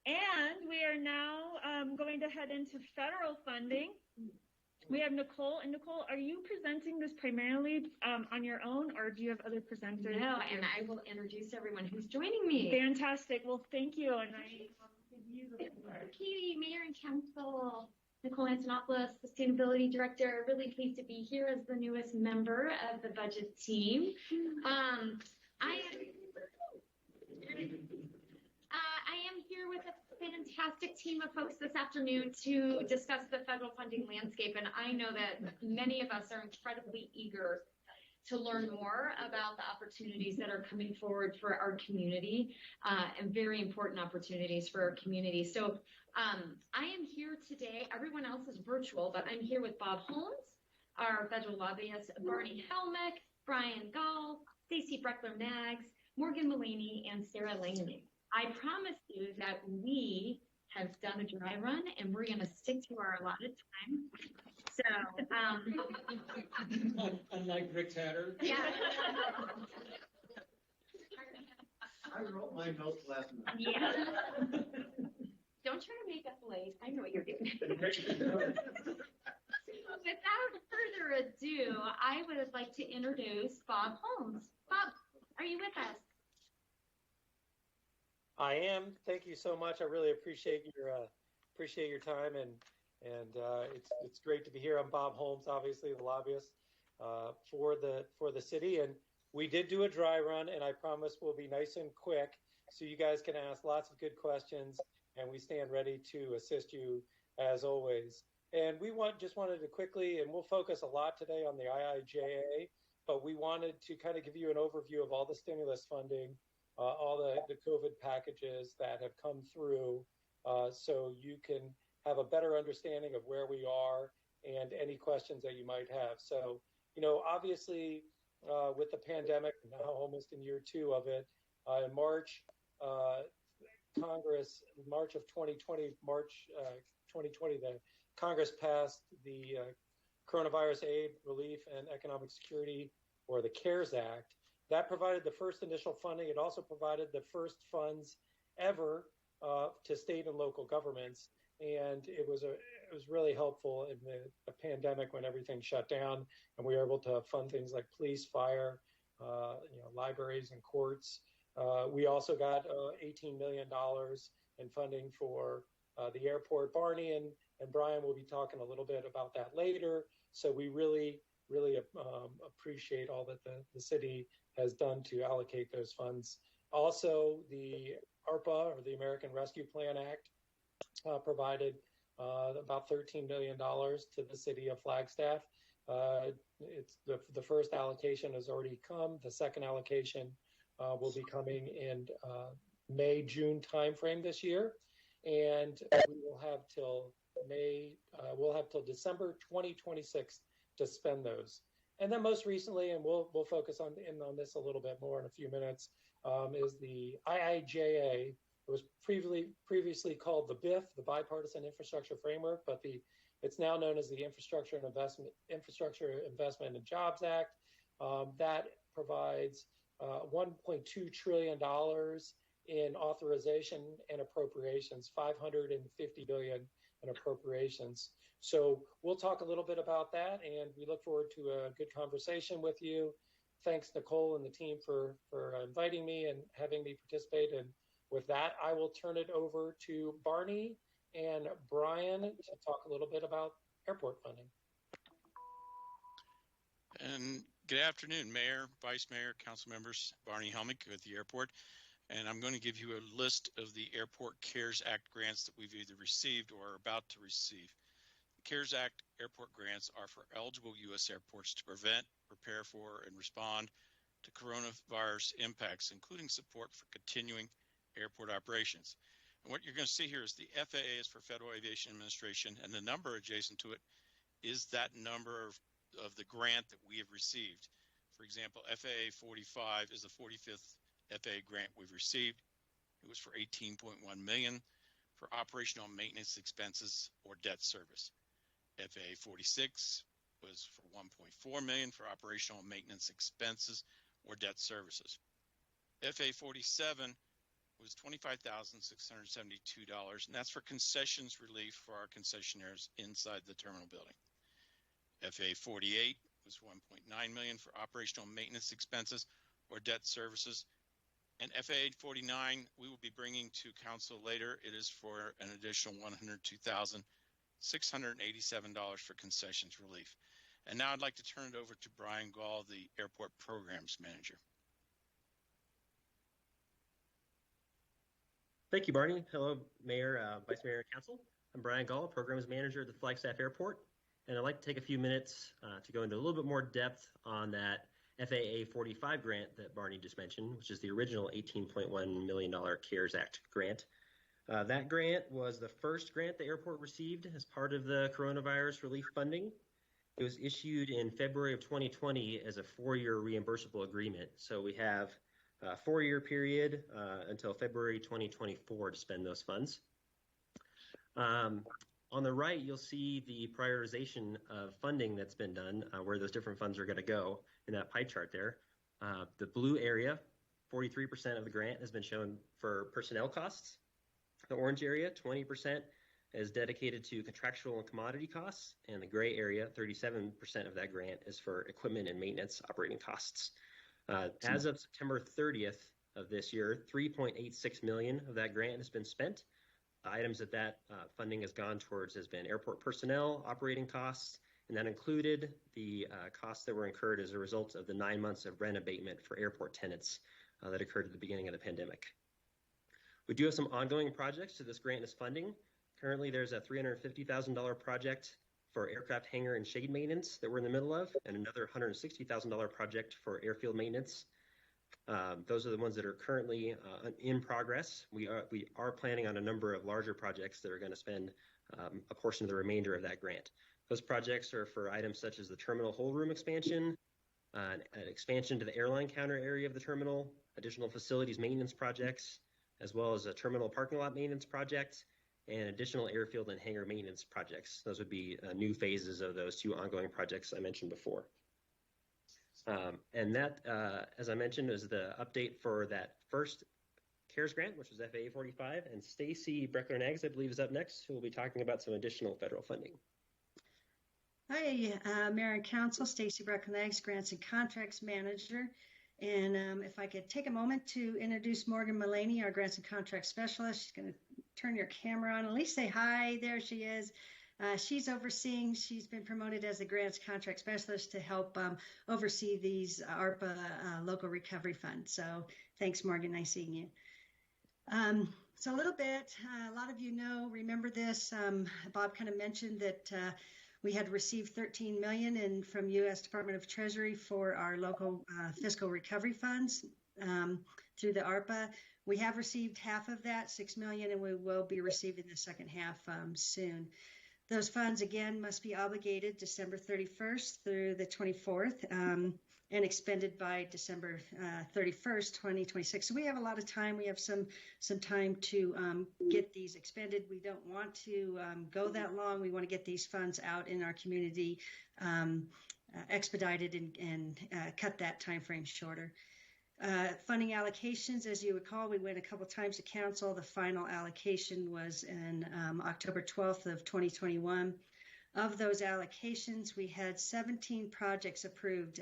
And we are now going to head into federal funding. We have Nicole. And Nicole, are you presenting this primarily on your own, or do you have other presenters? No, and I will introduce everyone who's joining me. Fantastic. Well, thank you. And Katie, Mayor and Council, Nicole Antonopoulos, Sustainability Director. Really pleased to be here as the newest member of the budget team. I am here with a fantastic team of folks this afternoon to discuss the federal funding landscape, and I know that many of us are incredibly eager to learn more about the opportunities that are coming forward for our community, and very important opportunities for our community. So I am here today. Everyone else is virtual, but I'm here with Bob Holmes, our federal lobbyist, Barney Helmick, Brian Gall, Stacey Breckler-Maggs, Morgan Mullaney, and Sarah Langley. I promise you that we have done a dry run, and we're going to stick to our allotted time. So, unlike Rick Tatter. Yeah. I wrote my notes last night. Yeah. Don't try to make us late. I know what you're doing. Without further ado, I would like to introduce Bob Holmes. Bob, are you with us? I am. Thank you so much. I really appreciate your time, and it's great to be here. I'm Bob Holmes, obviously the lobbyist for the city, and we did do a dry run, and I promise we'll be nice and quick, so you guys can ask lots of good questions, and we stand ready to assist you as always. And we just wanted to quickly, and we'll focus a lot today on the IIJA, but we wanted to kind of give you an overview of all the stimulus funding, all the COVID packages that have come through, so you can have a better understanding of where we are and any questions that you might have. So, obviously, with the pandemic, now almost in year 2 of it, in March, March of 2020, the Congress passed the Coronavirus Aid, Relief, and Economic Security, or the CARES Act. That provided the first initial funding. It also provided the first funds ever to state and local governments, and it was really helpful in the pandemic when everything shut down, and we were able to fund things like police, fire, libraries, and courts. We also got $18 million in funding for the airport. Barney and Brian will be talking a little bit about that later. So we really appreciate all that the city has done to allocate those funds. Also, the ARPA, or the American Rescue Plan Act, provided about $13 million to the city of Flagstaff. It's the first allocation has already come. The second allocation will be coming in May, June timeframe this year, and we will have till December 2026 to spend those. And then most recently, and we'll focus on this a little bit more in a few minutes, is the IIJA. It was previously called the BIF, the Bipartisan Infrastructure Framework, but it's now known as the Infrastructure Investment and Jobs Act. That provides $1.2 trillion in authorization and appropriations, $550 billion in appropriations. So we'll talk a little bit about that, and we look forward to a good conversation with you. Thanks, Nicole and the team for inviting me and having me participate. And with that, I will turn it over to Barney and Brian to talk a little bit about airport funding. And good afternoon, Mayor, Vice Mayor, Council members. Barney Helmick with the airport. And I'm going to give you a list of the Airport CARES Act grants that we've either received or are about to receive. The CARES Act airport grants are for eligible U.S. airports to prevent, prepare for, and respond to coronavirus impacts, including support for continuing airport operations. And what you're going to see here is the FAA is for Federal Aviation Administration, and the number adjacent to it is that number of the grant that we have received. For example, FAA 45 is the 45th FAA grant we've received. It was for $18.1 million for operational maintenance expenses or debt service. FAA 46 was for $1.4 million for operational maintenance expenses or debt services. FAA 47 was $25,672, and that's for concessions relief for our concessionaires inside the terminal building. FAA 48 was $1.9 million for operational maintenance expenses or debt services. And FAA 49, we will be bringing to council later. It is for an additional $102,687 for concessions relief. And now I'd like to turn it over to Brian Gall, the airport programs manager. Thank you, Barney. Hello, Mayor, Vice Mayor, and Council. I'm Brian Gall, Programs Manager at the Flagstaff Airport, and I'd like to take a few minutes to go into a little bit more depth on that FAA 45 grant that Barney just mentioned, which is the original $18.1 million CARES Act grant. That grant was the first grant the airport received as part of the coronavirus relief funding. It was issued in February of 2020 as a 4-year reimbursable agreement. So we have a 4-year period until February 2024 to spend those funds. On the right, you'll see the prioritization of funding that's been done, where those different funds are going to go in that pie chart there. The blue area, 43% of the grant has been shown for personnel costs. The orange area, 20%, is dedicated to contractual and commodity costs. And the gray area, 37% of that grant is for equipment and maintenance operating costs. As of September 30th of this year, $3.86 million of that grant has been spent. The items that funding has gone towards has been airport personnel, operating costs, and that included the costs that were incurred as a result of the 9 months of rent abatement for airport tenants that occurred at the beginning of the pandemic. We do have some ongoing projects to this grant is funding. Currently, there's a $350,000 project for aircraft hangar and shade maintenance that we're in the middle of, and another $160,000 project for airfield maintenance. Those are the ones that are currently in progress. We are planning on a number of larger projects that are going to spend a portion of the remainder of that grant. Those projects are for items such as the terminal hold room expansion, an expansion to the airline counter area of the terminal, additional facilities maintenance projects, as well as a terminal parking lot maintenance project, and additional airfield and hangar maintenance projects. Those would be new phases of those 2 ongoing projects I mentioned before. And that, as I mentioned, is the update for that first CARES grant, which was FAA 45. And Stacy Breckler-Naggs, I believe, is up next, who will be talking about some additional federal funding. Hi, Mayor and Council, Stacy Breckler-Naggs, Grants and Contracts Manager. And if I could take a moment to introduce Morgan Mullaney, our Grants and Contracts Specialist. She's going to turn your camera on. At least say hi. There she is. She's been promoted as a Grants Contract Specialist to help oversee these ARPA local recovery funds. So thanks, Morgan. Nice seeing you. So a little bit, a lot of you remember this. Bob kind of mentioned that We had received $13 million from U.S. Department of Treasury for our local fiscal recovery funds through the ARPA. We have received half of that, $6 million, and we will be receiving the second half soon. Those funds, again, must be obligated December 31st through the 24th and expended by December 31st, 2026. So we have a lot of time. We have some time to get these expended. We don't want to go that long. We want to get these funds out in our community expedited and cut that time frame shorter. Funding allocations, as you recall, we went a couple times to council. The final allocation was in October 12th of 2021. Of those allocations, we had 17 projects approved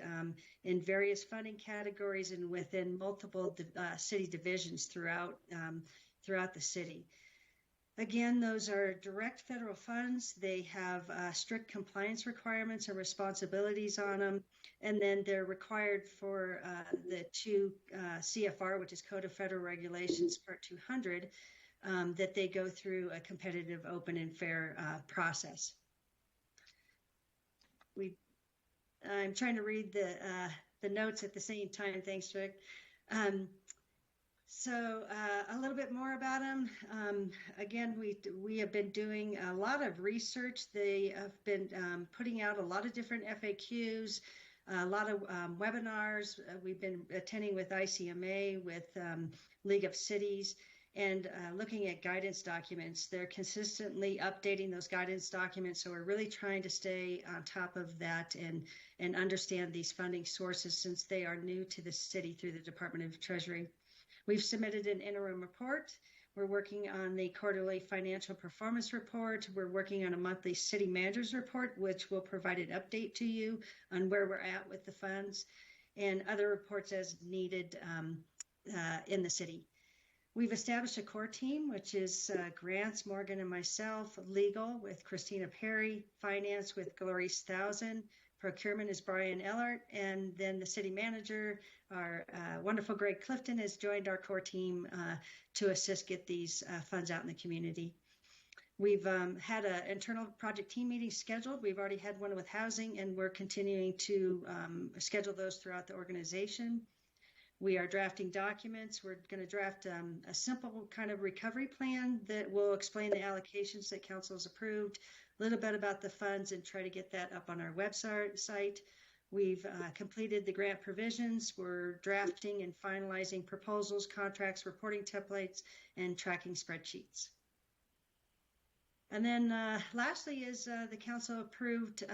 in various funding categories and within multiple city divisions throughout the city. Again, those are direct federal funds. They have strict compliance requirements and responsibilities on them. And then they're required for the 2 CFR, which is Code of Federal Regulations, Part 200, that they go through a competitive, open, and fair process. I'm trying to read the notes at the same time. Thanks, Rick. So a little bit more about them. Again, we have been doing a lot of research. They have been putting out a lot of different FAQs, a lot of webinars. We've been attending with ICMA, with League of Cities, and looking at guidance documents. They're consistently updating those guidance documents, so we're really trying to stay on top of that and understand these funding sources since they are new to the city through the Department of Treasury. We've submitted an interim report. We're working on the quarterly financial performance report. We're working on a monthly city manager's report, which will provide an update to you on where we're at with the funds and other reports as needed in the city. We've established a core team, which is Grants, Morgan, and myself, legal with Christina Perry, finance with Glorice Thousand, procurement is Brian Ellert, and then the city manager, our wonderful Greg Clifton, has joined our core team to assist get these funds out in the community. We've had an internal project team meeting scheduled. We've already had one with housing, and we're continuing to schedule those throughout the organization. We are drafting documents. We're going to draft a simple kind of recovery plan that will explain the allocations that council has approved, a little bit about the funds, and try to get that up on our website. We've completed the grant provisions. We're drafting and finalizing proposals, contracts, reporting templates, and tracking spreadsheets. And then lastly is the council approved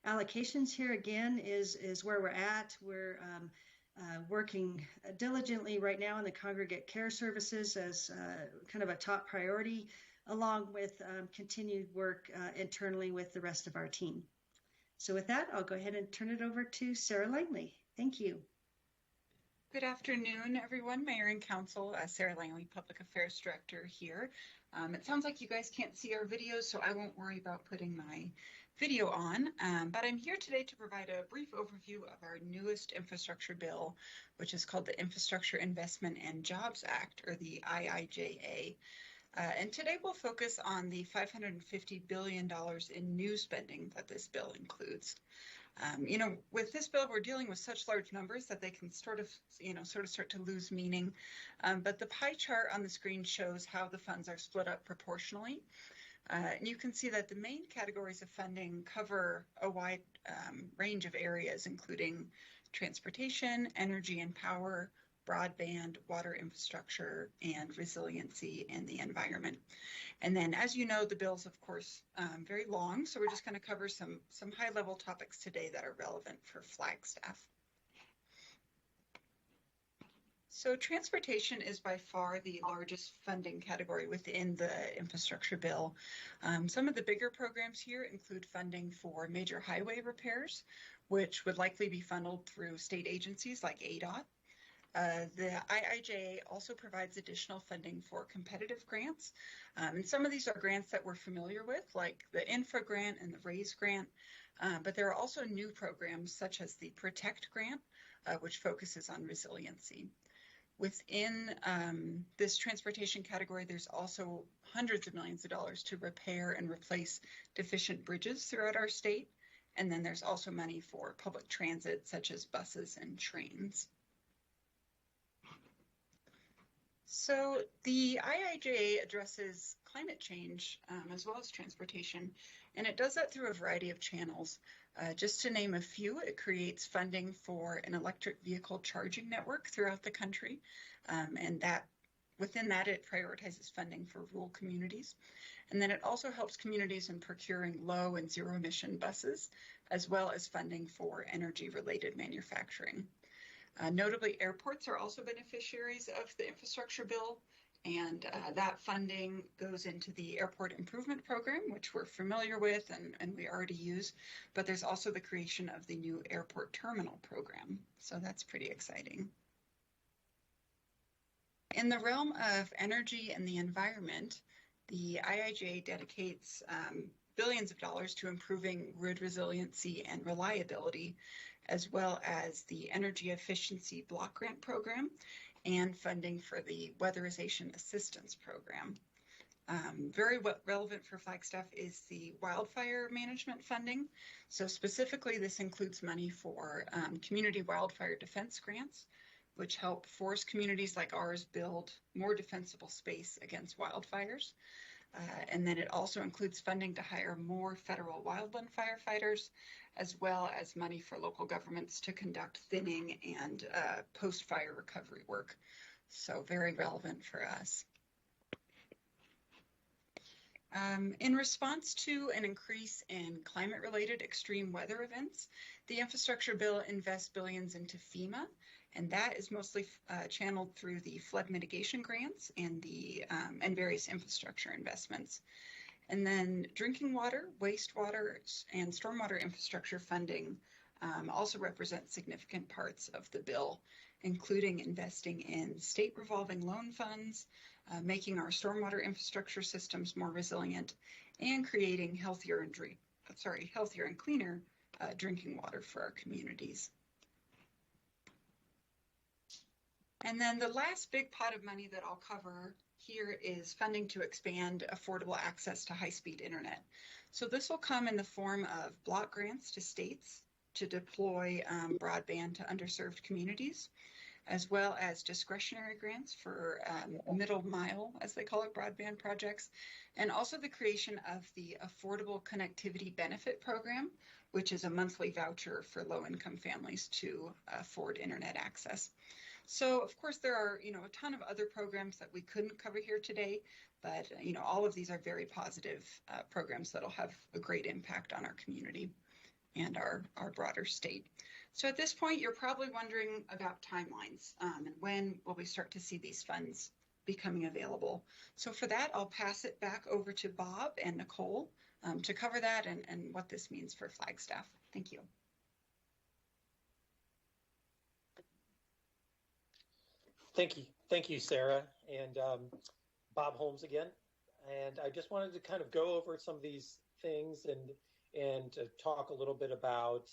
allocations. Here again is where we're at. We're working diligently right now in the congregate care services as kind of a top priority, along with continued work internally with the rest of our team. So with that, I'll go ahead and turn it over to Sarah Langley. Thank you. Good afternoon, everyone. Mayor and Council, Sarah Langley, Public Affairs Director here. It sounds like you guys can't see our videos, so I won't worry about putting my video on, but I'm here today to provide a brief overview of our newest infrastructure bill, which is called the Infrastructure Investment and Jobs Act, or the IIJA. And today we'll focus on the $550 billion in new spending that this bill includes. With this bill, we're dealing with such large numbers that they can sort of start to lose meaning. But the pie chart on the screen shows how the funds are split up proportionally. And you can see that the main categories of funding cover a wide range of areas, including transportation, energy and power, broadband, water infrastructure, and resiliency in the environment. And then, as you know, the bill's, of course, very long, so we're just going to cover some high-level topics today that are relevant for Flagstaff. So transportation is by far the largest funding category within the infrastructure bill. Some of the bigger programs here include funding for major highway repairs, which would likely be funneled through state agencies like ADOT. The IIJA also provides additional funding for competitive grants. And some of these are grants that we're familiar with, like the Infra Grant and the RAISE Grant. But there are also new programs such as the Protect Grant, which focuses on resiliency. Within this transportation category, there's also hundreds of millions of dollars to repair and replace deficient bridges throughout our state. And then there's also money for public transit, such as buses and trains. So the IIJA addresses climate change as well as transportation, and it does that through a variety of channels. Just to name a few, it creates funding for an electric vehicle charging network throughout the country, and that within that it prioritizes funding for rural communities. And then it also helps communities in procuring low and zero emission buses, as well as funding for energy related manufacturing. Notably, airports are also beneficiaries of the infrastructure bill, and that funding goes into the Airport Improvement Program, which we're familiar with and we already use, but there's also the creation of the new Airport Terminal Program, so that's pretty exciting. In the realm of energy and the environment, the IIJA dedicates billions of dollars to improving grid resiliency and reliability, as well as the Energy Efficiency Block Grant Program and funding for the Weatherization Assistance Program. Very relevant for Flagstaff is the wildfire management funding. So specifically, this includes money for community wildfire defense grants, which help forest communities like ours build more defensible space against wildfires. And then it also includes funding to hire more federal wildland firefighters, as well as money for local governments to conduct thinning and post-fire recovery work. So very relevant for us. In response to an increase in climate-related extreme weather events, the infrastructure bill invests billions into FEMA, and that is mostly channeled through the flood mitigation grants and various infrastructure investments. And then drinking water, wastewater, and stormwater infrastructure funding also represent significant parts of the bill, including investing in state revolving loan funds, making our stormwater infrastructure systems more resilient, and creating healthier and cleaner drinking water for our communities. And then the last big pot of money that I'll cover here is funding to expand affordable access to high-speed internet. So this will come in the form of block grants to states to deploy broadband to underserved communities, as well as discretionary grants for middle mile, as they call it, broadband projects, and also the creation of the Affordable Connectivity Benefit Program, which is a monthly voucher for low-income families to afford internet access. So, of course, there are, a ton of other programs that we couldn't cover here today, but, all of these are very positive programs that'll have a great impact on our community and our broader state. So at this point, you're probably wondering about timelines and when will we start to see these funds becoming available. So for that, I'll pass it back over to Bob and Nicole to cover that and what this means for Flagstaff. Thank you. Thank you, Sarah, and Bob Holmes again. And I just wanted to kind of go over some of these things and to talk a little bit about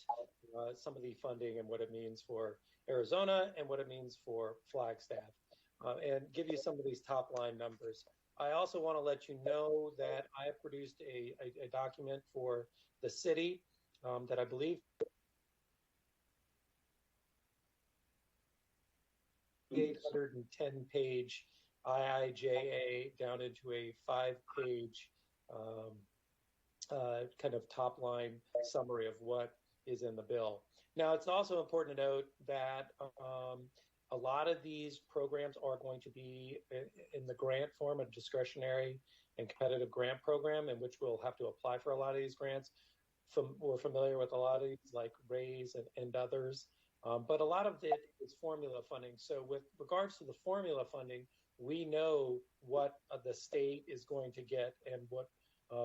some of the funding and what it means for Arizona and what it means for Flagstaff, and give you some of these top line numbers. I also want to let you know that I have produced a document for the city that I believe 810-page IIJA down into a 5-page kind of top-line summary of what is in the bill. Now, it's also important to note that a lot of these programs are going to be in the grant form, a discretionary and competitive grant program, in which we'll have to apply for a lot of these grants. We're familiar with a lot of these, like RAISE and others. But a lot of it is formula funding. So with regards to the formula funding, we know what the state is going to get and what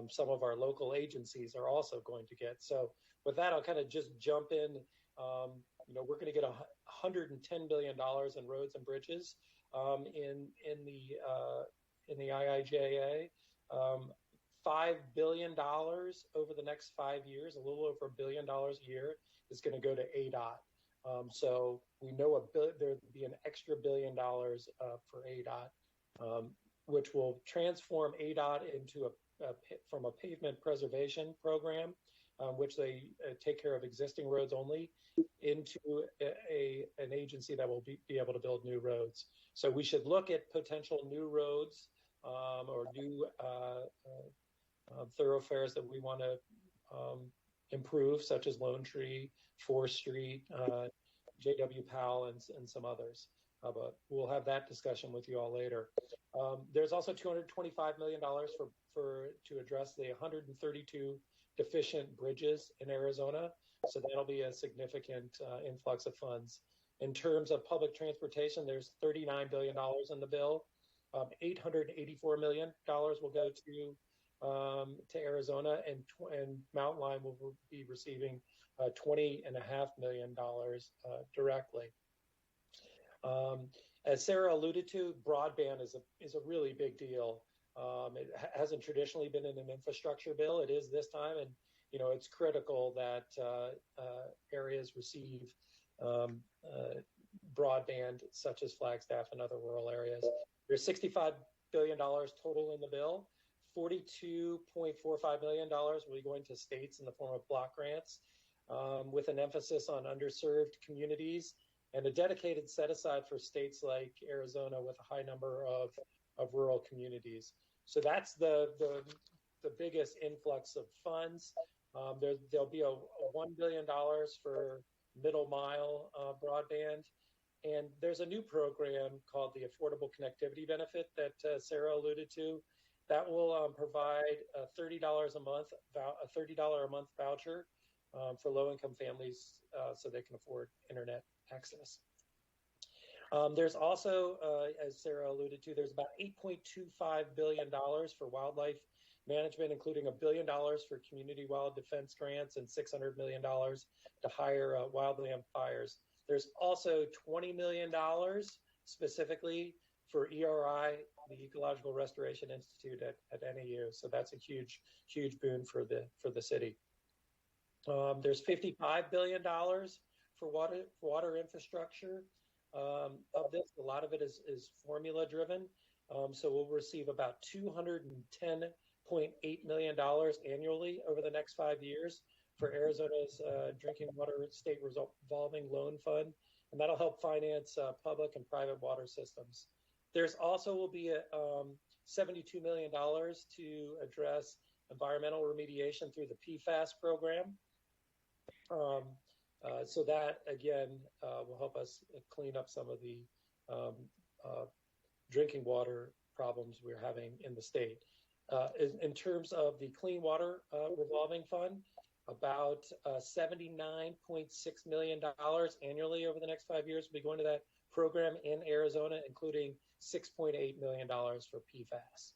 some of our local agencies are also going to get. So with that, I'll kind of just jump in. We're going to get $110 billion in roads and bridges in the IIJA. $5 billion over the next 5 years, a little over $1 billion a year, is going to go to ADOT. So we know there'd be an extra $1 billion for ADOT, which will transform ADOT into from a pavement preservation program, which they take care of existing roads only, into an agency that will be able to build new roads. So we should look at potential new roads or new thoroughfares that we want to improve, such as Lone Tree, 4th Street, J.W. Powell, and some others. But we'll have that discussion with you all later. There's also $225 million to address the 132 deficient bridges in Arizona. So that'll be a significant influx of funds. In terms of public transportation, there's $39 billion in the bill. $884 million will go to Arizona, and Mountain Line will be receiving $20.5 million directly. As Sarah alluded to, broadband is a really big deal. It hasn't traditionally been in an infrastructure bill. It is this time, and it's critical that areas receive broadband, such as Flagstaff and other rural areas. There's $65 billion total in the bill. $42.45 million will be going to states in the form of block grants, with an emphasis on underserved communities, and a dedicated set aside for states like Arizona with a high number of rural communities. So that's the biggest influx of funds. There'll be a $1 billion for middle mile broadband. And there's a new program called the Affordable Connectivity Benefit that Sarah alluded to that will provide a $30 a month voucher for low-income families so they can afford internet access. There's also, as Sarah alluded to, there's about $8.25 billion for wildlife management, including $1 billion for community wild defense grants and $600 million to hire wildland fires. There's also $20 million specifically for ERI, the Ecological Restoration Institute at NAU. So that's a huge boon for the city. There's $55 billion for water infrastructure. Of this, a lot of it is formula driven. So we'll receive about $210.8 million annually over the next 5 years for Arizona's Drinking Water State Revolving Loan Fund, and that'll help finance public and private water systems. There's also will be $72 million to address environmental remediation through the PFAS program. So that, again, will help us clean up some of the drinking water problems we're having in the state. In terms of the Clean Water Revolving Fund, about $79.6 million annually over the next 5 years will be going to that program in Arizona, including $6.8 million for PFAS.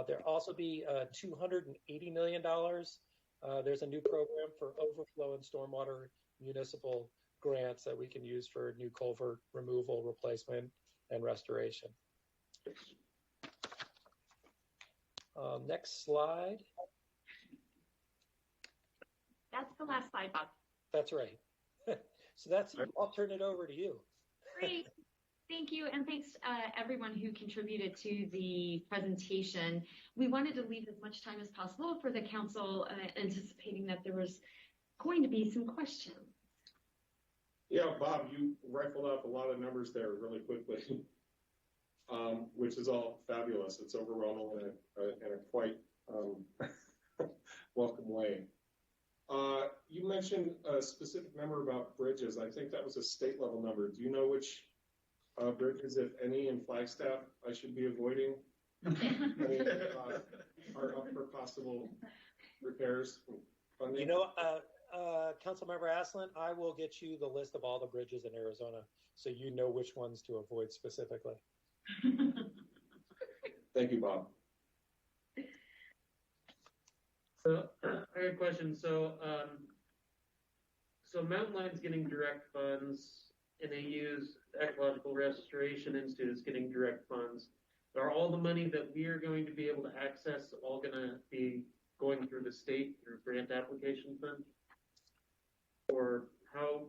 There'll also be $280 million. There's a new program for overflow and stormwater municipal grants that we can use for new culvert removal, replacement, and restoration. Next slide. That's the last slide, Bob. That's right. So I'll turn it over to you. Great. Thank you. And thanks everyone who contributed to the presentation. We wanted to leave as much time as possible for the council, anticipating that there was going to be some questions. Yeah, Bob, you rifled off a lot of numbers there really quickly, which is all fabulous. It's overwhelming in a quite welcome way. You mentioned a specific number about bridges. I think that was a state level number. Do you know which bridges, if any, in Flagstaff I should be avoiding? Are up for possible repairs? Funding? Councilmember Aslan, I will get you the list of all the bridges in Arizona so you know which ones to avoid specifically. Thank you, Bob. So I have a question. So Mountain Line's getting direct funds, and they use the Ecological Restoration Institute is getting direct funds. Are all the money that we are going to be able to access all going to be going through the state through grant application fund? Or how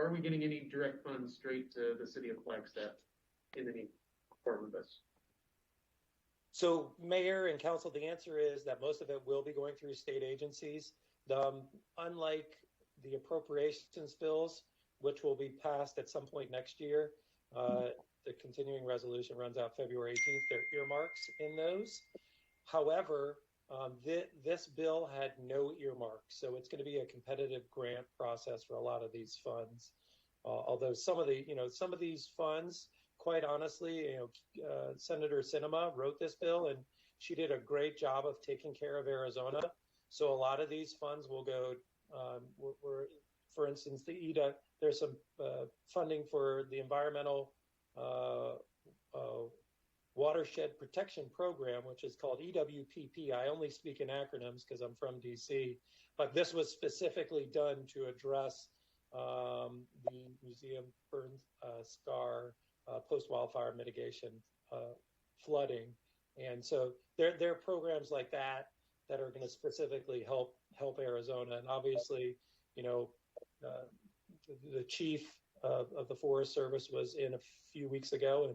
are we getting any direct funds straight to the city of Flagstaff in any form of this? So, Mayor and Council, the answer is that most of it will be going through state agencies. Unlike the appropriations bills, which will be passed at some point next year, the continuing resolution runs out February 18th. There are earmarks in those. However, this bill had no earmarks, so it's going to be a competitive grant process for a lot of these funds. Although some of these funds, quite honestly, Senator Sinema wrote this bill, and she did a great job of taking care of Arizona. So a lot of these funds will go. For instance, the EDA. There's some funding for the environmental watershed protection program, which is called EWPP. I only speak in acronyms because I'm from DC, but this was specifically done to address the museum burn scar post-wildfire mitigation flooding. And so there are programs like that are going to specifically help Arizona. And obviously, the chief of the Forest Service was in a few weeks ago,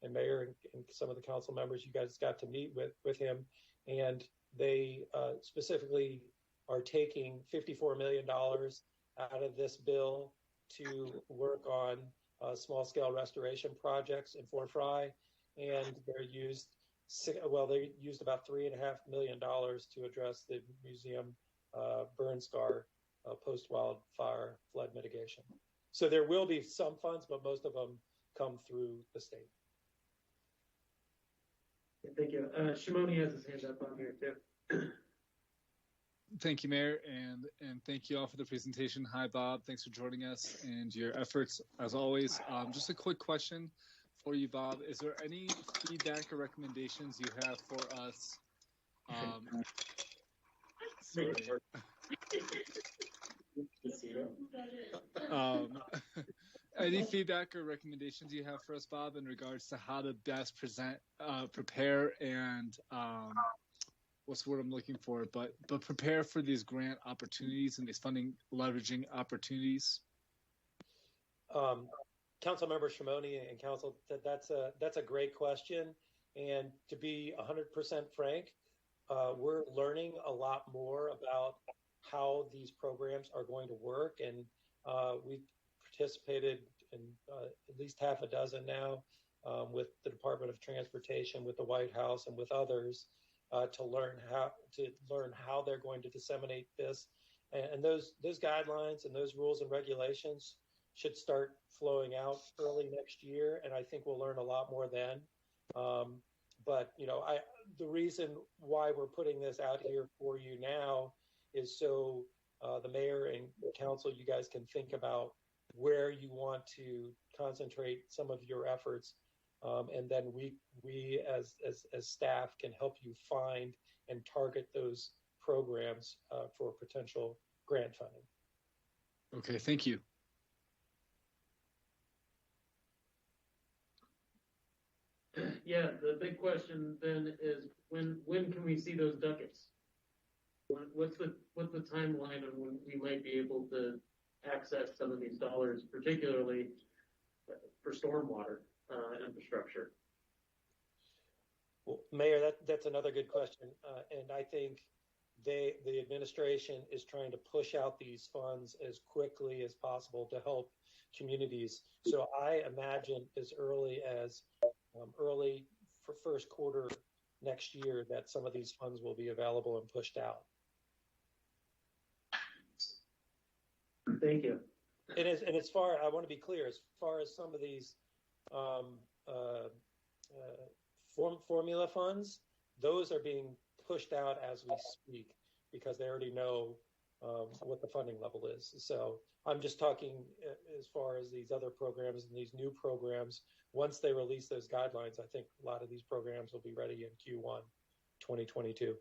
and Mayor and some of the council members, you guys got to meet with him, and they specifically are taking $54 million out of this bill to work on small-scale restoration projects in Fort Fry, and they used about $3.5 million to address the museum burn scar post-wildfire flood mitigation. So there will be some funds, but most of them come through the state. Thank you. Shimoni has his hand up on here too. Thank you, Mayor, and thank you all for the presentation. Hi, Bob. Thanks for joining us and your efforts as always. Just a quick question for you, Bob. Is there any feedback or recommendations you have for us? Sorry. Any feedback or recommendations you have for us, Bob, in regards to how to best prepare and what's the word I'm looking for, but prepare for these grant opportunities and these funding leveraging opportunities? Councilmember Shimoni and Council, that's a great question. And to be 100% frank, we're learning a lot more about how these programs are going to work, and we've participated in at least half a dozen now with the Department of Transportation, with the White House, and with others to learn how they're going to disseminate this. And those guidelines and those rules and regulations should start flowing out early next year, and I think we'll learn a lot more then. But the reason why we're putting this out here for you now is so the mayor and council, you guys can think about where you want to concentrate some of your efforts, and then we as staff can help you find and target those programs for potential grant funding. Okay, thank you. Yeah, the big question then is when can we see those ducats? What's the timeline on when we might be able to access some of these dollars, particularly for stormwater infrastructure? Well, Mayor, that's another good question, and I think the administration is trying to push out these funds as quickly as possible to help communities. So I imagine as early as early for first quarter next year that some of these funds will be available and pushed out. Thank you. And I want to be clear, as far as some of these formula funds, those are being pushed out as we speak because they already know what the funding level is. So I'm just talking as far as these other programs and these new programs. Once they release those guidelines, I think a lot of these programs will be ready in Q1 2022.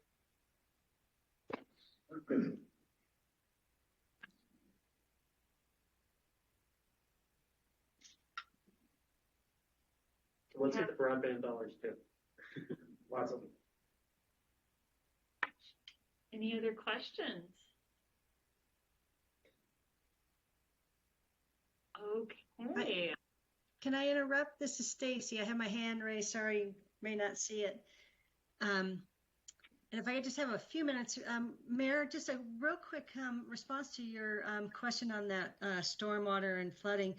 Let's get the broadband dollars too. Lots of them. Any other questions? Okay. Can I interrupt? This is Stacy. I have my hand raised. Sorry, you may not see it. And if I could just have a few minutes, Mayor, just a real quick response to your question on that stormwater and flooding.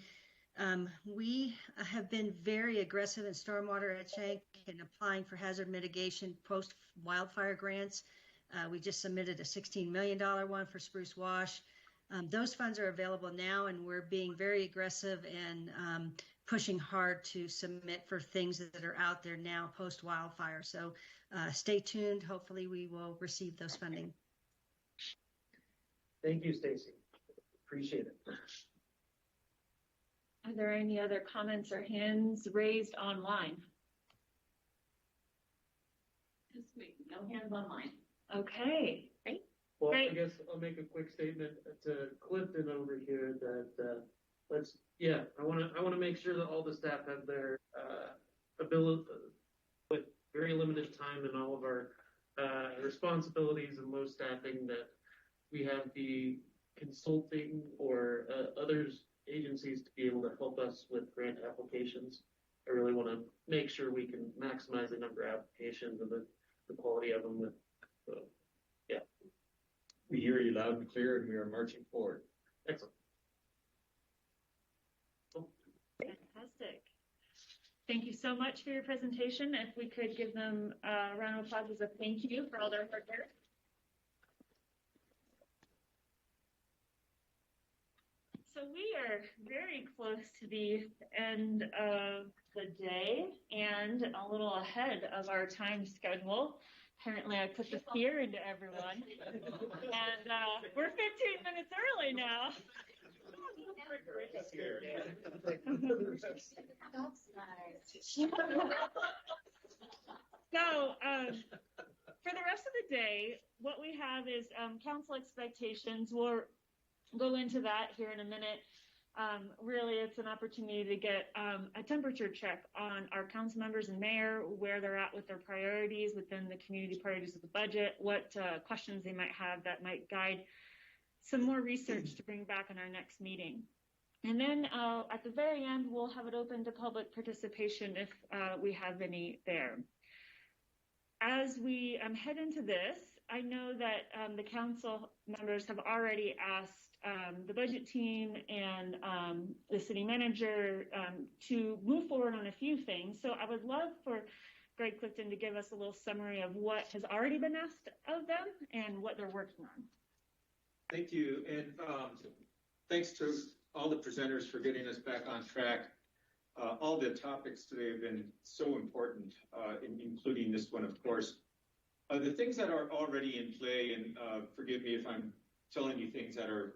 We have been very aggressive in stormwater at Shank and applying for hazard mitigation post-wildfire grants. We just submitted a $16 million one for Spruce Wash. Those funds are available now, and we're being very aggressive and pushing hard to submit for things that are out there now post-wildfire. So stay tuned. Hopefully we will receive those funding. Thank you, Stacy. Appreciate it. Are there any other comments or hands raised online? Just me, no hands online. Okay. Great. Well, Great. I guess I'll make a quick statement to Clifton over here that I want to make sure that all the staff have their ability with very limited time and all of our responsibilities and low staffing, that we have the consulting or others agencies to be able to help us with grant applications. I really want to make sure we can maximize the number of applications and the quality of them. Yeah. We hear you loud and clear, and we are marching forward. Excellent. Fantastic. Thank you so much for your presentation. If we could give them a round of applause as a thank you for all their hard work. So we are very close to the end of the day and a little ahead of our time schedule. Apparently I put the fear into everyone. And we're 15 minutes early now. So for the rest of the day, what we have is council expectations. We'll go into that here in a minute. Really, it's an opportunity to get a temperature check on our council members and mayor, where they're at with their priorities within the community priorities of the budget, what questions they might have that might guide some more research to bring back in our next meeting. And then at the very end, we'll have it open to public participation if we have any there. As we head into this, I know that the council members have already asked the budget team and the city manager to move forward on a few things. So I would love for Greg Clifton to give us a little summary of what has already been asked of them and what they're working on. Thank you, and thanks to all the presenters for getting us back on track. All the topics today have been so important, including this one, of course. The things that are already in play, and forgive me if I'm telling you things that are,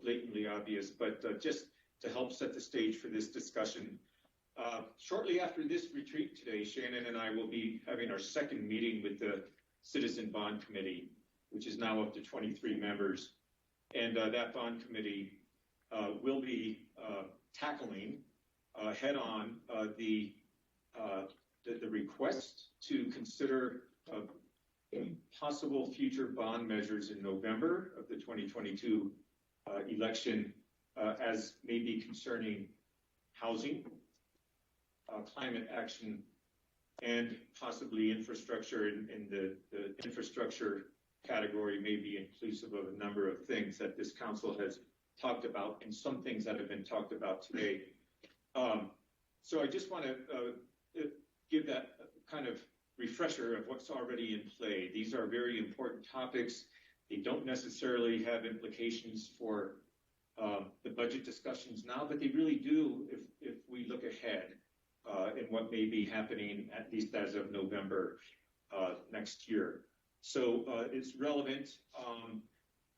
blatantly obvious, but just to help set the stage for this discussion. Shortly after this retreat today, Shannon and I will be having our second meeting with the Citizen Bond Committee, which is now up to 23 members. And that bond committee will be tackling head-on the request to consider possible future bond measures in November of the 2022 election, as may be concerning housing, climate action, and possibly infrastructure. And the infrastructure category may be inclusive of a number of things that this council has talked about, and some things that have been talked about today. So I just want to give that kind of refresher of what's already in play. These are very important topics. They don't necessarily have implications for the budget discussions now, but they really do if we look ahead in what may be happening, at least as of November next year. So it's relevant.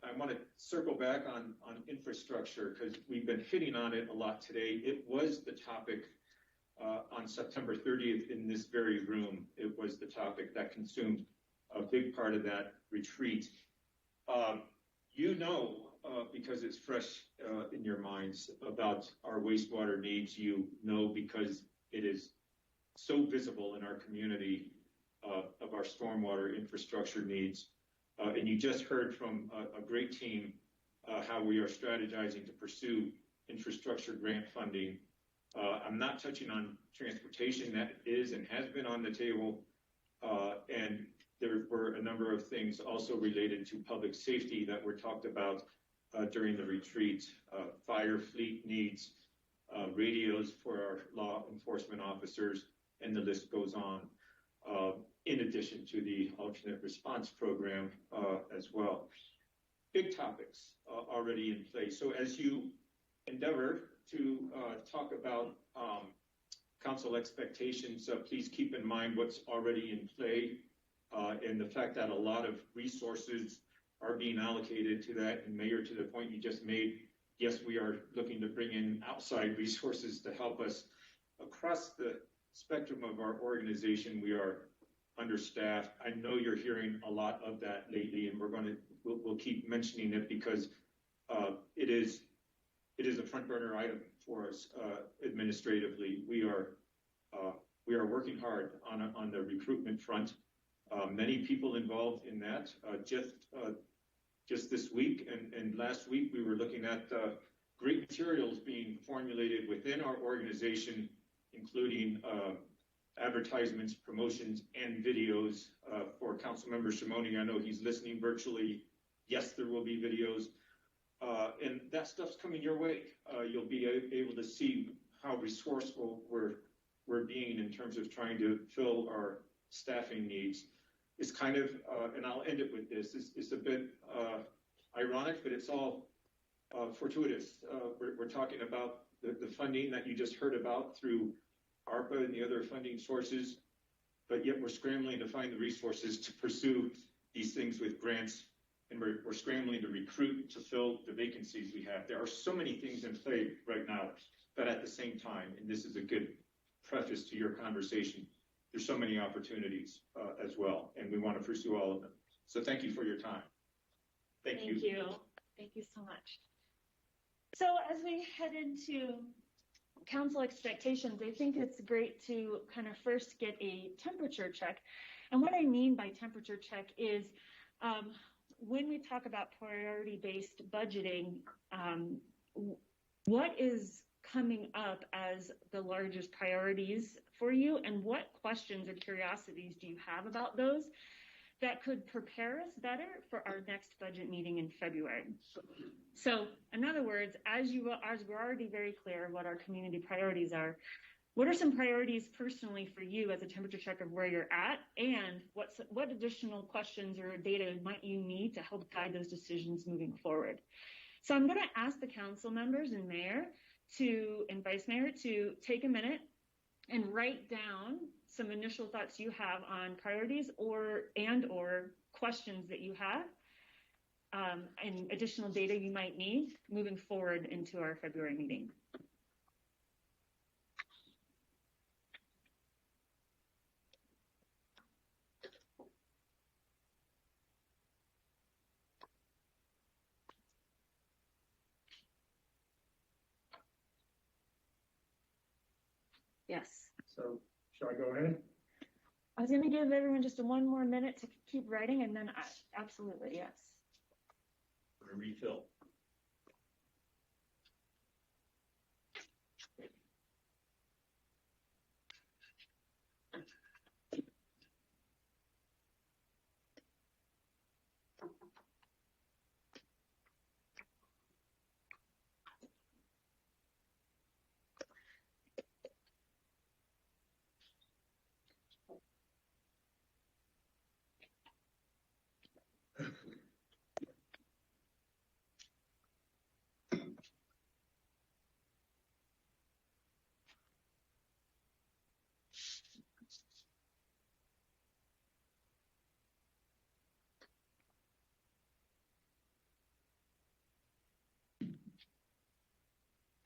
I want to circle back on infrastructure because we've been hitting on it a lot today. It was the topic on September 30th in this very room. It was the topic that consumed a big part of that retreat. Because it's fresh in your minds about our wastewater needs. Because it is so visible in our community of our stormwater infrastructure needs. And you just heard from a great team how we are strategizing to pursue infrastructure grant funding. I'm not touching on transportation. That is and has been on the table. And there were a number of things also related to public safety that were talked about during the retreat. Fire fleet needs, radios for our law enforcement officers, and the list goes on. In addition to the alternate response program as well. Big topics already in place. So as you endeavor to talk about council expectations, please keep in mind what's already in play and the fact that a lot of resources are being allocated to that. And Mayor, to the point you just made, yes, we are looking to bring in outside resources to help us across the spectrum of our organization. We are understaffed. I know you're hearing a lot of that lately, and we'll keep mentioning it because it is a front burner item for us administratively. We are working hard on the recruitment front. Many people involved in that. Just this week and last week, we were looking at great materials being formulated within our organization, including advertisements, promotions, and videos for Councilmember Shimoni. I know he's listening virtually. Yes, there will be videos. And that stuff's coming your way. You'll be able to see how resourceful we're being in terms of trying to fill our staffing needs. It's kind of, and I'll end it with this, it's a bit ironic, but it's all fortuitous. We're talking about the funding that you just heard about through ARPA and the other funding sources, but yet we're scrambling to find the resources to pursue these things with grants, and we're scrambling to recruit to fill the vacancies we have. There are so many things in play right now, but at the same time, and this is a good preface to your conversation, there's so many opportunities as well, and we want to pursue all of them. So thank you for your time. Thank you. Thank you so much. So as we head into council expectations, I think it's great to kind of first get a temperature check. And what I mean by temperature check is when we talk about priority-based budgeting, what is coming up as the largest priorities for you, and what questions or curiosities do you have about those that could prepare us better for our next budget meeting in February? So in other words, as we're already very clear what our community priorities are, what are some priorities personally for you as a temperature check of where you're at, and what additional questions or data might you need to help guide those decisions moving forward? So I'm going to ask the council members and mayor and vice mayor to take a minute and write down some initial thoughts you have on priorities or questions that you have, and additional data you might need moving forward into our February meeting. Yes. So, shall I go ahead? I was going to give everyone just one more minute to keep writing, and then absolutely, yes. A refill.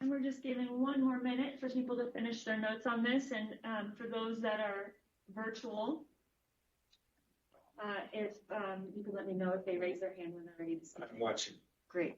And we're just giving one more minute for people to finish their notes on this. And for those that are virtual, if you can let me know if they raise their hand when they're ready to speak. I'm watching. Great.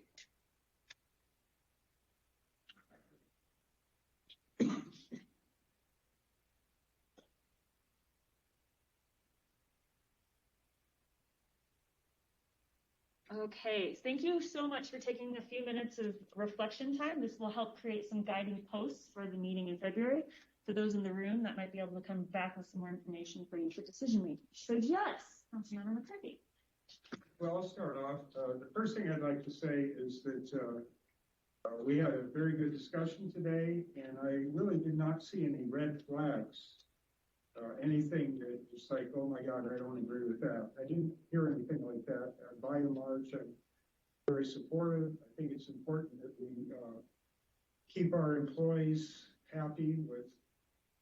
Okay, thank you so much for taking a few minutes of reflection time. This will help create some guiding posts for the meeting in February. For those in the room that might be able to come back with some more information for you for decision making. So yes, Councilmember McCarthy. Well, I'll start off. The first thing I'd like to say is that we had a very good discussion today, and I really did not see any red flags. Anything that was like, oh my God, I don't agree with that. I didn't hear anything like that. By and large, I'm very supportive. I think it's important that we keep our employees happy with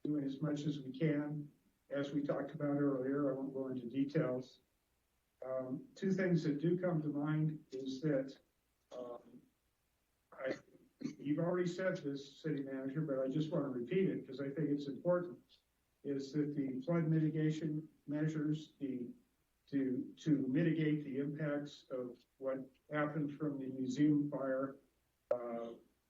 doing as much as we can. As we talked about earlier, I won't go into details. Two things that do come to mind is that you've already said this, City Manager, but I just want to repeat it because I think it's important, is that the flood mitigation measures, to mitigate the impacts of what happened from the museum fire,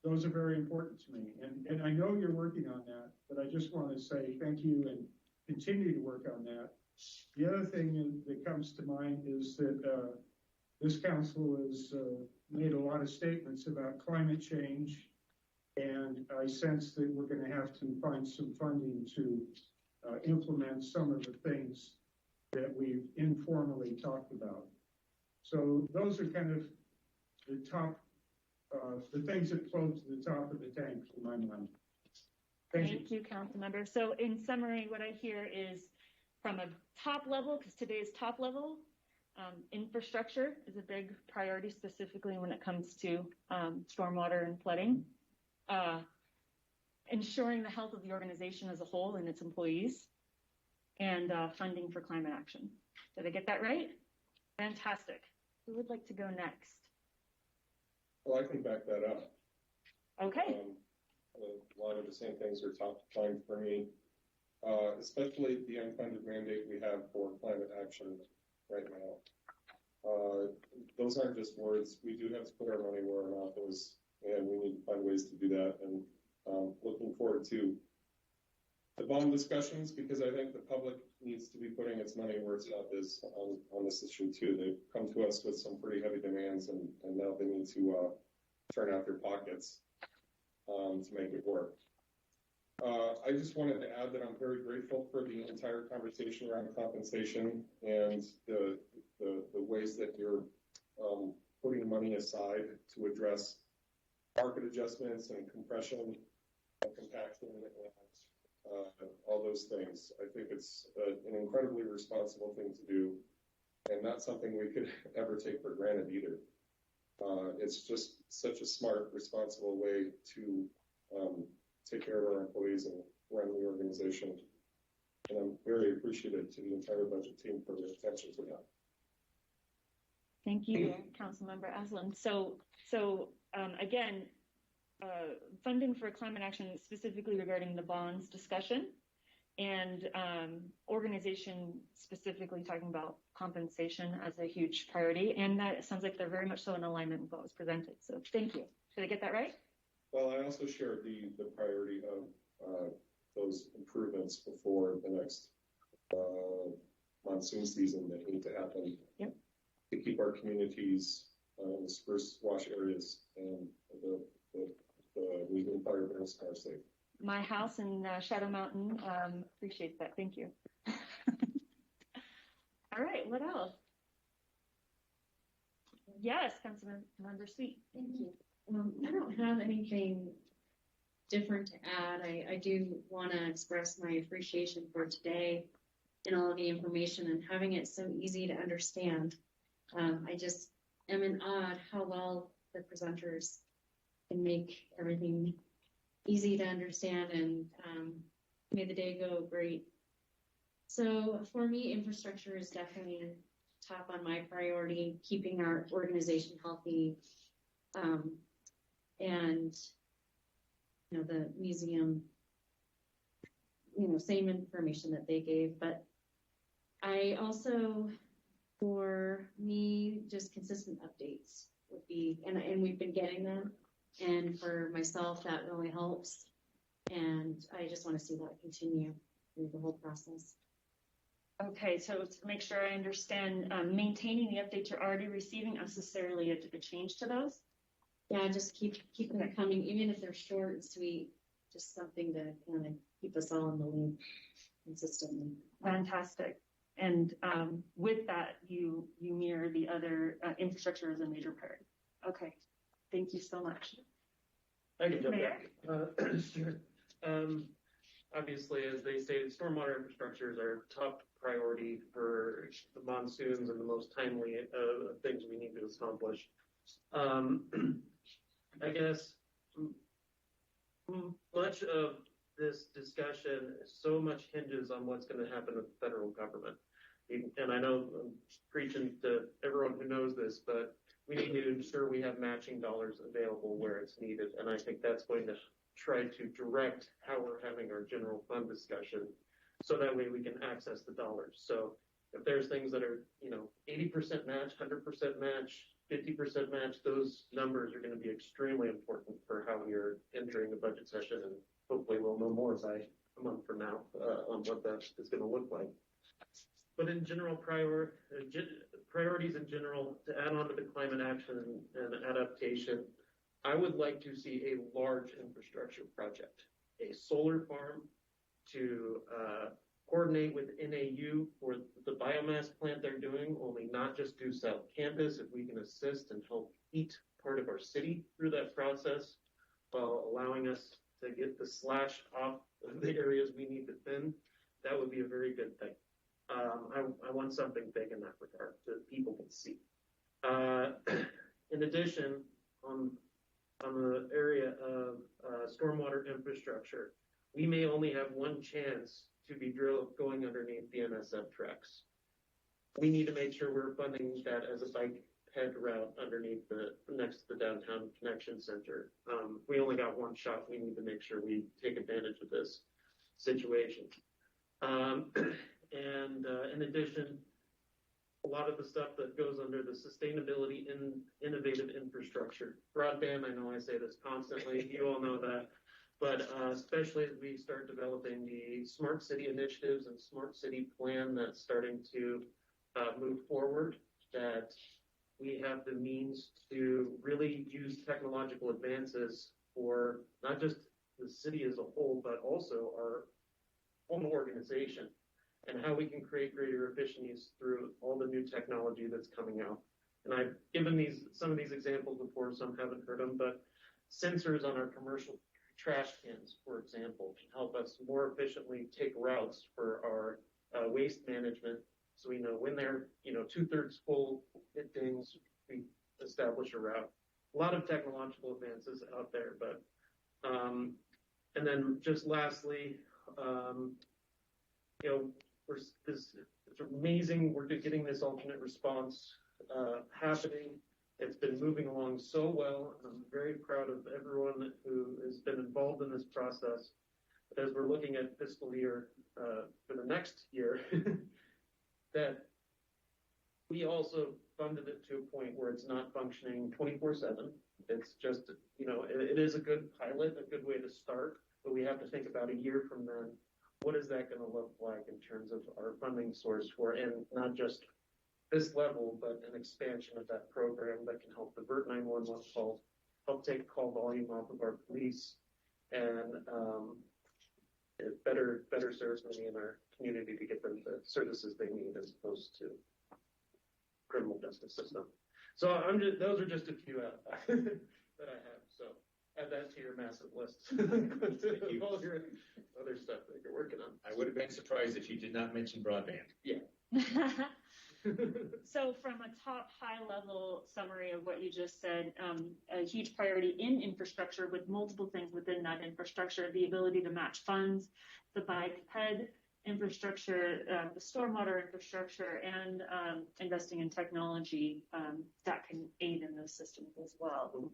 those are very important to me. And I know you're working on that, but I just want to say thank you and continue to work on that. The other thing that comes to mind is that this council has made a lot of statements about climate change, and I sense that we're going to have to find some funding to implement some of the things that we've informally talked about. So those are kind of the top, the things that float to the top of the tank in my mind. Thank you, Councilmember. So in summary, what I hear is from a top level, because today's top level, infrastructure is a big priority, specifically when it comes to stormwater and flooding. Ensuring the health of the organization as a whole and its employees, and funding for climate action. Did I get that right? Fantastic. Who would like to go next? Well, I can back that up. Okay. A lot of the same things are top of mind for me, especially the unfunded mandate we have for climate action right now. Those aren't just words. We do have to put our money where our mouth is, and we need to find ways to do that. And looking forward to the bond discussions, because I think the public needs to be putting its money where its mouth is on this issue too. They've come to us with some pretty heavy demands, and now they need to turn out their pockets to make it work. I just wanted to add that I'm very grateful for the entire conversation around compensation and the ways that you're putting money aside to address market adjustments and compression and compaction and all those things. I think it's an incredibly responsible thing to do, and not something we could ever take for granted either. It's just such a smart, responsible way to take care of our employees and run the organization. And I'm very appreciative to the entire budget team for their attention to that. Thank you, Councilmember Aslan. So again, funding for climate action, specifically regarding the bonds discussion, and organization specifically talking about compensation as a huge priority. And that sounds like they're very much so in alignment with what was presented. So thank you. Did I get that right? Well, I also shared the priority of those improvements before the next monsoon season that need to happen. Yep. To keep our communities, the spruce wash areas, and the legal fire burns are safe. My house in Shadow Mountain appreciates that. Thank you. All right, what else? Yes, Councilmember Sweet. Thank you. I don't have anything different to add. I do want to express my appreciation for today and all of the information and having it so easy to understand. I just am in awe at how well the presenters can make everything easy to understand and made the day go great. So for me, infrastructure is definitely top on my priority, keeping our organization healthy. And, you know, the museum, you know, same information that they gave, but I also, for me, just consistent updates would be, and we've been getting them, and for myself, that really helps. And I just want to see that continue through the whole process. Okay, so to make sure I understand, maintaining the updates you're already receiving, necessarily a change to those? Yeah, just keep them coming, even if they're short and sweet, just something to kind of keep us all in the loop consistently. Fantastic. And with that, you mirror the other infrastructure as a major priority. Okay, thank you so much. I can jump Mayor? in. Sure. Obviously, as they stated, stormwater infrastructure is our top priority for the monsoons and the most timely things we need to accomplish. I guess much of this discussion, so much hinges on what's going to happen with the federal government. And I know I'm preaching to everyone who knows this, but we need to ensure we have matching dollars available where it's needed. And I think that's going to try to direct how we're having our general fund discussion, so that way we can access the dollars. So if there's things that are, 80% match, 100% match, 50% match, those numbers are going to be extremely important for how we are entering the budget session. And hopefully we'll know more by a month from now on what that is going to look like. But in general, priorities in general, to add on to the climate action and adaptation, I would like to see a large infrastructure project, a solar farm to coordinate with NAU for the biomass plant they're doing, only not just do South Campus, if we can assist and help heat part of our city through that process while allowing us to get the slash off of the areas we need to thin, that would be a very good thing. I want something big in that regard that people can see. In addition, on the area of stormwater infrastructure, we may only have one chance to be going underneath the NSF tracks. We need to make sure we're funding that as a bike ped route underneath next to the downtown connection center. We only got one shot. We need to make sure we take advantage of this situation. And in addition, a lot of the stuff that goes under the sustainability and innovative infrastructure. Broadband, I know I say this constantly, you all know that, but especially as we start developing the smart city initiatives and smart city plan that's starting to move forward, that we have the means to really use technological advances for not just the city as a whole, but also our own organization, and how we can create greater efficiencies through all the new technology that's coming out. And I've given some of these examples before, some haven't heard them, but sensors on our commercial trash cans, for example, can help us more efficiently take routes for our waste management. So we know when they're, 2/3 full things, we establish a route. A lot of technological advances out there, but, and then just lastly, it's amazing we're getting this alternate response happening. It's been moving along so well, and I'm very proud of everyone who has been involved in this process. But as we're looking at fiscal year for the next year, that we also funded it to a point where it's not functioning 24/7. It's just, it is a good pilot, a good way to start, but we have to think about a year from then. What is that going to look like in terms of our funding source and not just this level, but an expansion of that program that can help divert 911 calls, help take call volume off of our police, and it better serves many in our community to get them the services they need as opposed to criminal justice system. So those are just a few that I have. So add that to your massive list. All your other stuff that you're working on. I would have been surprised if you did not mention broadband. Yeah. So from a top high-level summary of what you just said, a huge priority in infrastructure with multiple things within that infrastructure, the ability to match funds, the bike ped infrastructure, the stormwater infrastructure, and investing in technology that can aid in those systems as well.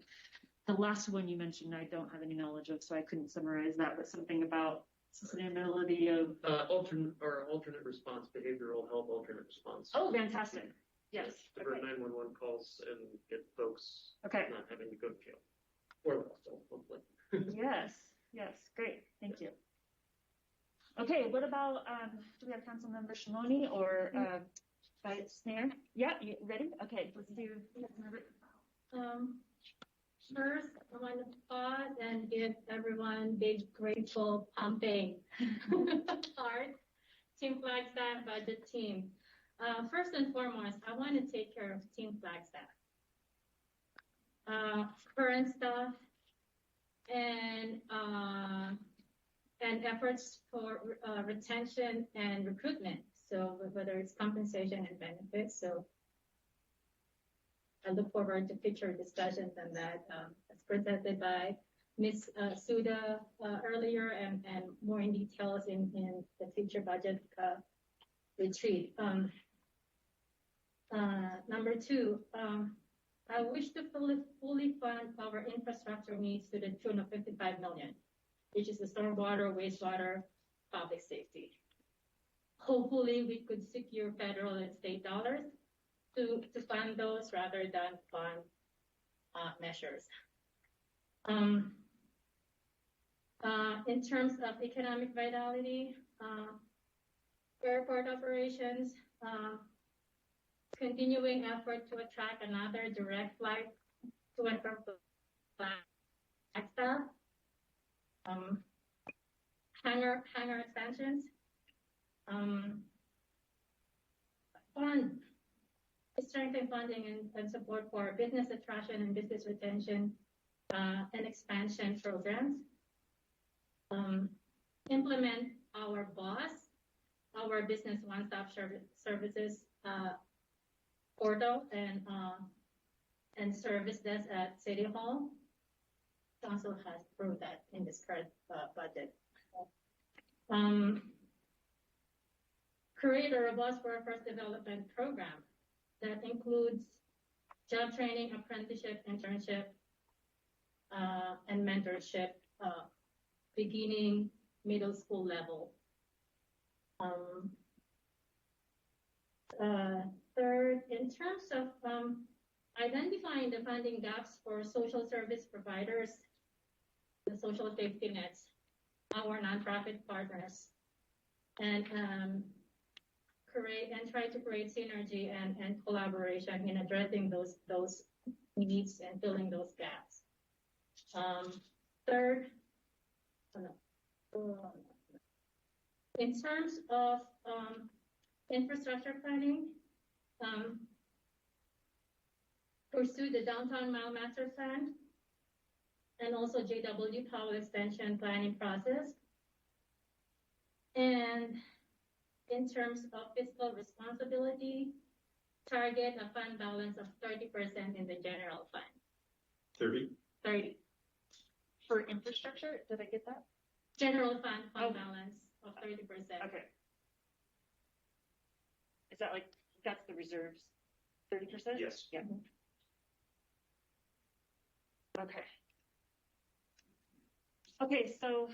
The last one you mentioned, I don't have any knowledge of, so I couldn't summarize that, but something about sustainability of alternate response, behavioral health alternate response. Oh, fantastic! Yes. Divert 911 calls and get folks not having to go to jail or the hospital, hopefully. Yes, great, thank you. Okay, what about, do we have Councilmember Shimoni or Vice Mayor? Yeah, you ready? Okay, let's do. First, I want to pause and give everyone big grateful pumping heart. Team Flagstaff budget team. First and foremost, I want to take care of Team Flagstaff. Current staff and efforts for retention and recruitment. So whether it's compensation and benefits. So I look forward to future discussions on that, as presented by Ms. Suda earlier and more in details in the future budget retreat. Number two, I wish to fully fund our infrastructure needs to the tune of $55 million, which is the stormwater, wastewater, public safety. Hopefully, we could secure federal and state dollars to fund those rather than fund measures. In terms of economic vitality, airport operations, continuing effort to attract another direct flight to and from Flagstaff, hangar expansions, strengthen funding and support for business attraction and business retention and expansion programs, implement our BOSS, our business one-stop services portal and service desk at City Hall. Council has approved that in this current budget. Create a robust workforce development program that includes job training, apprenticeship, internship, and mentorship, beginning middle school level. Third, in terms of identifying the funding gaps for social service providers, the social safety nets, our nonprofit partners, and try to create synergy and collaboration in addressing those needs and filling those gaps. Third, in terms of infrastructure planning, pursue the downtown mile master plan and also JW Powell extension planning process. And in terms of fiscal responsibility, target a fund balance of 30% in the general fund. 30? 30. For infrastructure, did I get that? General fund balance of 30%. Okay. Is that like, that's the reserves, 30%? Yes. Yeah. Okay. Okay, so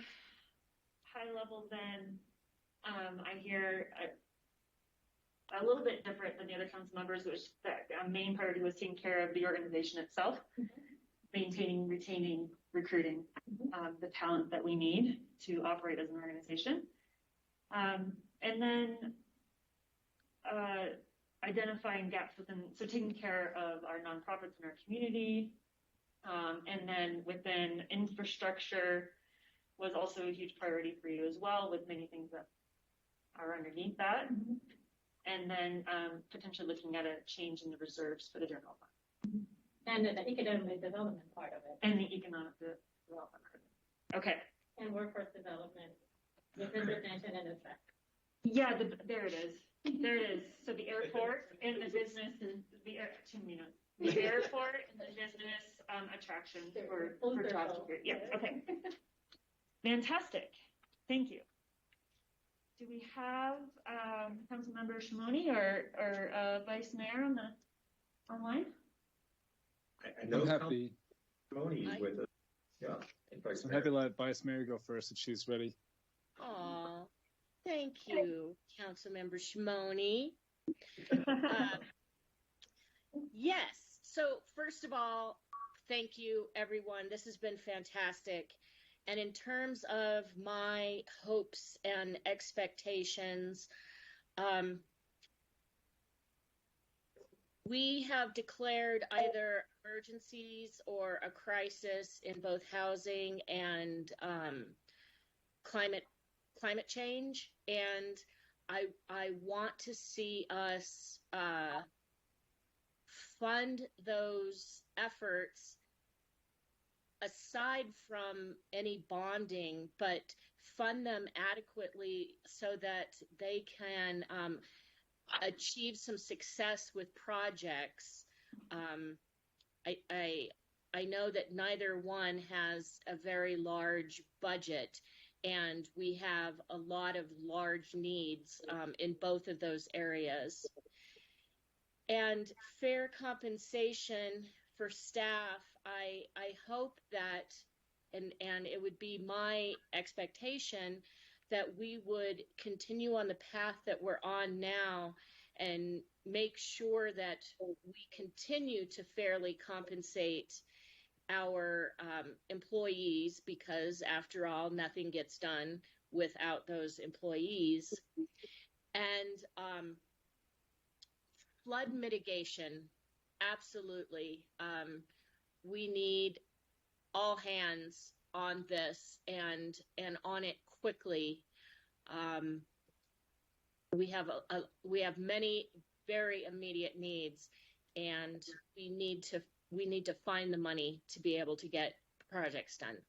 high level then, I hear a little bit different than the other council members, which that main priority was taking care of the organization itself, maintaining, retaining, recruiting the talent that we need to operate as an organization. And then identifying gaps within, so taking care of our nonprofits in our community. And then within infrastructure was also a huge priority for you as well, with many things that are underneath that. And then potentially looking at a change in the reserves for the general fund. And the economic development part of it. And the economic development part of it. Okay. And workforce development, business retention and attract. Yeah, there it is. There it is. So the airport and the business and the airport and the business attraction for jobs. Yeah. Okay. Fantastic. Thank you. Do we have Councilmember Shimoni or Vice Mayor on the online? I know I'm happy. Tony is with us. Yeah. I'm happy to let Vice Mayor go first if she's ready. Aw, thank you, Councilmember Shimoni. Yes. So first of all, thank you, everyone. This has been fantastic. And in terms of my hopes and expectations, we have declared either emergencies or a crisis in both housing and climate change, and I want to see us fund those efforts aside from any bonding, but fund them adequately so that they can achieve some success with projects. I know that neither one has a very large budget, and we have a lot of large needs in both of those areas. And fair compensation for staff, I hope that, and it would be my expectation that we would continue on the path that we're on now and make sure that we continue to fairly compensate our employees, because after all, nothing gets done without those employees. And flood mitigation, absolutely. We need all hands on this and on it quickly. We have many very immediate needs, and we need to find the money to be able to get projects done.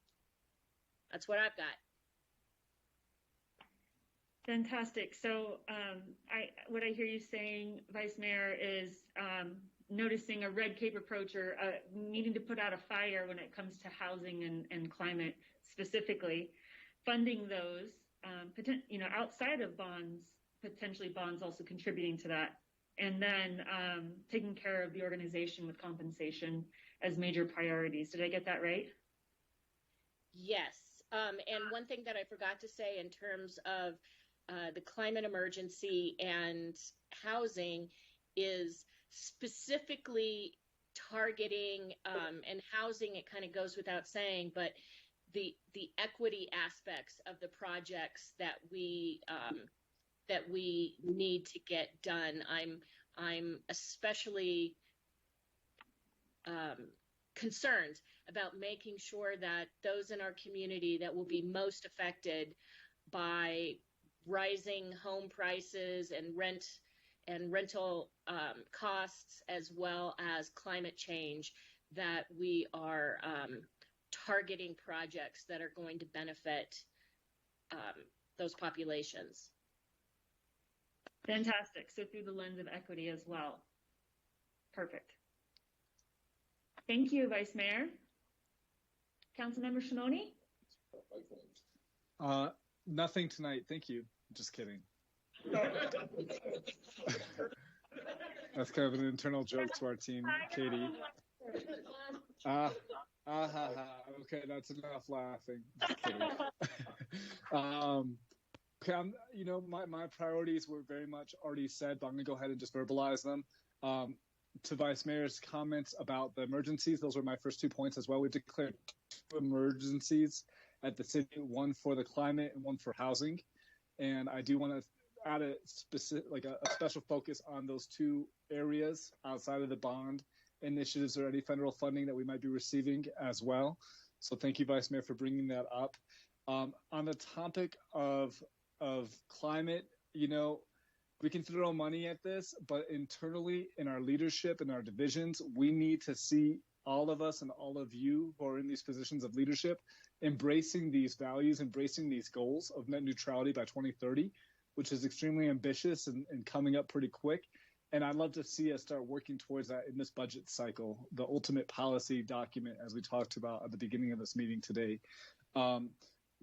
That's what I've got. Fantastic. So what I hear you saying, Vice Mayor, is noticing a red cape approach, or needing to put out a fire when it comes to housing and climate specifically, funding those, outside of bonds, potentially bonds also contributing to that, and then taking care of the organization with compensation as major priorities. Did I get that right? Yes. And one thing that I forgot to say in terms of the climate emergency and housing is specifically targeting, and housing, it kind of goes without saying, but the equity aspects of the projects that we need to get done. I'm especially concerned about making sure that those in our community that will be most affected by rising home prices and rental costs, as well as climate change, that we are targeting projects that are going to benefit those populations. Fantastic. So through the lens of equity as well. Perfect. Thank you, Vice Mayor. Councilmember Shimoni? Nothing tonight. Thank you. Just kidding. That's kind of an internal joke to our team, Katie. Okay, that's enough laughing. Just kidding. Okay, my priorities were very much already said, but I'm going to go ahead and just verbalize them. To Vice Mayor's comments about the emergencies, those were my first 2 points as well. We declared 2 emergencies at the city, one for the climate and one for housing. And I do want to add a special focus on those 2 areas outside of the bond initiatives or any federal funding that we might be receiving as well. So thank you, Vice Mayor, for bringing that up. On the topic of climate, we can throw money at this, but internally in our leadership and our divisions, we need to see all of us and all of you who are in these positions of leadership embracing these values, embracing these goals of net neutrality by 2030, which is extremely ambitious and coming up pretty quick. And I'd love to see us start working towards that in this budget cycle, the ultimate policy document, as we talked about at the beginning of this meeting today.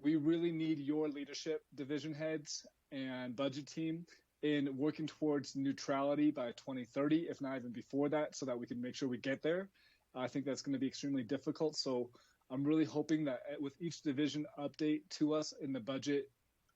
We really need your leadership, division heads and budget team, in working towards neutrality by 2030, if not even before that, so that we can make sure we get there. I think that's going to be extremely difficult. So I'm really hoping that with each division update to us in the budget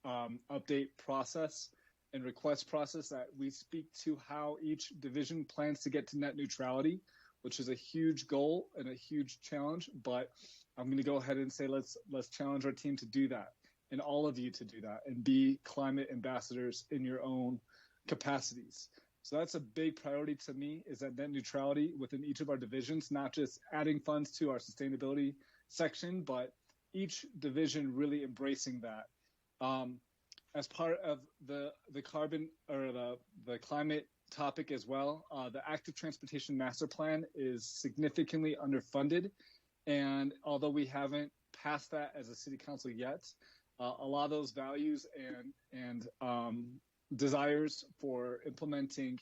update process and request process, that we speak to how each division plans to get to net neutrality, which is a huge goal and a huge challenge. But I'm going to go ahead and say let's challenge our team to do that, and all of you to do that, and be climate ambassadors in your own capacities. So that's a big priority to me, is that net neutrality within each of our divisions, not just adding funds to our sustainability section, but each division really embracing that. As part of the carbon or the climate topic as well, the active transportation master plan is significantly underfunded. And although we haven't passed that as a city council yet, a lot of those values and desires for implementing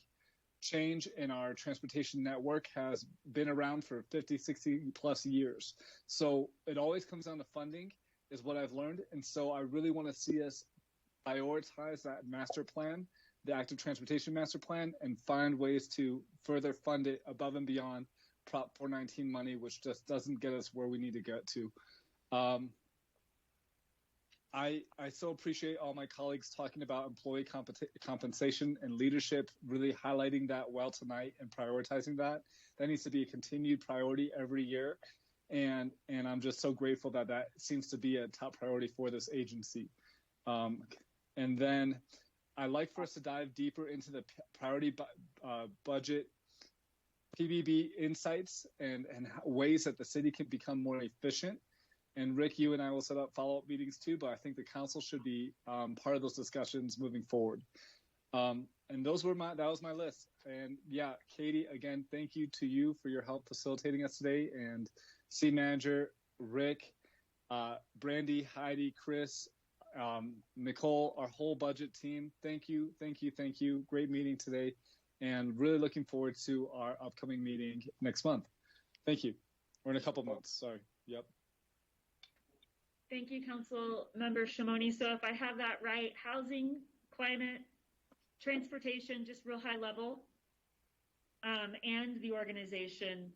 change in our transportation network has been around for 50, 60 plus years. So it always comes down to funding is what I've learned. And so I really want to see us prioritize that master plan, the active transportation master plan, and find ways to further fund it above and beyond Prop 419 money, which just doesn't get us where we need to get to. I so appreciate all my colleagues talking about employee compensation and leadership, really highlighting that well tonight and prioritizing that. That needs to be a continued priority every year. And I'm just so grateful that that seems to be a top priority for this agency. And then I'd like for us to dive deeper into the priority budget PBB insights and ways that the city can become more efficient. And Rick, you and I will set up follow-up meetings too, but I think the council should be part of those discussions moving forward. And that was my list. And yeah, Katie, again, thank you to you for your help facilitating us today. And city manager, Rick, Brandy, Heidi, Chris, Nicole, our whole budget team. Thank you. Great meeting today. And really looking forward to our upcoming meeting next month. Thank you. Or in a couple months, sorry. Yep. Thank you, Council Member Shimoni. So if I have that right, housing, climate, transportation, just real high level, and the organization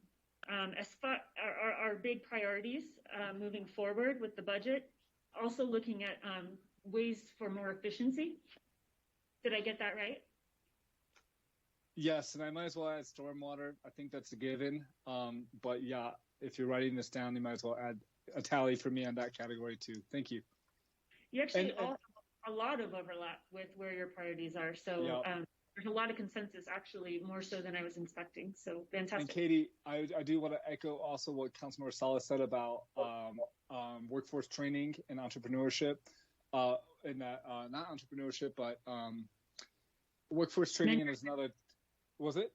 as far are big priorities moving forward with the budget. Also looking at ways for more efficiency. Did I get that right? Yes, and I might as well add stormwater. I think that's a given. But yeah, if you're writing this down, you might as well add a tally for me on that category too. Thank you. You actually all have a lot of overlap with where your priorities are. So there's a lot of consensus, actually, more so than I was expecting. So fantastic. And Katie, I do want to echo also what Councilmember Salas said about workforce training and entrepreneurship. And that not entrepreneurship, but workforce training is another. Was it?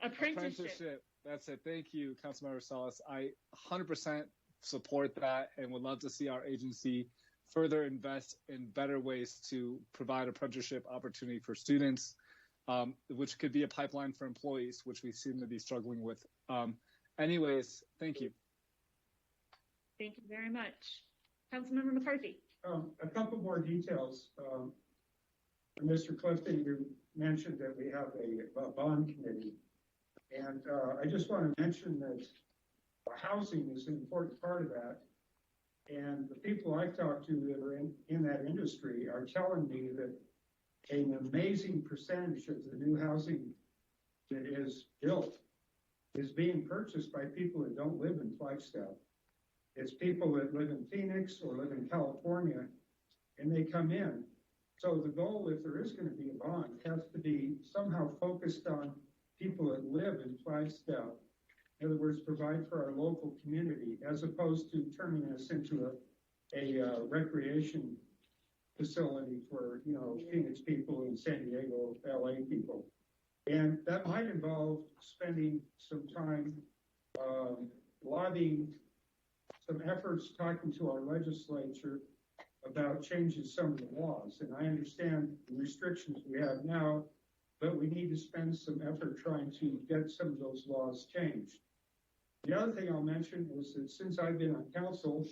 Apprenticeship. That's it. Thank you, Councilmember Salas. I 100% support that and would love to see our agency further invest in better ways to provide apprenticeship opportunity for students, which could be a pipeline for employees, which we seem to be struggling with. Anyways, thank you. Thank you very much. Councilmember McCarthy. A couple more details. Mr. Clifton, you mentioned that we have a bond committee. And I just want to mention that housing is an important part of that. And the people I've talked to that are in that industry are telling me that an amazing percentage of the new housing that is built is being purchased by people that don't live in Flagstaff. It's people that live in Phoenix or live in California, and they come in. So the goal, if there is going to be a bond, has to be somehow focused on people that live in Flagstaff. In other words, provide for our local community, as opposed to turning us into a recreation facility for, Phoenix people and San Diego, LA people. And that might involve spending some time lobbying, some efforts talking to our legislature about changing some of the laws. And I understand the restrictions we have now, but we need to spend some effort trying to get some of those laws changed. The other thing I'll mention is that since I've been on council,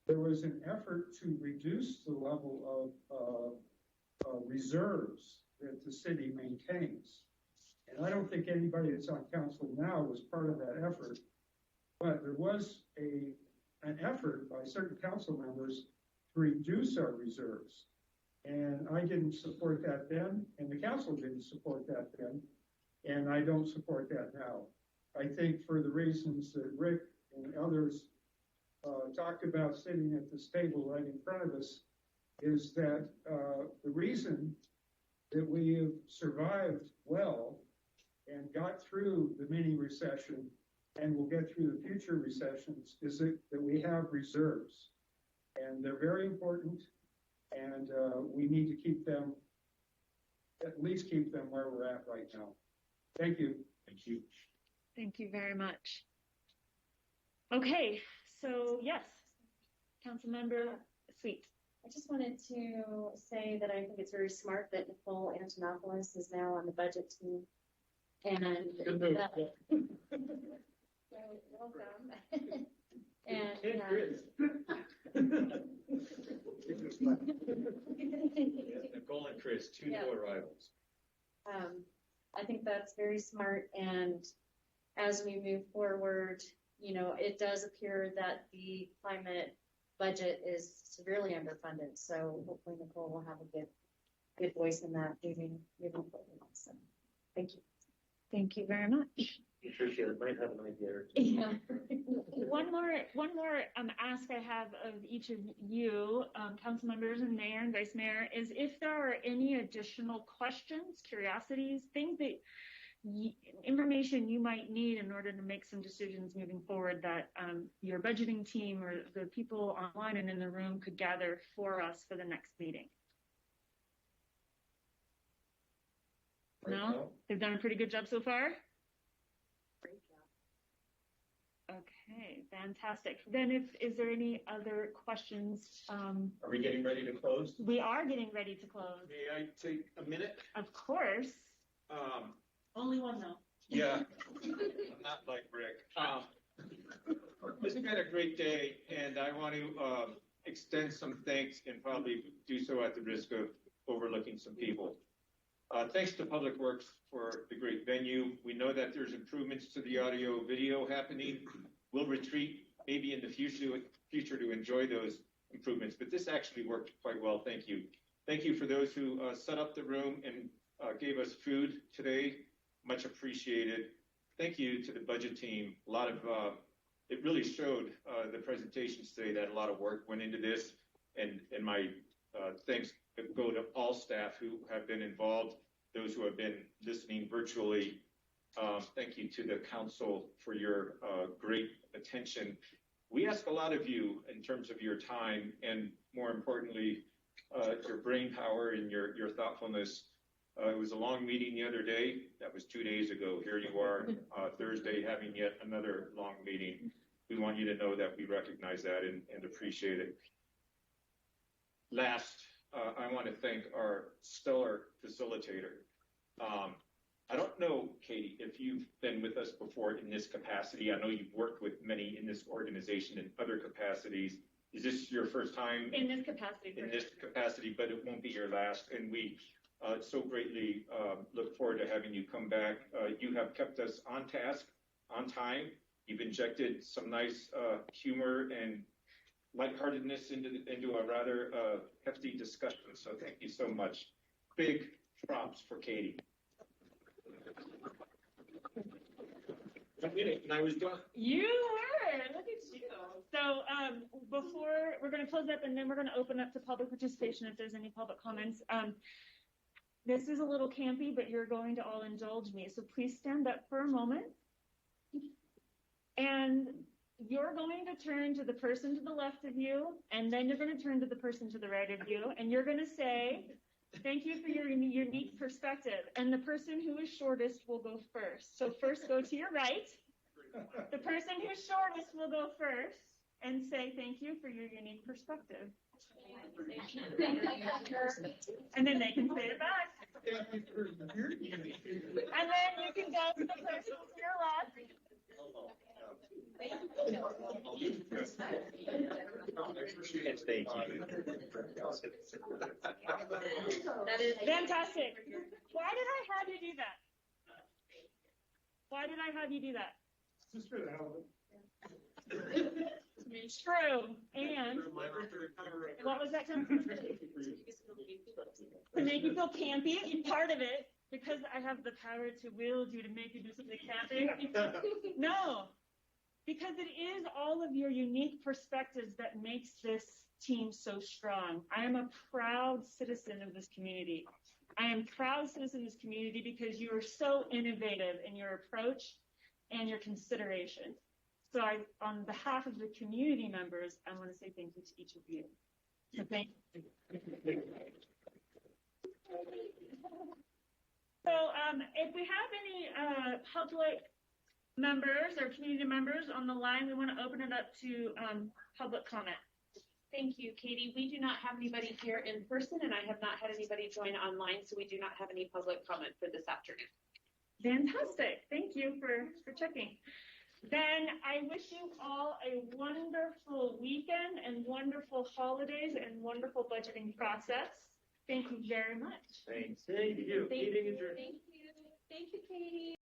there was an effort to reduce the level of reserves that the city maintains. And I don't think anybody that's on council now was part of that effort, but there was an effort by certain council members to reduce our reserves. And I didn't support that then, and the council didn't support that then, and I don't support that now. I think for the reasons that Rick and others talked about sitting at this table right in front of us is that the reason that we have survived well and got through the mini recession and will get through the future recessions is that we have reserves. And they're very important, and we need to keep them, at least keep them where we're at right now. Thank you. Thank you. Thank you very much. Okay, so yes, Councilmember Sweet. I just wanted to say that I think it's very smart that Nicole Antonopoulos is now on the budget team. And that, welcome. And Nicole and Chris, two new arrivals. I think that's very smart. And as we move forward, you know, it does appear that the climate budget is severely underfunded. So hopefully Nicole will have a good voice in that moving forward. So thank you. Thank you very much. Tricia might have an idea. Yeah. One more ask I have of each of you, council members and mayor and vice mayor, is if there are any additional questions, curiosities, things that information you might need in order to make some decisions moving forward that your budgeting team or the people online and in the room could gather for us for the next meeting. No? They've done a pretty good job so far? Great job. Okay, fantastic. Then is there any other questions? Are we getting ready to close? We are getting ready to close. May I take a minute? Of course. Only one though. Yeah, I'm not like Rick. It's been a great day, and I want to extend some thanks and probably do so at the risk of overlooking some people. Thanks to Public Works for the great venue. We know that there's improvements to the audio video happening. We'll retreat maybe in the future to enjoy those improvements, but this actually worked quite well. Thank you. Thank you for those who set up the room and gave us food today. Much appreciated. Thank you to the budget team. A lot of, it really showed the presentations today that a lot of work went into this, and my thanks go to all staff who have been involved, those who have been listening virtually. Thank you to the council for your great attention. We ask a lot of you in terms of your time and, more importantly, your brain power and your thoughtfulness. It was a long meeting the other day. That was 2 days ago. Here you are Thursday having yet another long meeting. We want you to know that we recognize that and appreciate it. Last, I want to thank our stellar facilitator. I don't know, Katie, if you've been with us before in this capacity. I know you've worked with many in this organization in other capacities. Is this your first time? In this capacity. In this capacity, but it won't be your last. And we so greatly look forward to having you come back. You have kept us on task, on time. You've injected some nice humor and lightheartedness into a rather hefty discussion. So thank you so much. Big props for Katie. And I was done. You were. Look at you. So before we're going to close up, and then we're going to open up to public participation if there's any public comments. This is a little campy, but you're going to all indulge me. So please stand up for a moment. And you're going to turn to the person to the left of you, and then you're going to turn to the person to the right of you, and you're going to say, thank you for your unique perspective. And the person who is shortest will go first. So first go to your right. The person who's shortest will go first and say, thank you for your unique perspective. And then they can say it back. And then you can go to the person to your left. That is fantastic. Why did I have you do that? Why did I have you do that? Just for the hell of it. True. And what was that? To make you feel campy. Part of it, because I have the power to wield you to make you do something campy. No. because it is all of your unique perspectives that makes this team so strong. I am a proud citizen of this community. I am proud citizen of this community because you are so innovative in your approach and your consideration. So on behalf of the community members, I want to say thank you to each of you. So thank you. So if we have any public members or community members on the line, we want to open it up to public comment. Thank you, Katie. We do not have anybody here in person, and I have not had anybody join online, so we do not have any public comment for this afternoon. Fantastic. Thank you for checking. Then I wish you all a wonderful weekend and wonderful holidays and wonderful budgeting process. Thank you very much. Thanks. Thank you. Thank you. Thank you, Katie.